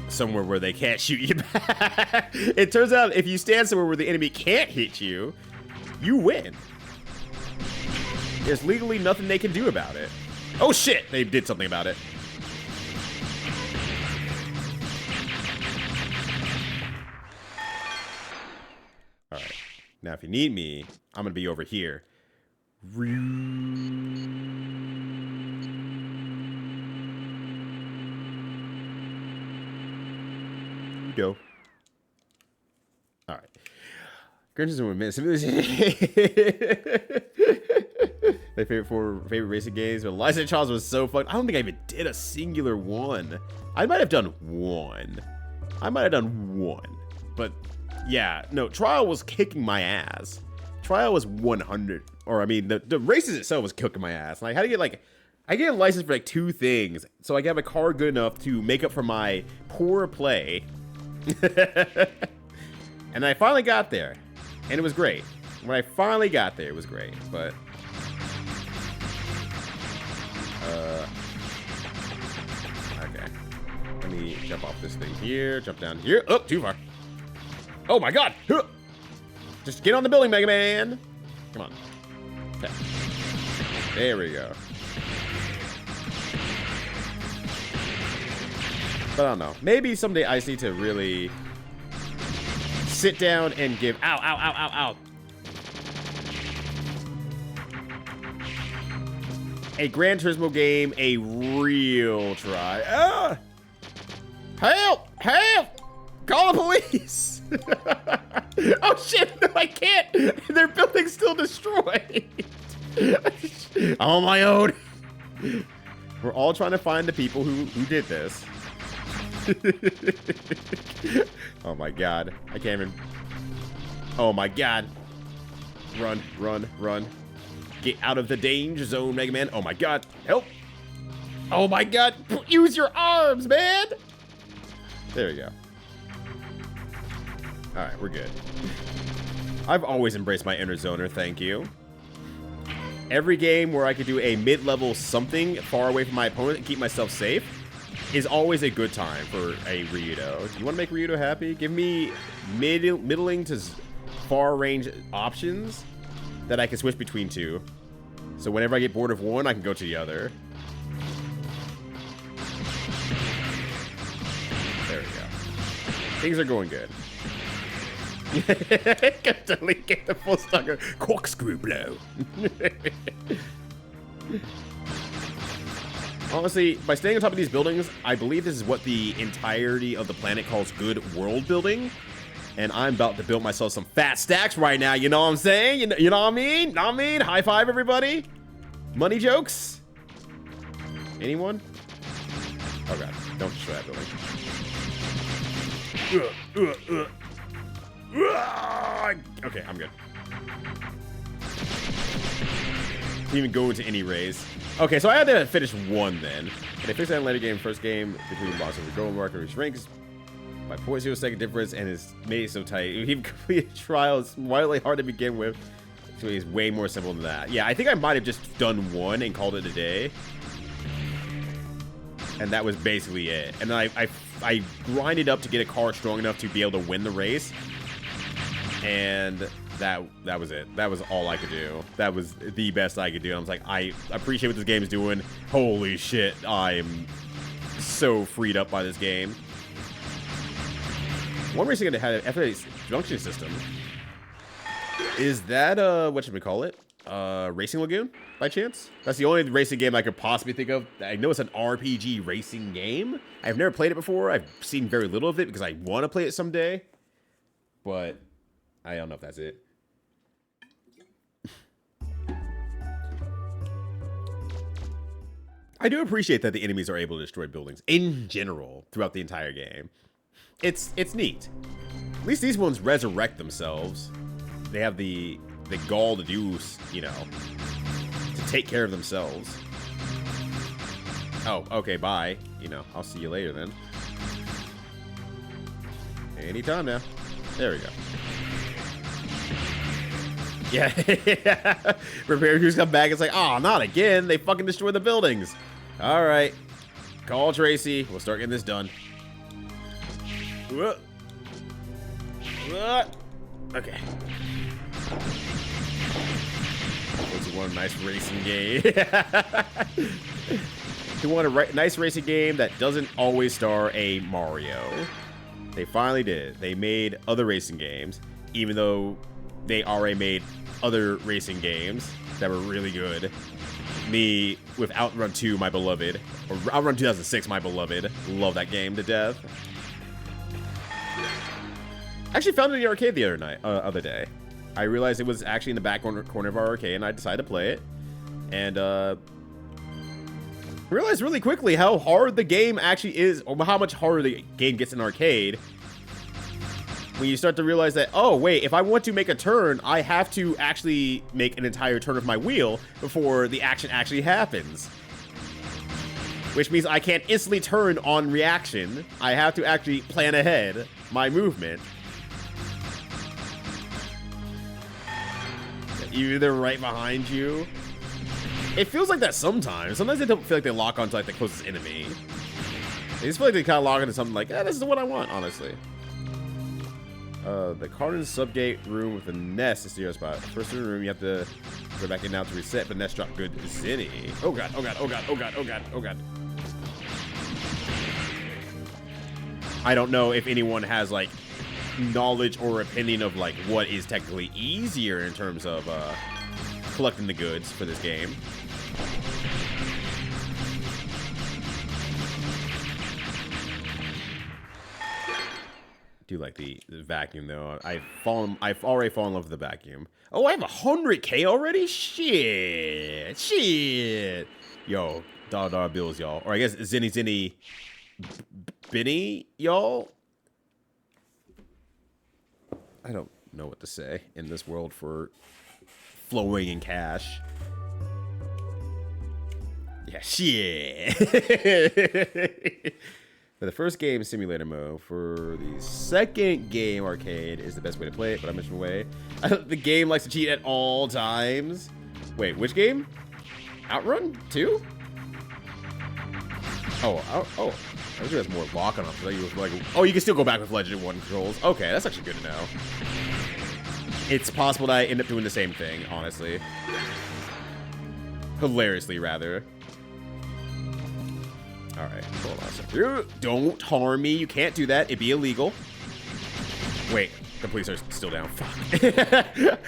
somewhere where they can't shoot you back. It turns out if you stand somewhere where the enemy can't hit you, you win. There's legally nothing they can do about it. Oh shit, they did something about it. Alright, now if you need me, I'm gonna be over here. Go. All right. Grinches in 1 minute. My favorite racing games, but License Trials was so fun. I don't think I even did a singular one. I might have done one. But yeah, no. Trial was kicking my ass. Trial was 100. Or I mean, the races itself was kicking my ass. And I had to get like. I get a license for like 2 things, so I got my car good enough to make up for my poor play. And I finally got there, and it was great. When I finally got there, it was great, but okay. Let me jump off this thing here, jump down here. Oh, too far. Oh my god! Just get on the building, Mega Man. Come on. Okay. There we go. But I don't know. Maybe someday I just need to really sit down and give a Gran Turismo game a real try. Ah! Help! Help! Call the police! Oh shit! No, I can't! Their building's still destroyed. I'm on my own. We're all trying to find the people who did this. Oh my god. I can't even. Oh my god. Run, run, run. Get out of the danger zone, Mega Man. Oh my god. Help. Oh my god. Use your arms, man. There we go. Alright, we're good. I've always embraced my inner zoner, thank you. Every game where I could do a mid-level something far away from my opponent and keep myself safe is always a good time for a Ryudo. Do you want to make Ryudo happy? Give me middling to far range options that I can switch between 2. So whenever I get bored of one, I can go to the other. There we go. Things are going good. Totally get the full sucker corkscrew blow. Honestly, by staying on top of these buildings, I believe this is what the entirety of the planet calls good world building. And I'm about to build myself some fat stacks right now, you know what I'm saying? You know what I mean? Know what I mean? High five, everybody. Money jokes? Anyone? Oh god, don't destroy that building. Okay, I'm good. Didn't even go into any raise. Okay, so I had to finish 1 then. And I fixed that in later game. First game between bosses with gold marker, which ranks by 0.0 second difference, and is made so tight. Even completed trial is wildly hard to begin with. So it's way more simple than that. Yeah, I think I might have just done 1 and called it a day. And that was basically it. And then I grinded up to get a car strong enough to be able to win the race. And that was it. That was all I could do. That was the best I could do. And I was like, I appreciate what this game is doing. Holy shit, I'm so freed up by this game. One racing game that had an FA junction system. Is that whatchamacallit? Racing Lagoon, by chance? That's the only racing game I could possibly think of. I know it's an RPG racing game. I've never played it before. I've seen very little of it because I want to play it someday. But I don't know if that's it. I do appreciate that the enemies are able to destroy buildings in general throughout the entire game. It's neat. At least these ones resurrect themselves. they have the gall to do, you know, to take care of themselves. Oh, okay, bye. You know, I'll see you later then. Anytime now. There we go. Yeah. Repair crews come back. It's like, oh, not again. They fucking destroy the buildings. All right. Call Tracy. We'll start getting this done. Okay. What's one nice racing game? You want a nice racing game that doesn't always star a Mario. They finally did. They made other racing games, even though they already made other racing games that were really good. Me, with Outrun 2, my beloved, or Outrun 2006, my beloved. Love that game to death. Actually found it in the arcade the other day. I realized it was actually in the back corner of our arcade, and I decided to play it. And, realized really quickly how hard the game actually is, or how much harder the game gets in arcade. When you start to realize that, oh, wait, if I want to make a turn, I have to actually make an entire turn of my wheel before the action actually happens. Which means I can't instantly turn on reaction. I have to actually plan ahead my movement. Either right behind you. It feels like that sometimes. Sometimes they don't feel like they lock onto like the closest enemy. They just feel like they kind of lock into something like, eh, this is what I want, honestly. The Cardin's subgate room with the nest is the zero spot. First in the room, you have to go back in now to reset, but nest drop good Zinny. Oh god, oh god, oh god, oh god, oh god, oh god. I don't know if anyone has like knowledge or opinion of like what is technically easier in terms of collecting the goods for this game. Do like the vacuum though. I've already fallen in love with the vacuum. Oh, I have 100K already? Shit. Yo, dollar bills, y'all. Or I guess Zinny Benny, y'all. I don't know what to say in this world for flowing in cash. Yeah, shit. For the first game, simulator mode. For the second game, arcade is the best way to play it, but I mentioned way. The game likes to cheat at all times. Wait, which game? Outrun 2? Oh. I wish it has more lock on them. Like, oh, you can still go back with Legend 1 controls. Okay, that's actually good to know. It's possible that I end up doing the same thing, honestly. Hilariously, rather. Alright, hold on a second. Don't harm me. You can't do that. It'd be illegal. Wait, the police are still down. Fuck.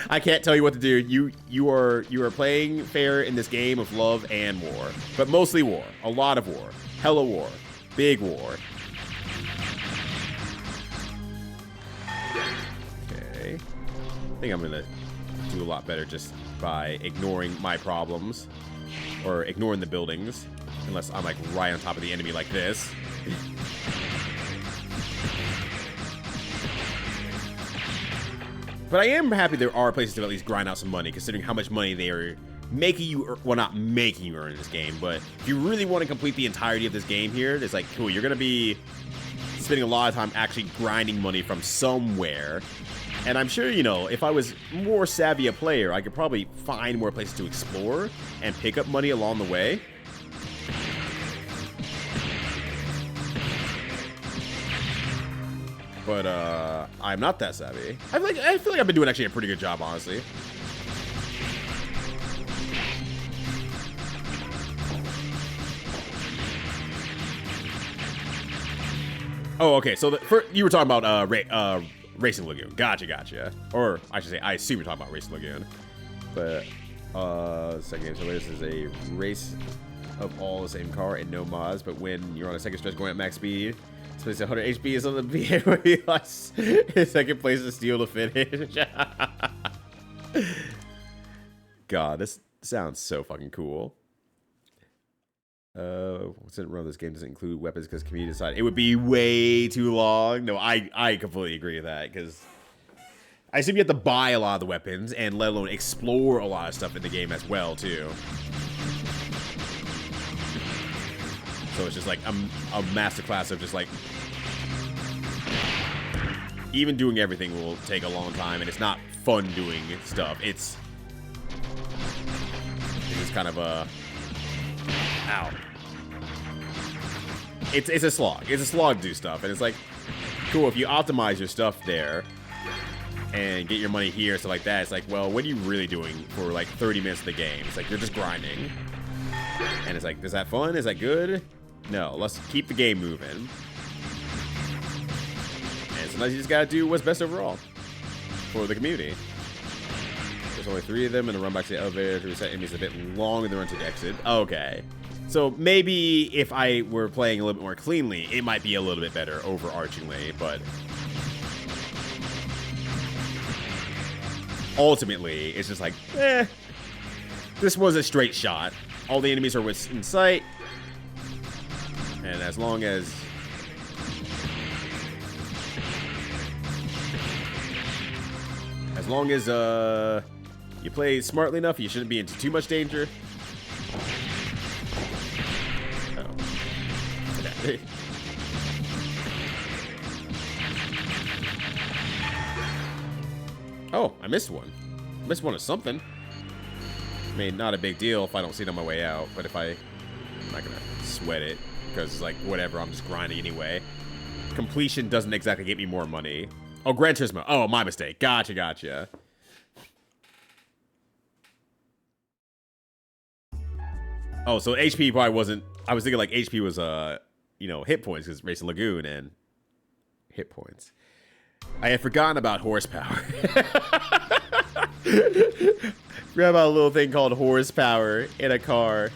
I can't tell you what to do. You are playing fair in this game of love and war. But mostly war. A lot of war. Hella war. Big war. Okay. I think I'm gonna do a lot better just by ignoring my problems. Or ignoring the buildings. Unless I'm like right on top of the enemy like this. But I am happy there are places to at least grind out some money, considering how much money they are making you, well, not making you earn in this game, but if you really want to complete the entirety of this game here, it's like, cool, you're going to be spending a lot of time actually grinding money from somewhere. And I'm sure, you know, if I was more savvy a player, I could probably find more places to explore and pick up money along the way. But, I'm not that savvy. I feel like I've been doing actually a pretty good job, honestly. Oh, okay, so you were talking about, Racing Lagoon. Gotcha. Or, I should say, I assume you're talking about Racing Lagoon. But, second game, so this is a race of all the same car and no mods, but when you're on a second stretch going at max speed, so it's 100 HP is on the BA where he lost his second place to steal the finish. God, this sounds so fucking cool. What's in wrong? This game doesn't include weapons because community decided it would be way too long. No, I completely agree with that because I assume you have to buy a lot of the weapons, and let alone explore a lot of stuff in the game as well, too. So it's just like a masterclass of just like... Even doing everything will take a long time, and it's not fun doing stuff. It's just kind of a... Ow. It's a slog. It's a slog to do stuff, and it's like, cool, if you optimize your stuff there, and get your money here, stuff like that, it's like, well, what are you really doing for like 30 minutes of the game? It's like, you're just grinding. And it's like, is that fun? Is that good? No, let's keep the game moving. And sometimes you just gotta do what's best overall for the community. There's only 3 of them, and the run back to the elevator to reset enemies a bit longer than the run to the exit. Okay. So maybe if I were playing a little bit more cleanly, it might be a little bit better overarchingly, but ultimately, it's just like, this was a straight shot. All the enemies are in sight, and as long as you play smartly enough, you shouldn't be into too much danger. Oh, I missed one. Missed one of something. I mean, not a big deal if I don't see it on my way out, but if I'm not gonna sweat it, because it's like, whatever, I'm just grinding anyway. Completion doesn't exactly get me more money. Oh, Gran Turismo. Oh, my mistake. Gotcha. Oh, so HP probably wasn't... I was thinking like HP was, you know, hit points, because Racing Lagoon and hit points. I had forgotten about horsepower. Forgot about a little thing called horsepower in a car.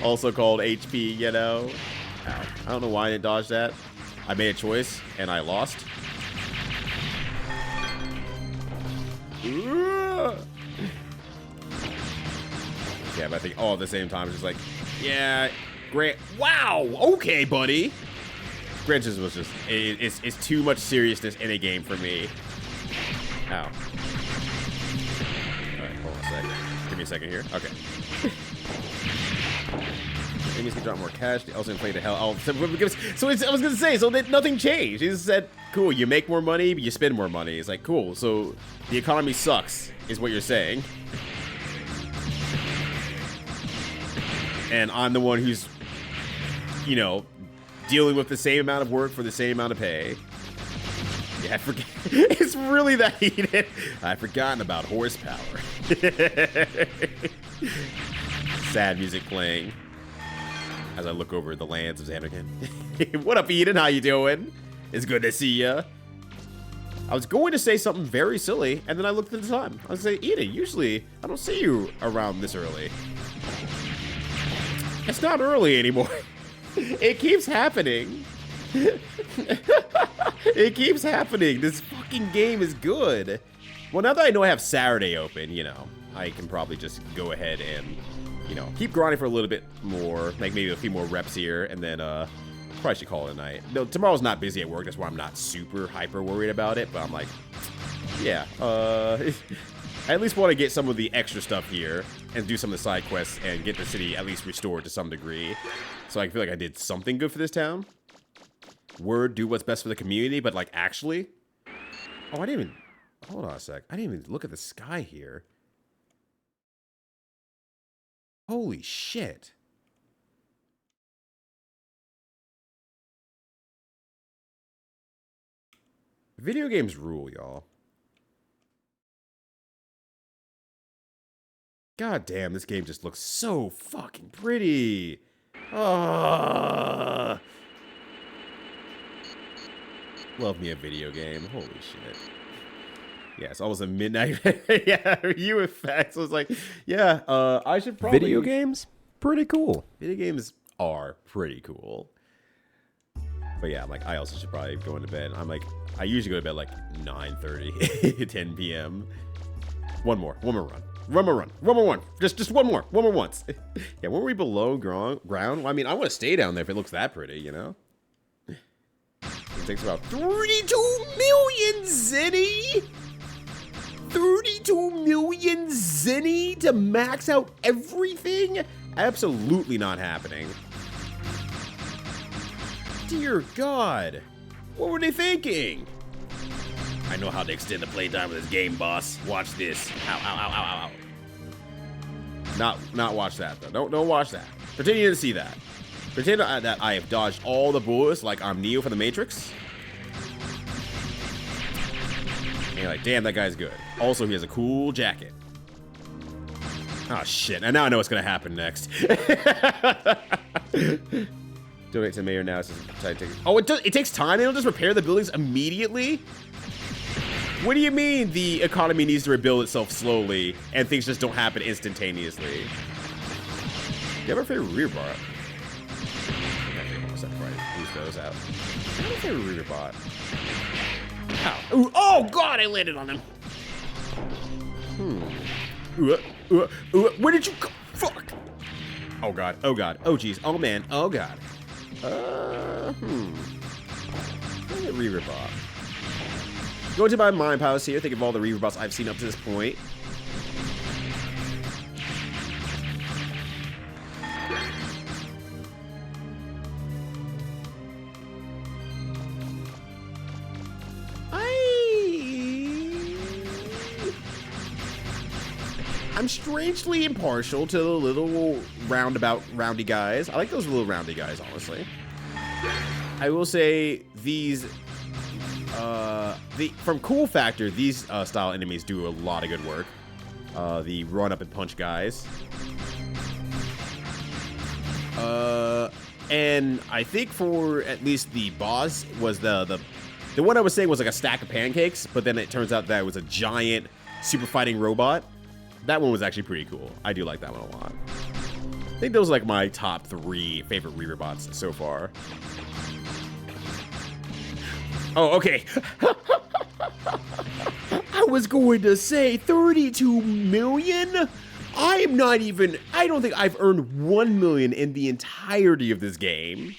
Also called HP, you know. Ow. I don't know why I didn't dodge that. I made a choice, and I lost. Yeah, but I think all at the same time, it's just like, yeah, great. Wow, okay, buddy. Gran Turismo was just, it's too much seriousness in a game for me. Ow. Alright, hold on a sec. Give me a second here. Okay. Enemies can drop more cash. They also inflate the hell. Oh, so I was gonna say, so nothing changed. He just said, cool, you make more money, but you spend more money. It's like, cool, so the economy sucks, is what you're saying. And I'm the one who's, you know, dealing with the same amount of work for the same amount of pay. Yeah, I forget. It's really that heated. I've forgotten about horsepower. Sad music playing as I look over the lands of Zanakin. What up, Eden? How you doing? It's good to see ya. I was going to say something very silly, and then I looked at the time. I was going to say, Eden, usually I don't see you around this early. It's not early anymore. It keeps happening. It keeps happening. This fucking game is good. Well, now that I know I have Saturday open, you know, I can probably just go ahead and, you know, keep grinding for a little bit more, like maybe a few more reps here, and then probably should call it a night. No, tomorrow's not busy at work, that's why I'm not super hyper worried about it, but I'm like, yeah, I at least want to get some of the extra stuff here and do some of the side quests and get the city at least restored to some degree. So I feel like I did something good for this town. Word, do what's best for the community, but like actually... Oh, I didn't even... Hold on a sec. I didn't even look at the sky here. Holy shit. Video games rule, y'all. God damn, this game just looks so fucking pretty. Love me a video game. Holy shit. Yeah, it's almost a midnight. Yeah, you effects. I was like, yeah, I should probably... Video games? Pretty cool. Video games are pretty cool. But yeah, I'm like, I also should probably go into bed. I'm like, I usually go to bed like 9:30, 10 p.m. One more run. One more one. Just one more once. Yeah, weren't we below ground? Well, I mean, I want to stay down there if it looks that pretty, you know? It takes about 32 million zenny. 32 million zenny to max out everything? Absolutely not happening. Dear God. What were they thinking? I know how to extend the playtime of this game, boss. Watch this. Ow, ow, ow, ow, ow. Not watch that, though. Don't watch that. Pretend you didn't see that. Pretend that I have dodged all the bullets like I'm Neo for the Matrix. And you're like, damn, that guy's good. Also, he has a cool jacket. Oh, shit. And now I know what's going to happen next. Donate to mayor now. Oh, it takes time? They don't just repair the buildings immediately? What do you mean the economy needs to rebuild itself slowly and things just don't happen instantaneously? Do you have a favorite rear bar? Use those out. I have a favorite rear bot. Ow. Ooh, oh God, I landed on them. Where did you go? Fuck. Oh God. Oh God. Oh geez. Oh man. Oh God. Reaver bot. Going to my mind palace here. Think of all the Reaver bots I've seen up to this point. I'm strangely impartial to the little roundy guys. I like those little roundy guys, honestly. I will say these, from cool factor, these style enemies do a lot of good work. The run up and punch guys. And I think for at least the boss was the one I was saying was like a stack of pancakes, but then it turns out that it was a giant super fighting robot. That one was actually pretty cool. I do like that one a lot. I think those are like my top 3 favorite Reaver bots so far. Oh, okay. I was going to say 32 million? I don't think I've earned 1 million in the entirety of this game.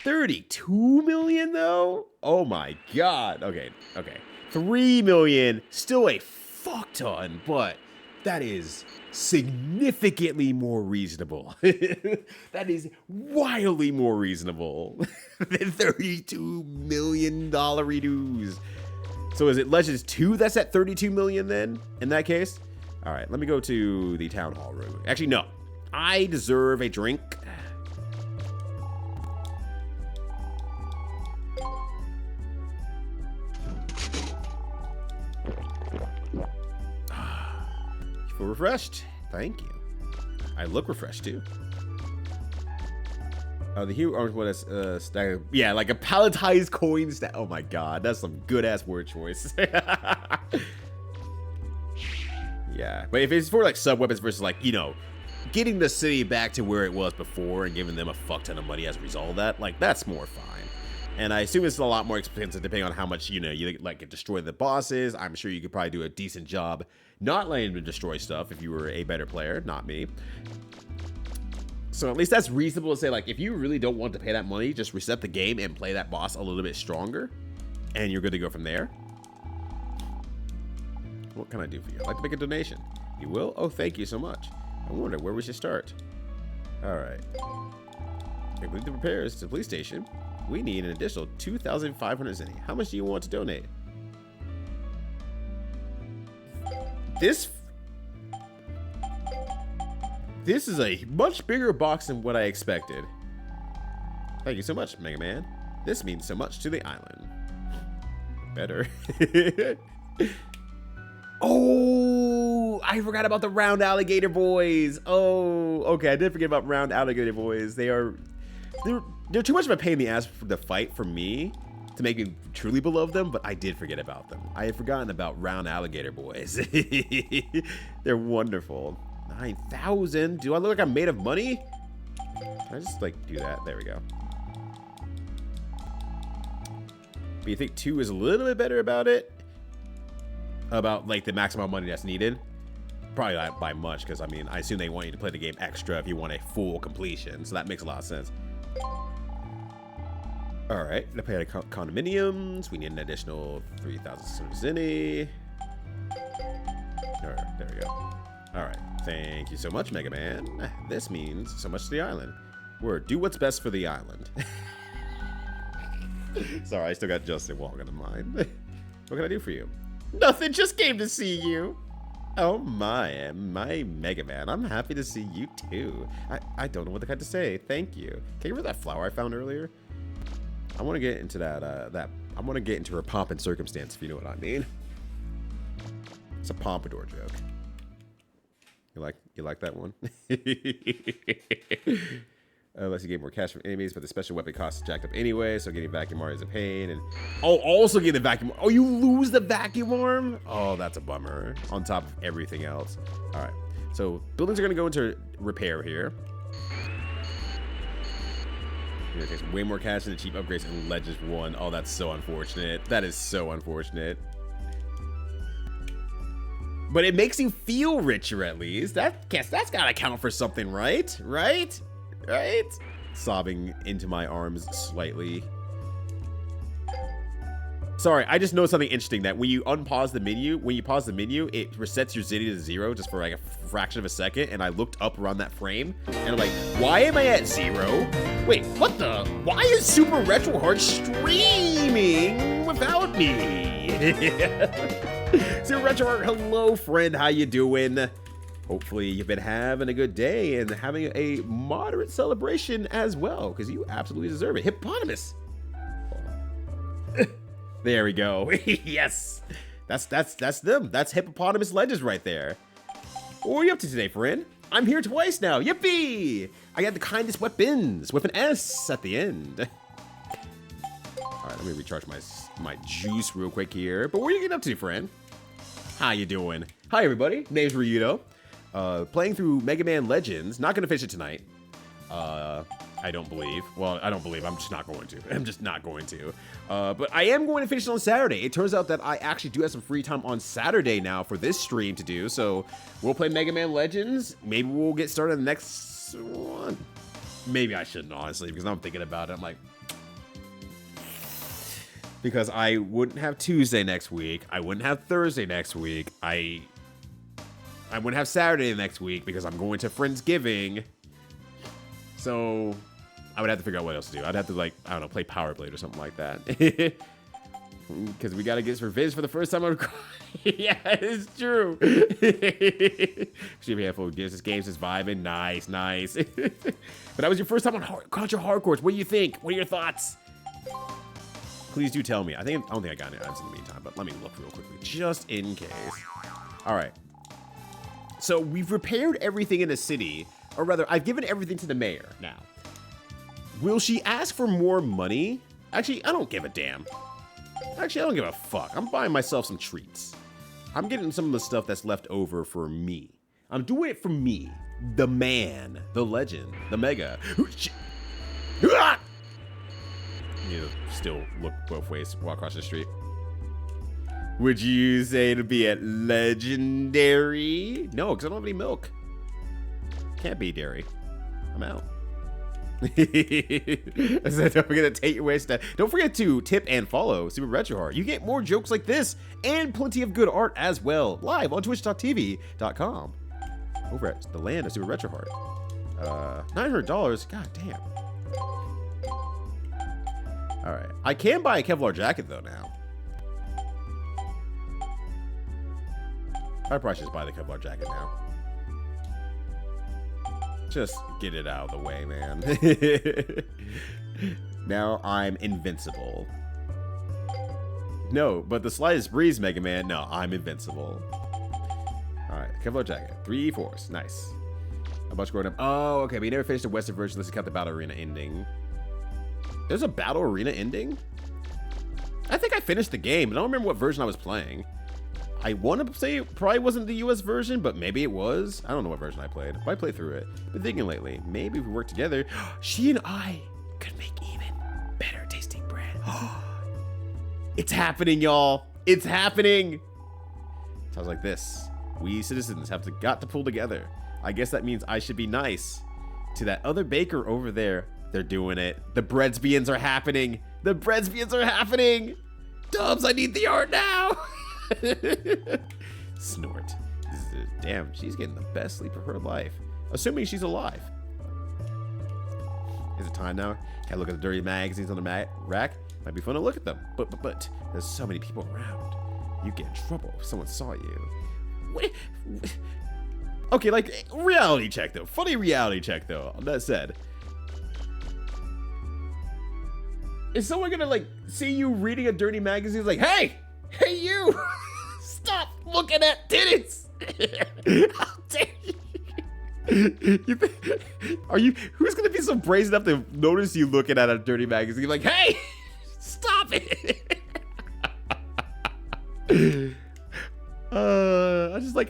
32 million though? Oh my God. Okay. 3 million, still a fuck ton, but that is significantly more reasonable. That is wildly more reasonable than $32 million redos. So is it Legends 2 that's at 32 million then, in that case? All right, let me go to the town hall room. Actually, no. I deserve a drink. You feel refreshed? Thank you. I look refreshed too. The hue orange one is stack. Yeah, like a palletized coin stack. Oh my God, that's some good ass word choice. Yeah, but if it's for like sub weapons versus like, you know, getting the city back to where it was before and giving them a fuck ton of money as a result of that, like that's more fine. And I assume it's a lot more expensive depending on how much, you know, you like destroy the bosses. I'm sure you could probably do a decent job not letting them destroy stuff if you were a better player, not me. So at least that's reasonable to say, like, if you really don't want to pay that money, just reset the game and play that boss a little bit stronger, and you're good to go from there. What can I do for you? I'd like to make a donation. You will? Oh, thank you so much. I wonder where we should start. All right. Complete the repairs to the police station. We need an additional 2,500 zenny. How much do you want to donate? This is a much bigger box than what I expected. Thank you so much, Mega Man. This means so much to the island. Better. Oh, I forgot about the round alligator boys. Oh, okay, I did forget about round alligator boys. They're too much of a pain in the ass for the fight for me to make me truly beloved them, but I did forget about them. I had forgotten about round alligator boys. They're wonderful. 9,000? Do I look like I'm made of money? Can I just like do that? There we go. But you think 2 is a little bit better about it? About like the maximum money that's needed? Probably not by much, because I mean, I assume they want you to play the game extra if you want a full completion, so that makes a lot of sense. All right, to pay out of condominiums, we need an additional 3,000 Zini. All right, there we go. All right, thank you so much, Mega Man. This means so much to the island. Word, do what's best for the island. Sorry, I still got Justin Walken in mind. What can I do for you? Nothing, just came to see you. Oh my Mega Man, I'm happy to see you too. I don't know what the heck to say. Thank you. Can you remember that flower I found earlier? I want to get into I want to get into her pomp and circumstance, if you know what I mean. It's a pompadour joke. You like that one? Unless you get more cash from enemies, but the special weapon cost is jacked up anyway, so getting vacuum arm is a pain. And also getting the vacuum. Oh, you lose the vacuum arm? Oh, that's a bummer. On top of everything else. All right, so buildings are gonna go into repair here. It takes way more cash than the cheap upgrades and Legends 1. Oh, that's so unfortunate. That is so unfortunate. But it makes you feel richer, at least. That's gotta count for something, right? Right? Sobbing into my arms slightly. Sorry, I just noticed something interesting, that when you pause the menu, it resets your Zini to 0 just for like a fraction of a second, and I looked up around that frame, and I'm like, why am I at 0? Wait, what the? Why is Super Retro Hard streaming without me? Super Retro Hard, hello friend, how you doing? Hopefully you've been having a good day and having a moderate celebration as well, because you absolutely deserve it. Hippopotamus! There we go. Yes. That's them. That's Hippopotamus Legends right there. What are you up to today, friend? I'm here twice now. Yippee! I got the kindest weapons with an S at the end. All right, let me recharge my juice real quick here. But what are you getting up to, friend? How you doing? Hi, everybody. Name's Ryudo. Playing through Mega Man Legends. Not gonna finish it tonight. I don't believe. Well, I don't believe. I'm just not going to. But I am going to finish it on Saturday. It turns out that I actually do have some free time on Saturday now for this stream to do. So we'll play Mega Man Legends. Maybe we'll get started on the next one. Maybe I shouldn't, honestly, because now I'm thinking about it. I'm like, because I wouldn't have Tuesday next week. I wouldn't have Thursday next week. I wouldn't have Saturday next week because I'm going to Friendsgiving. So I would have to figure out what else to do. I'd have to, like, I don't know, play Power Blade or something like that. Because we got to get revenge for the first time on yeah, it's true. Should be handful of games. Games is vibing. Nice. But that was your first time on Contra Hardcore. What do you think? What are your thoughts? Please do tell me. I don't think I got any items in the meantime, but let me look real quickly, just in case. All right. So we've repaired everything in the city, or rather, I've given everything to the mayor now. Will she ask for more money? Actually, I don't give a damn. Actually, I don't give a fuck. I'm buying myself some treats. I'm getting some of the stuff that's left over for me. I'm doing it for me. The man, the legend, the mega. You need to still look both ways, walk across the street. Would you say to be at legendary? No, because I don't have any milk. Can't be dairy. I'm out. I said, don't forget to take your ways. Don't forget to tip and follow Super Retro Heart. You get more jokes like this and plenty of good art as well. Live on twitch.tv.com. Over at the land of Super Retro Heart. $900. God damn. All right. I can buy a Kevlar jacket though now. I probably should just buy the Kevlar jacket now. Just get it out of the way, man. Now I'm invincible. No, but the slightest breeze, Mega Man. No, I'm invincible. All right, Kevlar jacket, 3/4. Nice. A bunch growing up. Oh, okay. We never finished the Western version. Let's count the Battle Arena ending. There's a Battle Arena ending? I think I finished the game, but I don't remember what version I was playing. I want to say it probably wasn't the US version, but maybe it was. I don't know what version I played. I played through it. Been thinking lately, maybe if we work together, she and I could make even better tasting bread. It's happening, y'all. It's happening. Sounds like this. We citizens have got to pull together. I guess that means I should be nice to that other baker over there. They're doing it. The breadsbeans are happening. The breadspians are happening. Dubs, I need the art now. Snort. Damn, she's getting the best sleep of her life. Assuming she's alive. Is it time now? Can I look at the dirty magazines on the rack? Might be fun to look at them. But there's so many people around. You get in trouble if someone saw you. Wait. Okay, like, reality check, though. Funny reality check, though. That said. Is someone gonna, like, see you reading a dirty magazine? Like, hey! Hey, you! Stop looking at titties! How dare you? Who's gonna be so brazen enough to notice you looking at a dirty magazine? Like, hey! Stop it!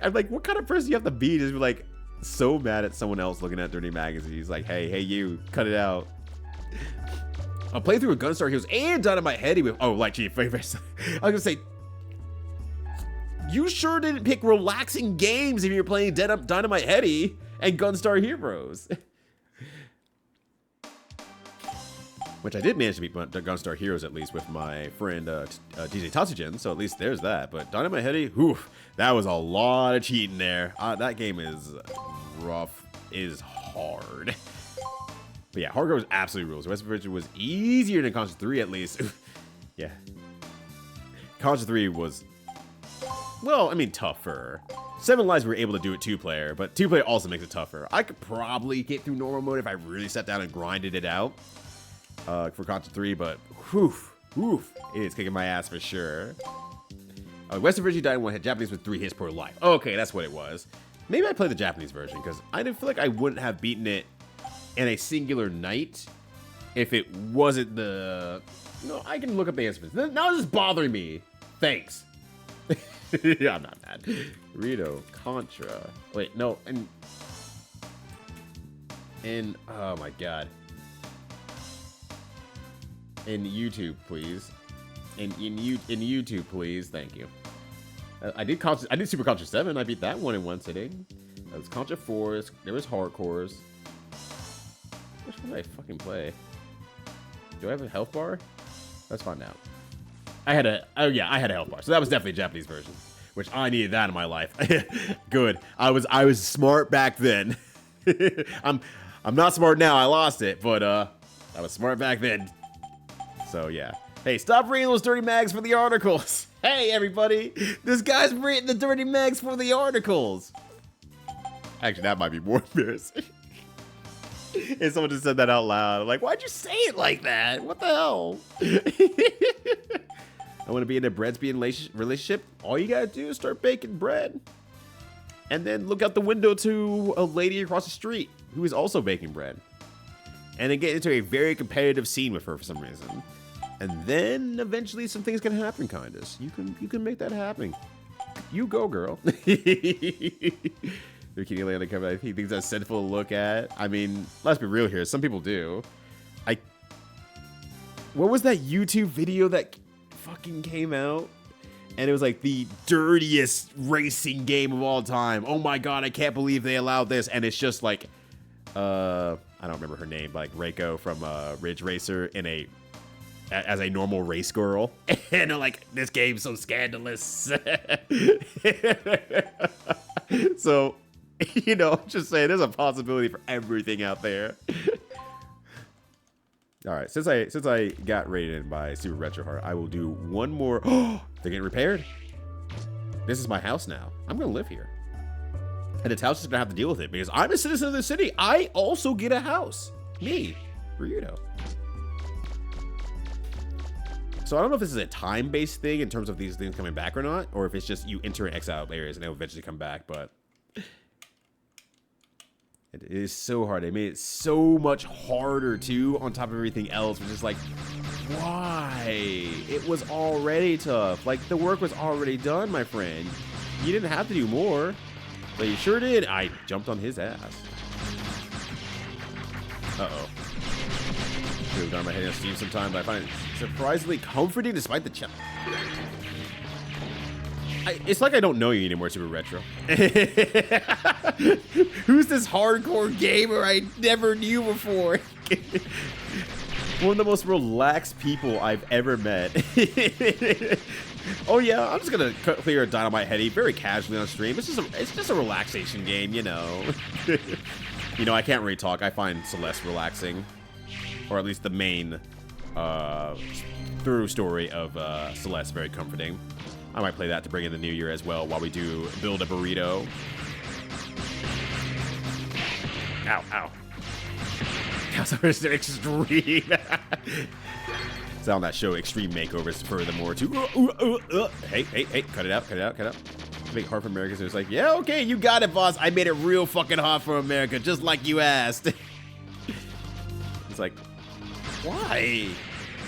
I'm like, what kind of person you have to be to be like so mad at someone else looking at dirty magazines? Like, hey, you, cut it out. I'll play through with Gunstar Heroes and Dynamite Heady with, oh, like, gee, I was gonna say, you sure didn't pick relaxing games if you're playing Dynamite Heady and Gunstar Heroes. Which I did manage to beat Gunstar Heroes at least with my friend DJ Tatsujin, so at least there's that. But Dynamite Heady, oof, that was a lot of cheating there. That game is rough, is hard. But yeah, hardcore was absolutely rules. West Virginia was easier than Contra 3 at least. Yeah. Contra 3 was, well, I mean, tougher. 7 Lives we were able to do it 2-player, but 2-player also makes it tougher. I could probably get through normal mode if I really sat down and grinded it out for Contra 3, but it's kicking my ass for sure. West Virginia Dying 1 had Japanese with 3 hits per life. Okay, that's what it was. Maybe I played the Japanese version because I didn't feel like I wouldn't have beaten it in a singular night if it wasn't the... No, I can look up the answers. Now this is bothering me. Thanks. Yeah, I'm not mad. Rito, Contra. Wait, no, and oh my god. In YouTube, please. In YouTube, please. Thank you. I did Super Contra 7. I beat that one in one sitting. That was Contra 4. There was Hardcores. Which one did I fucking play? Do I have a health bar? Let's find out. I had a health bar. So that was definitely a Japanese version, which I needed that in my life. Good. I was smart back then. I'm not smart now. I lost it, but I was smart back then. So yeah. Hey, stop reading those dirty mags for the articles. Hey everybody, this guy's reading the dirty mags for the articles. Actually, that might be more embarrassing. If someone just said that out loud, I'm like, why'd you say it like that? What the hell? I want to be in a bread-being relationship. All you gotta do is start baking bread. And then look out the window to a lady across the street who is also baking bread. And then get into a very competitive scene with her for some reason. And then eventually some things can happen, Kindness. You can make that happen. You go, girl. Bikini Land cover. He thinks that's sinful to look at. I mean, let's be real here. Some people do. What was that YouTube video that fucking came out? And it was like the dirtiest racing game of all time. Oh my god, I can't believe they allowed this. And it's just like, I don't remember her name, but like Reiko from Ridge Racer as a normal race girl. And they're like, this game's so scandalous. So, you know, just saying, there's a possibility for everything out there. All right, since I got rated in by Super Retro Heart, I will do one more. Oh, they're getting repaired. This is my house now. I'm gonna live here, and the house is gonna have to deal with it because I'm a citizen of the city. I also get a house. Me, Ryudo. So I don't know if this is a time-based thing in terms of these things coming back or not, or if it's just you enter and exit out areas and they'll eventually come back, but it is so hard. They made it so much harder too on top of everything else, which is like, why? It was already tough. Like, the work was already done, my friend. You didn't have to do more, but you sure did. I jumped on his ass. Uh-oh. Should have done my head on Steam sometime, but I find it surprisingly comforting despite the challenge. It's like I don't know you anymore, Super Retro. Who's this hardcore gamer I never knew before? One of the most relaxed people I've ever met. Oh yeah, I'm just gonna clear a Dynamite Heady very casually on stream. It's just a relaxation game, you know. You know, I can't really talk. I find Celeste relaxing, or at least the main through story of Celeste very comforting. I might play that to bring in the new year as well while we do build a burrito. Ow, ow. That's extreme. It's on that show Extreme Makeovers furthermore too. Hey, cut it out. Make it hard for Americans. It's like, yeah, okay, you got it, boss. I made it real fucking hard for America, just like you asked. It's like, why?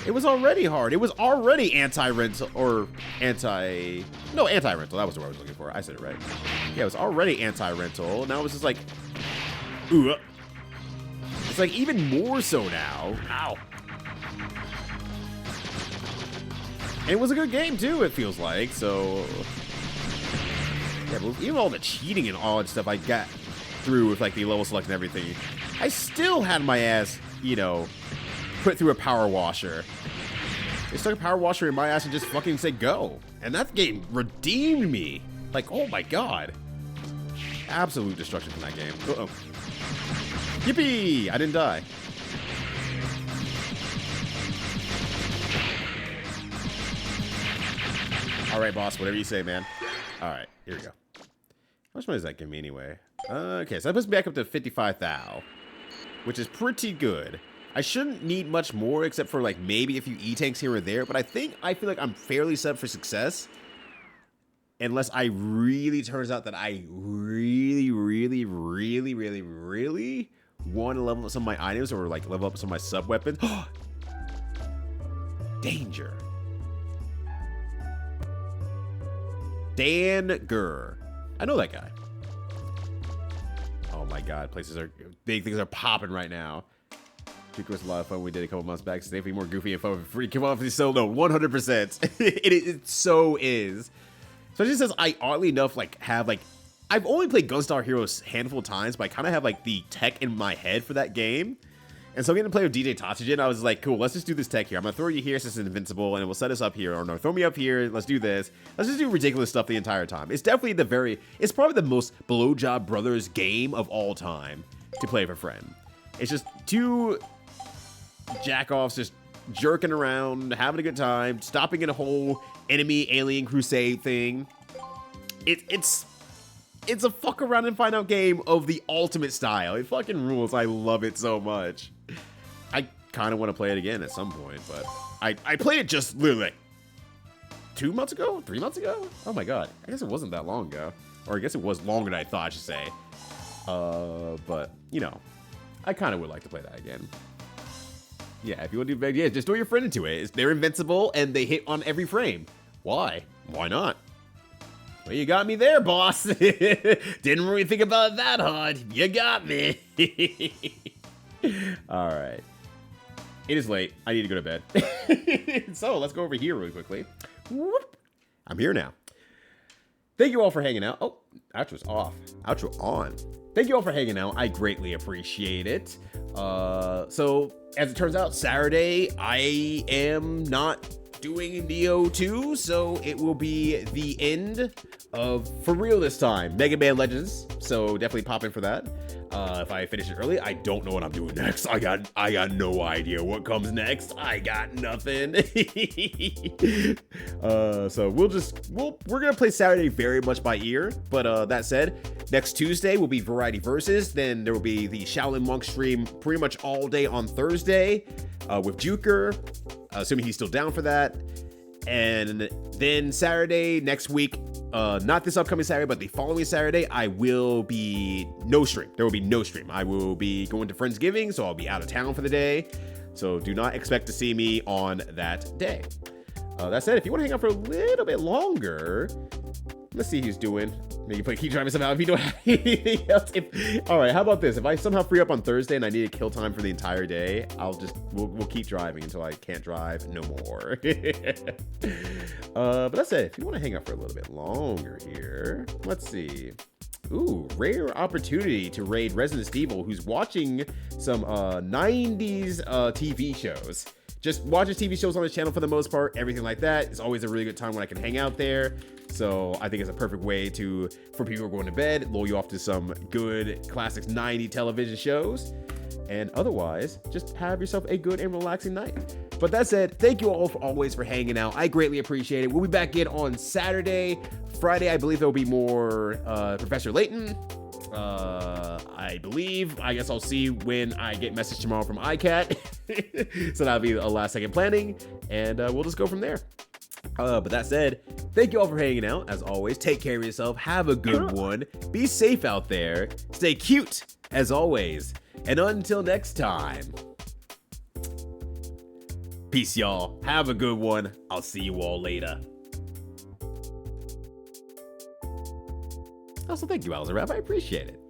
It was already hard. It was already anti-rental, or no, anti-rental. That was the word I was looking for. I said it right. Yeah, it was already anti-rental. Now it's just like, ooh. It's like even more so now. Ow. And it was a good game too, it feels like, so. Yeah, but even all the cheating and all that stuff I got through with like the level select and everything, I still had my ass, you know, put through a power washer. They stuck a power washer in my ass and just fucking said go. And that game redeemed me. Like, oh my god. Absolute destruction from that game. Uh-oh. Yippee! I didn't die. Alright, boss. Whatever you say, man. Alright, here we go. How much money does that give me anyway? Okay, so that puts me back up to 55,000. Which is pretty good. I shouldn't need much more except for like maybe a few E-tanks here or there, but I feel like I'm fairly set up for success. Unless I really turns out that I really want to level up some of my items or like level up some of my sub weapons. Danger. Dan Gurr. I know that guy. Oh my god, big things are popping right now. It was a lot of fun. We did a couple months back. Stay more goofy and fun. Free come off the solo. 100%. It so is. So it just says I oddly enough have I've only played Gunstar Heroes a handful of times, but I kind of have like the tech in my head for that game. And so I'm getting to play with DJ Tatsugen. I was like, cool, let's just do this tech here. I'm gonna throw you here since it's invincible, and it will set us up here. Or no, throw me up here. Let's do this. Let's just do ridiculous stuff the entire time. It's definitely it's probably the most Blowjob Brothers game of all time to play with a friend. It's just two jack-offs just jerking around, having a good time, stopping in a whole enemy alien crusade thing. It's a fuck around and find out game of the ultimate style. It fucking rules. I love it so much. I kind of want to play it again at some point, but I played it just literally 2 months ago? 3 months ago? Oh my god. I guess it wasn't that long ago. Or I guess it was longer than I thought, I should say. But, you know, I kind of would like to play that again. Yeah, if you want to do, yeah, just throw your friend into it. They're invincible and they hit on every frame. Why? Why not? Well, you got me there, boss. Didn't really think about it that hard. You got me. All right. It is late. I need to go to bed. So let's go over here really quickly. Whoop. I'm here now. Thank you all for hanging out. Oh, outro's off. Outro on. Thank you all for hanging out. I greatly appreciate it. So as it turns out, Saturday, I am not doing Neo 2, so it will be the end of, for real this time, Mega Man Legends. So definitely pop in for that. If I finish it early, I don't know what I'm doing next. I got no idea what comes next. I got nothing. So we're gonna play Saturday very much by ear. But that said, next Tuesday will be Variety Versus. Then there will be the Shaolin Monk stream pretty much all day on Thursday with Juker, assuming he's still down for that. And then Saturday next week, not this upcoming Saturday, but the following Saturday, I will be no stream. There will be no stream. I will be going to Friendsgiving, so I'll be out of town for the day. So do not expect to see me on that day. That said, if you want to hang out for a little bit longer, let's see who's doing. Maybe keep trying somehow if you don't have anything else. All right, how about this? If I somehow free up on Thursday and I need a kill time for the entire day, we'll keep driving until I can't drive no more. But that's it. If you want to hang out for a little bit longer here, let's see. Ooh, rare opportunity to raid Resident Evil, who's watching some 90s TV shows. Just watches TV shows on his channel for the most part, everything like that. It's always a really good time when I can hang out there. So I think it's a perfect way for people who are going to bed, lull you off to some good classics 90 television shows. And otherwise, just have yourself a good and relaxing night. But that said, thank you all always for hanging out. I greatly appreciate it. We'll be back in on Saturday. Friday, I believe there'll be more Professor Layton. I guess I'll see when I get message tomorrow from iCat. So that'll be a last second planning. And we'll just go from there. But that said, thank you all for hanging out. As always, take care of yourself. Have a good one. Be safe out there. Stay cute, as always. And until next time, peace, y'all. Have a good one. I'll see you all later. Also, thank you, Alzarab. I appreciate it.